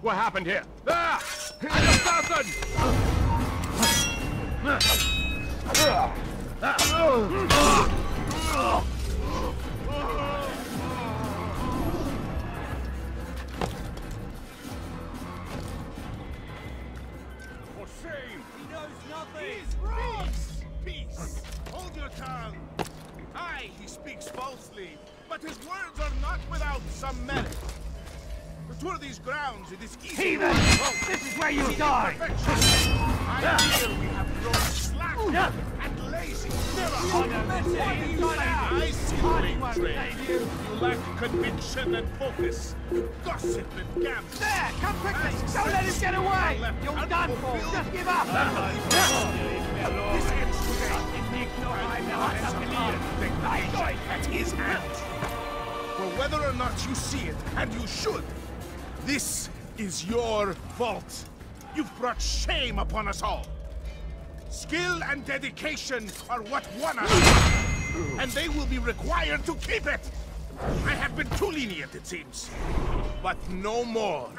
Speaker 11: What happened here? Ah! An assassin!
Speaker 13: For shame! He knows nothing! He's wrong! Peace! Hold your tongue! Aye, he speaks falsely, but his words are not without some merit. To tour these grounds, it is easy.
Speaker 1: Heathen! This is where you die!
Speaker 13: I fear we have grown slack and lazy. I see the lame trade. You lack conviction and focus. You gossip and gamble.
Speaker 1: There! Come quickly! Don't let him get away! You're done for! Just give up!
Speaker 13: This ends today. At his hand. For whether or not you see it, and you should, this is your fault. You've brought shame upon us all. Skill and dedication are what won us, and they will be required to keep it. I have been too lenient, it seems, but no more.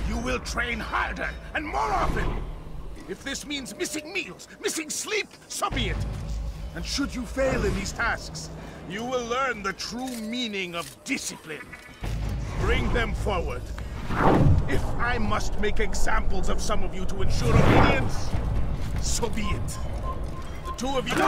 Speaker 13: You will train harder and more often. If this means missing meals, missing sleep, so be it. And should you fail in these tasks, you will learn the true meaning of discipline. Bring them forward. If I must make examples of some of you to ensure obedience, so be it. The two of you will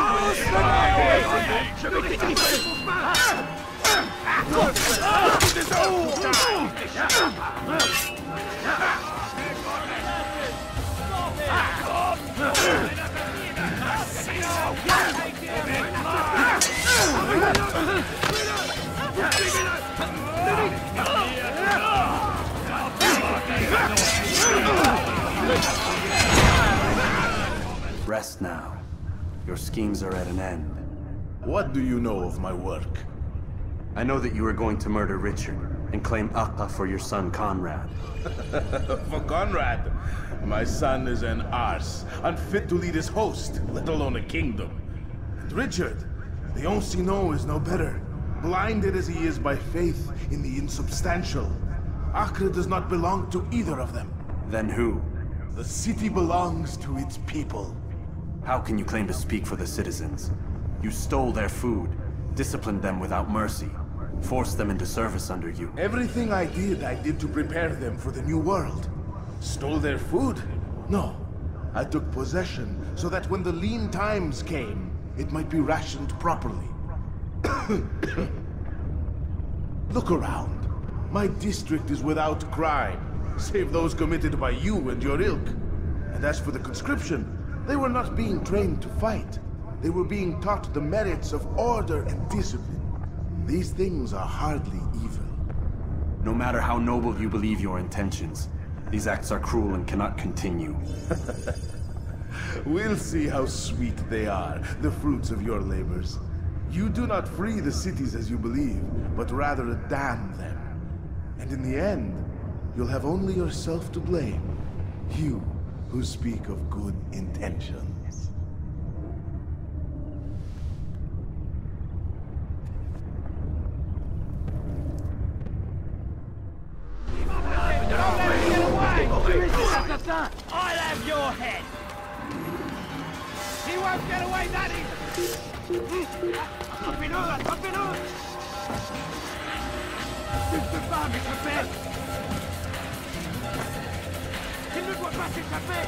Speaker 8: Rest now. Your schemes are at an end.
Speaker 13: What do you know of my work?
Speaker 8: I know that you are going to murder Richard and claim Akka for your son Conrad.
Speaker 13: For Conrad? My son is an arse, unfit to lead his host, let alone a kingdom. And Richard, the Ancien is no better, blinded as he is by faith in the insubstantial. Acre does not belong to either of them.
Speaker 8: Then who?
Speaker 13: The city belongs to its people.
Speaker 8: How can you claim to speak for the citizens? You stole their food, disciplined them without mercy, forced them into service under you.
Speaker 18: Everything I did to prepare them for the new world. Stole their food? No. I took possession so that when the lean times came, it might be rationed properly. Look around. My district is without crime, save those committed by you and your ilk. And as for the conscription, they were not being trained to fight. They were being taught the merits of order and discipline. These things are hardly evil.
Speaker 8: No matter how noble you believe your intentions, these acts are cruel and cannot continue.
Speaker 18: We'll see how sweet they are, the fruits of your labors. You do not free the cities as you believe, but rather damn them. And in the end, you'll have only yourself to blame. You who speak of good intentions.
Speaker 6: I'll have your head!
Speaker 1: He won't get away that easy! Rapidou! Juste pas, mais je fais! Il ne doit pas s'échapper!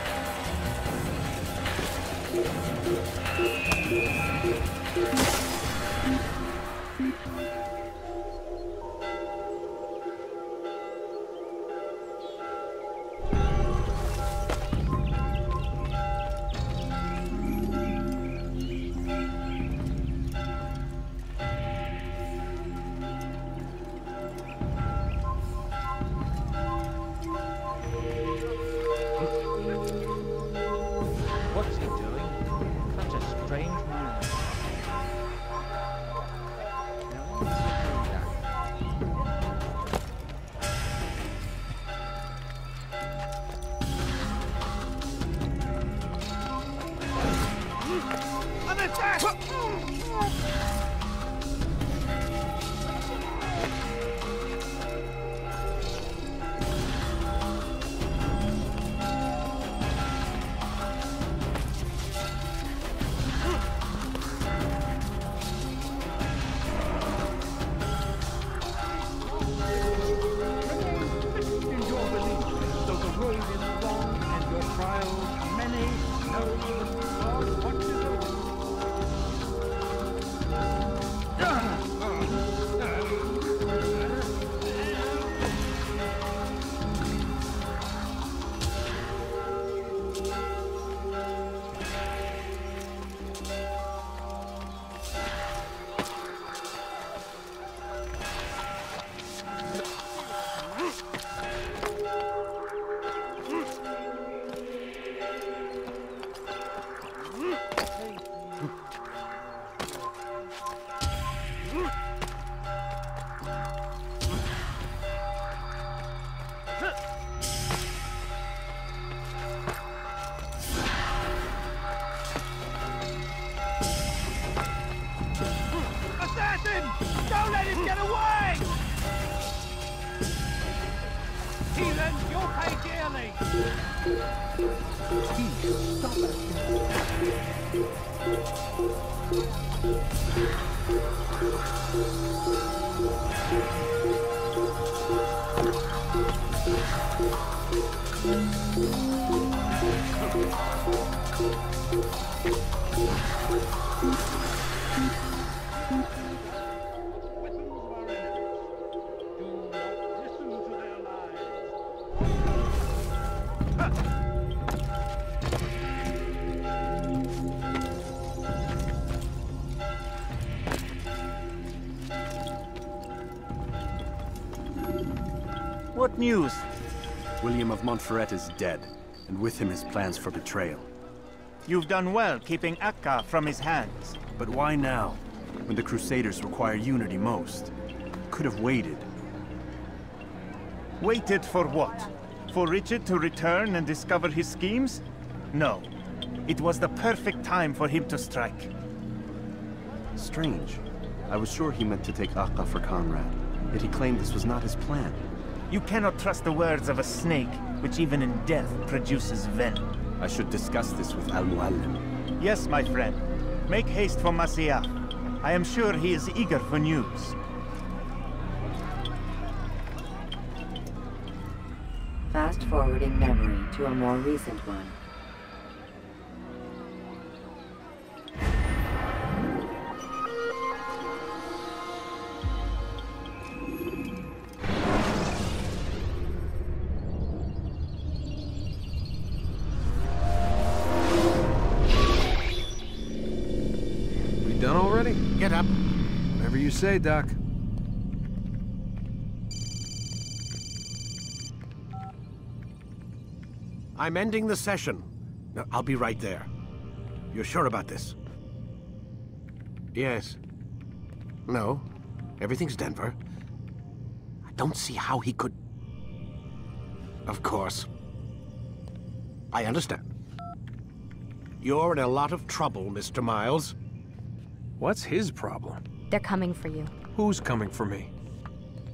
Speaker 19: What's he doing? Such a strange man.
Speaker 1: An attack! Don't let him get away! Heathens, you'll pay dearly!
Speaker 24: What news?
Speaker 8: William of Montferrat is dead, and with him his plans for betrayal.
Speaker 24: You've done well keeping Akka from his hands.
Speaker 8: But why now, when the Crusaders require unity most? Could have waited.
Speaker 24: Waited for what? For Richard to return and discover his schemes? No. It was the perfect time for him to strike.
Speaker 8: Strange. I was sure he meant to take Akka for Conrad, yet he claimed this was not his plan.
Speaker 24: You cannot trust the words of a snake, which even in death produces venom.
Speaker 8: I should discuss this with Al-Muallim.
Speaker 24: Yes, my friend. Make haste for Masyaf. I am sure he is eager for news.
Speaker 5: Fast-forwarding memory to a more recent one.
Speaker 15: We done already?
Speaker 10: Get up.
Speaker 15: Whatever you say, Doc.
Speaker 10: I'm ending the session. No, I'll be right there. You're sure about this? Yes. No. Everything's Denver. I don't see how he could... Of course. I understand. You're in a lot of trouble, Mr. Miles.
Speaker 15: What's his problem?
Speaker 4: They're coming for you.
Speaker 15: Who's coming for me?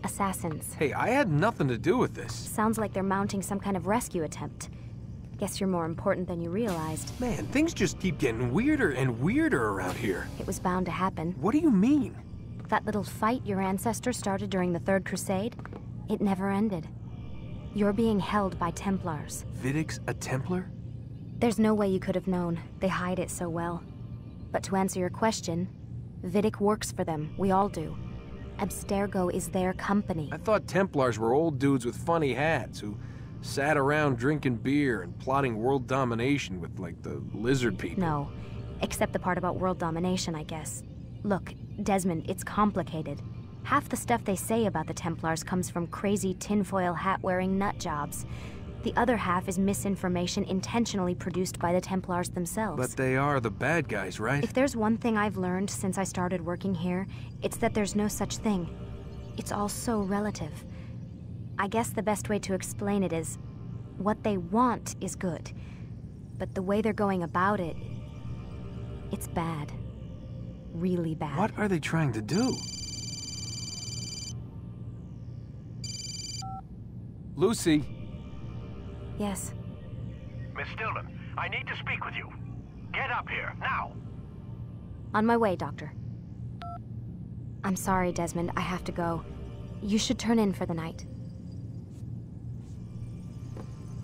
Speaker 4: Assassins.
Speaker 15: Hey, I had nothing to do with this.
Speaker 4: Sounds like they're mounting some kind of rescue attempt. Guess you're more important than you realized.
Speaker 15: Man, things just keep getting weirder and weirder around here.
Speaker 4: It was bound to happen.
Speaker 15: What do you mean?
Speaker 4: That little fight your ancestors started during the Third Crusade, it never ended. You're being held by Templars.
Speaker 15: Vidic's a Templar?
Speaker 4: There's no way you could have known. They hide it so well. But to answer your question, Vidic works for them. We all do. Abstergo is their company.
Speaker 15: I thought Templars were old dudes with funny hats who sat around drinking beer and plotting world domination with, like, the lizard people.
Speaker 4: No. Except the part about world domination, I guess. Look, Desmond, it's complicated. Half the stuff they say about the Templars comes from crazy tinfoil hat-wearing nut jobs. The other half is misinformation intentionally produced by the Templars themselves.
Speaker 15: But they are the bad guys, right?
Speaker 4: If there's one thing I've learned since I started working here, it's that there's no such thing. It's all so relative. I guess the best way to explain it is, what they want is good. But the way they're going about it, it's bad. Really bad.
Speaker 15: What are they trying to do? Lucy?
Speaker 4: Yes.
Speaker 10: Miss Stillman, I need to speak with you. Get up here, now!
Speaker 4: On my way, Doctor. I'm sorry, Desmond. I have to go. You should turn in for the night.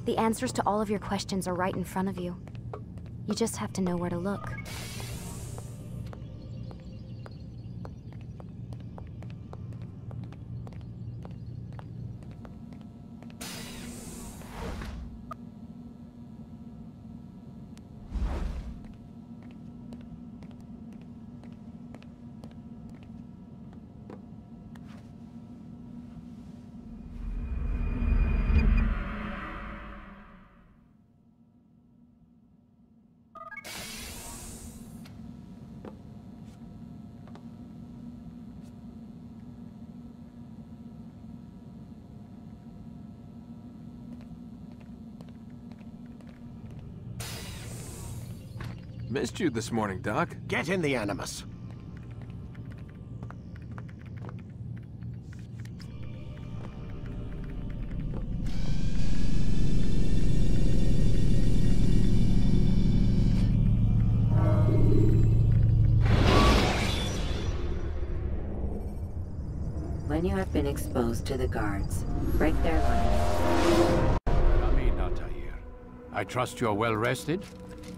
Speaker 4: The answers to all of your questions are right in front of you. You just have to know where to look.
Speaker 15: Missed you this morning, Doc.
Speaker 10: Get in the Animus.
Speaker 5: When you have been exposed to the guards, break their line.
Speaker 11: I trust you're well rested?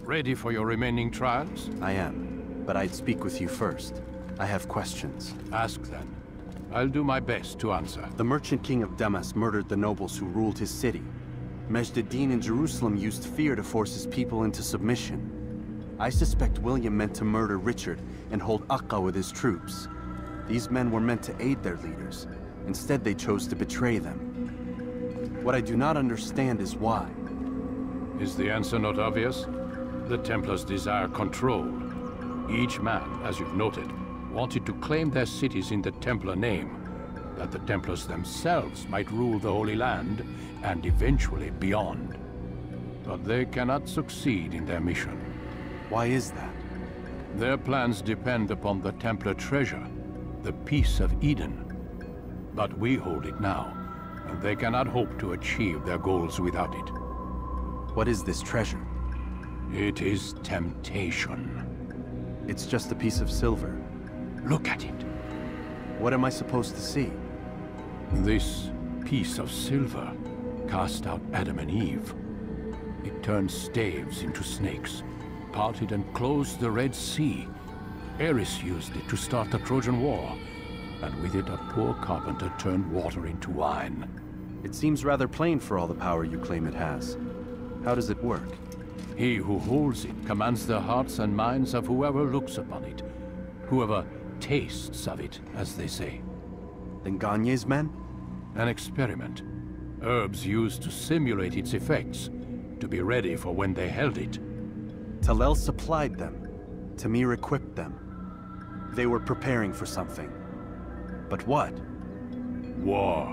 Speaker 11: Ready for your remaining trials?
Speaker 8: I am, but I'd speak with you first. I have questions.
Speaker 11: Ask then. I'll do my best to answer.
Speaker 8: The merchant king of Damas murdered the nobles who ruled his city. Majd ad-Din in Jerusalem used fear to force his people into submission. I suspect William meant to murder Richard and hold Akka with his troops. These men were meant to aid their leaders. Instead, they chose to betray them. What I do not understand is why.
Speaker 11: Is the answer not obvious? The Templars desire control. Each man, as you've noted, wanted to claim their cities in the Templar name, that the Templars themselves might rule the Holy Land, and eventually beyond. But they cannot succeed in their mission.
Speaker 8: Why is that?
Speaker 11: Their plans depend upon the Templar treasure, the Peace of Eden. But we hold it now, and they cannot hope to achieve their goals without it.
Speaker 8: What is this treasure?
Speaker 11: It is temptation.
Speaker 8: It's just a piece of silver.
Speaker 11: Look at it.
Speaker 8: What am I supposed to see?
Speaker 11: This piece of silver cast out Adam and Eve. It turned staves into snakes, parted and closed the Red Sea. Eris used it to start the Trojan War, and with it a poor carpenter turned water into wine.
Speaker 8: It seems rather plain for all the power you claim it has. How does it work?
Speaker 11: He who holds it commands the hearts and minds of whoever looks upon it, whoever tastes of it, as they say.
Speaker 8: Then Gagne's men?
Speaker 11: An experiment. Herbs used to simulate its effects, to be ready for when they held it.
Speaker 8: Talel supplied them. Tamir equipped them. They were preparing for something. But what?
Speaker 11: War.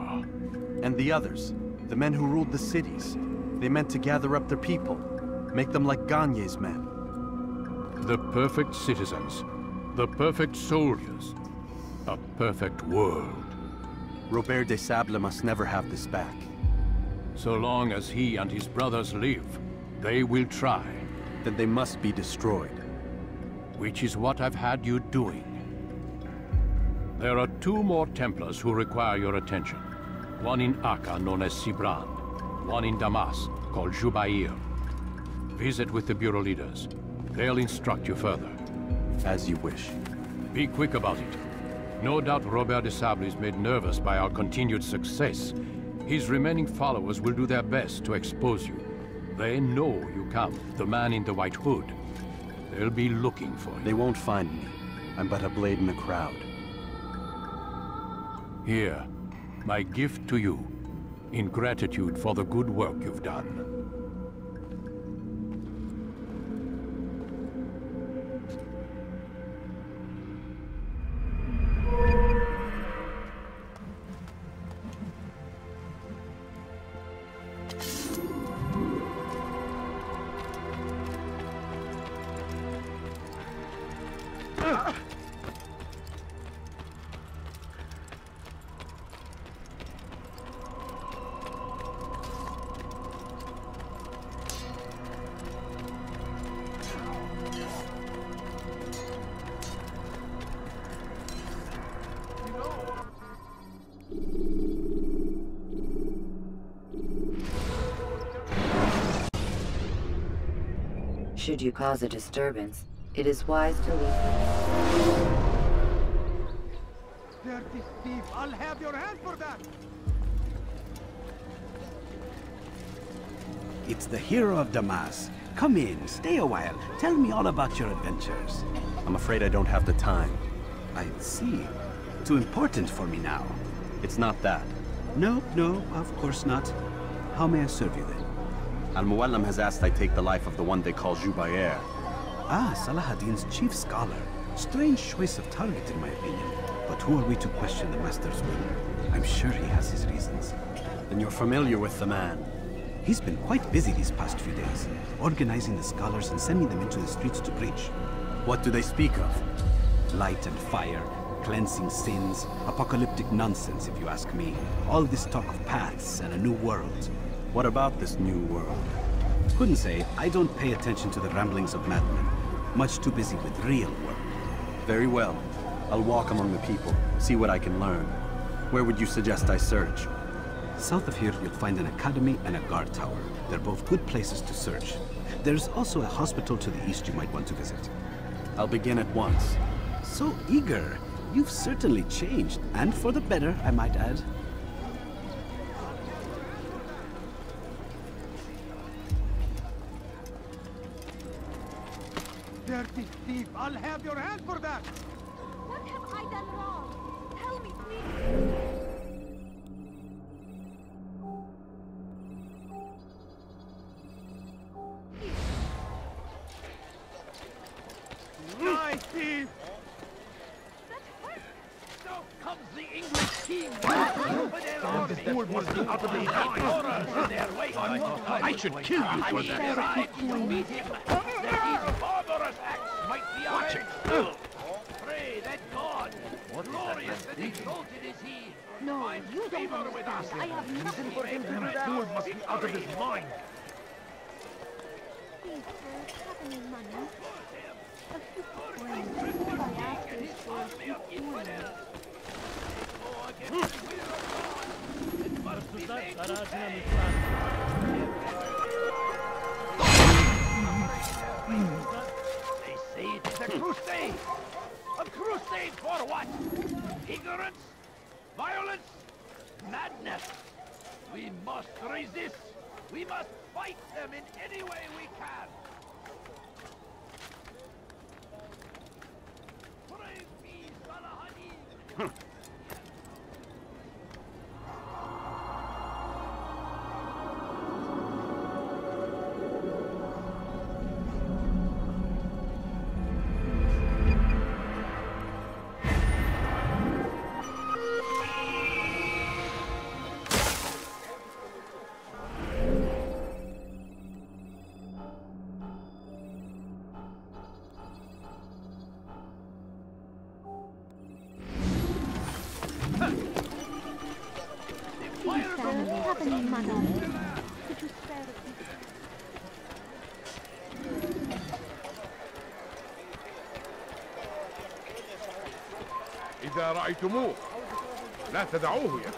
Speaker 8: And the others, the men who ruled the cities, they meant to gather up their people, make them like Gagne's men.
Speaker 11: The perfect citizens, the perfect soldiers, a perfect world.
Speaker 8: Robert de Sable must never have this back.
Speaker 11: So long as he and his brothers live, they will try.
Speaker 8: Then they must be destroyed.
Speaker 11: Which is what I've had you doing. There are 2 more Templars who require your attention. One in Acre, known as Sibran. One in Damas, called Jubair. Visit with the Bureau leaders. They'll instruct you further.
Speaker 8: As you wish.
Speaker 11: Be quick about it. No doubt Robert de Sable is made nervous by our continued success. His remaining followers will do their best to expose you. They know you come, the man in the white hood. They'll be looking for you.
Speaker 8: They won't find me. I'm but a blade in the crowd.
Speaker 11: Here, my gift to you, in gratitude for the good work you've done.
Speaker 5: Should you cause a disturbance, it is wise to leave.
Speaker 1: Dirty thief! I'll have your hand for that!
Speaker 7: It's the hero of Damas. Come in, stay a while. Tell me all about your adventures.
Speaker 8: I'm afraid I don't have the time.
Speaker 7: I see. Too important for me now.
Speaker 8: It's not that.
Speaker 7: No, of course not. How may I serve you then?
Speaker 8: Al-Muallim has asked I take the life of the one they call Jubair.
Speaker 7: Ah, Salahadin's chief scholar. Strange choice of target, in my opinion. But who are we to question the master's will? I'm sure he has his reasons.
Speaker 8: Then you're familiar with the man.
Speaker 7: He's been quite busy these past few days, organizing the scholars and sending them into the streets to preach.
Speaker 8: What do they speak of?
Speaker 7: Light and fire, cleansing sins, apocalyptic nonsense, if you ask me. All this talk of paths and a new world.
Speaker 8: What about this new world?
Speaker 7: Couldn't say. I don't pay attention to the ramblings of madmen. Much too busy with real work.
Speaker 8: Very well. I'll walk among the people, see what I can learn. Where would you suggest I search?
Speaker 7: South of here, you'll find an academy and a guard tower. They're both good places to search. There's also a hospital to the east you might want to visit.
Speaker 8: I'll begin at once.
Speaker 7: So eager. You've certainly changed. And for the better, I might add.
Speaker 1: Dirty thief! I'll have your hand for that!
Speaker 17: What have I done wrong? Tell me, please.
Speaker 1: Die, thief!
Speaker 6: So comes the English king with their army. The fool must be utterly horror in their wake.
Speaker 13: I should kill you for that.
Speaker 6: Arrive to meet him. That his barbarous acts might be
Speaker 13: Watch
Speaker 6: it. Pray that God, glorious and exalted is he,
Speaker 17: No,
Speaker 6: finds
Speaker 17: you don't
Speaker 6: favor with us.
Speaker 17: understand. I have nothing for him to do
Speaker 13: The
Speaker 17: that.
Speaker 13: fool must be out of his mind.
Speaker 17: Please, sir, have any money? A few coins. All I ask is for a few coins.
Speaker 6: They say it is a crusade! A crusade for what? Ignorance? Violence? Madness! We must resist! We must fight them in any way we can! Brave me, Salahadin!
Speaker 17: Have any money? Could you spare a few?
Speaker 13: إذا رأيتموه لا تدعوه يا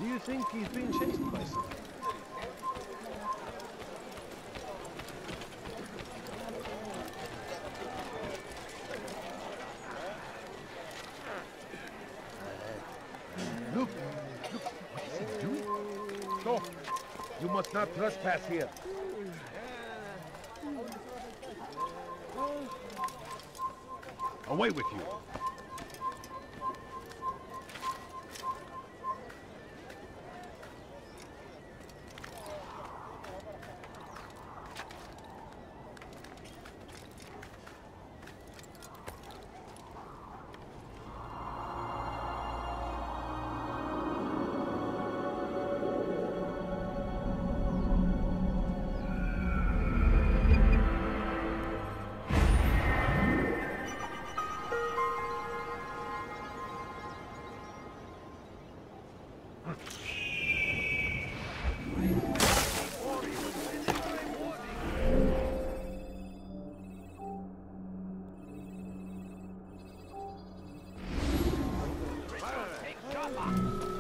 Speaker 16: Do you think he's being chased by something?
Speaker 13: Look, what is he doing? Stop! You must not trespass here. Away with you.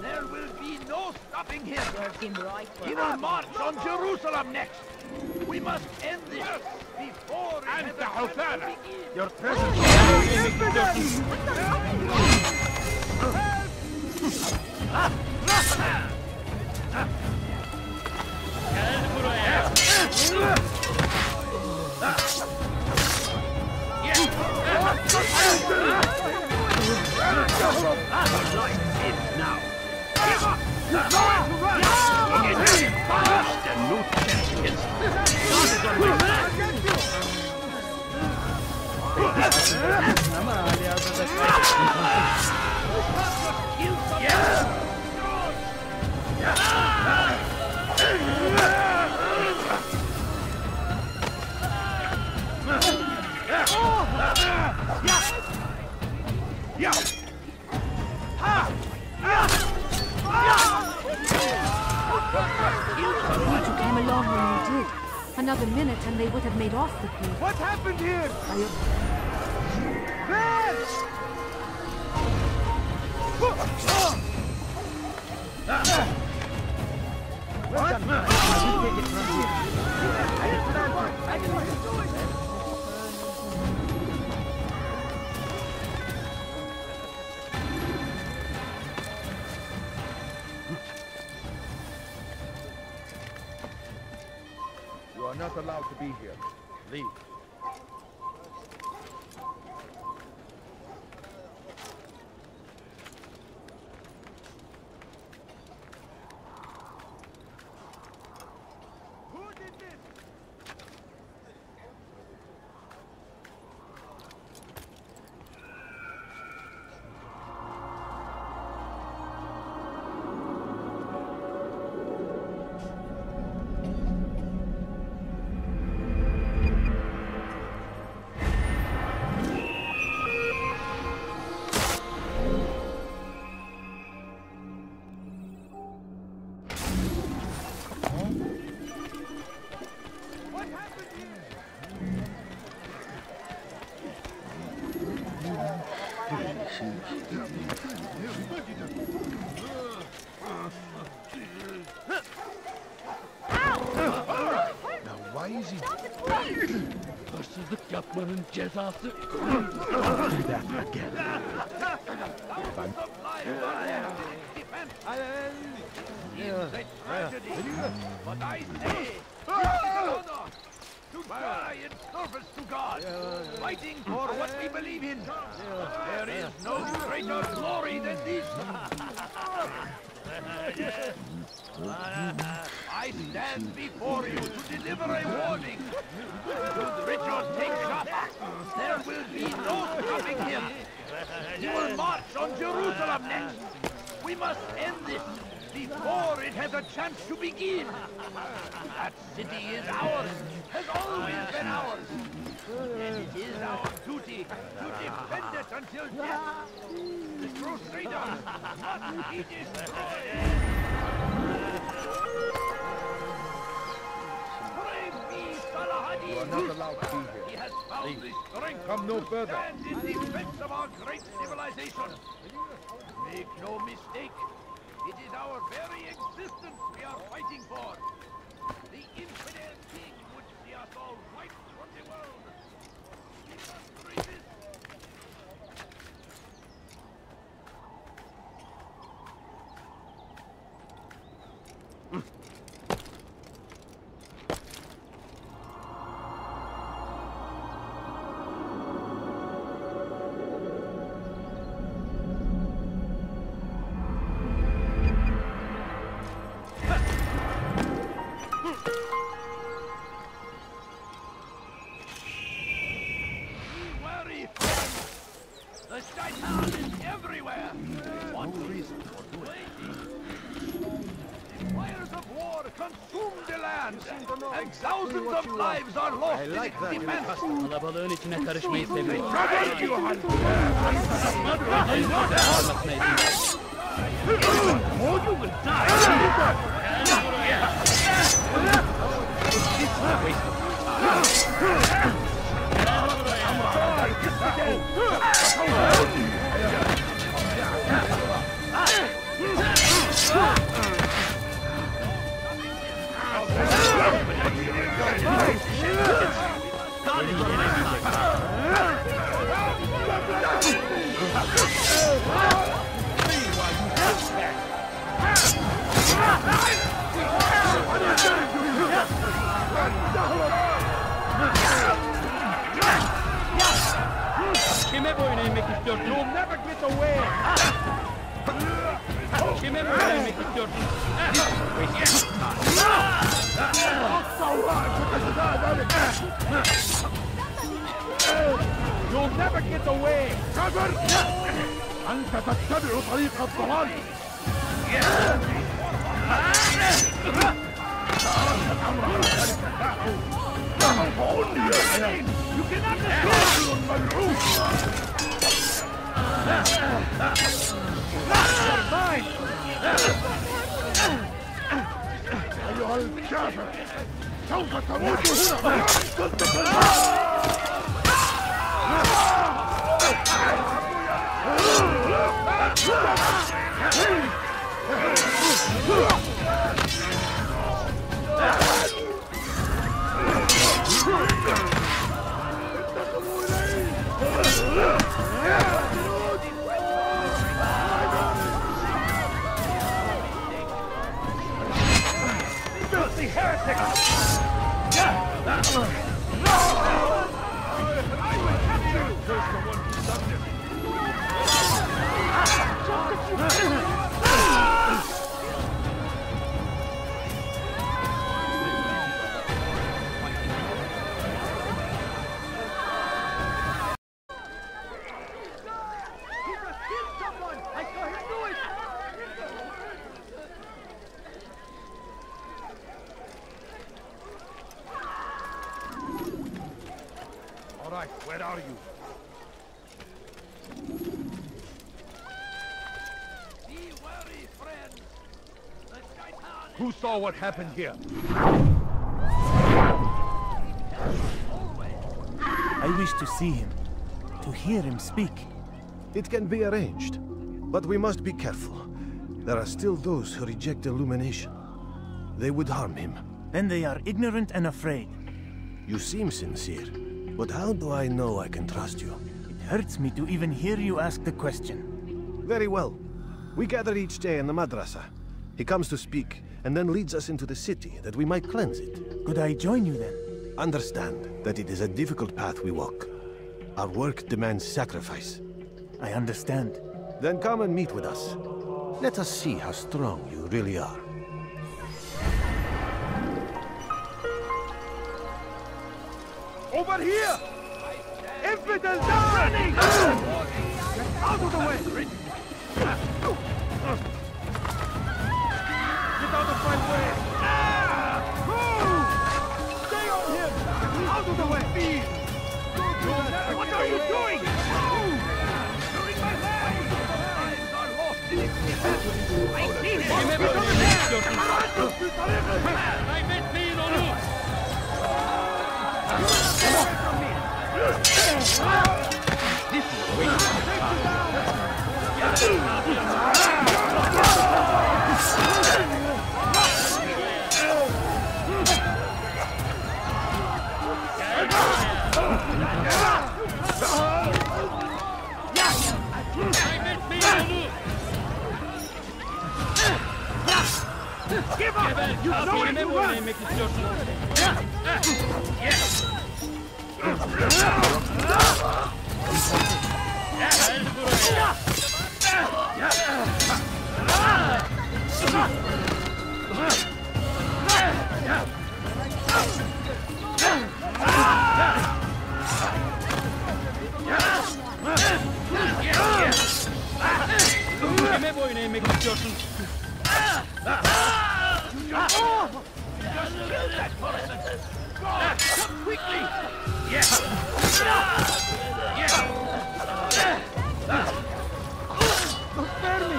Speaker 6: There will be no stopping him! He will march on Jerusalem next! We must end this before
Speaker 13: أنت حثالة! Your
Speaker 6: Now! Give up! And no chance against God is on my back!
Speaker 17: Glad you came along when you did. Another minute and they would have made off with me.
Speaker 1: What happened here?
Speaker 13: You are not allowed to be here. Leave.
Speaker 6: Why is he... Başsızlık yapmanın cezası...
Speaker 13: Do that again.
Speaker 6: But I say, to die in service to God, fighting for what we believe in. There is no greater glory than this. I stand before you to deliver a warning. Should Richard take Jaffa, there will be no stopping him. He will march on Jerusalem next. We must end this before it has a chance to begin. That city is ours, has always been ours. And it is our duty to defend it until death. The Crusaders must be destroyed.
Speaker 13: You are not allowed to be here.
Speaker 6: He has found
Speaker 13: Leave.
Speaker 6: the strength
Speaker 13: Come no
Speaker 6: to
Speaker 13: further.
Speaker 6: stand in defense of our great civilization. Make no mistake, it is our very existence we are fighting for. The infidel king would see us all wiped from the world. We must resist. The shaitan is everywhere. What reason for doing? The fires of war consume the land, and thousands of lives are lost in its defense.
Speaker 9: Kalabalığın içine karışmayı seviyorum.
Speaker 6: Or you will die.
Speaker 9: Kime boyun eğmek istiyorsun?
Speaker 6: You'll never get away.
Speaker 9: Kime boyun eğmek istiyorsun?
Speaker 6: You'll never get away. أنت تتبع طريق الضلال. You cannot أيها الكافر سوف تموت هنا.
Speaker 13: All right, where are you?
Speaker 6: Be wary, friends. The shaitan
Speaker 13: Who saw what happened here?
Speaker 24: I wish to see him, to hear him speak.
Speaker 2: It can be arranged, but we must be careful. There are still those who reject illumination. They would harm him.
Speaker 24: Then they are ignorant and afraid.
Speaker 2: You seem sincere, but how do I know I can trust you?
Speaker 24: It hurts me to even hear you ask the question.
Speaker 2: Very well. We gather each day in the madrasa. He comes to speak, and then leads us into the city, that we might cleanse it.
Speaker 24: Could I join you then?
Speaker 2: Understand that it is a difficult path we walk. Our work demands sacrifice.
Speaker 24: I understand.
Speaker 2: Then come and meet with us. Let us see how strong you really are.
Speaker 1: Over here! Infidels are running! Out of the way! Get out of my way! Move! Stay on him! Out of the way! What are you doing? Move! You're in my way! I see him! He's over there!
Speaker 6: This is a waste of
Speaker 1: Give up! You know where to run!
Speaker 9: Kime boyun eğmek istiyorsun?
Speaker 6: Come quickly! Yes!
Speaker 1: Spare me!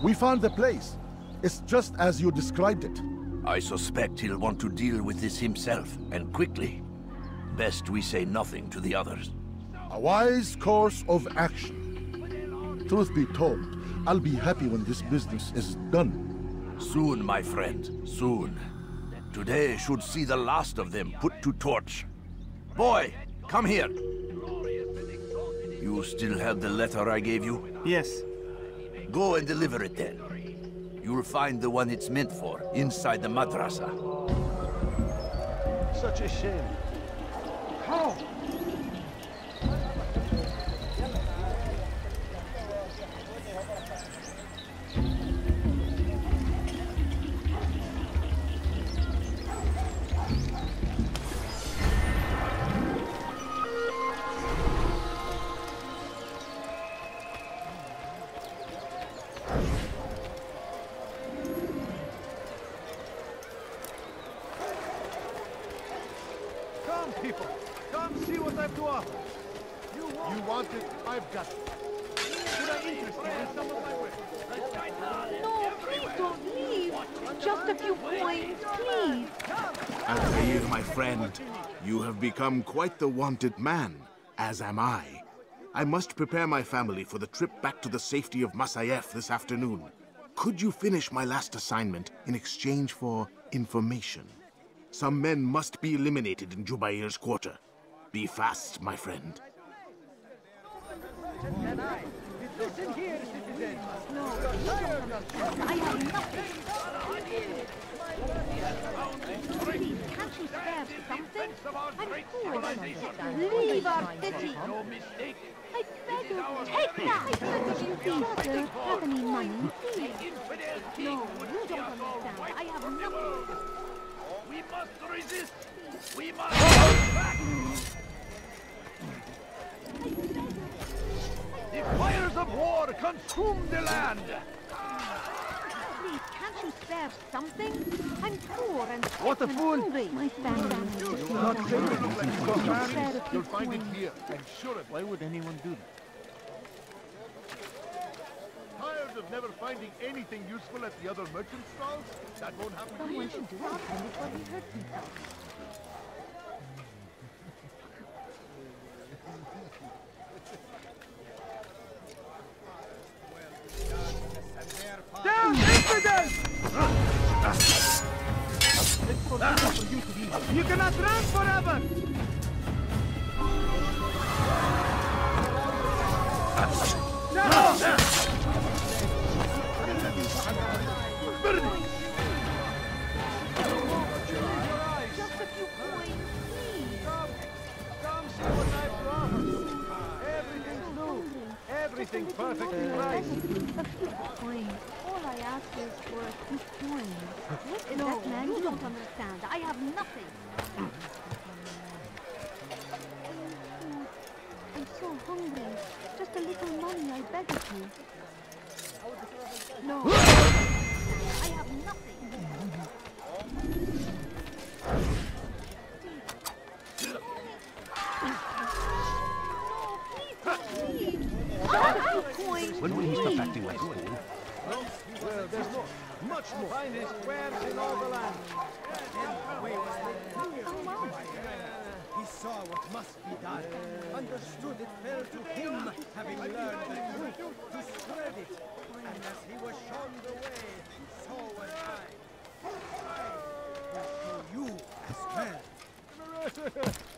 Speaker 18: We found the place. It's just as you described it.
Speaker 13: I suspect he'll want to deal with this himself, and quickly. Best we say nothing to the others.
Speaker 18: A wise course of action. Truth be told, I'll be happy when this business is done.
Speaker 13: Soon, my friend, soon. Today should see the last of them put to torch. Boy, come here. You still have the letter I gave you?
Speaker 24: Yes.
Speaker 13: Go and deliver it then. You'll find the one it's meant for inside the madrasa.
Speaker 18: Such a shame.
Speaker 1: How? Come, people! Come see what I've to offer! You want it, I've got it. Should I interest you in some of my wares?
Speaker 17: No, please don't leave. Just a few coins, please.
Speaker 18: Altair, my friend, you have become quite the wanted man, as am I. I must prepare my family for the trip back to the safety of Masayef this afternoon. Could you finish my last assignment in exchange for information? Some men must be eliminated in Jubair's quarter. Be fast, my friend.
Speaker 1: Listen here, citizen! No,
Speaker 17: I have nothing. Please, can't you spare something? I'm poor. Leave our city.
Speaker 6: No mistake.
Speaker 17: I beg you, take that! I beg of you, please, sir. Have any money, please? No, you don't understand. I have nothing.
Speaker 6: must resist! We must fight back! The fires of war consume the land!
Speaker 17: Please, can't you spare something? I'm poor and
Speaker 1: What a fool!
Speaker 17: hungry. My family is just
Speaker 1: Not
Speaker 17: dying.
Speaker 1: saying it looks like you've got
Speaker 17: Could you
Speaker 1: married.
Speaker 17: spare a few
Speaker 1: You'll find it
Speaker 17: coins?
Speaker 1: here. I'm sure it.
Speaker 16: Why would anyone do that?
Speaker 1: Tired of never finding anything useful at the other merchant stalls? That won't happen to
Speaker 17: Someone
Speaker 1: you.
Speaker 17: should stop him before he hurts himself.
Speaker 1: Down, infidels! You cannot run forever!
Speaker 17: Just a few coins, please.
Speaker 1: Come see what I've brought. Everything's new. Everything's perfectly right.
Speaker 17: A few coins. All I ask is for a few coins. What is that, man? You don't understand. I have nothing. I'm so hungry. Just a little money, I beg of you. No. I have nothing.
Speaker 7: When will he stop acting like a fool?
Speaker 1: Well, there's not much more. Finest wares in all the land.
Speaker 12: He saw what must be done, understood it fell to him, having learned the truth, to spread it. And as he was shown the way, so was I. I will show you as well.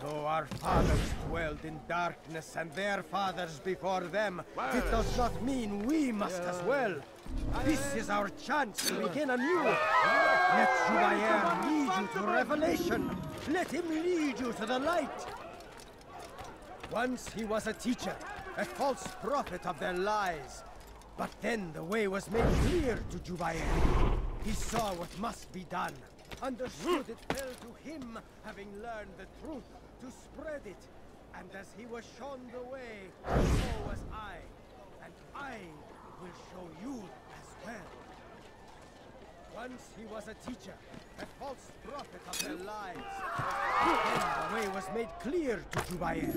Speaker 12: Though our fathers dwelled in darkness and their fathers before them, it does not mean we must as well. This is our chance to begin anew. Let Jubayer lead you to revelation. Let him lead you to the light. Once he was a teacher, a false prophet of their lies. But then the way was made clear to Jubayer. He saw what must be done. Understood it fell to him, having learned the truth, to spread it. And as he was shown the way, so was I. And I will show you as well. Once he was a teacher, a false prophet of their lies. Then the way was made clear to Jubayer.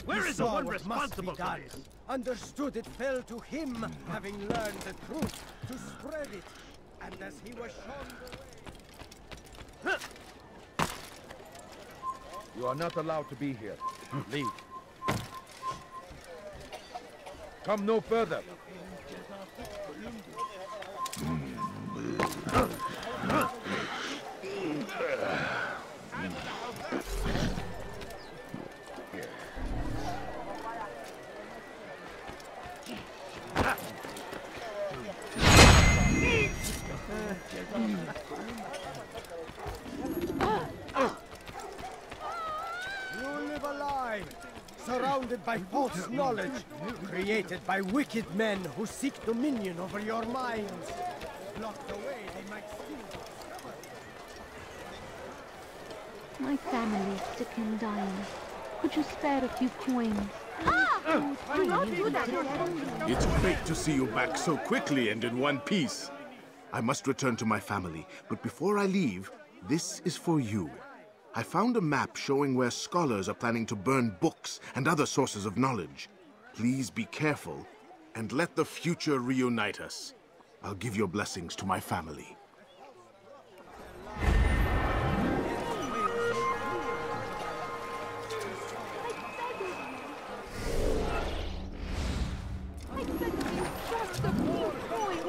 Speaker 1: Where
Speaker 12: He
Speaker 1: is the
Speaker 12: saw
Speaker 1: one
Speaker 12: what must
Speaker 1: responsible
Speaker 12: be
Speaker 1: for
Speaker 12: done.
Speaker 1: this?
Speaker 12: Understood it fell to him, having learned the truth, to spread it. And as he was shown the way...
Speaker 13: You are not allowed to be here. Leave. Come no further.
Speaker 12: You live a lie, surrounded by false knowledge, created by wicked men who seek dominion over your minds. Blocked away, they might still discover.
Speaker 17: My family's sick and dying. Could you spare a few coins? Do not do that.
Speaker 18: It's great to see you back so quickly and in one piece. I must return to my family, but before I leave, this is for you. I found a map showing where scholars are planning to burn books and other sources of knowledge. Please be careful, and let the future reunite us. I'll give your blessings to my family.
Speaker 17: Just a few coins.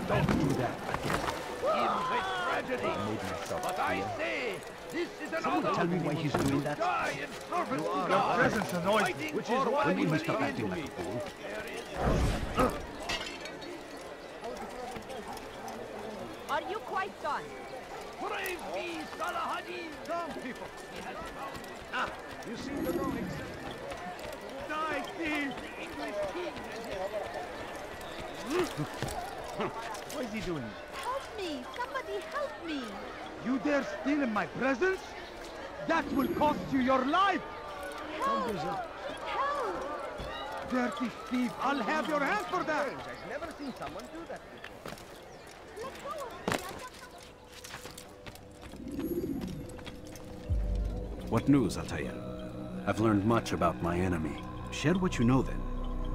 Speaker 16: Don't do that.
Speaker 6: Tragedy. But I say, this is an
Speaker 16: Someone
Speaker 6: honor.
Speaker 16: tell me why he's doing that.
Speaker 6: Die in service to
Speaker 1: Your
Speaker 6: God.
Speaker 1: presence annoys me,
Speaker 6: Fighting
Speaker 1: which
Speaker 6: for
Speaker 1: is
Speaker 6: what
Speaker 1: why
Speaker 16: When
Speaker 6: we
Speaker 16: will he stop
Speaker 6: believe
Speaker 16: acting
Speaker 6: in.
Speaker 16: like a fool?
Speaker 20: Are you quite done?
Speaker 6: Praise be Salahadin.
Speaker 1: Come, people. You seem to know exactly. Die, thief!
Speaker 6: The English king and his
Speaker 1: What is he doing?
Speaker 17: Help me! me! Somebody help me!
Speaker 1: You dare steal in my presence? That will cost you your life!
Speaker 17: Help! Help!
Speaker 1: Dirty thief! I'll have your hand for that!
Speaker 12: I've never seen someone do that before.
Speaker 17: Let go of me!
Speaker 7: What news, Altair?
Speaker 8: I've learned much about my enemy.
Speaker 7: Share what you know, then.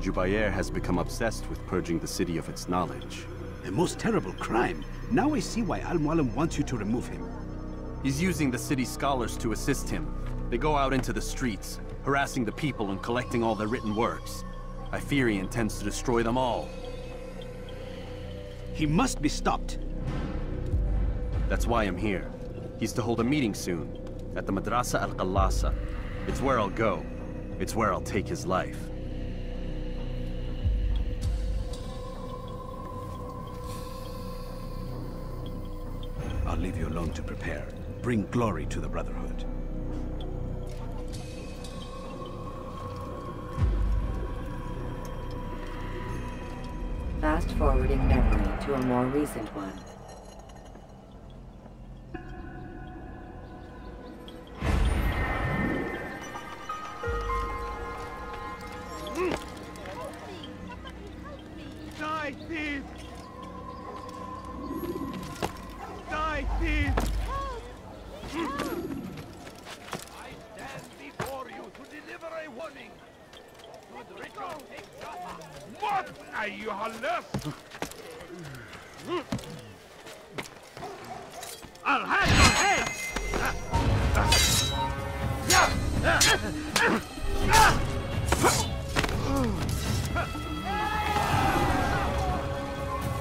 Speaker 8: Jubair has become obsessed with purging the city of its knowledge.
Speaker 7: A most terrible crime. Now I see why Al-Mualim wants you to remove him.
Speaker 8: He's using the city scholars to assist him. They go out into the streets, harassing the people and collecting all their written works. I fear he intends to destroy them all.
Speaker 7: He must be stopped.
Speaker 8: That's why I'm here. He's to hold a meeting soon, at the Madrasa Al-Qallasa. It's where I'll go. It's where I'll take his life.
Speaker 7: I'll leave you alone to prepare. Bring glory to the Brotherhood.
Speaker 5: Fast-forwarding memory to a more recent one.
Speaker 1: Die, thief! Die, thief!
Speaker 6: I stand before you to deliver a warning. Should Richard take Jaffa?
Speaker 13: What أيها اللص؟
Speaker 1: I'll have your head!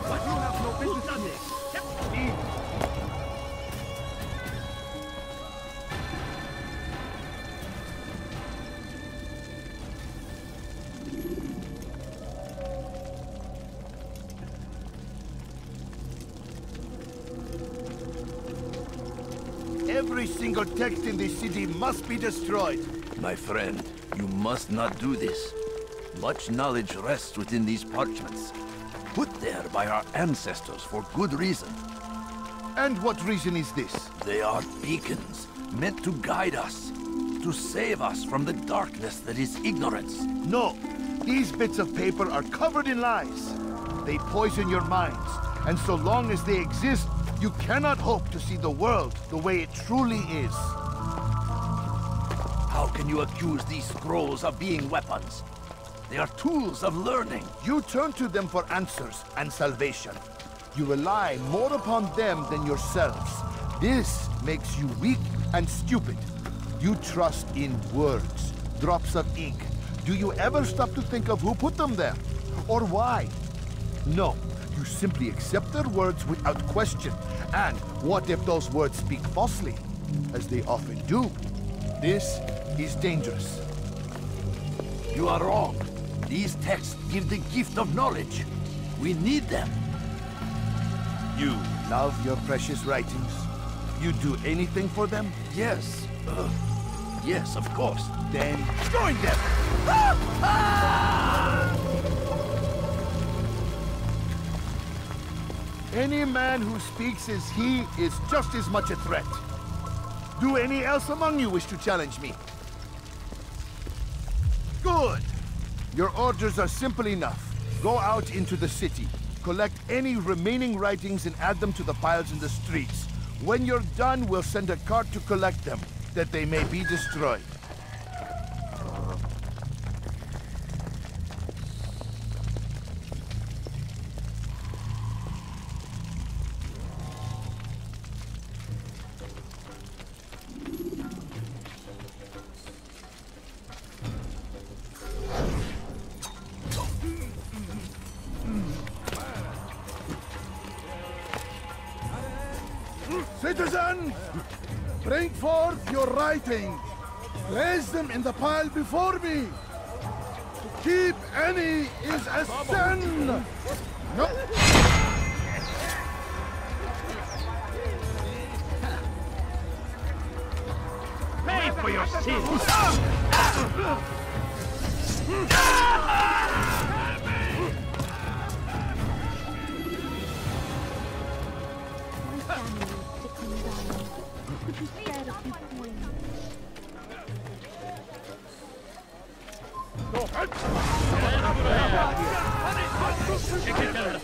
Speaker 1: But you have no business in this.
Speaker 18: Every single text in this city must be destroyed.
Speaker 6: My friend, you must not do this. Much knowledge rests within these parchments, put there by our ancestors for good reason.
Speaker 18: And what reason is this?
Speaker 6: They are beacons, meant to guide us, to save us from the darkness that is ignorance.
Speaker 18: No, these bits of paper are covered in lies. They poison your minds, and so long as they exist, you cannot hope to see the world the way it truly is.
Speaker 6: How can you accuse these scrolls of being weapons? They are tools of learning.
Speaker 18: You turn to them for answers and salvation. You rely more upon them than yourselves. This makes you weak and stupid. You trust in words, drops of ink. Do you ever stop to think of who put them there? Or why? No, you simply accept their words without question. And what if those words speak falsely? As they often do. This is dangerous.
Speaker 6: You are wrong. These texts give the gift of knowledge. We need them.
Speaker 18: You love your precious writings? You'd do anything for them?
Speaker 6: Yes. Yes, of course.
Speaker 18: Then join them! Any man who speaks as he is just as much a threat. Do any else among you wish to challenge me? Good! Your orders are simple enough. Go out into the city, collect any remaining writings and add them to the piles in the streets. When you're done, we'll send a cart to collect them, that they may be destroyed.
Speaker 14: Citizens, bring forth your writings. Place them in the pile before me. To keep any is a sin. No.
Speaker 1: Pay for your sins!
Speaker 9: Çekil kenara.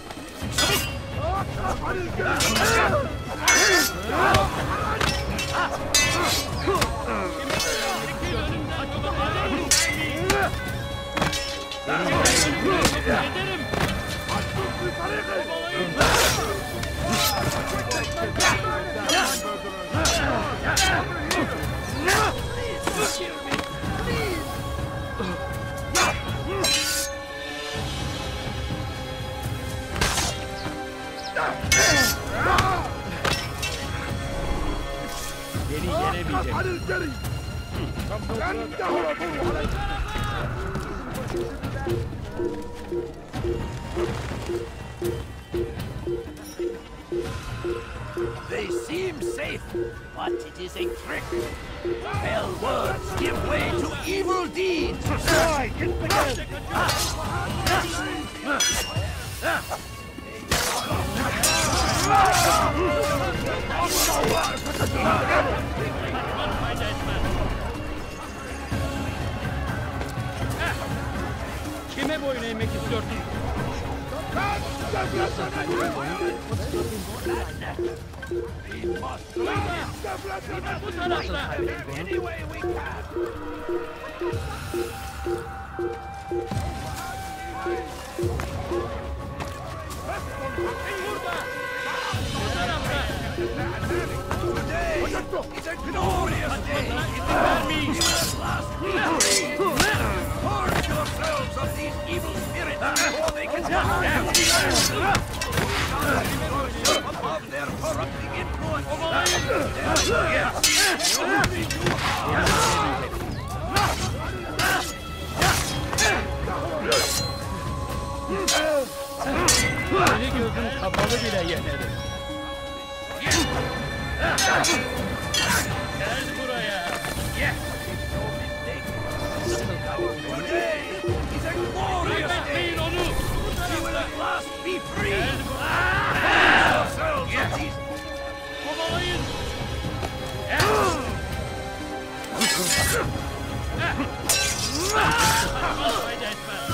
Speaker 9: Beni yenemeyecek.
Speaker 6: They seem safe, but it is a trick. Well words give way to evil deeds.
Speaker 9: Kime boyun eğmek istiyorsun? Bu tarafta.
Speaker 6: It's a glorious day. Purge yourselves of these evil spirits before they can above their corrupting influence.
Speaker 9: Beni gözün kapalı bile yenerim. Gel buraya.
Speaker 6: Today is a glorious day. We will at last be free. Ourselves of these.
Speaker 9: Kovalayın. Fayda etmez.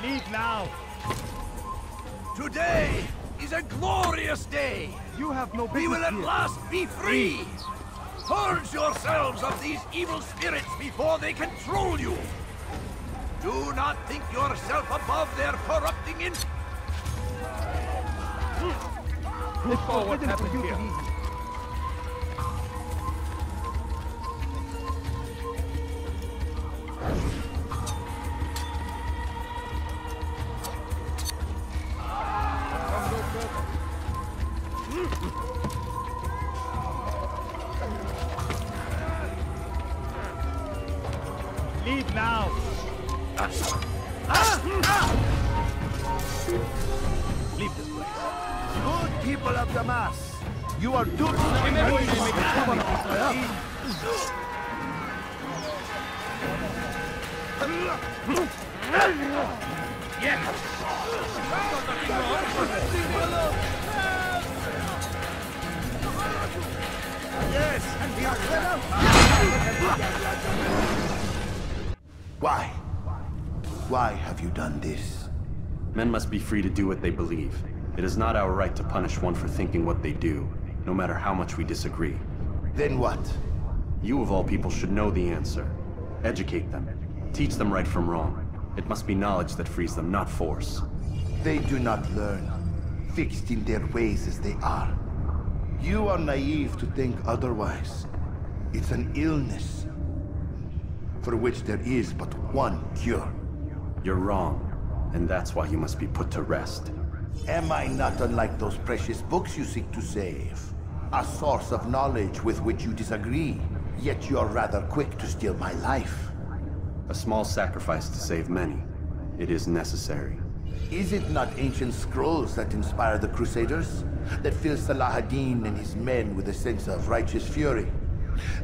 Speaker 1: Leave now.
Speaker 6: Today is a glorious day.
Speaker 1: You have no business
Speaker 6: We will at
Speaker 1: here.
Speaker 6: last be free. Purge yourselves of these evil spirits before they control you. Do not think yourself above their corrupting influence.
Speaker 1: It's forbidden for you to be here. Leave now.
Speaker 14: Leave this place. Good people of Damas, you are doomed.
Speaker 1: Yes, and we are
Speaker 18: Why? Why have you done this?
Speaker 8: Men must be free to do what they believe. It is not our right to punish one for thinking what they do, no matter how much we disagree.
Speaker 18: Then what?
Speaker 8: You of all people should know the answer. Educate them. Teach them right from wrong. It must be knowledge that frees them, not force.
Speaker 18: They do not learn, fixed in their ways as they are. You are naive to think otherwise. It's an illness, for which there is but one cure.
Speaker 8: You're wrong, and that's why you must be put to rest.
Speaker 3: Am I not unlike those precious books you seek to save? A source of knowledge with which you disagree, yet you are rather quick to steal my life.
Speaker 8: A small sacrifice to save many. It is necessary.
Speaker 3: Is it not ancient scrolls that inspire the Crusaders? That fill Salah ad-Din and his men with a sense of righteous fury?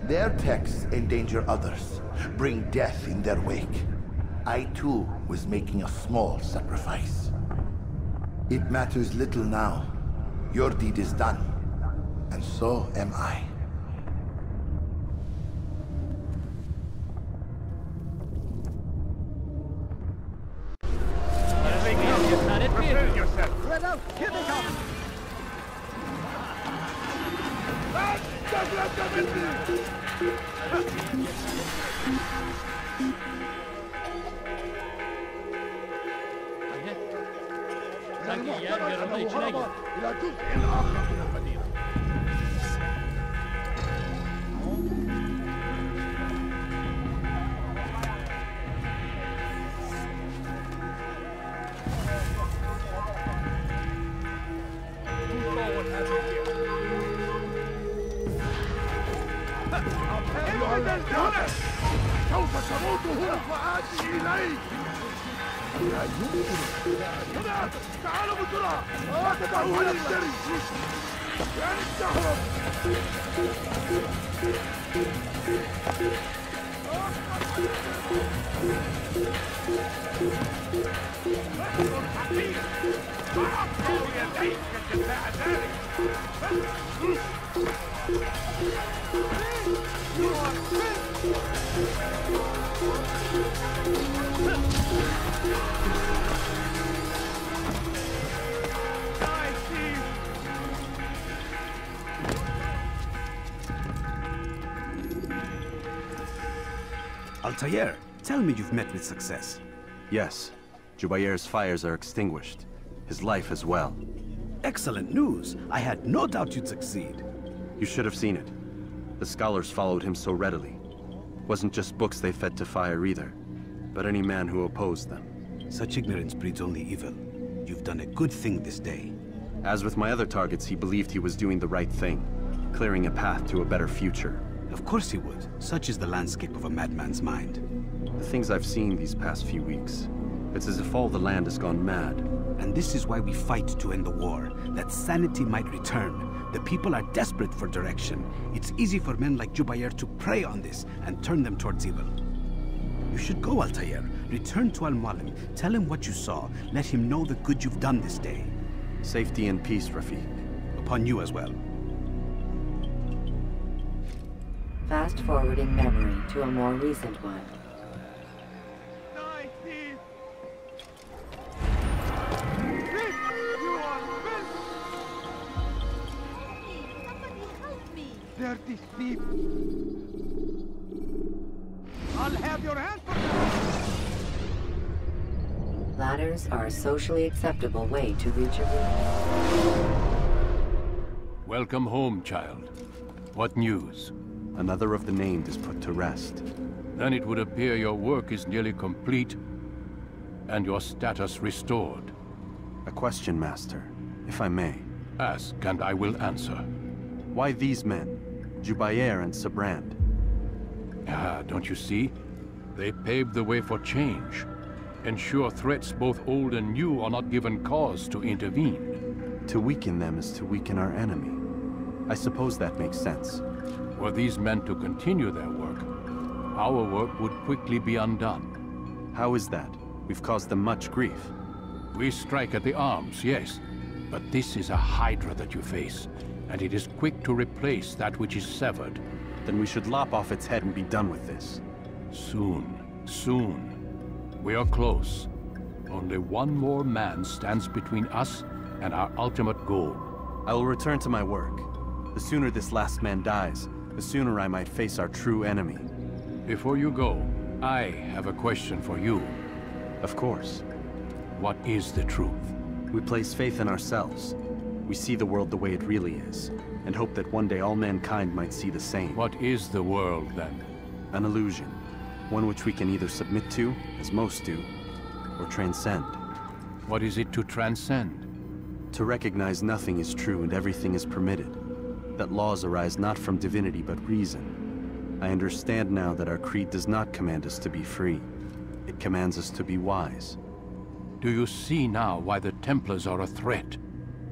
Speaker 3: Their texts endanger others, bring death in their wake. I too was making a small sacrifice. It matters little now. Your deed is done, and so am I.
Speaker 1: Prepare yourself. Spread out. Here they come. إلى جزء آخر من المدينة. سوف تموت هنا وآتي إليك. لا يمكن. تعالوا بسرعة. لا تدعوها للجري. لن تهرب. سأقطع يديك جزاء ذلك. You are
Speaker 7: Altair, tell me you've met with success.
Speaker 8: Yes. Jubair's fires are extinguished. His life as well.
Speaker 7: Excellent news. I had no doubt you'd succeed.
Speaker 8: You should have seen it. The scholars followed him so readily. Wasn't just books they fed to fire either, but any man who opposed them.
Speaker 7: Such ignorance breeds only evil. You've done a good thing this day.
Speaker 8: As with my other targets, he believed he was doing the right thing, clearing a path to a better future.
Speaker 7: Of course he would. Such is the landscape of a madman's mind.
Speaker 8: The things I've seen these past few weeks, it's as if all the land has gone mad.
Speaker 7: And this is why we fight to end the war, that sanity might return. The people are desperate for direction. It's easy for men like Jubair to prey on this and turn them towards evil. You should go, Altair. Return to Al-Mualim. Tell him what you saw. Let him know the good you've done this day.
Speaker 8: Safety and peace, Rafiq.
Speaker 7: Upon you as well.
Speaker 5: Fast-forwarding memory to a more recent one.
Speaker 1: They're deceived. I'll have your hand for that.
Speaker 5: Ladders are a socially acceptable way to reach a room.
Speaker 11: Welcome home, child. What news?
Speaker 8: Another of the named is put to rest.
Speaker 11: Then it would appear your work is nearly complete, and your status restored.
Speaker 8: A question, Master, if I may.
Speaker 11: Ask, and I will answer.
Speaker 8: Why these men? Jubair and Sabrand.
Speaker 11: Ah, don't you see? They paved the way for change. Ensure threats both old and new are not given cause to intervene.
Speaker 8: To weaken them is to weaken our enemy. I suppose that makes sense.
Speaker 11: Were these men to continue their work, our work would quickly be undone.
Speaker 8: How is that? We've caused them much grief.
Speaker 11: We strike at the arms, yes. But this is a hydra that you face, and it is quick to replace that which is severed.
Speaker 8: Then we should lop off its head and be done with this.
Speaker 11: Soon, soon. We are close. Only one more man stands between us and our ultimate goal.
Speaker 8: I will return to my work. The sooner this last man dies, the sooner I might face our true enemy.
Speaker 11: Before you go, I have a question for you.
Speaker 8: Of course.
Speaker 11: What is the truth?
Speaker 8: We place faith in ourselves. We see the world the way it really is, and hope that one day all mankind might see the same.
Speaker 11: What is the world, then?
Speaker 8: An illusion. One which we can either submit to, as most do, or transcend.
Speaker 11: What is it to transcend?
Speaker 8: To recognize nothing is true and everything is permitted. That laws arise not from divinity but reason. I understand now that our creed does not command us to be free. It commands us to be wise.
Speaker 11: Do you see now why the Templars are a threat?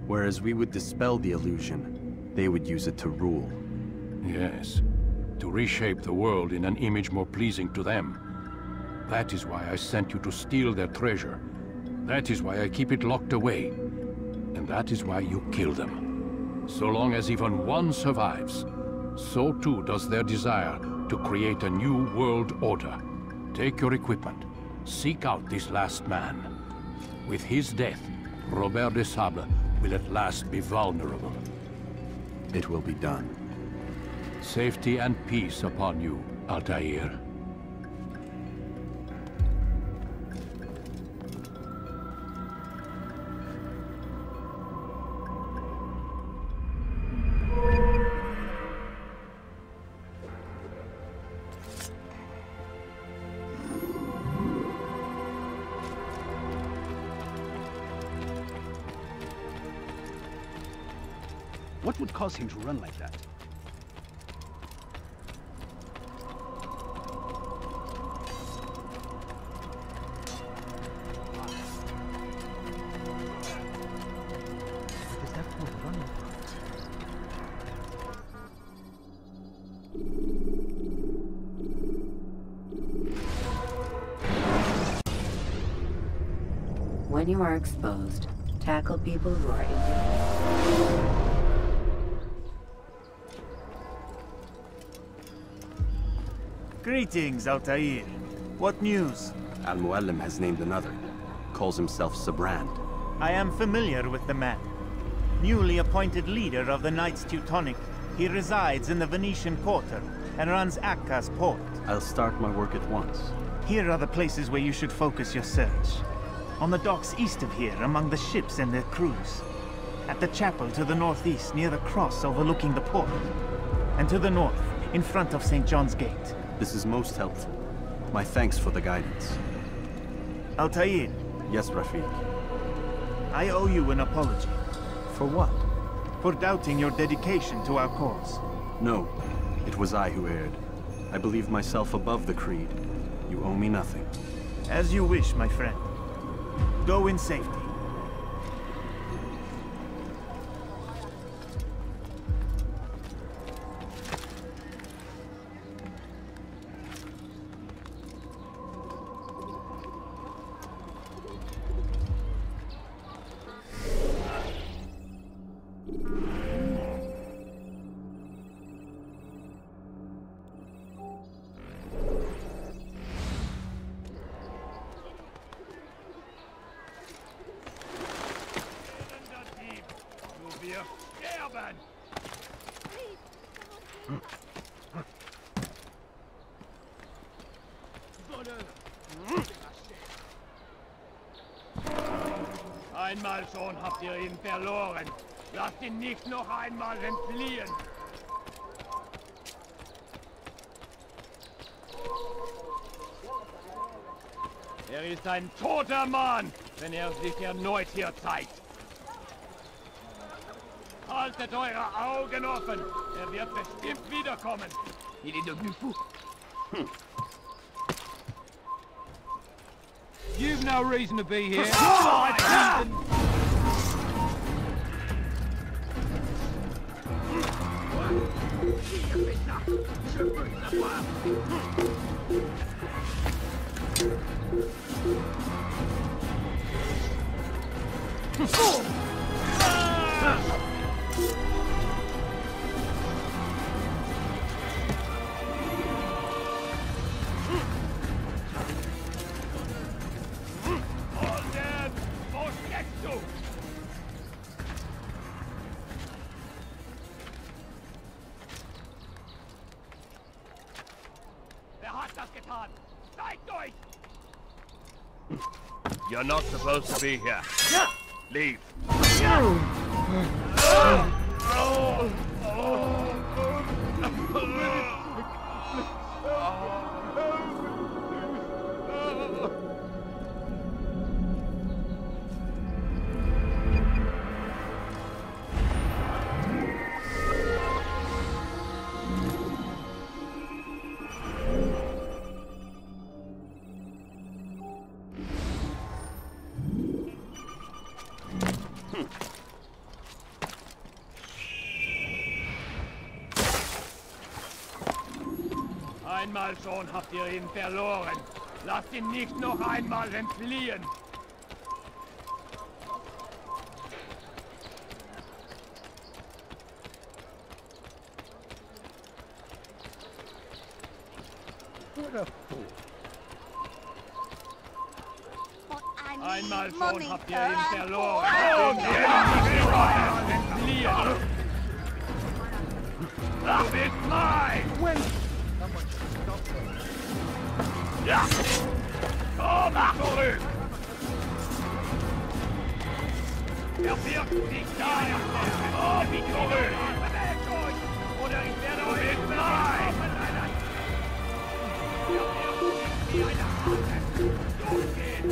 Speaker 8: Whereas we would dispel the illusion, they would use it to rule.
Speaker 11: Yes, to reshape the world in an image more pleasing to them. That is why I sent you to steal their treasure. That is why I keep it locked away. And that is why you kill them. So long as even one survives, so too does their desire to create a new world order. Take your equipment. Seek out this last man. With his death, Robert de Sable will at last be vulnerable.
Speaker 8: It will be done.
Speaker 11: Safety and peace upon you, Altair.
Speaker 7: What would cause him to run like that?
Speaker 16: What is that boy running from?
Speaker 5: When you are exposed, tackle people who are in your...
Speaker 24: Greetings, Altair. What news?
Speaker 8: Al-Muallim has named another. Calls himself Sabrand.
Speaker 24: I am familiar with the man. Newly appointed leader of the Knights Teutonic, he resides in the Venetian Quarter and runs Akka's port.
Speaker 8: I'll start my work at once.
Speaker 24: Here are the places where you should focus your search. On the docks east of here, among the ships and their crews. At the chapel to the northeast, near the cross overlooking the port. And to the north, in front of St. John's Gate.
Speaker 8: This is most helpful. My thanks for the guidance.
Speaker 24: Altair.
Speaker 8: Yes, Rafiq.
Speaker 24: I owe you an apology.
Speaker 8: For what?
Speaker 24: For doubting your dedication to our cause.
Speaker 8: No, it was I who erred. I believed myself above the creed. You owe me nothing.
Speaker 24: As you wish, my friend. Go in safety.
Speaker 6: Einmal schon habt ihr ihn verloren. Lasst ihn nicht noch einmal entfliehen. Er ist ein toter Mann, wenn er sich erneut hier zeigt. Haltet eure Augen offen. Er wird bestimmt wiederkommen. Il est devenu fou.
Speaker 9: You've no reason to be here.
Speaker 6: You're not supposed to be here. Leave. Einmal schon habt ihr ihn verloren. Lasst ihn nicht noch einmal entfliehen.
Speaker 1: What a fool.
Speaker 6: Einmal schon habt ihr ihn verloren. Entfliehen. Du bist mein!
Speaker 1: When?
Speaker 6: Ja! Komm zurück! Er birgt sich da! Komm zurück! Bewegt euch! Oder ich werde euch mit mein! Er birgt sich wie eine Ratte! Durchgehen!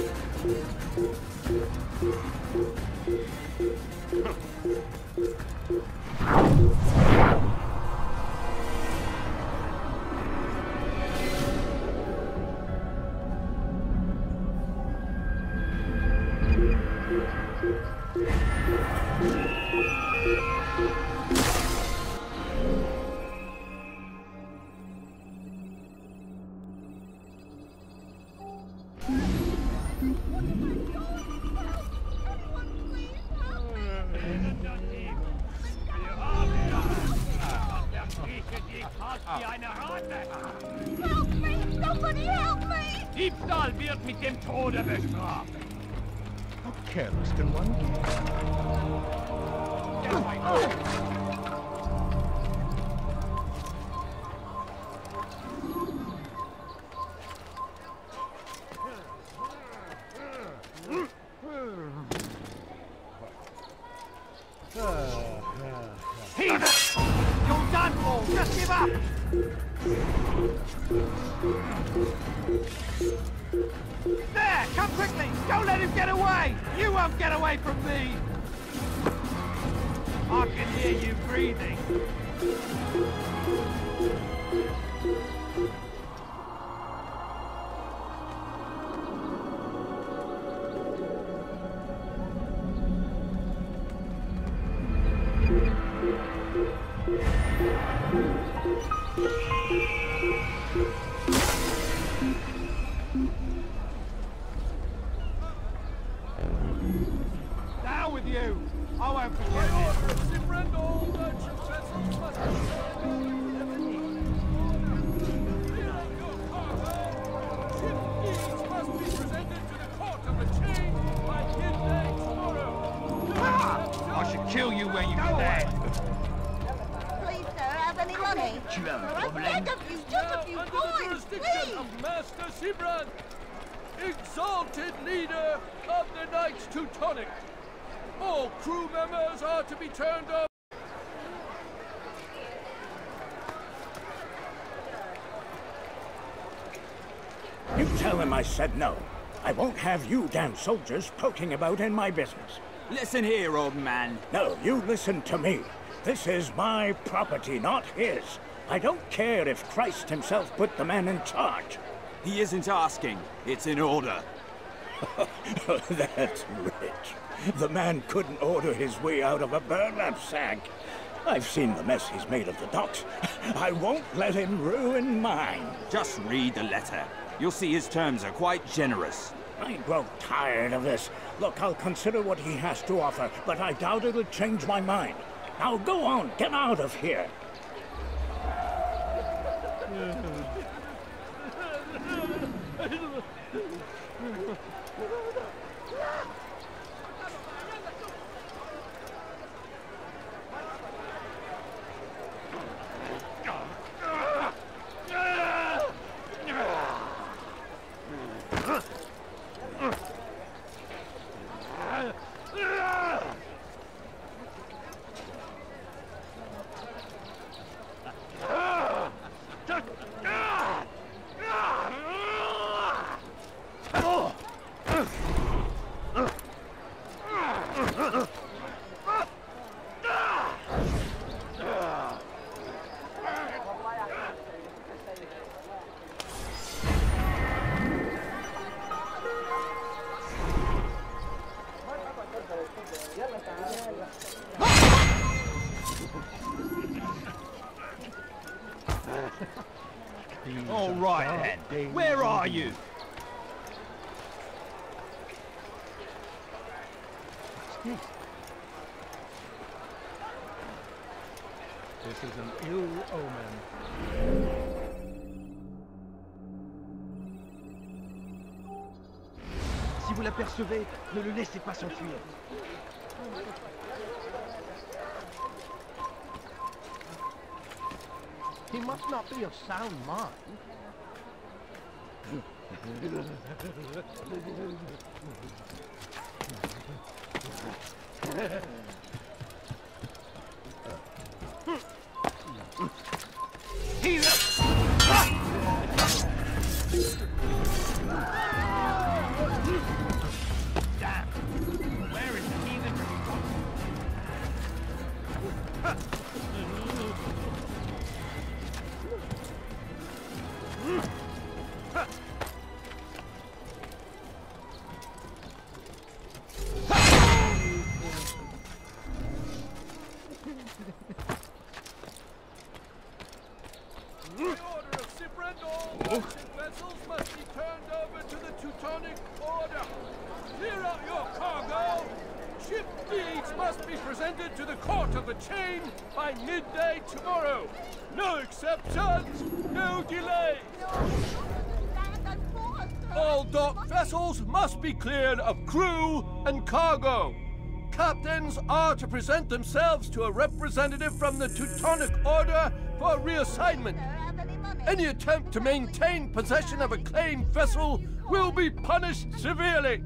Speaker 17: Help me! Somebody help me!
Speaker 6: Diebstahl wird mit dem Tode bestraft.
Speaker 16: How careless can one be?
Speaker 6: Heathens! You're done for! Just give up! There! Come quickly! Don't let him get away! You won't get away from me! I can hear you breathing. Down with you! I won't forget I should kill you where you stand!
Speaker 17: Please, sir, have any money? I beg of you, just a few coins, please!
Speaker 11: Of Master Sibrand, exalted leader of the Knights Teutonic. All crew members are to be turned over.
Speaker 19: You tell him I said no. I won't have you damn soldiers poking about in my business.
Speaker 21: Listen here, old man.
Speaker 19: No, you listen to me. This is my property, not his. I don't care if Christ himself put the man in charge.
Speaker 21: He isn't asking. It's in order.
Speaker 19: That's rich. The man couldn't order his way out of a burlap sack. I've seen the mess he's made of the docks. I won't let him ruin mine.
Speaker 21: Just read the letter. You'll see his terms are quite generous.
Speaker 19: I grow tired of this. Look, I'll consider what he has to offer, but I doubt it'll change my mind. Now go on, get out of here.
Speaker 6: All right then. Where are you?
Speaker 16: What's this? This is an ill omen.
Speaker 1: Si vous l'apercevez, ne le laissez pas s'enfuir.
Speaker 16: He must not be of sound mind.
Speaker 6: Damn! Where is the heathen?
Speaker 4: The order of Sibrandol, merchant vessels must be turned over to the Teutonic Order. Clear out your cargo. Ship deeds must be presented to the Court of the Chain by midday tomorrow. No exceptions, no delays. All docked vessels must be cleared of crew and cargo. Captains are to present themselves to a representative from the Teutonic Order for reassignment. Any attempt to maintain possession of a claimed vessel will be punished severely.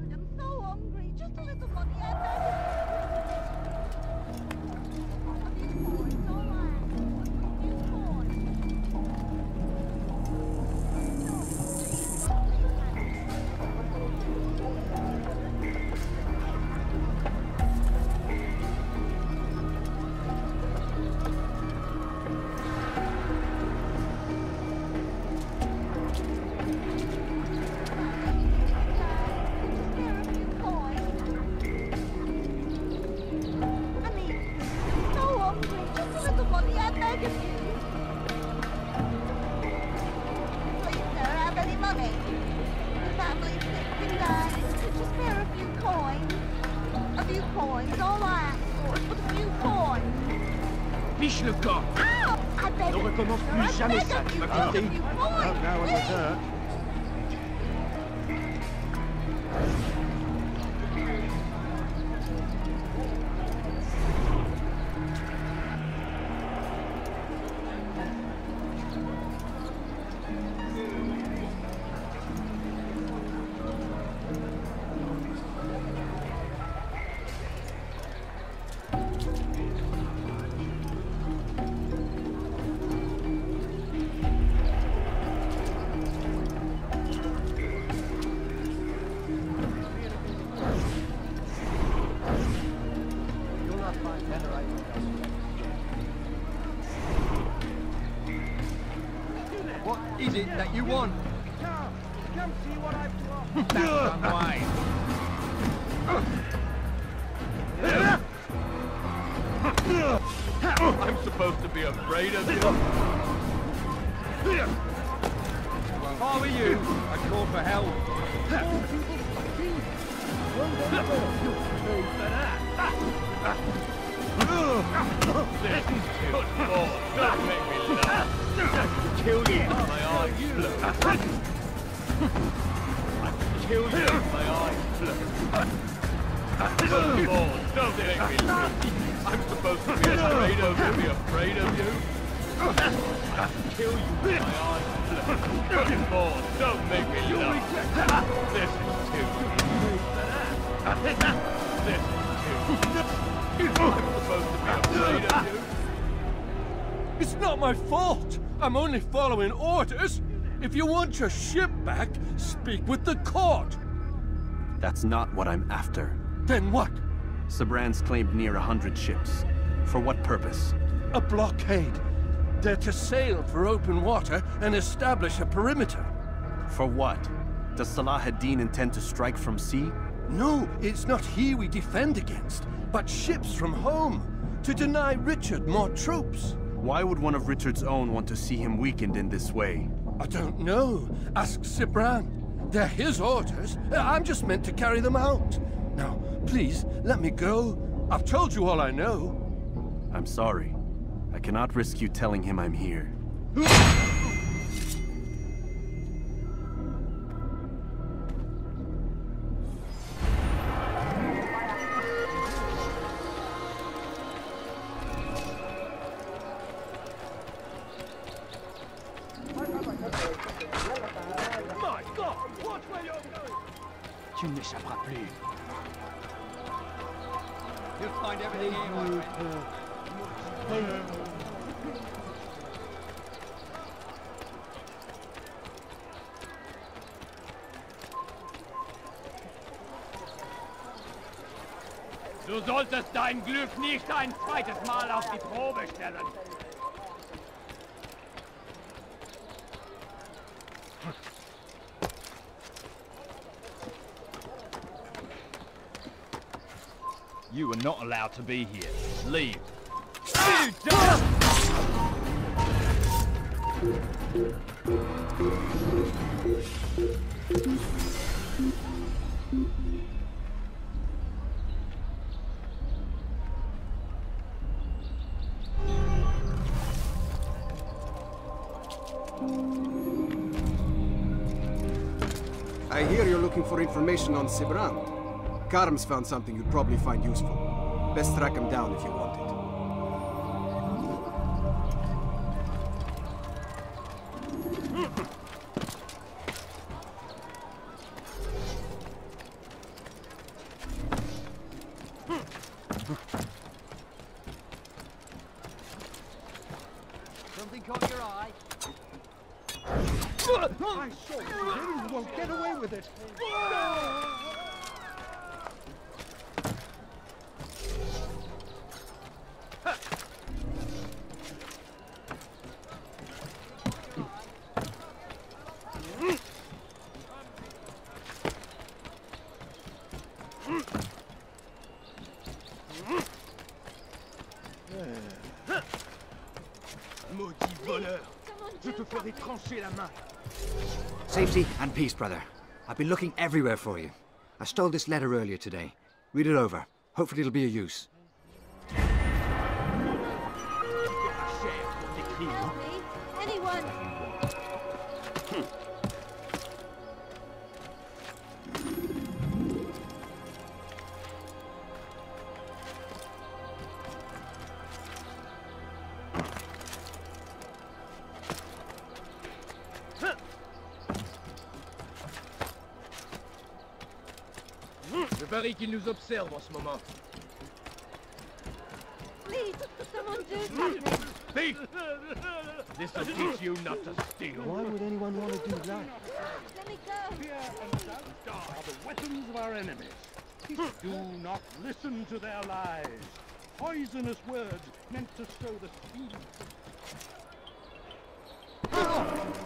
Speaker 1: Piche le corps. Ne recommence plus jamais ça, tu m'as compris?
Speaker 16: Not now in the dirt.
Speaker 1: What is it that you want?
Speaker 6: Come see what I've brought.
Speaker 1: That's unwise.
Speaker 4: I'm supposed to be afraid of you.
Speaker 1: If I were you, I'd call for help.
Speaker 4: This is good Lord, don't make me laugh. I can kill you if my eyes float. I can kill you if my eyes float. Good Lord, don't make me laugh. I'm supposed to be afraid of you, I can kill you with my eyes float. Good Lord, don't make me laugh. This is too easy. This is too easy. I'm supposed to be afraid of you. It's not my fault. I'm only following orders. If you want your ship back, speak with the court.
Speaker 8: That's not what I'm after.
Speaker 4: Then what?
Speaker 8: Sabrand's claimed near 100 ships. For what purpose?
Speaker 4: A blockade. They're to sail for open water and establish a perimeter.
Speaker 8: For what? Does Salah ad-Din intend to strike from sea?
Speaker 4: No, it's not he we defend against, but ships from home, to deny Richard more troops.
Speaker 8: Why would one of Richard's own want to see him weakened in this way?
Speaker 1: I don't know. Ask Sibran. They're his orders. I'm just meant to carry them out. Now, please, let me go. I've told you all I know.
Speaker 8: I'm sorry. I cannot risk you telling him I'm here.
Speaker 1: My God! Watch where you're going!
Speaker 6: Tu ne m'échapperas plus.
Speaker 1: You'll find everything here, my friend.
Speaker 6: Du solltest dein Glück nicht ein zweites Mal auf die Probe stellen. You are not allowed to be here. Leave.
Speaker 10: I hear you're looking for information on Sibran. Karm's found something you'd probably find useful. Best track him down if you want it.
Speaker 6: Something caught your eye?
Speaker 1: I saw you won't get away with it.
Speaker 6: Maudit voleur! Je te ferai trancher la main!
Speaker 15: Safety and peace, brother. I've been looking everywhere for you. I stole this letter earlier today. Read it over. Hopefully it'll be of use.
Speaker 17: Anyone?
Speaker 6: Je parie qu'il nous observe en ce moment.
Speaker 17: Please, someone do something.
Speaker 6: Thief! This'll teach you not to steal.
Speaker 1: Why would anyone want to do that?
Speaker 17: Let me go.
Speaker 14: Fear and doubt are the weapons of our enemies. Do not listen to their lies. Poisonous words meant to sow the seeds.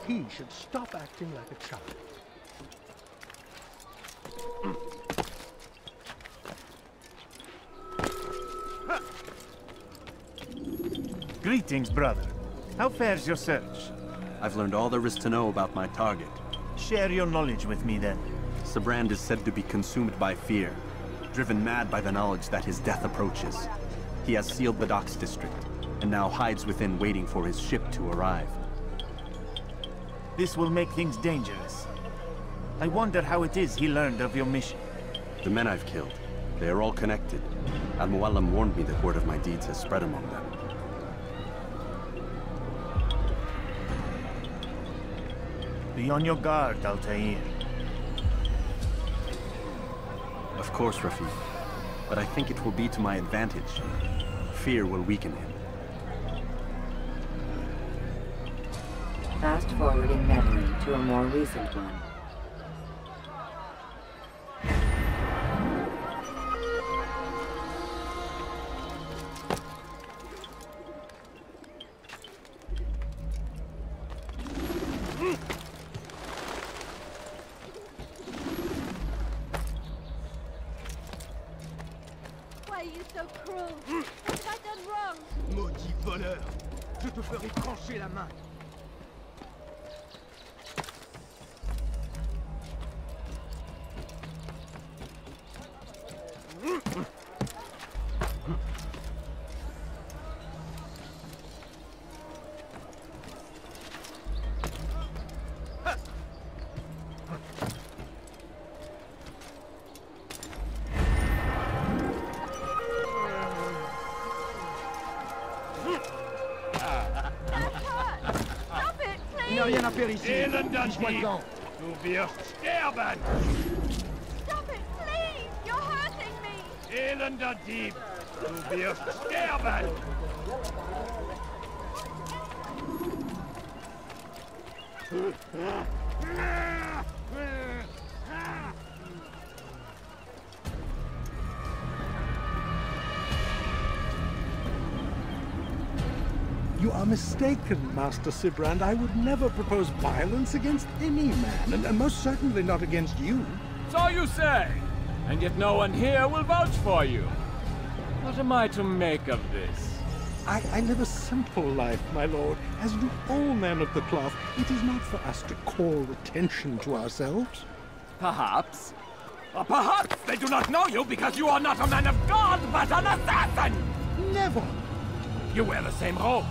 Speaker 1: He should stop acting like a child.
Speaker 24: Greetings, brother. How fares your search?
Speaker 8: I've learned all there is to know about my target.
Speaker 24: Share your knowledge with me, then.
Speaker 8: Sibrand is said to be consumed by fear, driven mad by the knowledge that his death approaches. He has sealed the docks district, and now hides within waiting for his ship to arrive.
Speaker 24: This will make things dangerous. I wonder how it is he learned of your mission.
Speaker 8: The men I've killed, they are all connected. Al-Muallam warned me that word of my deeds has spread among them.
Speaker 24: Be on your guard, Altair.
Speaker 8: Of course, Rafiq. But I think it will be to my advantage. Fear will weaken him.
Speaker 5: Fast forwarding memory to a more recent one.
Speaker 17: Why are you so cruel? What have I done wrong?
Speaker 6: Maudit voleur! Je te ferai trancher la main!
Speaker 1: n'ai rien à faire ici.
Speaker 6: Elender
Speaker 1: Dis-moi
Speaker 6: Dieb,
Speaker 1: quand.
Speaker 6: du wirst sterben!
Speaker 17: Stop it, please! You're hurting me!
Speaker 6: Elender Dieb, du wirst sterben!
Speaker 19: You are mistaken, Master Sibrand. I would never propose violence against any man, and most certainly not against you.
Speaker 11: So you say, and yet no one here will vouch for you. What am I to make of this?
Speaker 19: I live a simple life, my lord, as do all men of the cloth. It is not for us to call attention to ourselves.
Speaker 11: Perhaps. Or perhaps they do not know you because you are not a man of God, but an assassin!
Speaker 19: Never!
Speaker 11: You wear the same robes.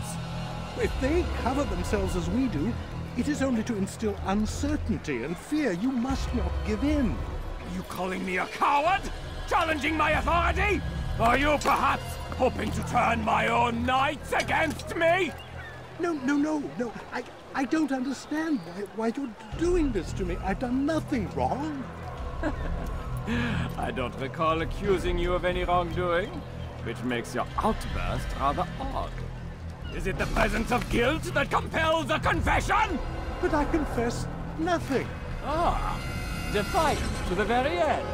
Speaker 19: If they cover themselves as we do, it is only to instill uncertainty and fear. You must not give in.
Speaker 11: Are you calling me a coward? Challenging my authority? Are you perhaps hoping to turn my own knights against me?
Speaker 19: No. I don't understand why you're doing this to me. I've done nothing wrong.
Speaker 11: I don't recall accusing you of any wrongdoing, which makes your outburst rather odd. Is it the presence of guilt that compels a confession?
Speaker 19: But I confess nothing.
Speaker 11: Ah, defiant to the very end.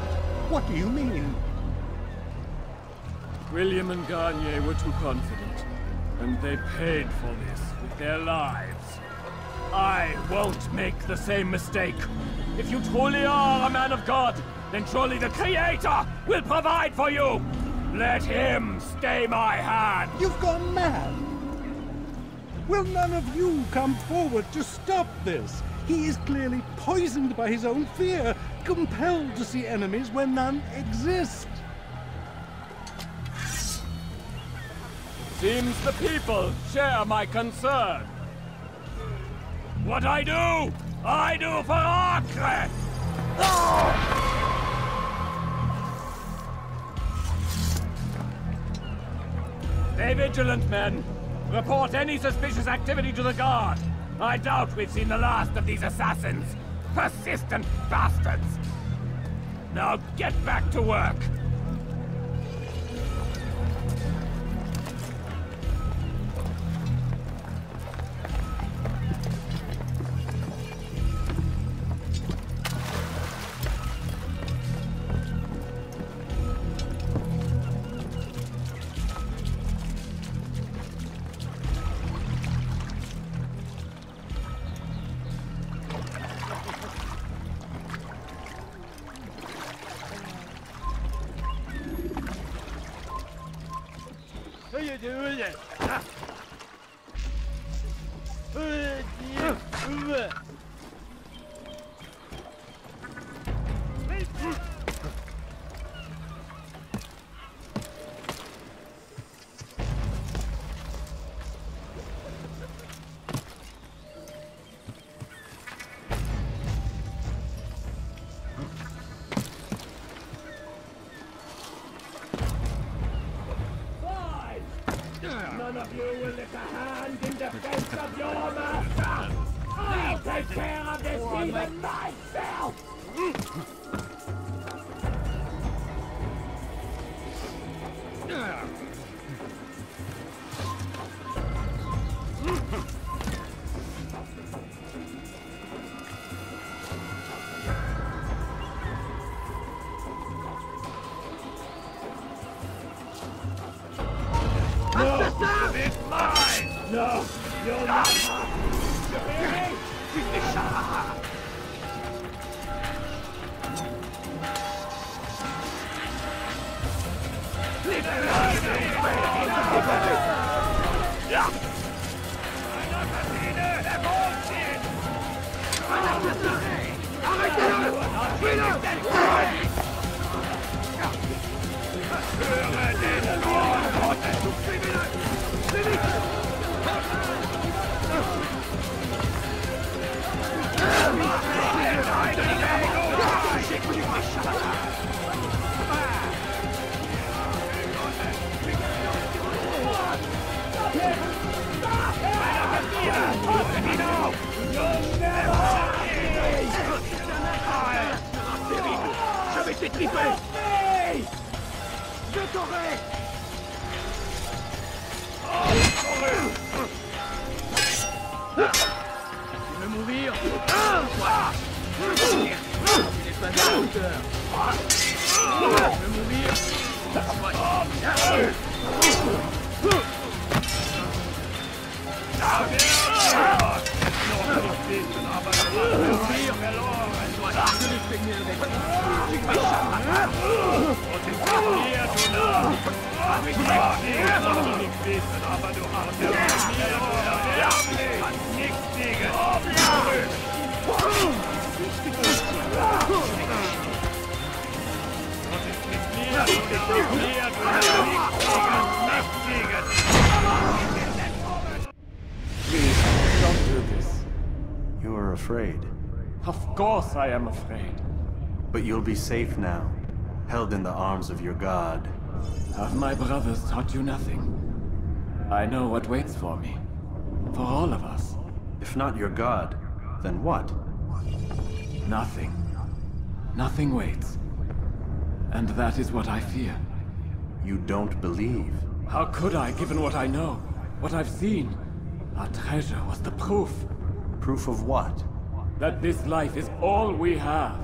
Speaker 19: What do you mean?
Speaker 11: William and Garnier were too confident, and they paid for this with their lives. I won't make the same mistake. If you truly are a man of God, then surely the Creator will provide for you. Let him stay my hand.
Speaker 19: You've gone mad. Will none of you come forward to stop this? He is clearly poisoned by his own fear, compelled to see enemies where none exist.
Speaker 11: Seems the people share my concern. What I do for Acre! Stay vigilant, men. Report any suspicious activity to the guard. I doubt we've seen the last of these assassins. Persistent bastards. Now get back to work.
Speaker 1: How you doing?
Speaker 6: None of you will lift a hand in defense of your master! I'll take care of this even myself!
Speaker 1: No!
Speaker 6: It's mine! No! You'll not have! You hear me? Leave it
Speaker 2: Please, don't do this.
Speaker 8: You are afraid.
Speaker 2: Of course I am afraid.
Speaker 8: But you'll be safe now, held in the arms of your god.
Speaker 2: Have my brothers taught you nothing? I know what waits for me. For all of us.
Speaker 8: If not your god, then what?
Speaker 2: Nothing. Nothing waits. And that is what I fear.
Speaker 8: You don't believe.
Speaker 2: How could I, given what I know? What I've seen? Our treasure was the proof.
Speaker 8: Proof of what?
Speaker 2: That this life is all we have.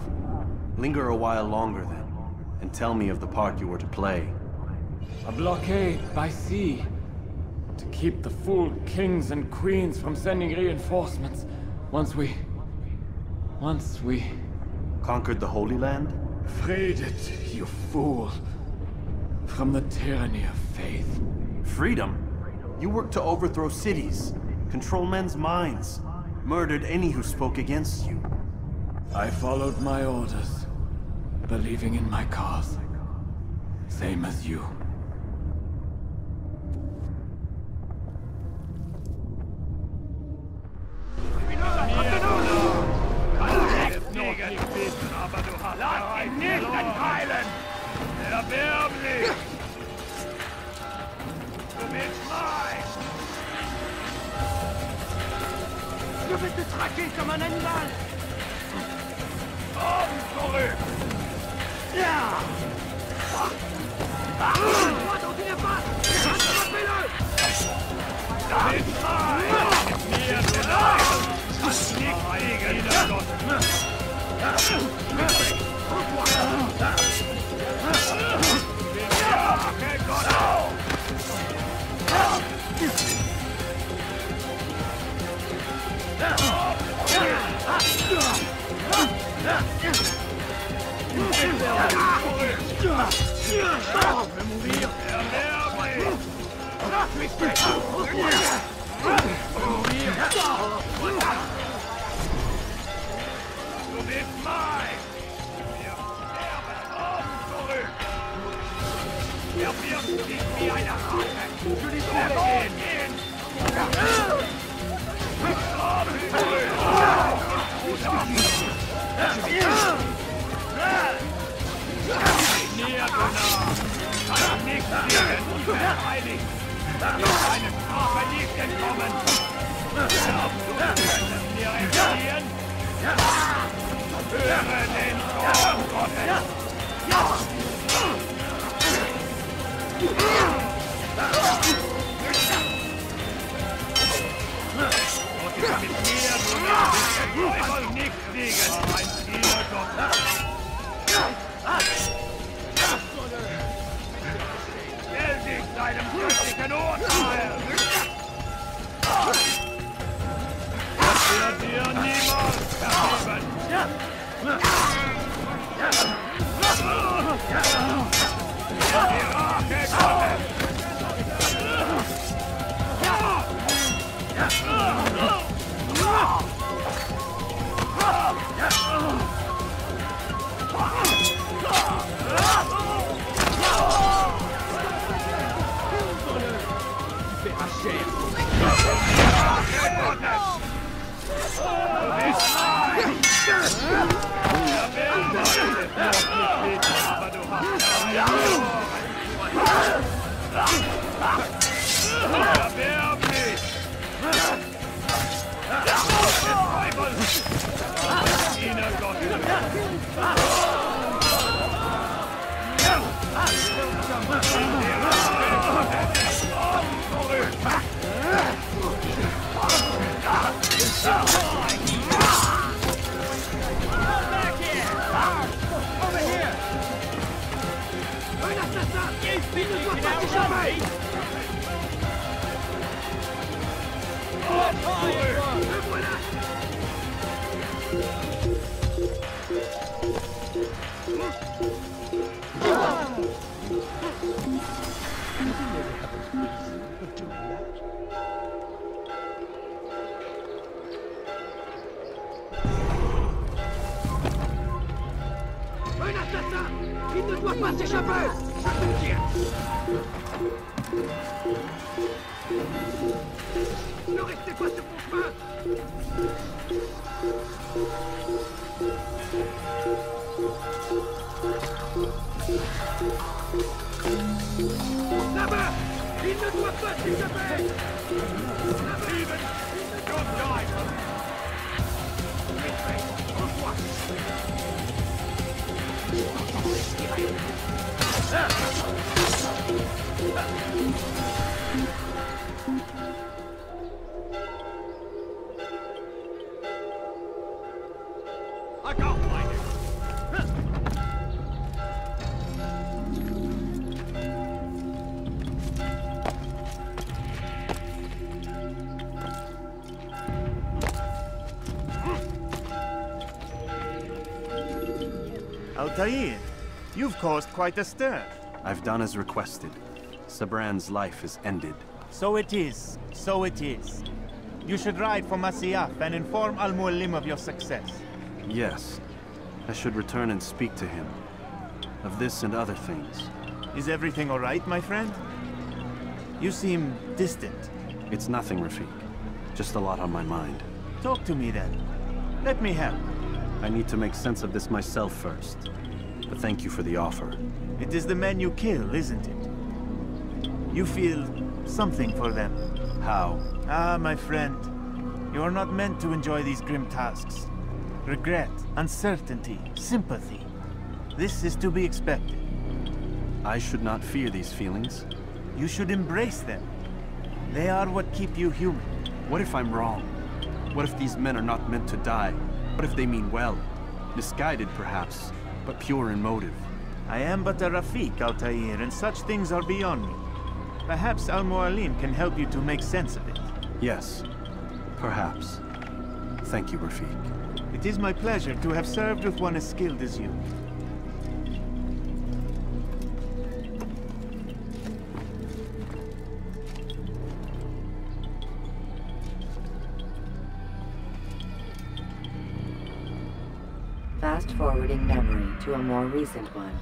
Speaker 8: Linger a while longer then, and tell me of the part you were to play.
Speaker 2: A blockade by sea. To keep the fool kings and queens from sending reinforcements. Once we...
Speaker 8: Conquered the Holy Land?
Speaker 2: Freed it, you fool. From the tyranny of faith.
Speaker 8: Freedom? You worked to overthrow cities, control men's minds, murdered any who spoke against you.
Speaker 2: I followed my orders, believing in my cause. Same as you.
Speaker 6: Lass ihn nicht entkeilen! Erbärmlich! Du bist mein!
Speaker 12: Du bist de traquer comme un animal!
Speaker 6: Komm zurück!
Speaker 12: Ja! Droit dans une impasse! Attrapez-le!
Speaker 6: Du bist mein! Mir vielleicht! Nichts gegen ihn! Du bist mein! Wir sterben zurück! Er wirft dich wie eine Ratte! Für die Sonne gehen! Näher, du Narr! Kann nichts gegen uns verteidigen! Deine Strafe liegt entkommen! Glaubst du, wir können dir entgehen? Höre den Zorn Gottes! Und mit mir, du wirst den Teufel nicht siegen, mein lieber Gott! Stell dich deinem göttlichen Urteil! Das wird dir niemals vergeben! Die Rache Gottes! Un assassin! Il ne doit pas s'échapper! Je te tiens! Ne restez pas sur mon chemin! Là-bas! Il ne doit pas s'échapper! Là-bas! Don't die! Reçois! I can't find it.
Speaker 24: Altair, you've caused quite a stir.
Speaker 8: I've done as requested. Sabran's life is ended.
Speaker 24: So it is. So it is. You should ride for Masyaf and inform Al-Mualim of your success.
Speaker 8: Yes. I should return and speak to him. Of this and other things.
Speaker 24: Is everything all right, my friend? You seem distant.
Speaker 8: It's nothing, Rafik. Just a lot on my mind.
Speaker 24: Talk to me then. Let me help.
Speaker 8: I need to make sense of this myself first. But thank you for the offer.
Speaker 24: It is the men you kill, isn't it? You feel something for them.
Speaker 8: How?
Speaker 24: Ah, my friend. You are not meant to enjoy these grim tasks. Regret, uncertainty, sympathy. This is to be expected.
Speaker 8: I should not fear these feelings.
Speaker 24: You should embrace them. They are what keep you human.
Speaker 8: What if I'm wrong? What if these men are not meant to die? What if they mean well? Misguided, perhaps, but pure in motive.
Speaker 24: I am but a Rafik, Altair, and such things are beyond me. Perhaps Al-Mualim can help you to make sense of it.
Speaker 8: Yes, perhaps. Thank you, Rafik.
Speaker 24: It is my pleasure to have served with one as skilled as you.
Speaker 5: Fast-forwarding memory to a more recent one.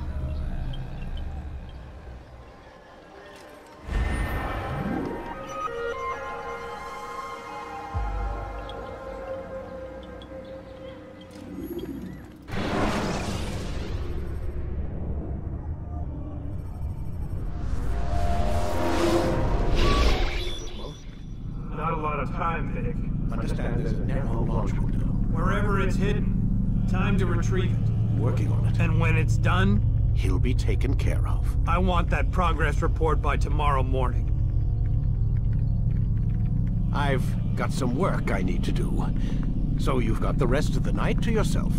Speaker 13: Not a lot of time, Vic.
Speaker 16: Understand there's a narrow launch window.
Speaker 13: Wherever it's hidden, time to retrieve it.
Speaker 16: Working on it.
Speaker 13: And when it's done,
Speaker 16: He'll be taken care of.
Speaker 13: I want that progress report by tomorrow morning.
Speaker 16: I've got some work I need to do. So you've got the rest of the night to yourself.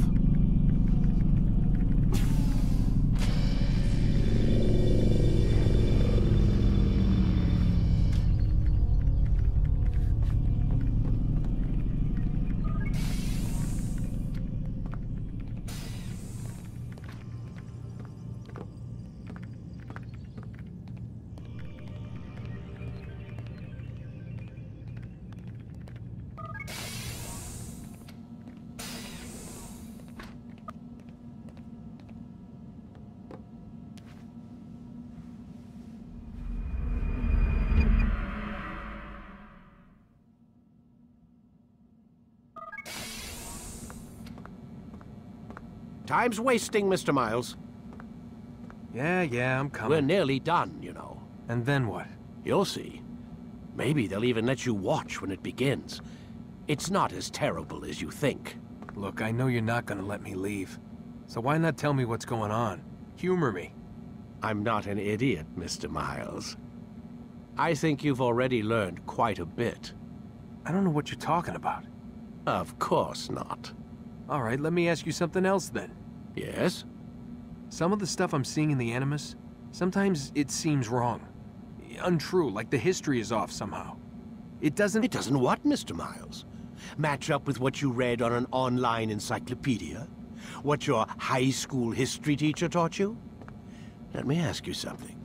Speaker 16: Time's wasting, Mr. Miles.
Speaker 20: Yeah, I'm coming.
Speaker 16: We're nearly done, you know.
Speaker 20: And then what?
Speaker 16: You'll see. Maybe they'll even let you watch when it begins. It's not as terrible as you think.
Speaker 20: Look, I know you're not gonna let me leave. So why not tell me what's going on? Humor me.
Speaker 16: I'm not an idiot, Mr. Miles. I think you've already learned quite a bit.
Speaker 20: I don't know what you're talking about.
Speaker 16: Of course not.
Speaker 20: All right, let me ask you something else then.
Speaker 16: Yes?
Speaker 20: Some of the stuff I'm seeing in the Animus, Sometimes it seems wrong. Untrue, like the history is off somehow. It doesn't...
Speaker 3: It doesn't what, Mr. Miles? Match up with what you read on an online encyclopedia? What your high school history teacher taught you? Let me ask you something.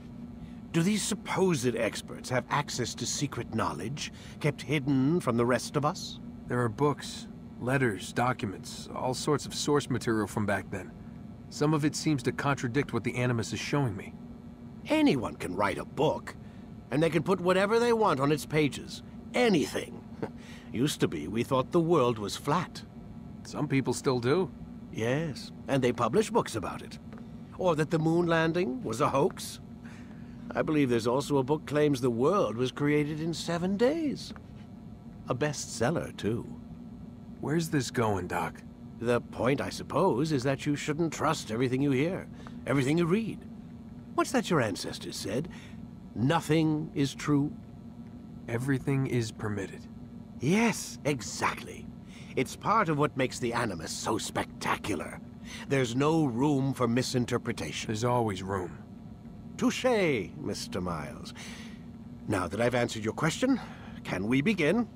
Speaker 3: Do these supposed experts have access to secret knowledge kept hidden from the rest of us?
Speaker 20: There are books, letters, documents, all sorts of source material from back then. Some of it seems to contradict what the Animus is showing me.
Speaker 3: Anyone can write a book, and they can put whatever they want on its pages. Anything. Used to be, we thought the world was flat.
Speaker 20: Some people still do.
Speaker 3: Yes, and they publish books about it. Or that the moon landing was a hoax. I believe there's also a book claims the world was created in 7 days. A bestseller, too.
Speaker 20: Where's this going, Doc?
Speaker 3: The point, I suppose, is that you shouldn't trust everything you hear, everything you read. What's that your ancestors said? Nothing is true?
Speaker 20: Everything is permitted.
Speaker 3: Yes, exactly. It's part of what makes the Animus so spectacular. There's no room for misinterpretation.
Speaker 20: There's always room.
Speaker 3: Touché, Mr. Miles. Now that I've answered your question, can we begin?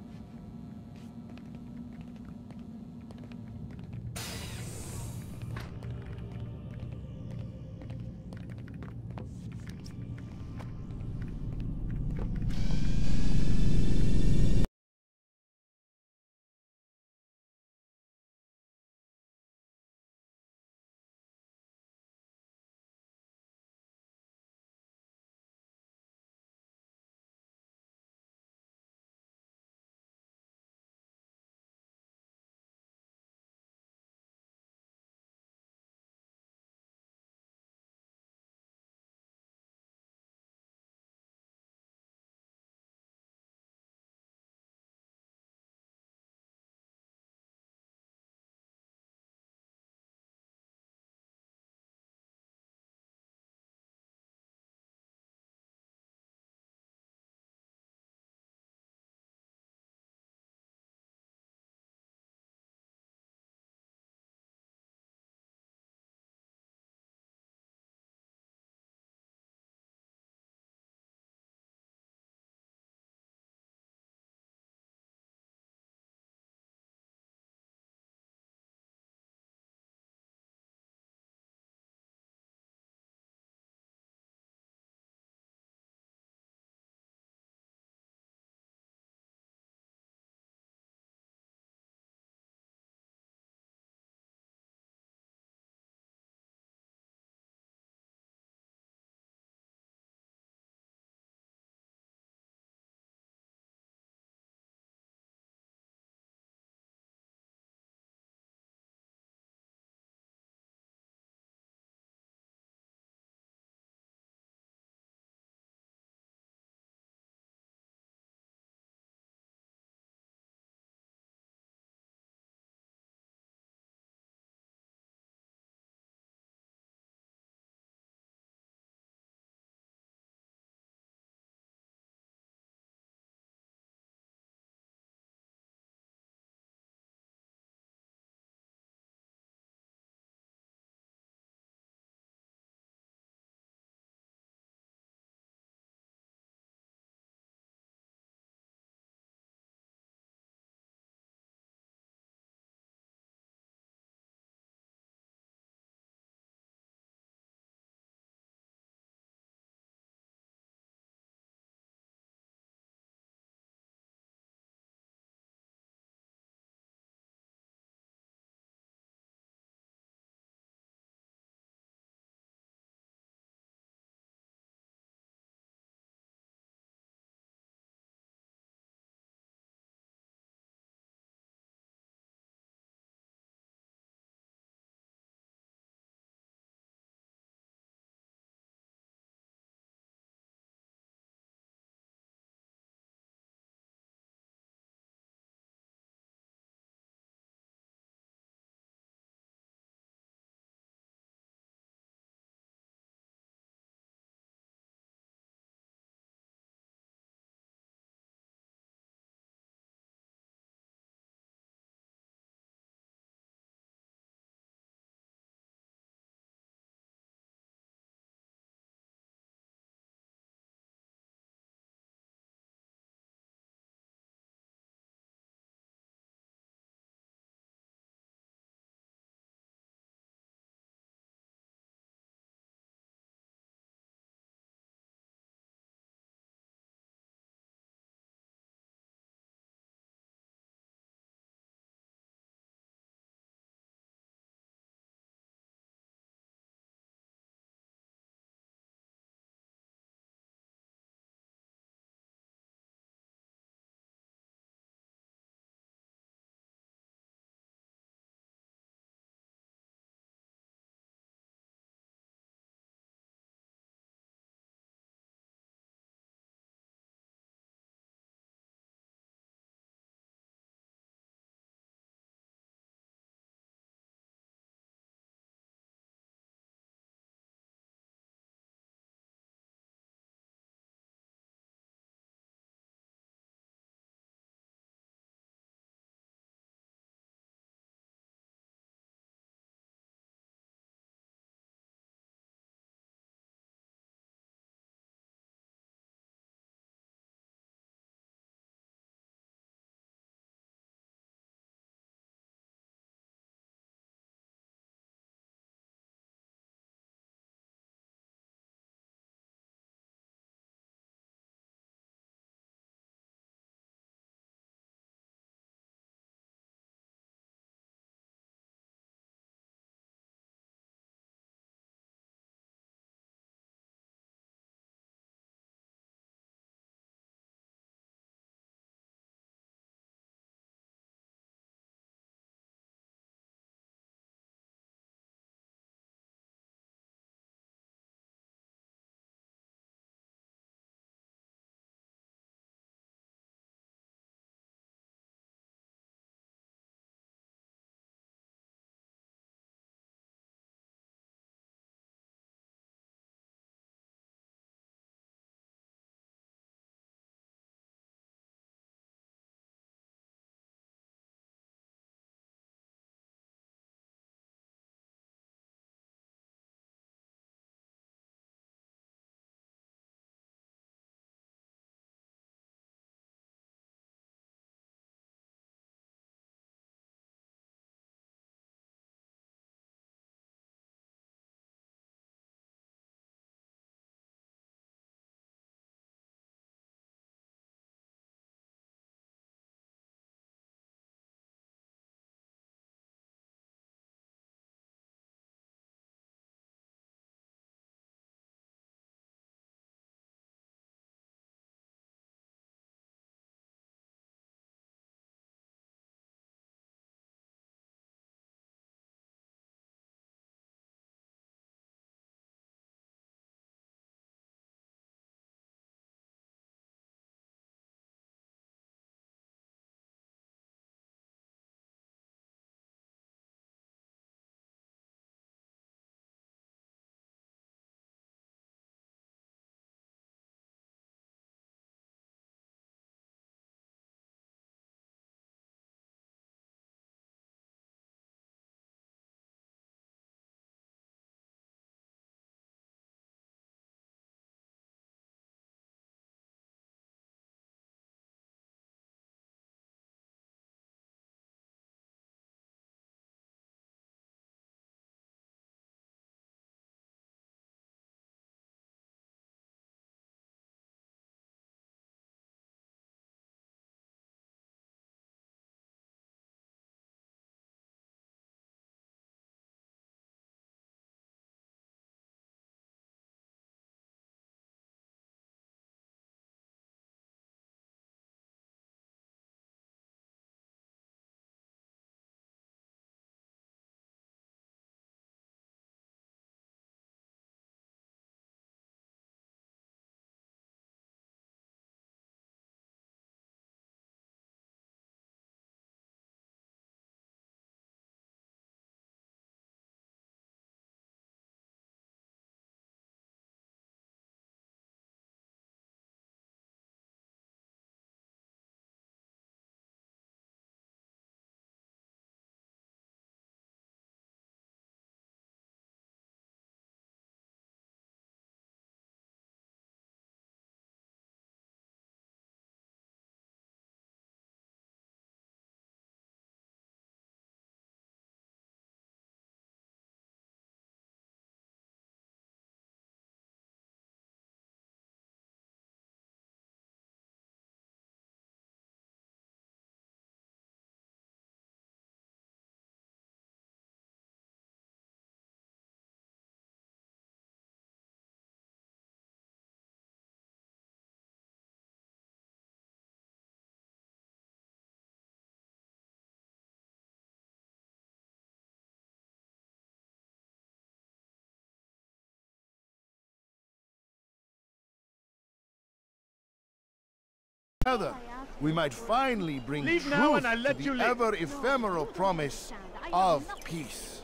Speaker 14: Together, we might finally bring
Speaker 1: Leave
Speaker 14: truth
Speaker 1: now and I'll
Speaker 14: to
Speaker 1: let
Speaker 14: the
Speaker 1: you live.
Speaker 14: ever-ephemeral promise of peace.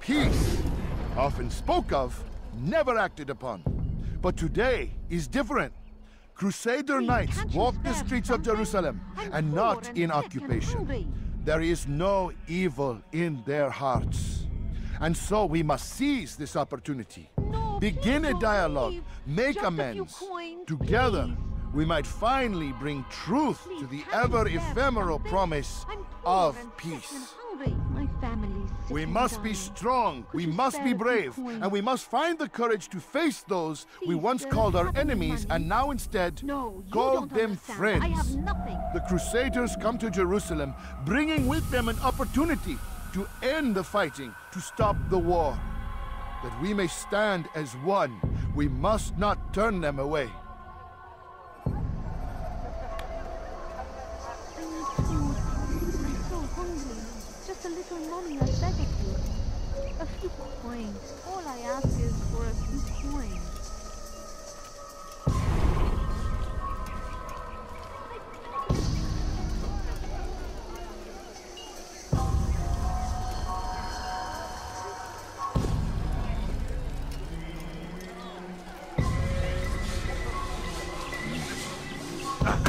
Speaker 14: Peace, often spoke of, never acted upon. But today is different. Crusader knights walk the streets of Jerusalem and not in occupation. There is no evil in their hearts. And so we must seize this opportunity. Begin a dialogue, make amends. Together, we might finally bring truth to the ever-ephemeral promise of peace. We must be strong, we must be brave, and we must find the courage to face those we once called our enemies and now instead call them friends. The Crusaders come to Jerusalem, bringing with them an opportunity to end the fighting, to stop the war. That we may stand as one, we must not turn them away.
Speaker 17: Just a little money, I beg of you. A few coins. All I ask is for a few coins.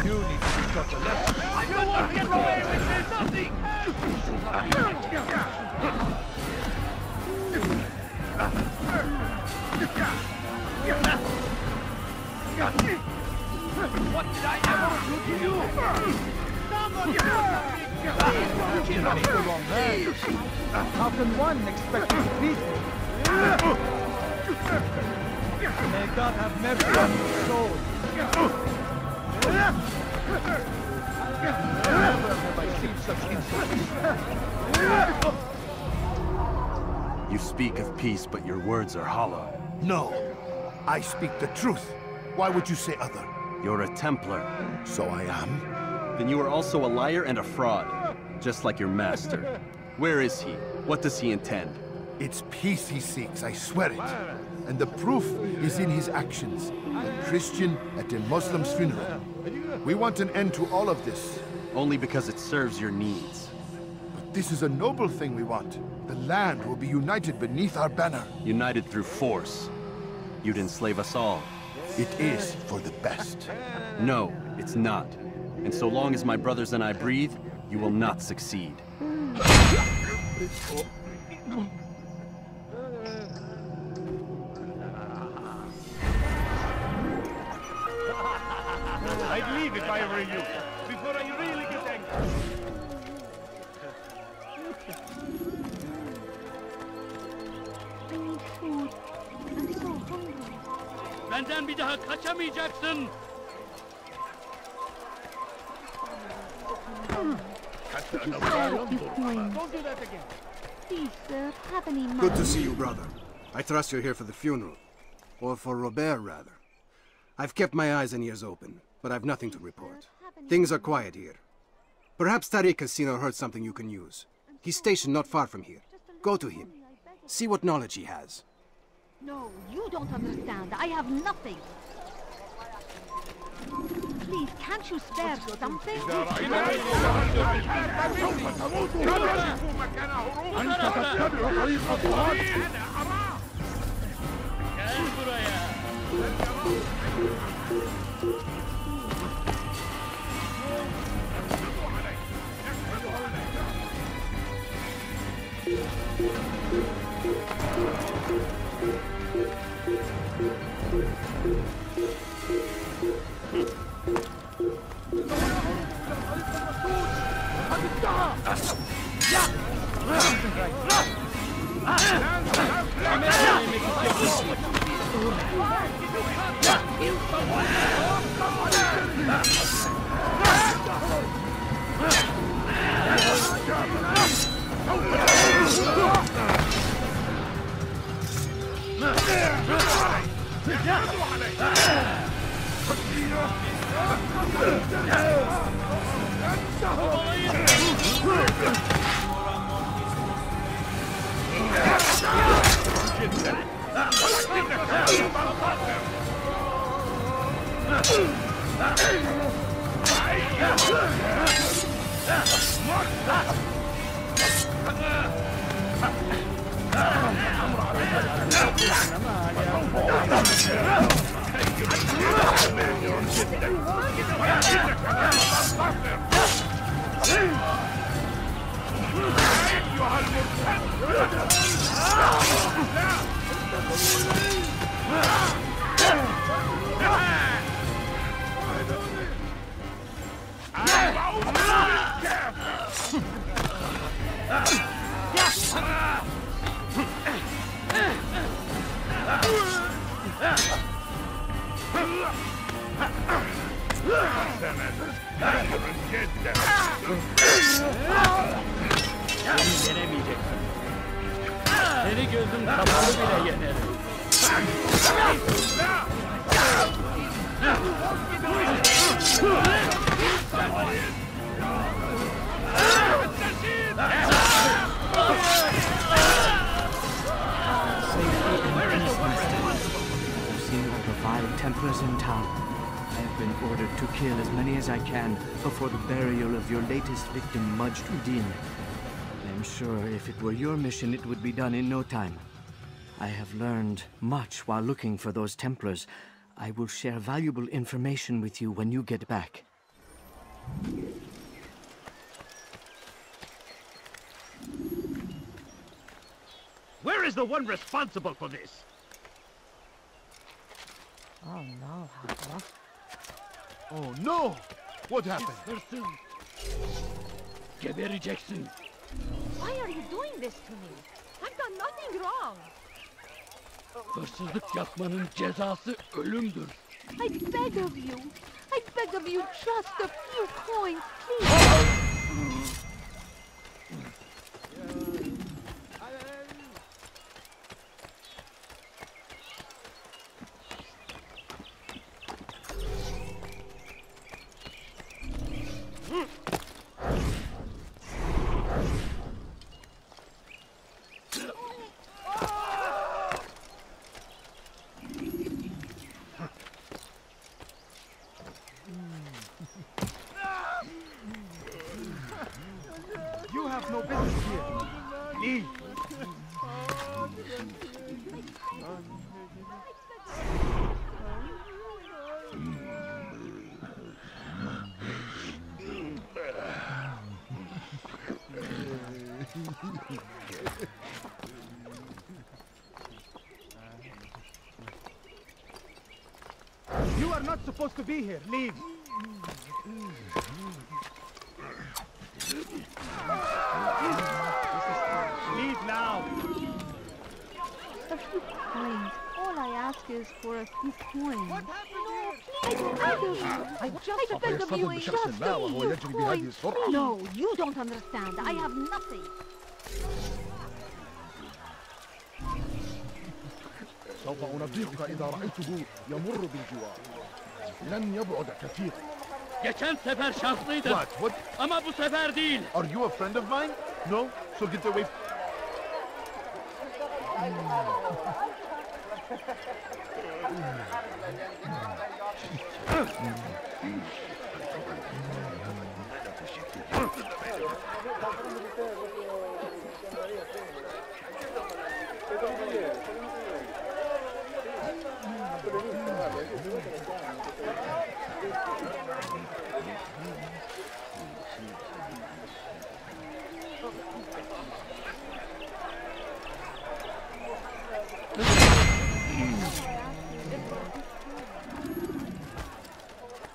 Speaker 1: You need to be taught a lesson. You won't get away with this, nothing! What did I ever do to you? Somebody the wrong man. How can one expect to beat me? May God have mercy on your soul. Never have I seen such insolence.
Speaker 8: You speak of peace, but your words are hollow.
Speaker 14: No, I speak the truth. Why would you say other?
Speaker 8: You're a Templar.
Speaker 14: So I am.
Speaker 8: Then you are also a liar and a fraud, just like your master. Where is he? What does he intend?
Speaker 14: It's peace he seeks, I swear it. And the proof is in his actions. A Christian at a Muslim's funeral. We want an end to all of this.
Speaker 8: Only because it serves your needs.
Speaker 14: But this is a noble thing we want. The land will be united beneath our banner.
Speaker 8: United through force. You'd enslave us all.
Speaker 14: It is for the best.
Speaker 8: No, it's not. And so long as my brothers and I breathe, you will not succeed.
Speaker 1: I'd leave if I were you, before I really get angry.
Speaker 17: I need food. I'm so hungry.
Speaker 9: Benden bir daha kaçamayacaksın.
Speaker 17: Could you spare a few coins?
Speaker 1: Don't do that again.
Speaker 17: Please, sir, have any money?
Speaker 10: Good to see you, brother. I trust you're here for the funeral. Or for Robert, rather. I've kept my eyes and ears open, but I've nothing to report. Things are quiet here. Perhaps Tariq has seen or heard something you can use. He's stationed not far from here. Go to him. See what knowledge he has.
Speaker 17: No, you don't understand. I have nothing. Please, can't you spare something?
Speaker 9: Yenemeyeceksin. Seni gözüm kapalı bile yenerim.
Speaker 7: I've seen all the vile Templars in town. I have been ordered to kill as many as I can before the burial of your latest victim, Majd-ud-Din. I am sure if it were your mission, it would be done in no time. I have learned much while looking for those Templars. I will share valuable information with you when you get back.
Speaker 6: Where is the one responsible for this?
Speaker 17: Oh no, Hapa.
Speaker 14: Oh no! What happened?
Speaker 9: Gebereceksin.
Speaker 17: Why are you doing this to me? I've done nothing wrong.
Speaker 9: Hırsızlık yapmanın cezası ölümdür.
Speaker 17: I beg of you. I beg of you just a few coins, please.
Speaker 12: You have no business here. Leave. You are not supposed to be here. Leave. Leave now.
Speaker 17: A few coins. All I ask is for a few coins. What happened here? I beg of you, just a few coins. No, you don't understand. I have nothing.
Speaker 14: سوف أنبهك إذا رأيته يمر بالجوار. لن يبعد كثير.
Speaker 9: Geçen sefer şanslıydım.
Speaker 14: What?
Speaker 9: Ama bu sefer değil.
Speaker 14: Are you a friend of mine? No? So get away.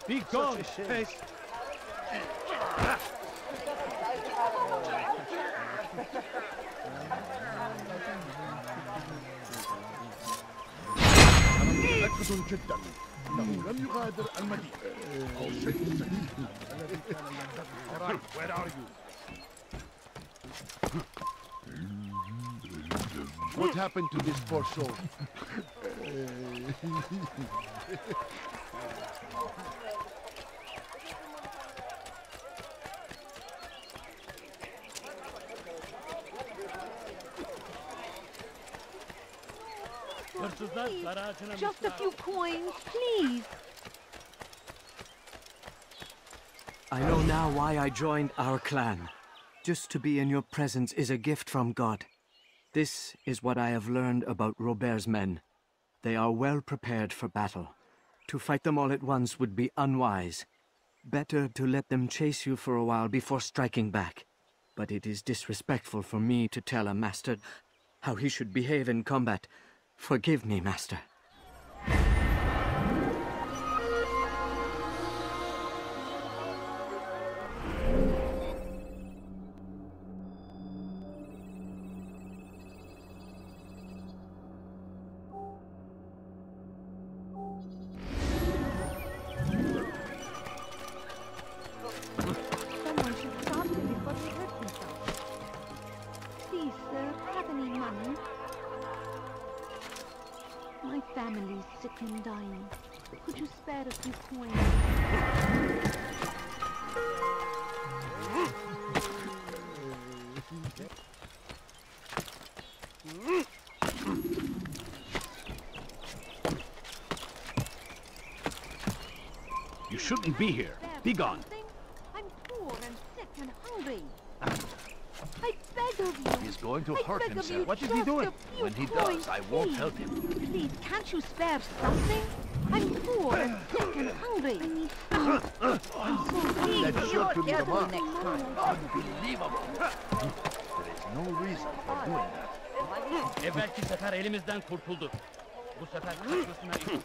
Speaker 12: Be gone, face.
Speaker 14: متأكد جدا أنه لم يغادر المدينة أو شيء سيء. Alright, where are you? What happened to this poor soul?
Speaker 17: Please, just a few coins, please.
Speaker 7: I know now why I joined our clan. Just to be in your presence is a gift from God. This is what I have learned about Robert's men. They are well prepared for battle. To fight them all at once would be unwise. Better to let them chase you for a while before striking back. But it is disrespectful for me to tell a master how he should behave in combat. Forgive me, master.
Speaker 17: Someone should stop him before he hurts himself. Please, sir, have any money? My family's sick and dying. Could you spare a few coins?
Speaker 16: You shouldn't be here. Be gone.
Speaker 17: I'm poor and sick and hungry. I beg of you.
Speaker 16: He's going to
Speaker 17: I
Speaker 16: hurt
Speaker 17: beg of
Speaker 16: himself.
Speaker 17: you,
Speaker 16: What is he
Speaker 17: just
Speaker 16: doing?
Speaker 17: a few
Speaker 16: When he
Speaker 17: coins,
Speaker 16: does, I won't
Speaker 17: please.
Speaker 16: help him.
Speaker 17: Please, can't you spare something? I'm poor and sick and hungry. I need food.
Speaker 16: That should be the mark.
Speaker 6: Unbelievable.
Speaker 16: There is no reason for doing that.
Speaker 9: Evvelki sefer elimizden kurtuldu. Bu sefer kaçmasına izin.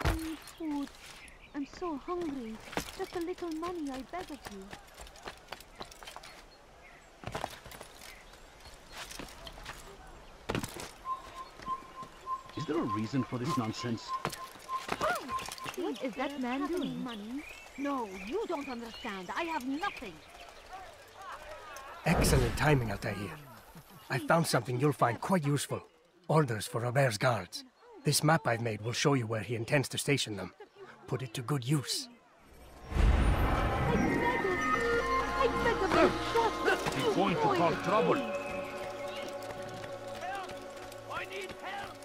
Speaker 17: I need food. I'm so hungry. Just a little money, I beg of you.
Speaker 16: Is there a reason for this nonsense?
Speaker 17: What is that man doing? Money? No, you don't understand. I have nothing.
Speaker 18: Excellent timing, Altair. I found something you'll find quite useful. Orders for Robert's guards. This map I've made will show you where he intends to station them. Put it to good use.
Speaker 17: I beg of you, just a few
Speaker 16: He's going to cause trouble.
Speaker 6: I need help!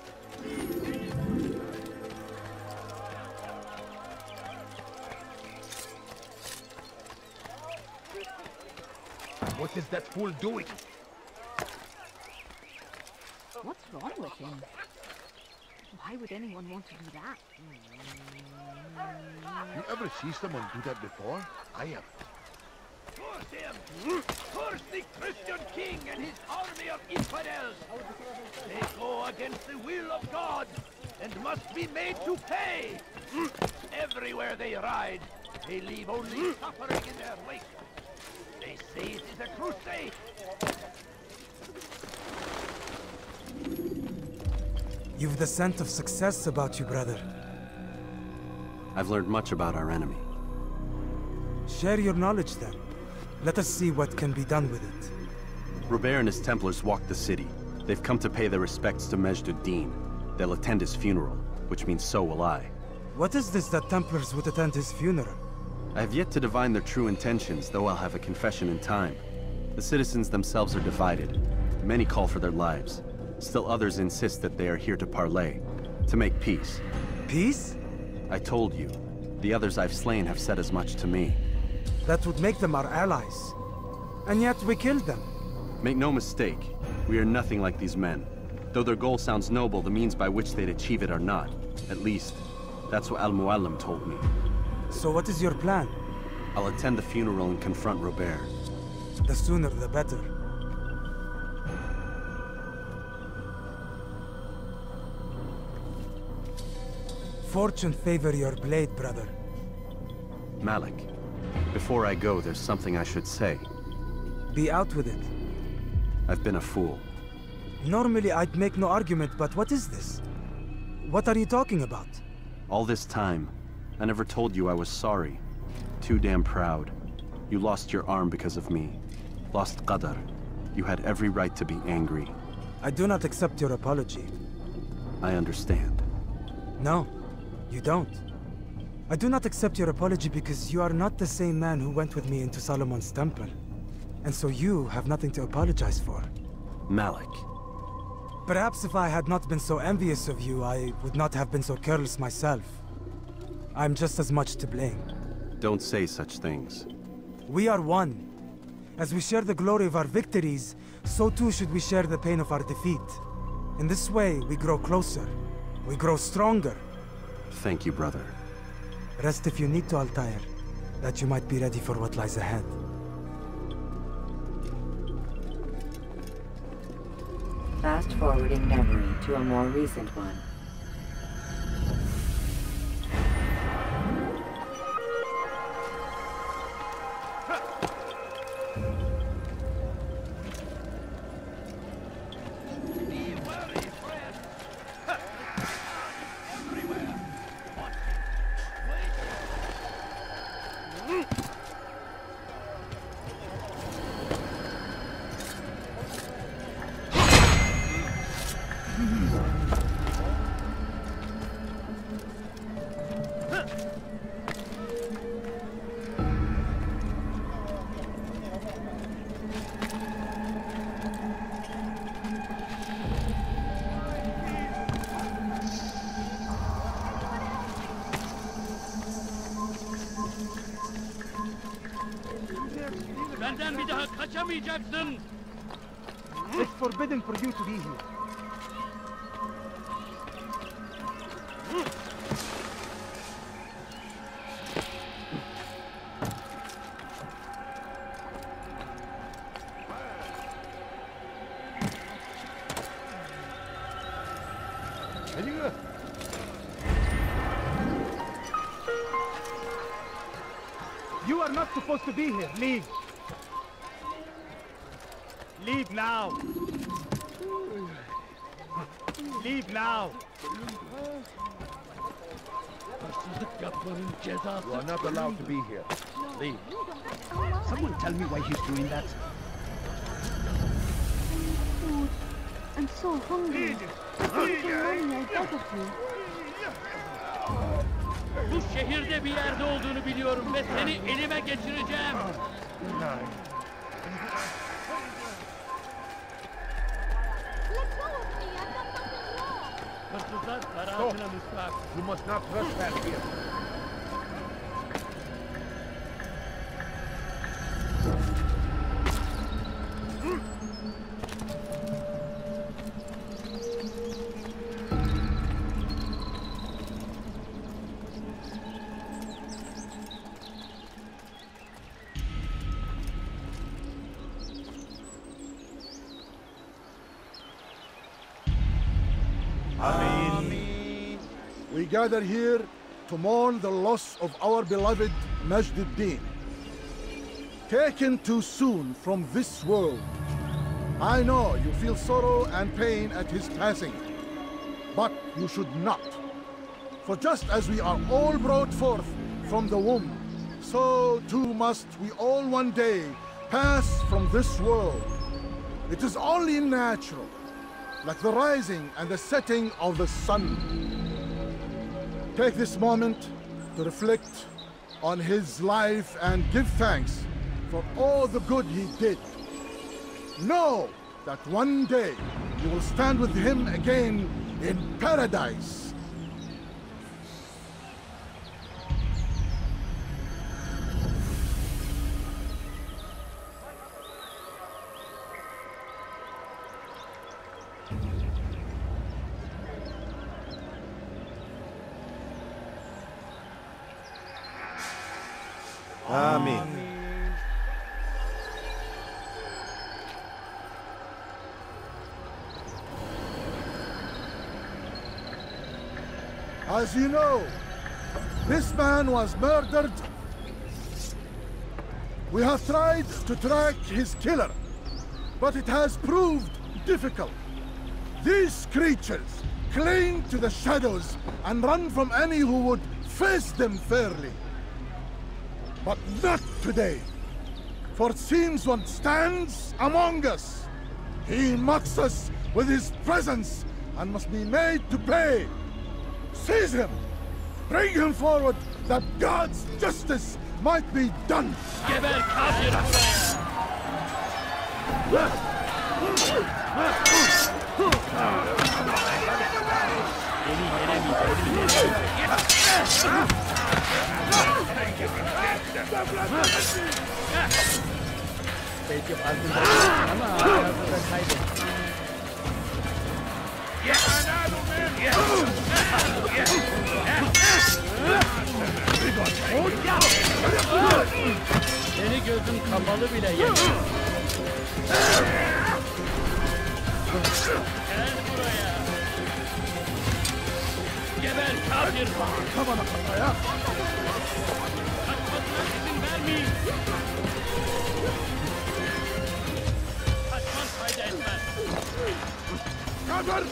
Speaker 16: What is that fool doing?
Speaker 17: What's wrong with him? Why would anyone want to do that?
Speaker 14: You ever see someone do that before? I have.
Speaker 6: Force him! Force the Christian king and his army of infidels! They go against the will of God and must be made to pay! Everywhere they ride, they leave only suffering in their wake. They say it is a crusade!
Speaker 21: You've the scent of success about you, brother.
Speaker 8: I've learned much about our enemy.
Speaker 21: Share your knowledge then. Let us see what can be done with it.
Speaker 8: Robert and his Templars walked the city. They've come to pay their respects to Majd-ud-Din. They'll attend his funeral, which means so will I.
Speaker 21: What is this that Templars would attend his funeral?
Speaker 8: I have yet to divine their true intentions, though I'll have a confession in time. The citizens themselves are divided. Many call for their lives. Still others insist that they are here to parley, to make peace.
Speaker 21: Peace?
Speaker 8: I told you. The others I've slain have said as much to me.
Speaker 21: That would make them our allies. And yet we killed them.
Speaker 8: Make no mistake, we are nothing like these men. Though their goal sounds noble, the means by which they'd achieve it are not. At least, that's what Al-Muallim told me.
Speaker 21: So what is your plan?
Speaker 8: I'll attend the funeral and confront Robert.
Speaker 21: The sooner the better. Fortune favor your blade, brother.
Speaker 8: Malik, before I go, there's something I should say.
Speaker 21: Be out with it.
Speaker 8: I've been a fool.
Speaker 21: Normally I'd make no argument, but what is this? What are you talking about?
Speaker 8: All this time, I never told you I was sorry. Too damn proud. You lost your arm because of me. Lost Qadar. You had every right to be angry.
Speaker 21: I do not accept your apology.
Speaker 8: I understand.
Speaker 21: No, you don't. I do not accept your apology because you are not the same man who went with me into Solomon's temple. And so you have nothing to apologize for.
Speaker 8: Malik.
Speaker 21: Perhaps if I had not been so envious of you, I would not have been so careless myself. I'm just as much to blame.
Speaker 8: Don't say such things.
Speaker 21: We are one. As we share the glory of our victories, so too should we share the pain of our defeat. In this way, we grow closer. We grow stronger.
Speaker 8: Thank you, brother.
Speaker 21: Rest if you need to, Altair, that you might be ready for what lies ahead.
Speaker 5: Fast-forwarding memory to a more recent one.
Speaker 9: Benden bir daha kaçamayacaksın.
Speaker 4: It's forbidden for you to be here. You are not supposed to be here. Leave. Leave now. Leave now.
Speaker 9: Hırsızlık yapmanın cezası.
Speaker 16: You are not allowed to be here. Leave.
Speaker 4: Someone tell me why he's doing that.
Speaker 17: Food. I'm so hungry. Mommy, I beg of you.
Speaker 9: Bu şehirde bir yerde olduğunu biliyorum ve seni elime geçireceğim. Hırsızlar para altına müstahak.
Speaker 16: You must not trespass here.
Speaker 14: We gather here to mourn the loss of our beloved Majd-ud-Din. Taken too soon from this world. I know you feel sorrow and pain at his passing, but you should not. For just as we are all brought forth from the womb, so too must we all one day pass from this world. It is only natural, like the rising and the setting of the sun. Take this moment to reflect on his life and give thanks for all the good he did. Know that one day you will stand with him again in paradise.
Speaker 3: Amen.
Speaker 14: As you know, this man was murdered. We have tried to track his killer, but it has proved difficult. These creatures cling to the shadows and run from any who would face them fairly. But not today, for it seems one stands among us. He mocks us with his presence and must be made to pay. Seize him! Bring him forward that God's justice might be done!
Speaker 9: Geber kafir Belki farkındayım ama hayatımda kaybettim. Seni gözüm kapalı bile yedim. Gel buraya. Geber kafir! Arka bana kafaya! Kaçmasına izin vermeyin! Kaçman fayda etmez!
Speaker 1: Kadir!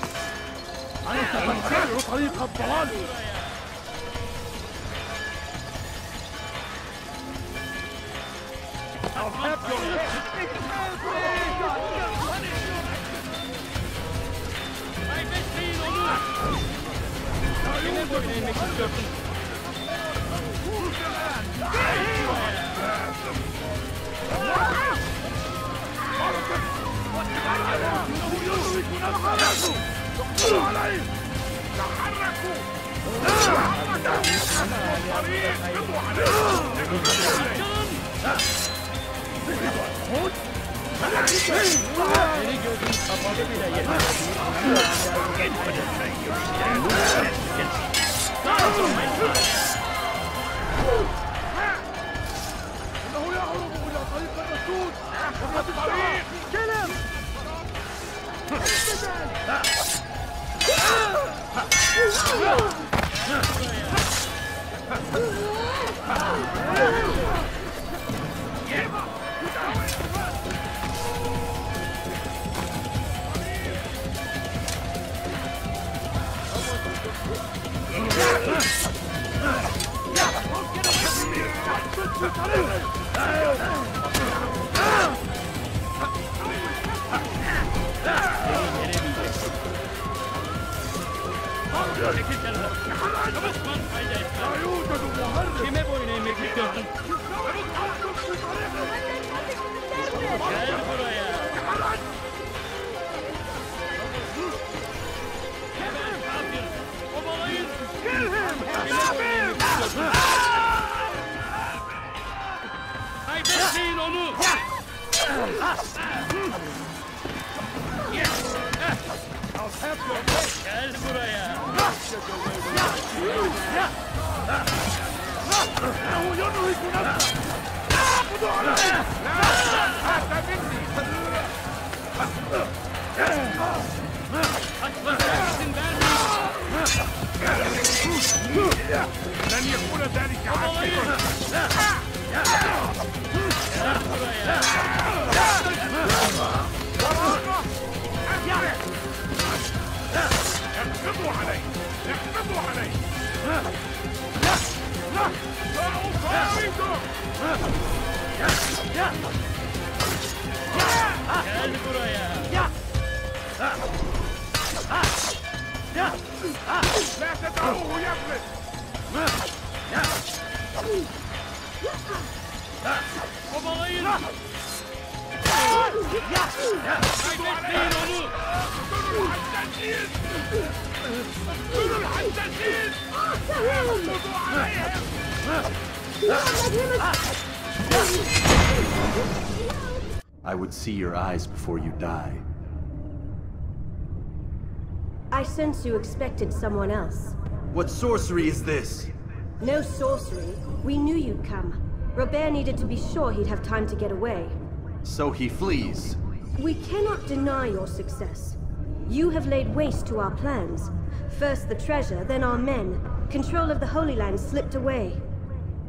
Speaker 1: أنت تنتهي طريق الضلال! I'll have your head!
Speaker 9: Kaybetmeyin onu! Kime boyun eğmek istiyorsun? Seni gözün kapalı bile yeter.
Speaker 1: إنه يهرب إلى طريق المسدود وقد الطريق كلم
Speaker 9: Kime boyun eğmek istiyorsun? Gel buraya. Geber kafir. Obalayın. Kime boyun eğmek istiyorsun? Kaybetmeyin onu. Gel buraya.
Speaker 1: إنه ينهك نفسه خذوا عليه لا هذا مني لن يكون ذلك عاجلا اقبضوا عليه اقبضوا عليه لا سأطاردكم
Speaker 9: Gel buraya.
Speaker 1: لا تدعوه يفلت
Speaker 9: Obalayın. Kaybetmeyin onu.
Speaker 1: اقتلوا الحدادين اقتلوا الحدادين اقبضوا عليهم
Speaker 8: I would see your eyes before you die.
Speaker 15: I sense you expected someone else.
Speaker 8: What sorcery is this?
Speaker 15: No sorcery. We knew you'd come. Robert needed to be sure he'd have time to get away.
Speaker 8: So he flees.
Speaker 15: We cannot deny your success. You have laid waste to our plans. First the treasure, then our men. Control of the Holy Land slipped away.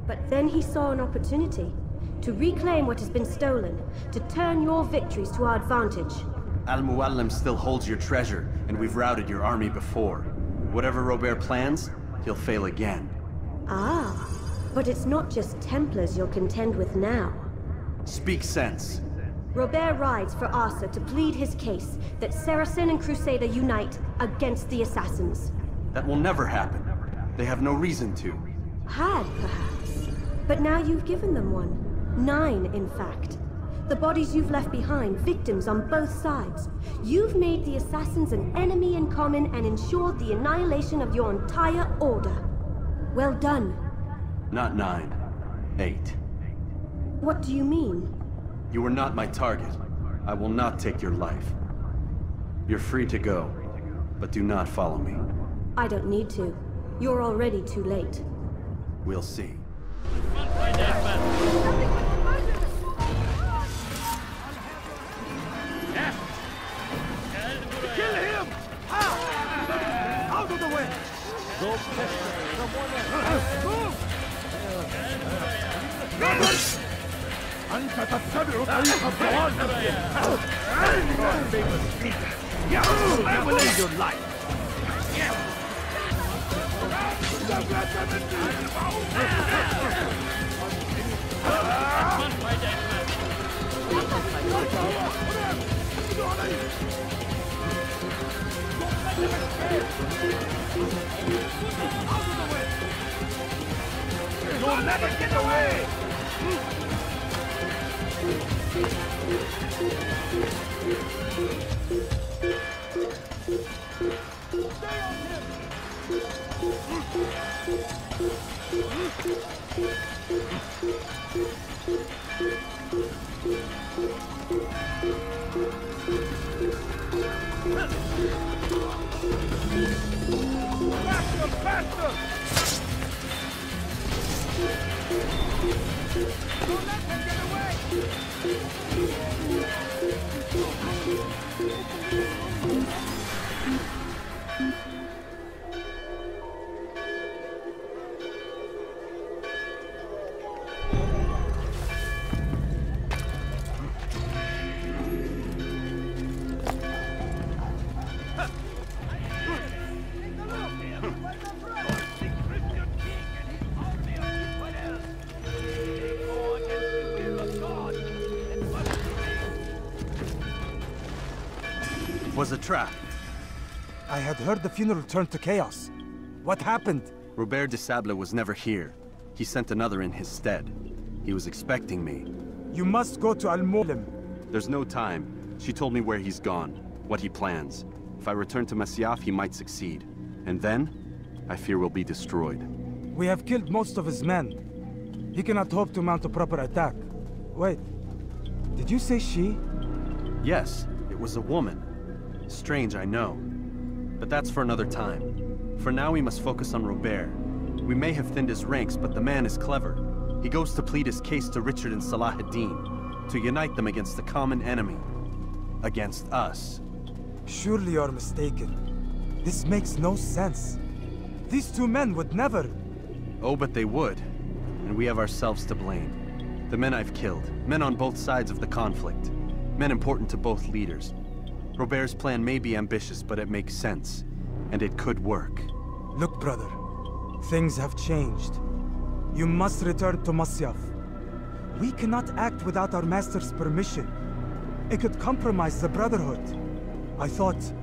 Speaker 15: But then he saw an opportunity to reclaim what has been stolen, to turn your victories to our advantage.
Speaker 8: Al-Muallim still holds your treasure, and we've routed your army before. Whatever Robert plans, he'll fail again.
Speaker 15: Ah, but it's not just Templars you'll contend with now.
Speaker 8: Speak sense.
Speaker 15: Robert rides for Arthur to plead his case that Saracen and Crusader unite against the Assassins.
Speaker 8: That will never happen. They have no reason to.
Speaker 15: Had, perhaps. But now you've given them one. 9, in fact. The bodies you've left behind, victims on both sides. You've made the Assassins an enemy in common and ensured the annihilation of your entire order. Well done.
Speaker 8: Not 9. 8.
Speaker 15: What do you mean?
Speaker 8: You are not my target. I will not take your life. You're free to go, but do not follow me.
Speaker 15: I don't need to. You're already too late.
Speaker 8: We'll see.
Speaker 1: Kill him! Out of the way! Go someone else. Move! أنت تتبع طريق الضلال. I will end your life. You'll never get away! Faster, faster! Don't let him get away!
Speaker 8: It was a trap.
Speaker 21: I had heard the funeral turned to chaos. What happened?
Speaker 8: Robert de Sable was never here. He sent another in his stead. He was expecting me.
Speaker 21: You must go to Al-Mulim.
Speaker 8: There's no time. She told me where he's gone, what he plans. If I return to Masyaf, he might succeed. And then, I fear we'll be destroyed.
Speaker 21: We have killed most of his men. He cannot hope to mount a proper attack. Wait, did you say she?
Speaker 8: Yes, it was a woman. Strange, I know. But that's for another time. For now, we must focus on Robert. We may have thinned his ranks, but the man is clever. He goes to plead his case to Richard and Salah ad-Din, to unite them against the common enemy. Against us.
Speaker 21: Surely you're mistaken. This makes no sense. These two men would never...
Speaker 8: Oh, but they would. And we have ourselves to blame. The men I've killed, men on both sides of the conflict. Men important to both leaders. Robert's plan may be ambitious, but it makes sense. And it could work.
Speaker 21: Look, brother. Things have changed. You must return to Masyaf. We cannot act without our master's permission. It could compromise the Brotherhood. I thought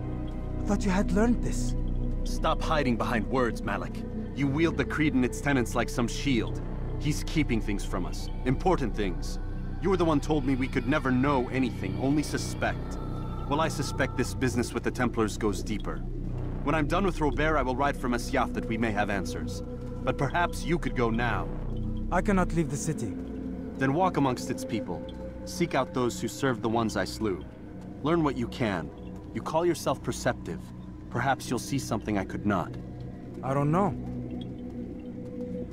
Speaker 21: you had learned this.
Speaker 8: Stop hiding behind words, Malik. You wield the creed and its tenets like some shield. He's keeping things from us. Important things. You were the one told me we could never know anything, only suspect. Well, I suspect this business with the Templars goes deeper. When I'm done with Robert, I will ride for Masyaf that we may have answers. But perhaps you could go now.
Speaker 21: I cannot leave the city.
Speaker 8: Then walk amongst its people. Seek out those who served the ones I slew. Learn what you can. You call yourself perceptive. Perhaps you'll see something I could not.
Speaker 21: I don't know.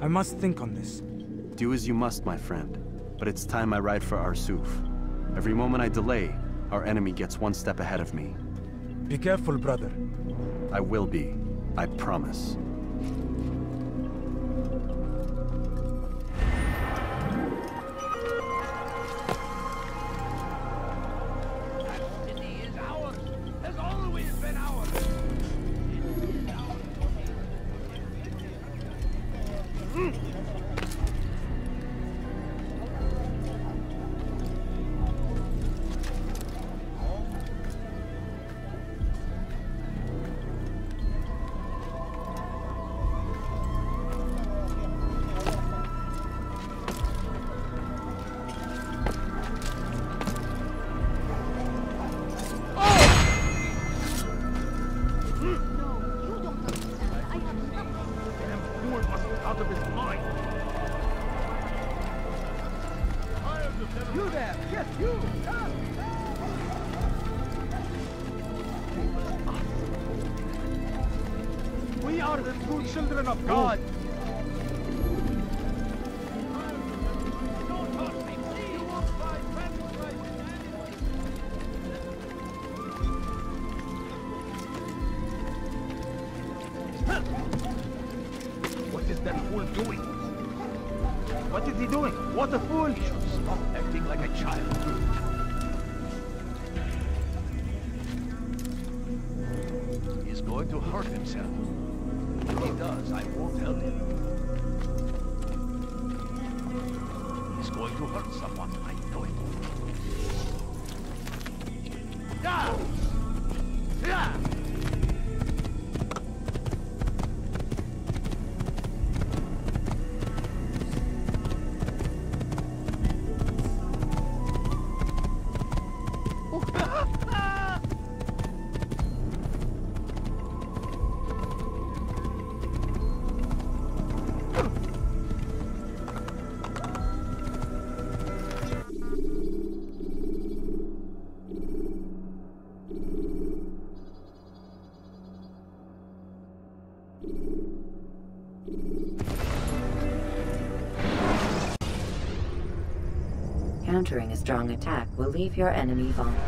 Speaker 21: I must think on this.
Speaker 8: Do as you must, my friend. But it's time I ride for Arsuf. Every moment I delay, our enemy gets one step ahead of me.
Speaker 21: Be careful, brother.
Speaker 8: I will be. I promise.
Speaker 1: Out of his mind. I am
Speaker 4: You there! Yes, you! Come! We are the true children of God.
Speaker 1: What is that fool doing?
Speaker 4: What is he doing? What a fool!
Speaker 1: He should stop acting like a child. He's going to hurt himself. If he does, I won't help him. He's going to hurt someone. I know it. Ah! Ah!
Speaker 5: Countering a strong attack will leave your enemy vulnerable.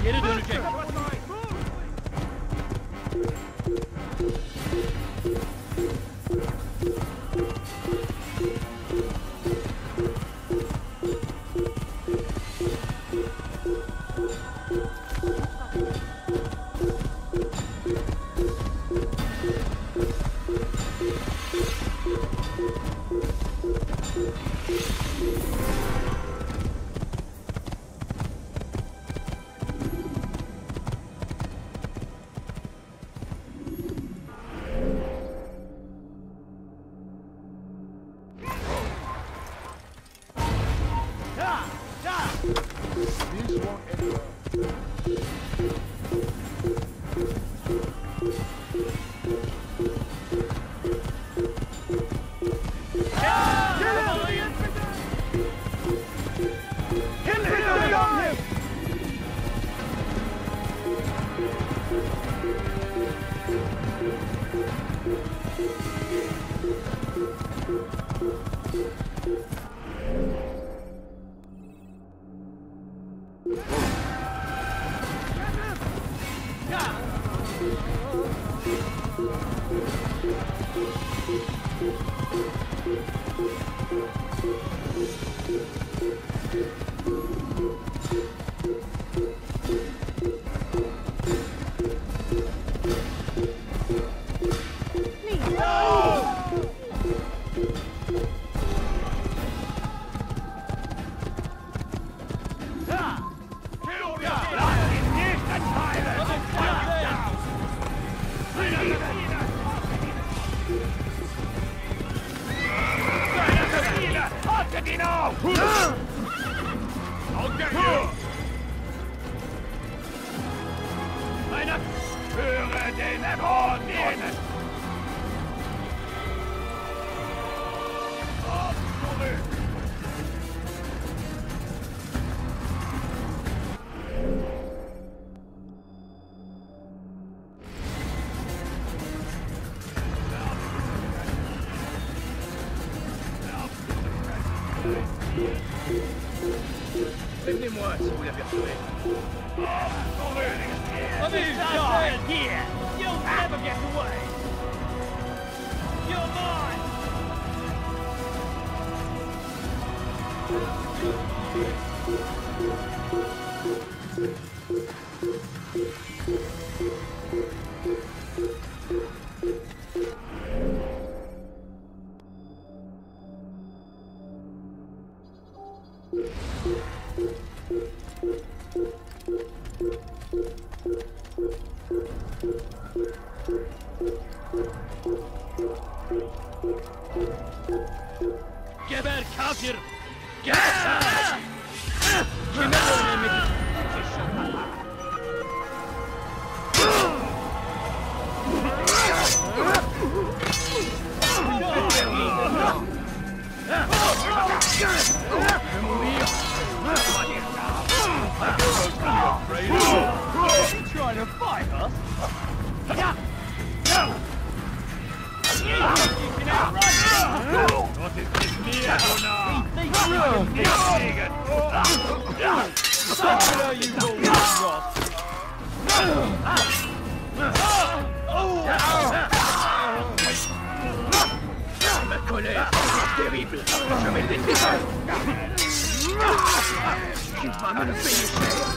Speaker 9: Geri dönecek.
Speaker 1: Prévenez-moi si vous l'apercevez.
Speaker 9: Here! You'll never get away! You're mine!
Speaker 1: Trying to fight us?
Speaker 6: Ma colère est terrible. Je vais le détruire. Tu vas me le payer cher.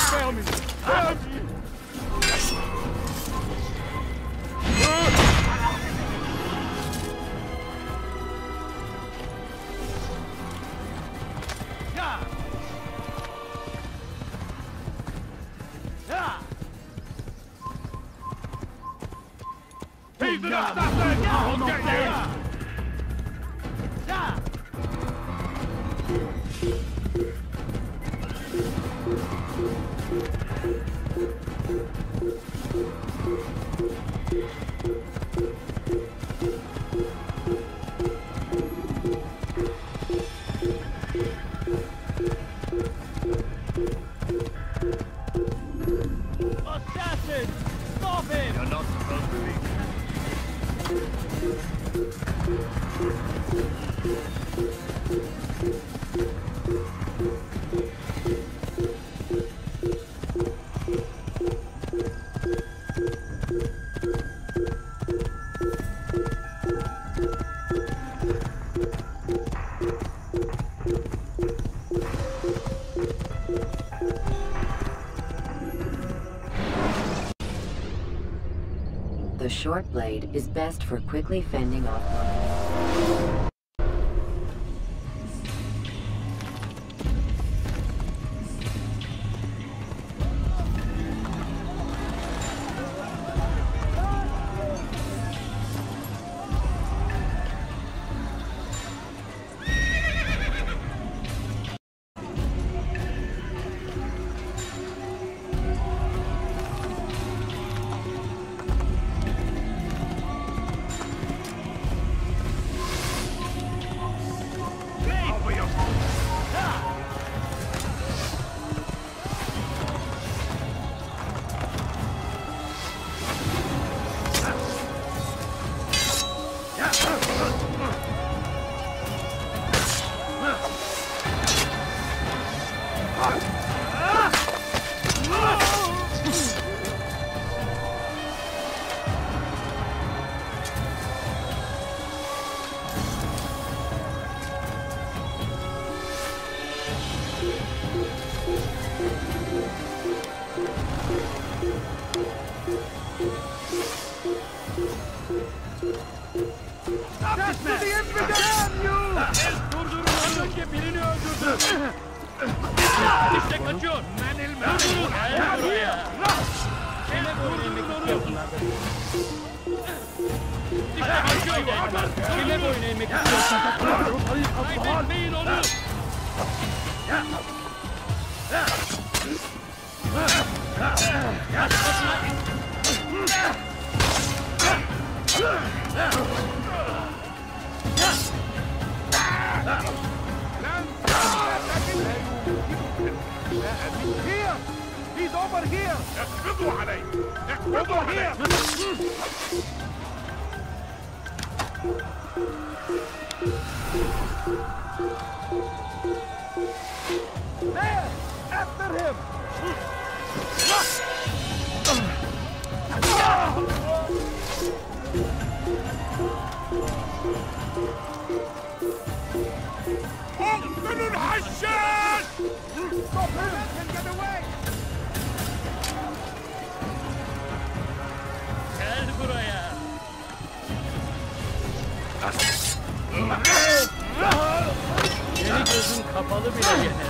Speaker 1: Fail me! Help me!
Speaker 6: He's an assassin! I'll get you!
Speaker 1: Assassin! Stop him! You're not supposed to be.
Speaker 5: The short blade is best for quickly fending off enemies.
Speaker 6: İşte kaçıyor. Durdurun. Gel buraya. İşte kaçıyor. Kime boyun eğmek istiyorsun?
Speaker 9: Kaybetmeyin onu!
Speaker 1: Here! He's over here! اقبضوا عليه! اقبضوا عليه! There! After him! اقتلوا الحشاش! Stop him! And get away!
Speaker 9: Gel buraya! Yeni gözün kapalı bile yener.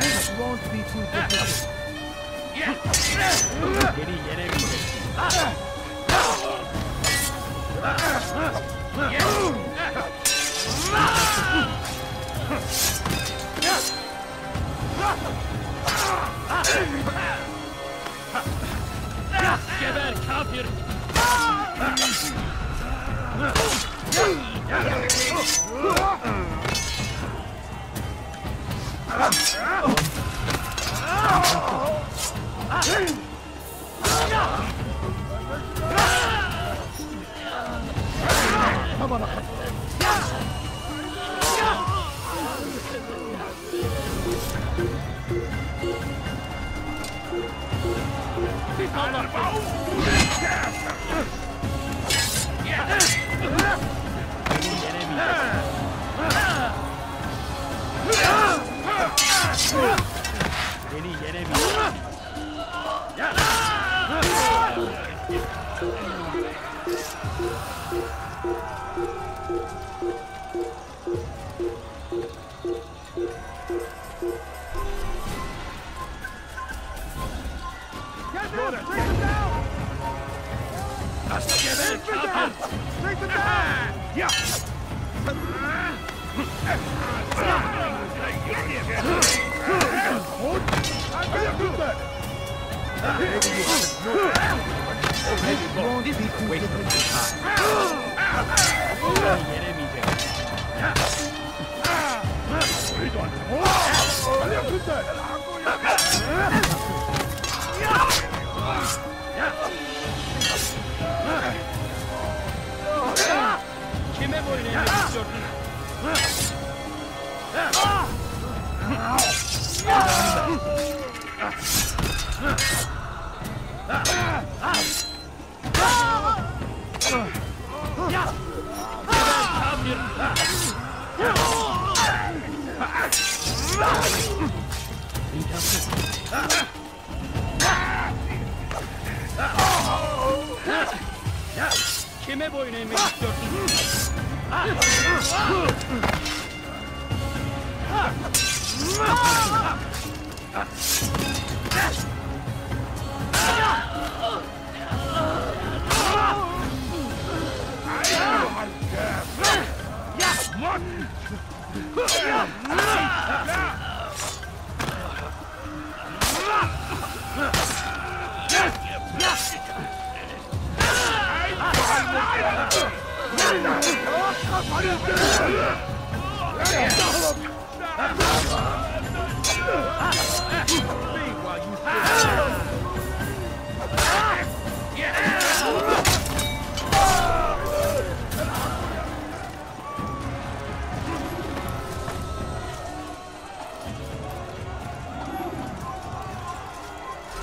Speaker 1: This won't be too difficult.
Speaker 9: Geri yenemeyeceksin. Geber kafir! Beni yenemeyeceksin. Kime boyun eğmek istiyorsun? Kime boyun eğmek istiyorsun?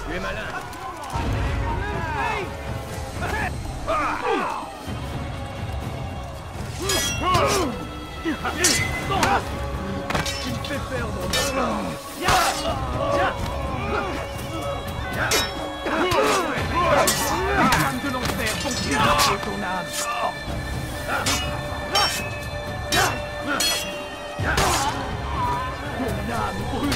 Speaker 9: Tu es malin.
Speaker 1: Tu me fais perdre mon Femme de l'enfer, ton cœur et ton âme. Ton âme brûle.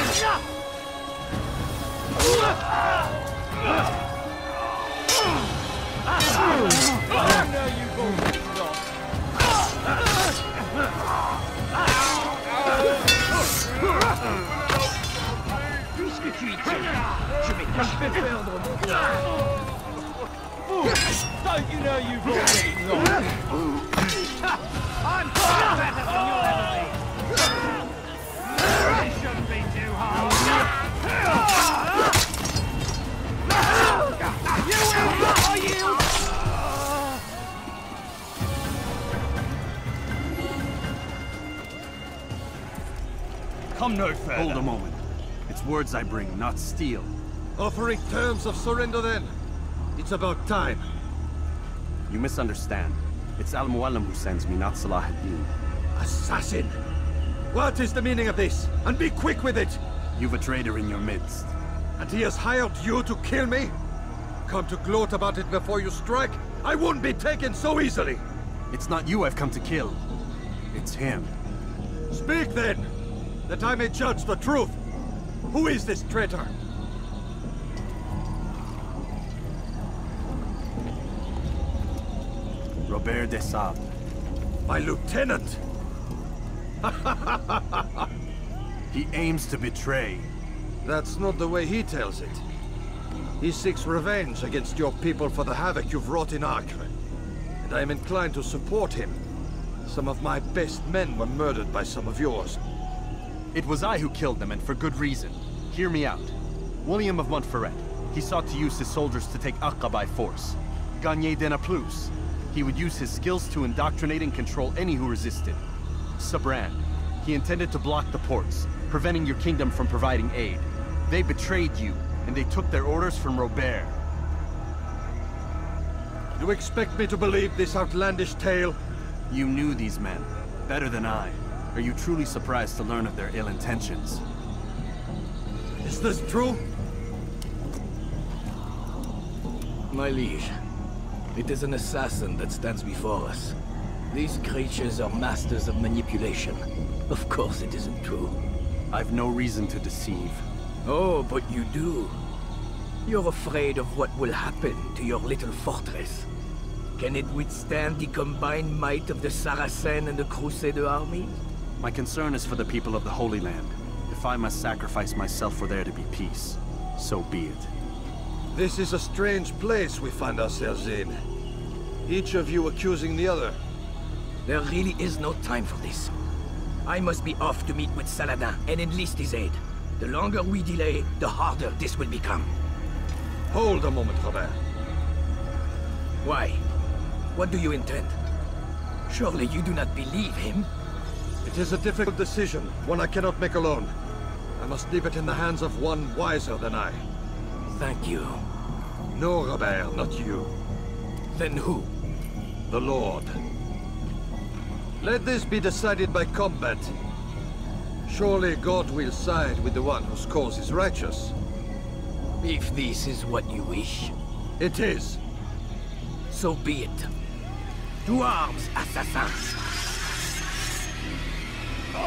Speaker 9: suis Dieu. Je vais te faire perdre mon temps. Don't you know you've already lost? I'm far better than you'll ever be. This shouldn't be too hard. You will not yield!
Speaker 8: Come no further. Hold a moment. It's words I bring, not steel.
Speaker 11: Offering terms of surrender then. It's about time.
Speaker 8: You misunderstand. It's Al-Mualim who sends me, not Salah ad-Din.
Speaker 11: Assassin! What is the meaning of this? And be quick with it!
Speaker 8: You've a traitor in your midst.
Speaker 11: And he has hired you to kill me? Come to gloat about it before you strike? I won't be taken so easily!
Speaker 8: It's not you I've come to kill. It's him.
Speaker 11: Speak then! That I may judge the truth! Who is this traitor?
Speaker 8: Robert de Sable.
Speaker 11: My lieutenant!
Speaker 8: He aims to betray.
Speaker 11: That's not the way he tells it. He seeks revenge against your people for the havoc you've wrought in Acre. And I am inclined to support him. Some of my best men were murdered by some of yours.
Speaker 8: It was I who killed them, and for good reason. Hear me out. William of Montferrat. He sought to use his soldiers to take Acre by force. Gagné de Naplouse. He would use his skills to indoctrinate and control any who resisted. Sabran. He intended to block the ports, preventing your kingdom from providing aid. They betrayed you, and they took their orders from Robert.
Speaker 11: You expect me to believe this outlandish tale?
Speaker 8: You knew these men, better than I. Are you truly surprised to learn of their ill intentions?
Speaker 11: Is this true?
Speaker 19: My liege, it is an assassin that stands before us. These creatures are masters of manipulation. Of course it isn't true.
Speaker 8: I've no reason to deceive.
Speaker 19: Oh, but you do. You're afraid of what will happen to your little fortress. Can it withstand the combined might of the Saracen and the Crusader army?
Speaker 8: My concern is for the people of the Holy Land. If I must sacrifice myself for there to be peace, so be it.
Speaker 11: This is a strange place we find ourselves in. Each of you accusing the other.
Speaker 19: There really is no time for this. I must be off to meet with Saladin and enlist his aid. The longer we delay, the harder this will become.
Speaker 11: Hold a moment, Robert.
Speaker 19: Why? What do you intend? Surely you do not believe him?
Speaker 11: It is a difficult decision, one I cannot make alone. I must leave it in the hands of one wiser than I.
Speaker 19: Thank you.
Speaker 11: No, Robert, not you.
Speaker 19: Then who?
Speaker 11: The Lord. Let this be decided by combat. Surely God will side with the one whose cause is righteous.
Speaker 19: If this is what you wish.
Speaker 11: It is.
Speaker 19: So be it. To arms, assassins! Tu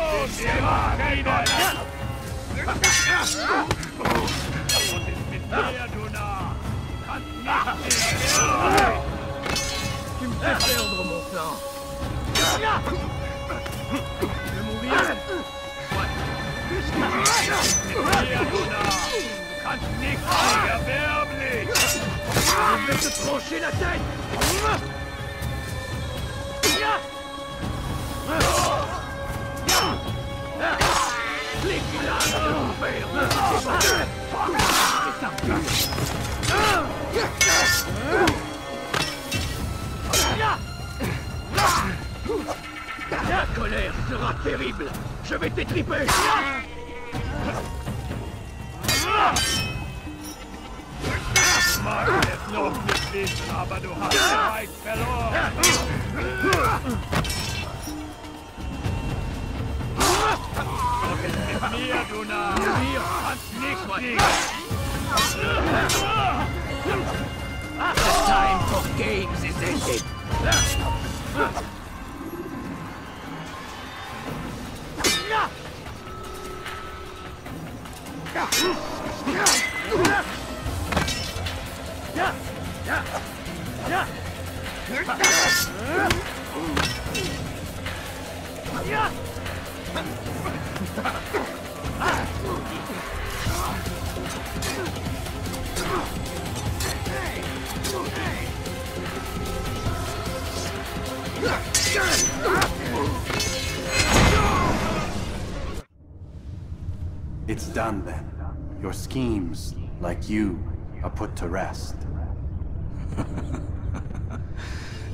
Speaker 19: me fais perdre mon temps. Je vais mourir. Je vais te trancher la tête. La colère sera terrible. Je vais t'étriper.
Speaker 1: Mag es noch nicht wissen, aber du hast bereits verloren. Mit mir, du Narr. Mir kannst nicht liegen.
Speaker 19: The time for games is ended.
Speaker 8: It's done then. Your schemes, like you, are put to rest.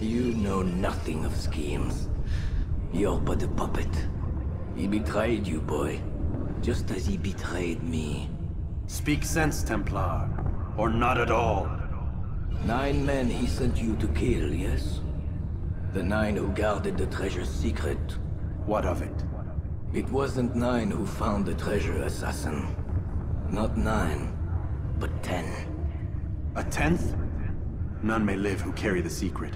Speaker 19: You know nothing of schemes. You're but a puppet. He betrayed you, boy. Just as he betrayed me.
Speaker 8: Speak sense, Templar. Or not at all.
Speaker 19: 9 men he sent you to kill, yes? The 9 who guarded the treasure's secret.
Speaker 8: What of it?
Speaker 19: It wasn't 9 who found the treasure, assassin. Not 9, but 10.
Speaker 8: A 10th? None may live who carry the secret.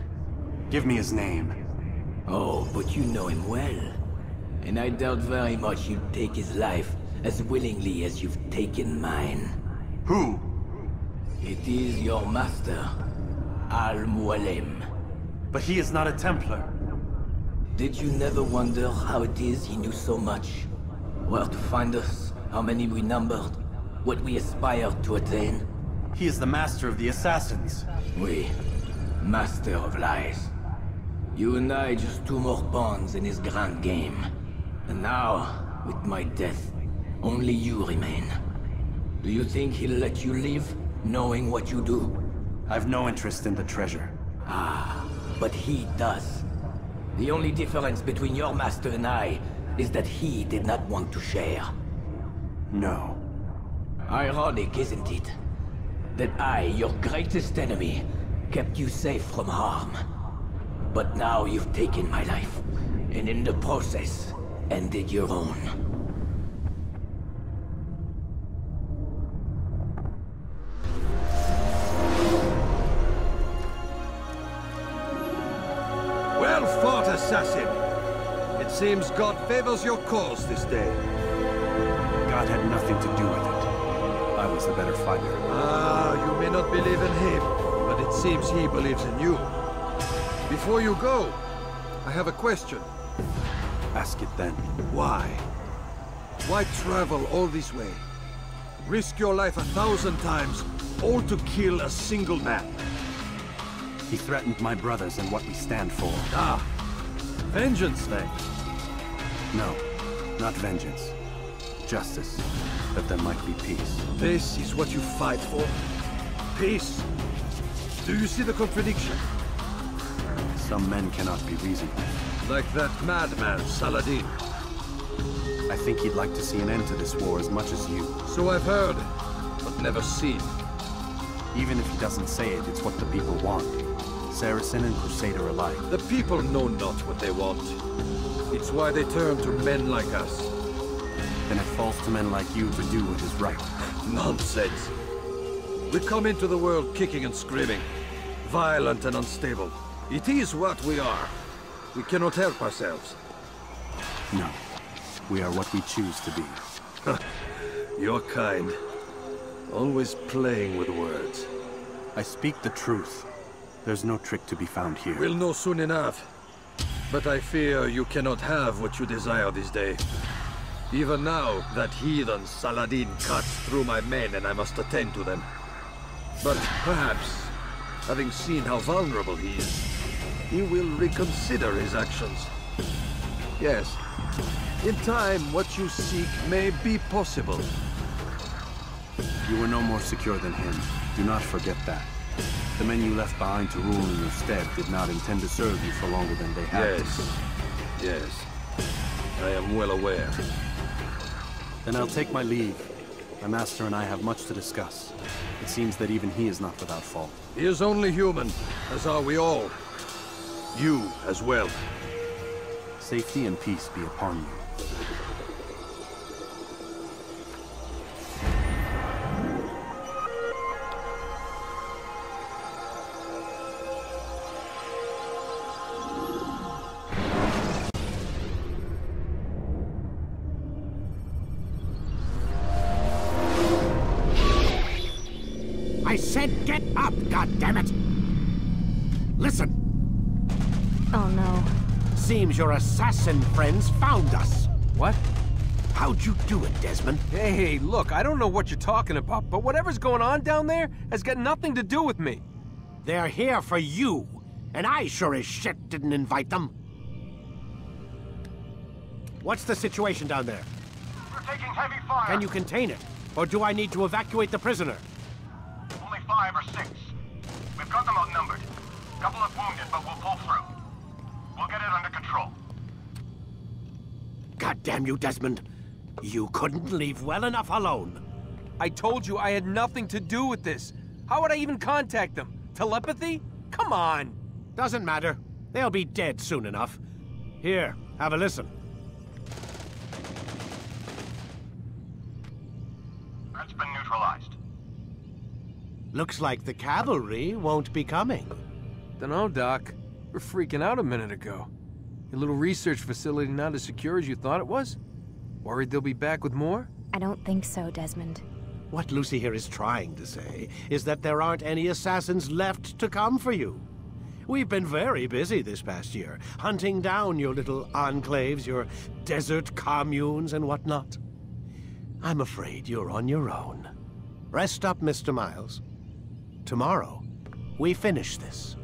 Speaker 8: Give me his name.
Speaker 19: Oh, but you know him well. And I doubt very much you'd take his life as willingly as you've taken mine.
Speaker 8: Who?
Speaker 19: It is your master, Al-Mualim.
Speaker 8: But he is not a Templar.
Speaker 19: Did you never wonder how it is he knew so much? Where to find us, how many we numbered, what we aspired to attain?
Speaker 8: He is the master of the assassins.
Speaker 19: Oui, master of lies. You and I just 2 more pawns in his grand game. And now, with my death, only you remain. Do you think he'll let you live, knowing what you do?
Speaker 8: I've no interest in the treasure.
Speaker 19: Ah, but he does. The only difference between your master and I is that he did not want to share.
Speaker 8: No.
Speaker 19: Ironic, isn't it? That I, your greatest enemy, kept you safe from harm. But now you've taken my life, and in the process, ended your own.
Speaker 11: Well fought, assassin! It seems God favors your cause this day.
Speaker 8: God had nothing to do with it. I was the better fighter.
Speaker 11: Ah, you may not believe in him, but it seems he believes in you. Before you go, I have a question.
Speaker 8: Ask it then.
Speaker 11: Why? Why travel all this way? Risk your life 1,000 times, all to kill a single man?
Speaker 8: He threatened my brothers and what we stand for.
Speaker 11: Ah, vengeance then?
Speaker 8: No, not vengeance. Justice, that there might be peace.
Speaker 11: This is what you fight for? Peace? Do you see the contradiction?
Speaker 8: Some men cannot be reasoned with.
Speaker 11: Like that madman, Saladin.
Speaker 8: I think he'd like to see an end to this war as much as you.
Speaker 11: So I've heard, but never seen.
Speaker 8: Even if he doesn't say it, it's what the people want. Saracen and Crusader alike.
Speaker 11: The people know not what they want. It's why they turn to men like us.
Speaker 8: Then it falls to men like you to do what is right.
Speaker 11: Nonsense. We come into the world kicking and screaming, violent and unstable. It is what we are. We cannot help ourselves.
Speaker 8: No. We are what we choose to be.
Speaker 11: You're kind. Always playing with words.
Speaker 8: I speak the truth. There's no trick to be found here.
Speaker 11: We'll know soon enough. But I fear you cannot have what you desire this day. Even now, that heathen Saladin cuts through my men and I must attend to them. But perhaps, having seen how vulnerable he is, he will reconsider his actions. Yes, in time, what you seek may be possible.
Speaker 8: You were no more secure than him. Do not forget that. The men you left behind to rule in your stead did not intend to serve you for longer than they had to.
Speaker 11: Yes. I am well aware.
Speaker 8: Then I'll take my leave. My master and I have much to discuss. It seems that even he is not without fault.
Speaker 11: He is only human, as are we all. You as well.
Speaker 8: Safety and peace be upon you.
Speaker 3: I said get up, goddammit! Listen!
Speaker 2: Oh no.
Speaker 3: Seems your assassin friends found us.
Speaker 20: What?
Speaker 3: How'd you do it, Desmond?
Speaker 20: Hey, look, I don't know what you're talking about, but whatever's going on down there has got nothing to do with me.
Speaker 3: They're here for you, and I sure as shit didn't invite them. What's the situation down there?
Speaker 2: We're taking heavy fire.
Speaker 3: Can you contain it? Or do I need to evacuate the prisoner?
Speaker 2: Only 5 or 6. We've got them outnumbered. Couple of wounded, but we'll pull through. We'll get it under control.
Speaker 3: God damn you, Desmond. You couldn't leave well enough alone.
Speaker 20: I told you I had nothing to do with this. How would I even contact them? Telepathy? Come on.
Speaker 3: Doesn't matter. They'll be dead soon enough. Here, have a listen.
Speaker 2: Threat's been neutralized.
Speaker 3: Looks like the cavalry won't be coming.
Speaker 20: Dunno, Doc. We're freaking out a minute ago. Your little research facility not as secure as you thought it was? Worried they'll be back with more?
Speaker 22: I don't think so, Desmond.
Speaker 3: What Lucy here is trying to say is that there aren't any assassins left to come for you. We've been very busy this past year, hunting down your little enclaves, your desert communes and whatnot. I'm afraid you're on your own. Rest up, Mr. Miles. Tomorrow, we finish this.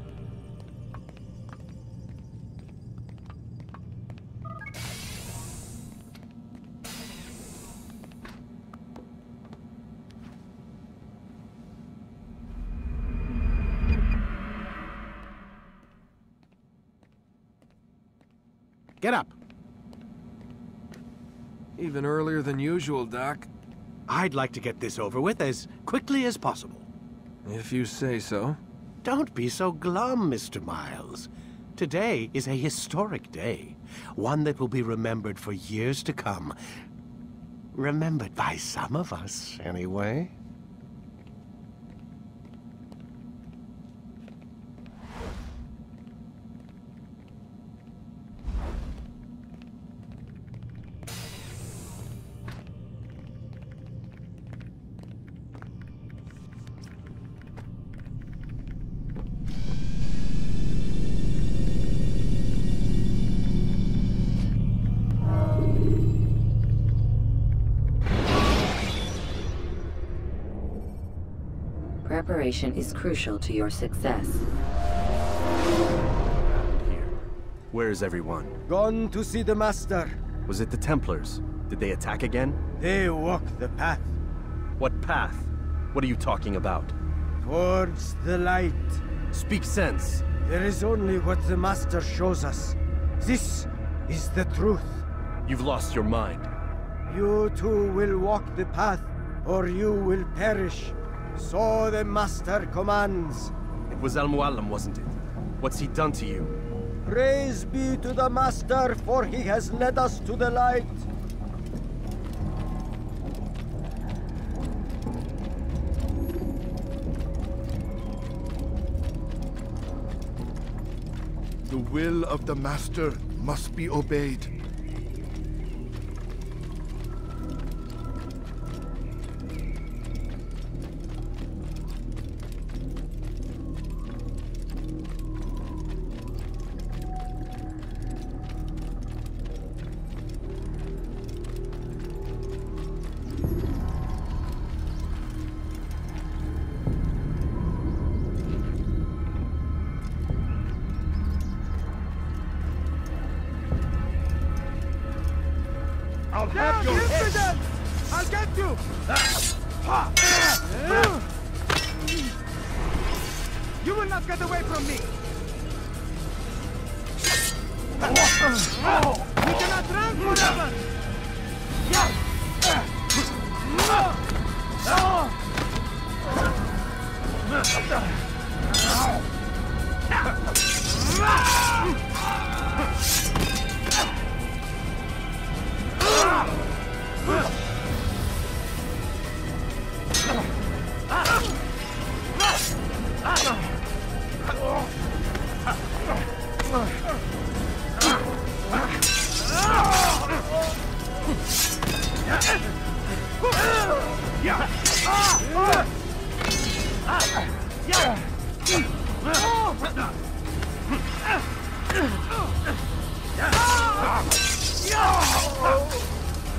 Speaker 3: Get up.
Speaker 20: Even earlier than usual, Doc.
Speaker 3: I'd like to get this over with as quickly as possible.
Speaker 20: If you say so.
Speaker 3: Don't be so glum, Mr. Miles. Today is a historic day. One that will be remembered for years to come. Remembered by some of us, anyway.
Speaker 5: Preparation is crucial to your success.
Speaker 8: Where is everyone?
Speaker 12: Gone to see the Master.
Speaker 8: Was it the Templars? Did they attack again?
Speaker 12: They walk the path.
Speaker 8: What path? What are you talking about?
Speaker 12: Towards the light.
Speaker 8: Speak sense.
Speaker 12: There is only what the Master shows us. This is the truth.
Speaker 8: You've lost your mind.
Speaker 12: You too will walk the path, or you will perish. So the Master commands.
Speaker 8: It was Al-Mualim, wasn't it? What's he done to you?
Speaker 12: Praise be to the Master, for he has led us to the light.
Speaker 14: The will of the Master must be obeyed.
Speaker 1: I'll have your head! I'll get you! You will not get away from me! We cannot run forever!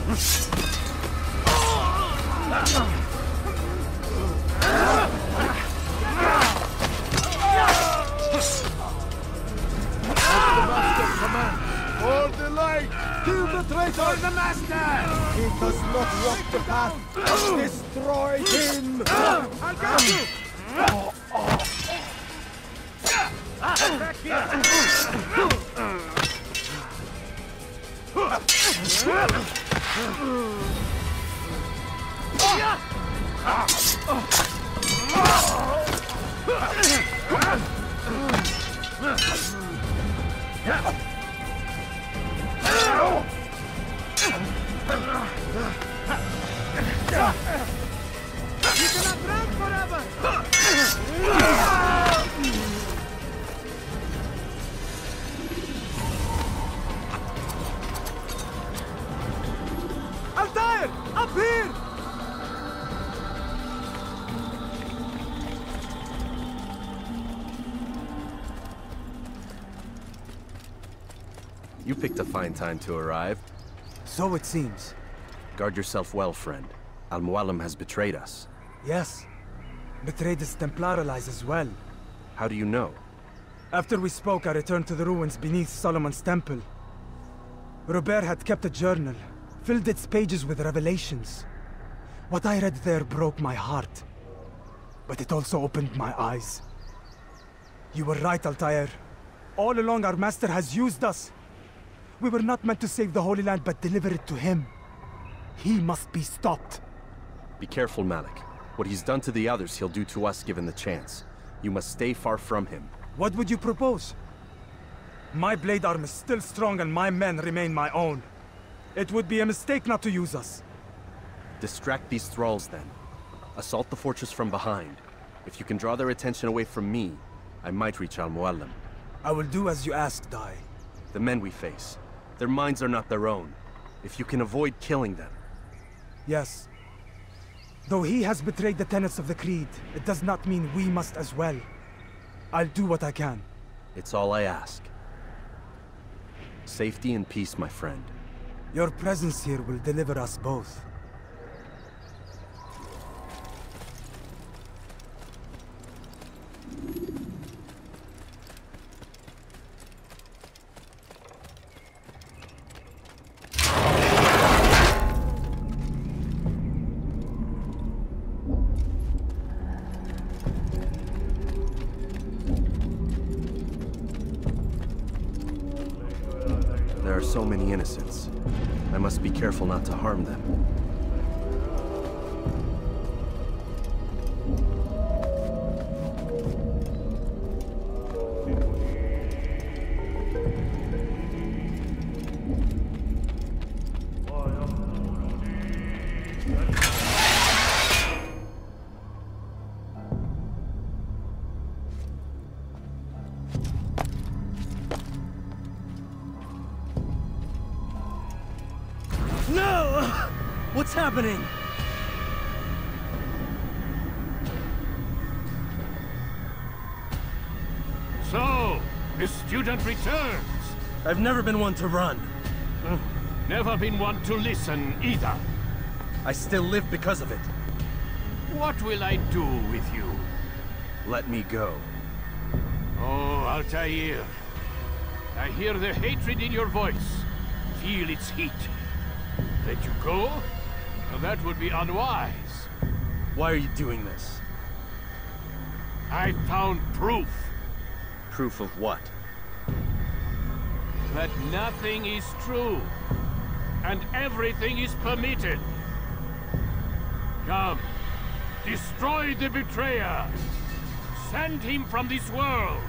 Speaker 14: For the light!
Speaker 12: Kill the traitor! For the master! He does not walk the path! Destroy him!
Speaker 1: I'll get you! Back You cannot run forever!
Speaker 21: Altair! Up here!
Speaker 8: You picked a fine time to arrive.
Speaker 21: So it seems.
Speaker 8: Guard yourself well, friend. Al-Mualim has betrayed us.
Speaker 21: Yes. Betrayed his Templar allies as well.
Speaker 8: How do you know?
Speaker 21: After we spoke, I returned to the ruins beneath Solomon's temple. Robert had kept a journal, filled its pages with revelations. What I read there broke my heart. But it also opened my eyes. You were right, Altair. All along our master has used us. We were not meant to save the Holy Land, but deliver it to him. He must be stopped.
Speaker 8: Be careful, Malik. What he's done to the others, he'll do to us given the chance. You must stay far from him.
Speaker 21: What would you propose? My blade arm is still strong and my men remain my own. It would be a mistake not to use us.
Speaker 8: Distract these thralls, then. Assault the fortress from behind. If you can draw their attention away from me, I might reach Al-Mualim.
Speaker 21: I will do as you ask, Dai.
Speaker 8: The men we face, their minds are not their own. If you can avoid killing them.
Speaker 21: Yes. Though he has betrayed the tenets of the Creed, it does not mean we must as well. I'll do what I can.
Speaker 8: It's all I ask. Safety and peace, my friend.
Speaker 21: Your presence here will deliver us both.
Speaker 8: There are so many innocents. I must be careful not to harm them.
Speaker 10: No! What's happening?
Speaker 1: So, the student returns.
Speaker 10: I've never been one to run.
Speaker 1: Never been one to listen either.
Speaker 10: I still live because of it.
Speaker 1: What will I do with you?
Speaker 8: Let me go.
Speaker 1: Oh, Altair. I hear the hatred in your voice. Feel its heat. Let you go? Well, that would be unwise.
Speaker 10: Why are you doing this?
Speaker 1: I found proof.
Speaker 8: Proof of what?
Speaker 1: That nothing is true. And everything is permitted. Come. Destroy the betrayer. Send him from this world.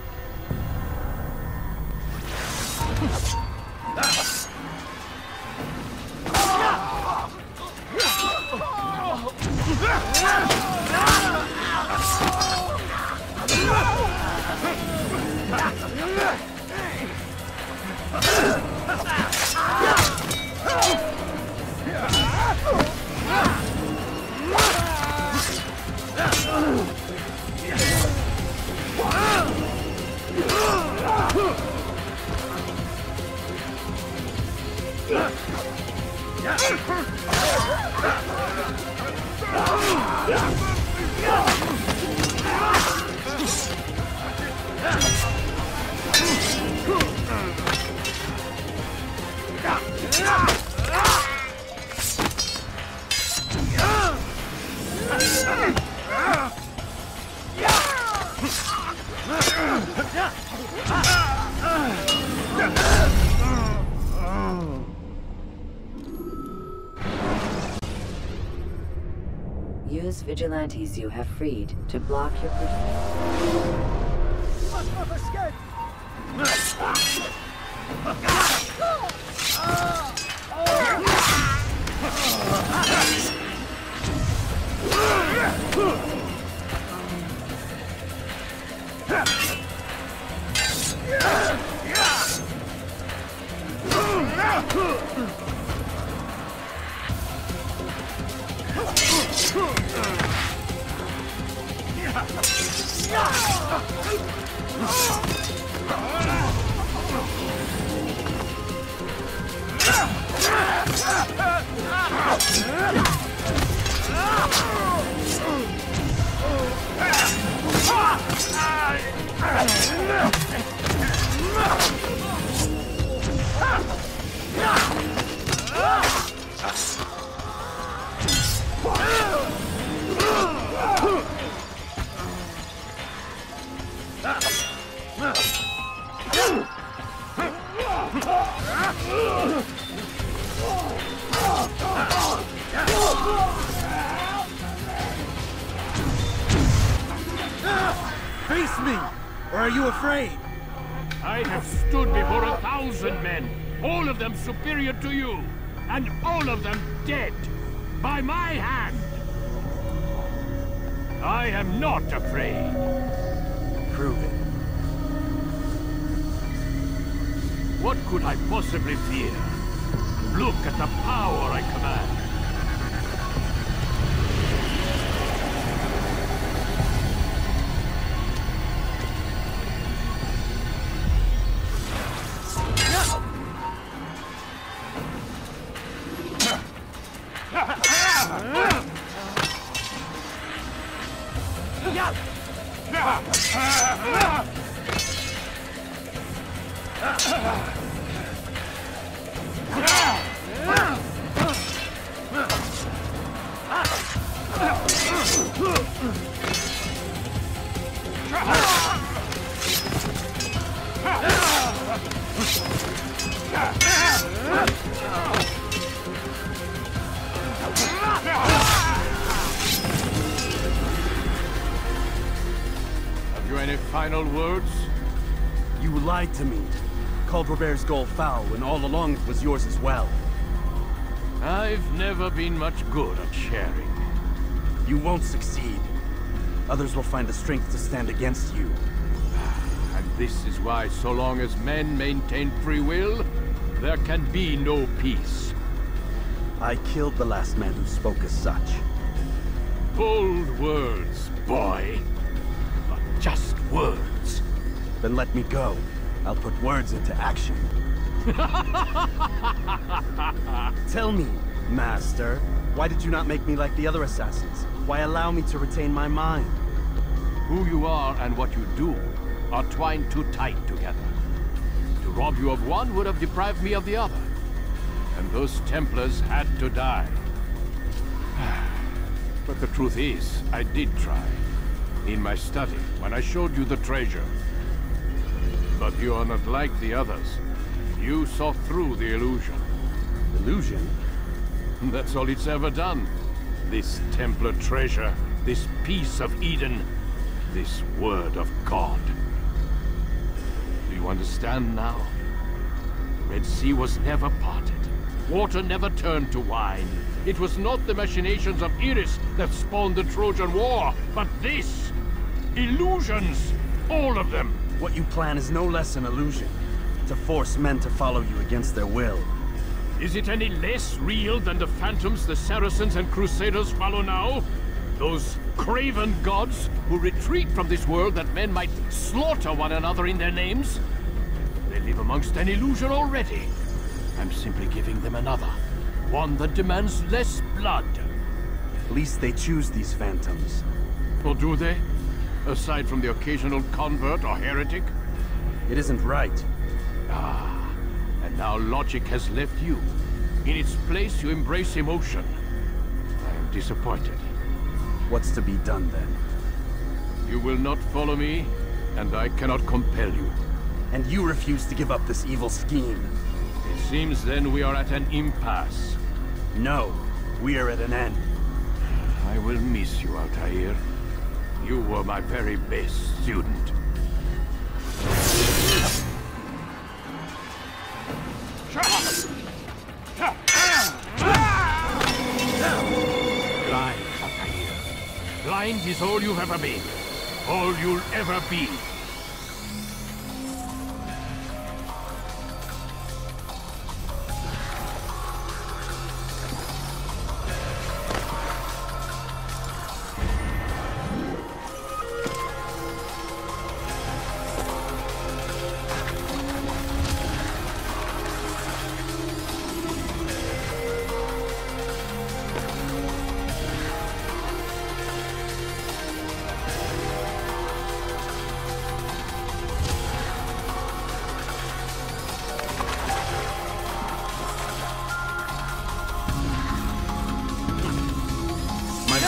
Speaker 5: Use vigilantes you have freed to block your pursuit.
Speaker 12: Must not escape!
Speaker 10: Face me! Or are you afraid?
Speaker 6: I have stood before 1,000 men, all of them superior to you, and all of them dead, by my hand. I am not afraid.
Speaker 10: Prove it.
Speaker 6: What could I possibly fear? Look at the power I command. Have you any final words?
Speaker 10: You lied to me. Called Robert's goal foul when all along it was yours as well.
Speaker 6: I've never been much good at sharing.
Speaker 10: You won't succeed. Others will find the strength to stand against you.
Speaker 6: And this is why, so long as men maintain free will, there can be no peace.
Speaker 10: I killed the last man who spoke as such.
Speaker 6: Bold words, boy. But just words.
Speaker 10: Then let me go. I'll put words into action. Tell me, Master, why did you not make me like the other assassins? Why allow me to retain my mind?
Speaker 6: Who you are and what you do are twined too tight together. To rob you of one would have deprived me of the other. And those Templars had to die. But the truth is, I did try. In my study, when I showed you the treasure. But you are not like the others. You saw through the illusion.
Speaker 10: Illusion?
Speaker 6: That's all it's ever done. This Templar treasure, this piece of Eden, this word of God. Do you understand now? The Red Sea was never parted. Water never turned to wine. It was not the machinations of Iris that spawned the Trojan War, but this! Illusions! All of them!
Speaker 10: What you plan is no less an illusion. To force men to follow you against their will.
Speaker 6: Is it any less real than the phantoms the Saracens and Crusaders follow now? Those craven gods who retreat from this world that men might slaughter one another in their names? They live amongst an illusion already. I'm simply giving them another.
Speaker 16: One that demands less blood.
Speaker 10: At least they choose these phantoms.
Speaker 16: Or do they? Aside from the occasional convert or heretic?
Speaker 10: It isn't right.
Speaker 16: Ah, and now logic has left you. In its place, you embrace emotion. I am disappointed.
Speaker 10: What's to be done then?
Speaker 16: You will not follow me, and I cannot compel you.
Speaker 10: And you refuse to give up this evil scheme.
Speaker 16: It seems then we are at an impasse.
Speaker 10: No, we are at an end.
Speaker 16: I will miss you, Altair. You were my very best student. Blind, Altair. Blind is all you've ever been. All you'll ever be.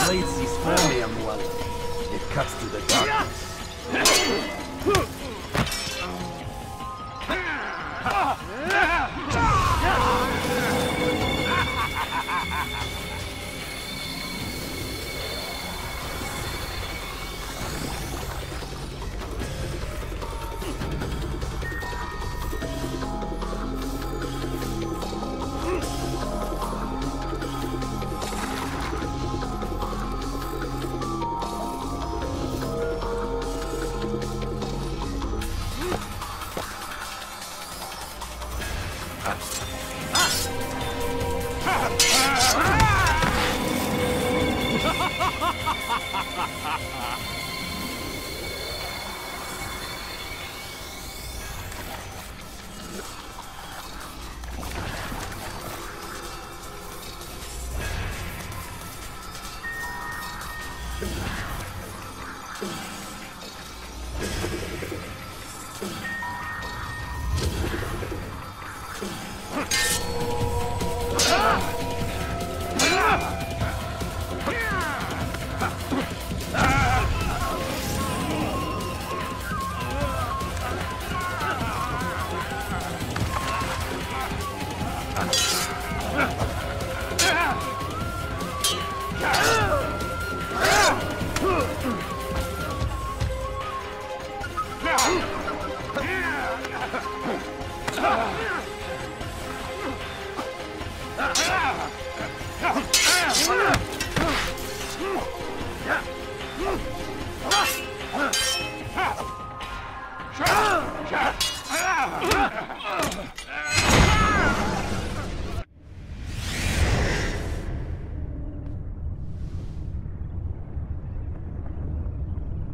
Speaker 10: Blade sees chromium well. It cuts through the darkness.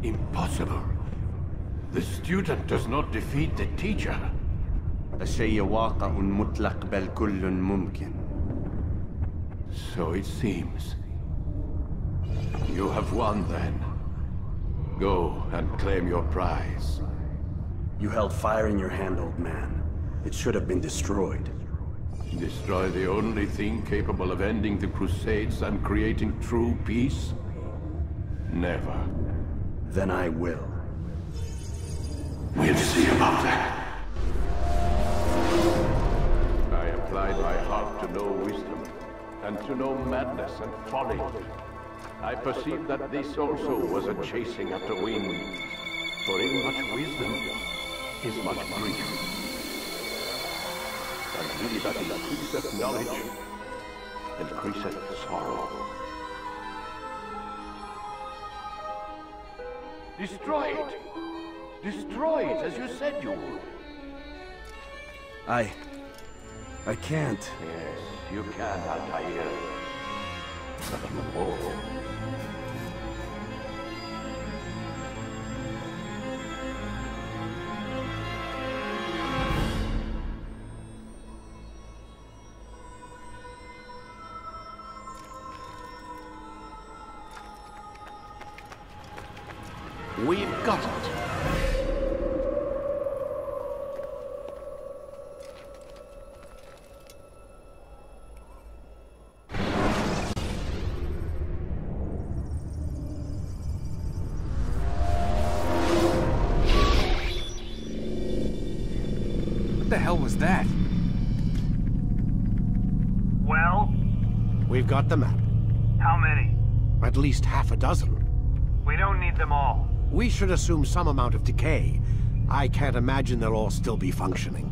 Speaker 16: Impossible. The student does not defeat the teacher.
Speaker 10: الشيء واقع مطلق بل كل ممكن.
Speaker 16: So it seems. You have won then. Go and claim your prize.
Speaker 10: You held fire in your hand, old man. It should have been destroyed.
Speaker 16: Destroy the only thing capable of ending the Crusades and creating true peace? Never.
Speaker 10: Then I will.
Speaker 16: We'll see about that. I applied my heart to know wisdom, and to know madness and folly. I perceived that this also was a chasing after wind. For in much wisdom is much grief. And really that increaseth knowledge, increaseth sorrow. Destroy it! Destroy it, as you said you would.
Speaker 10: I can't.
Speaker 16: Yes, you can, Altair. But you won't.
Speaker 3: We've got it.
Speaker 20: What the hell was that?
Speaker 7: Well?
Speaker 3: We've got the map.
Speaker 7: How many?
Speaker 3: At least half a dozen.
Speaker 7: We don't need them all.
Speaker 3: We should assume some amount of decay. I can't imagine they'll all still be functioning.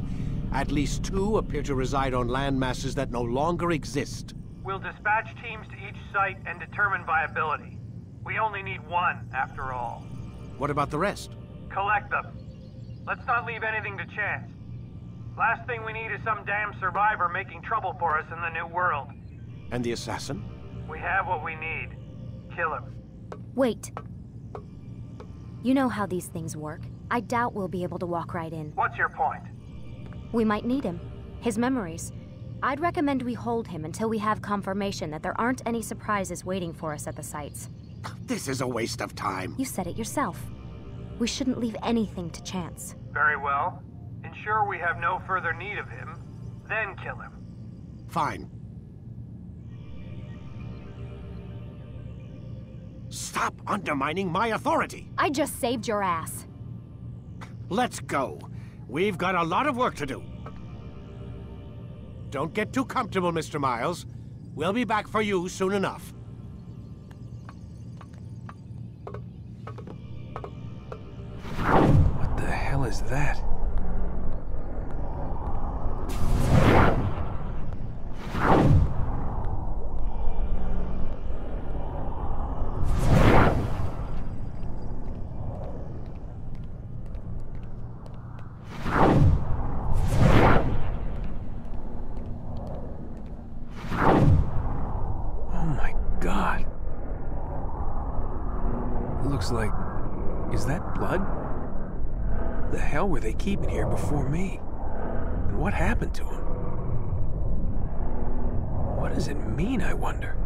Speaker 3: At least 2 appear to reside on land masses that no longer exist.
Speaker 7: We'll dispatch teams to each site and determine viability. We only need 1, after all.
Speaker 3: What about the rest?
Speaker 7: Collect them. Let's not leave anything to chance. Last thing we need is some damn survivor making trouble for us in the new world.
Speaker 3: And the assassin?
Speaker 7: We have what we need. Kill him.
Speaker 22: Wait. You know how these things work. I doubt we'll be able to walk right in.
Speaker 7: What's your point?
Speaker 22: We might need him. His memories. I'd recommend we hold him until we have confirmation that there aren't any surprises waiting for us at the sites.
Speaker 3: This is a waste of time.
Speaker 22: You said it yourself. We shouldn't leave anything to chance.
Speaker 7: Very well. Ensure we have no further need of him, then kill him.
Speaker 3: Fine. Stop undermining my authority!
Speaker 22: I just saved your ass.
Speaker 3: Let's go. We've got a lot of work to do. Don't get too comfortable, Mr. Miles. We'll be back for you soon enough.
Speaker 20: What the hell is that? Like, is that blood? The hell were they keeping here before me? And what happened to him? What does it mean, I wonder?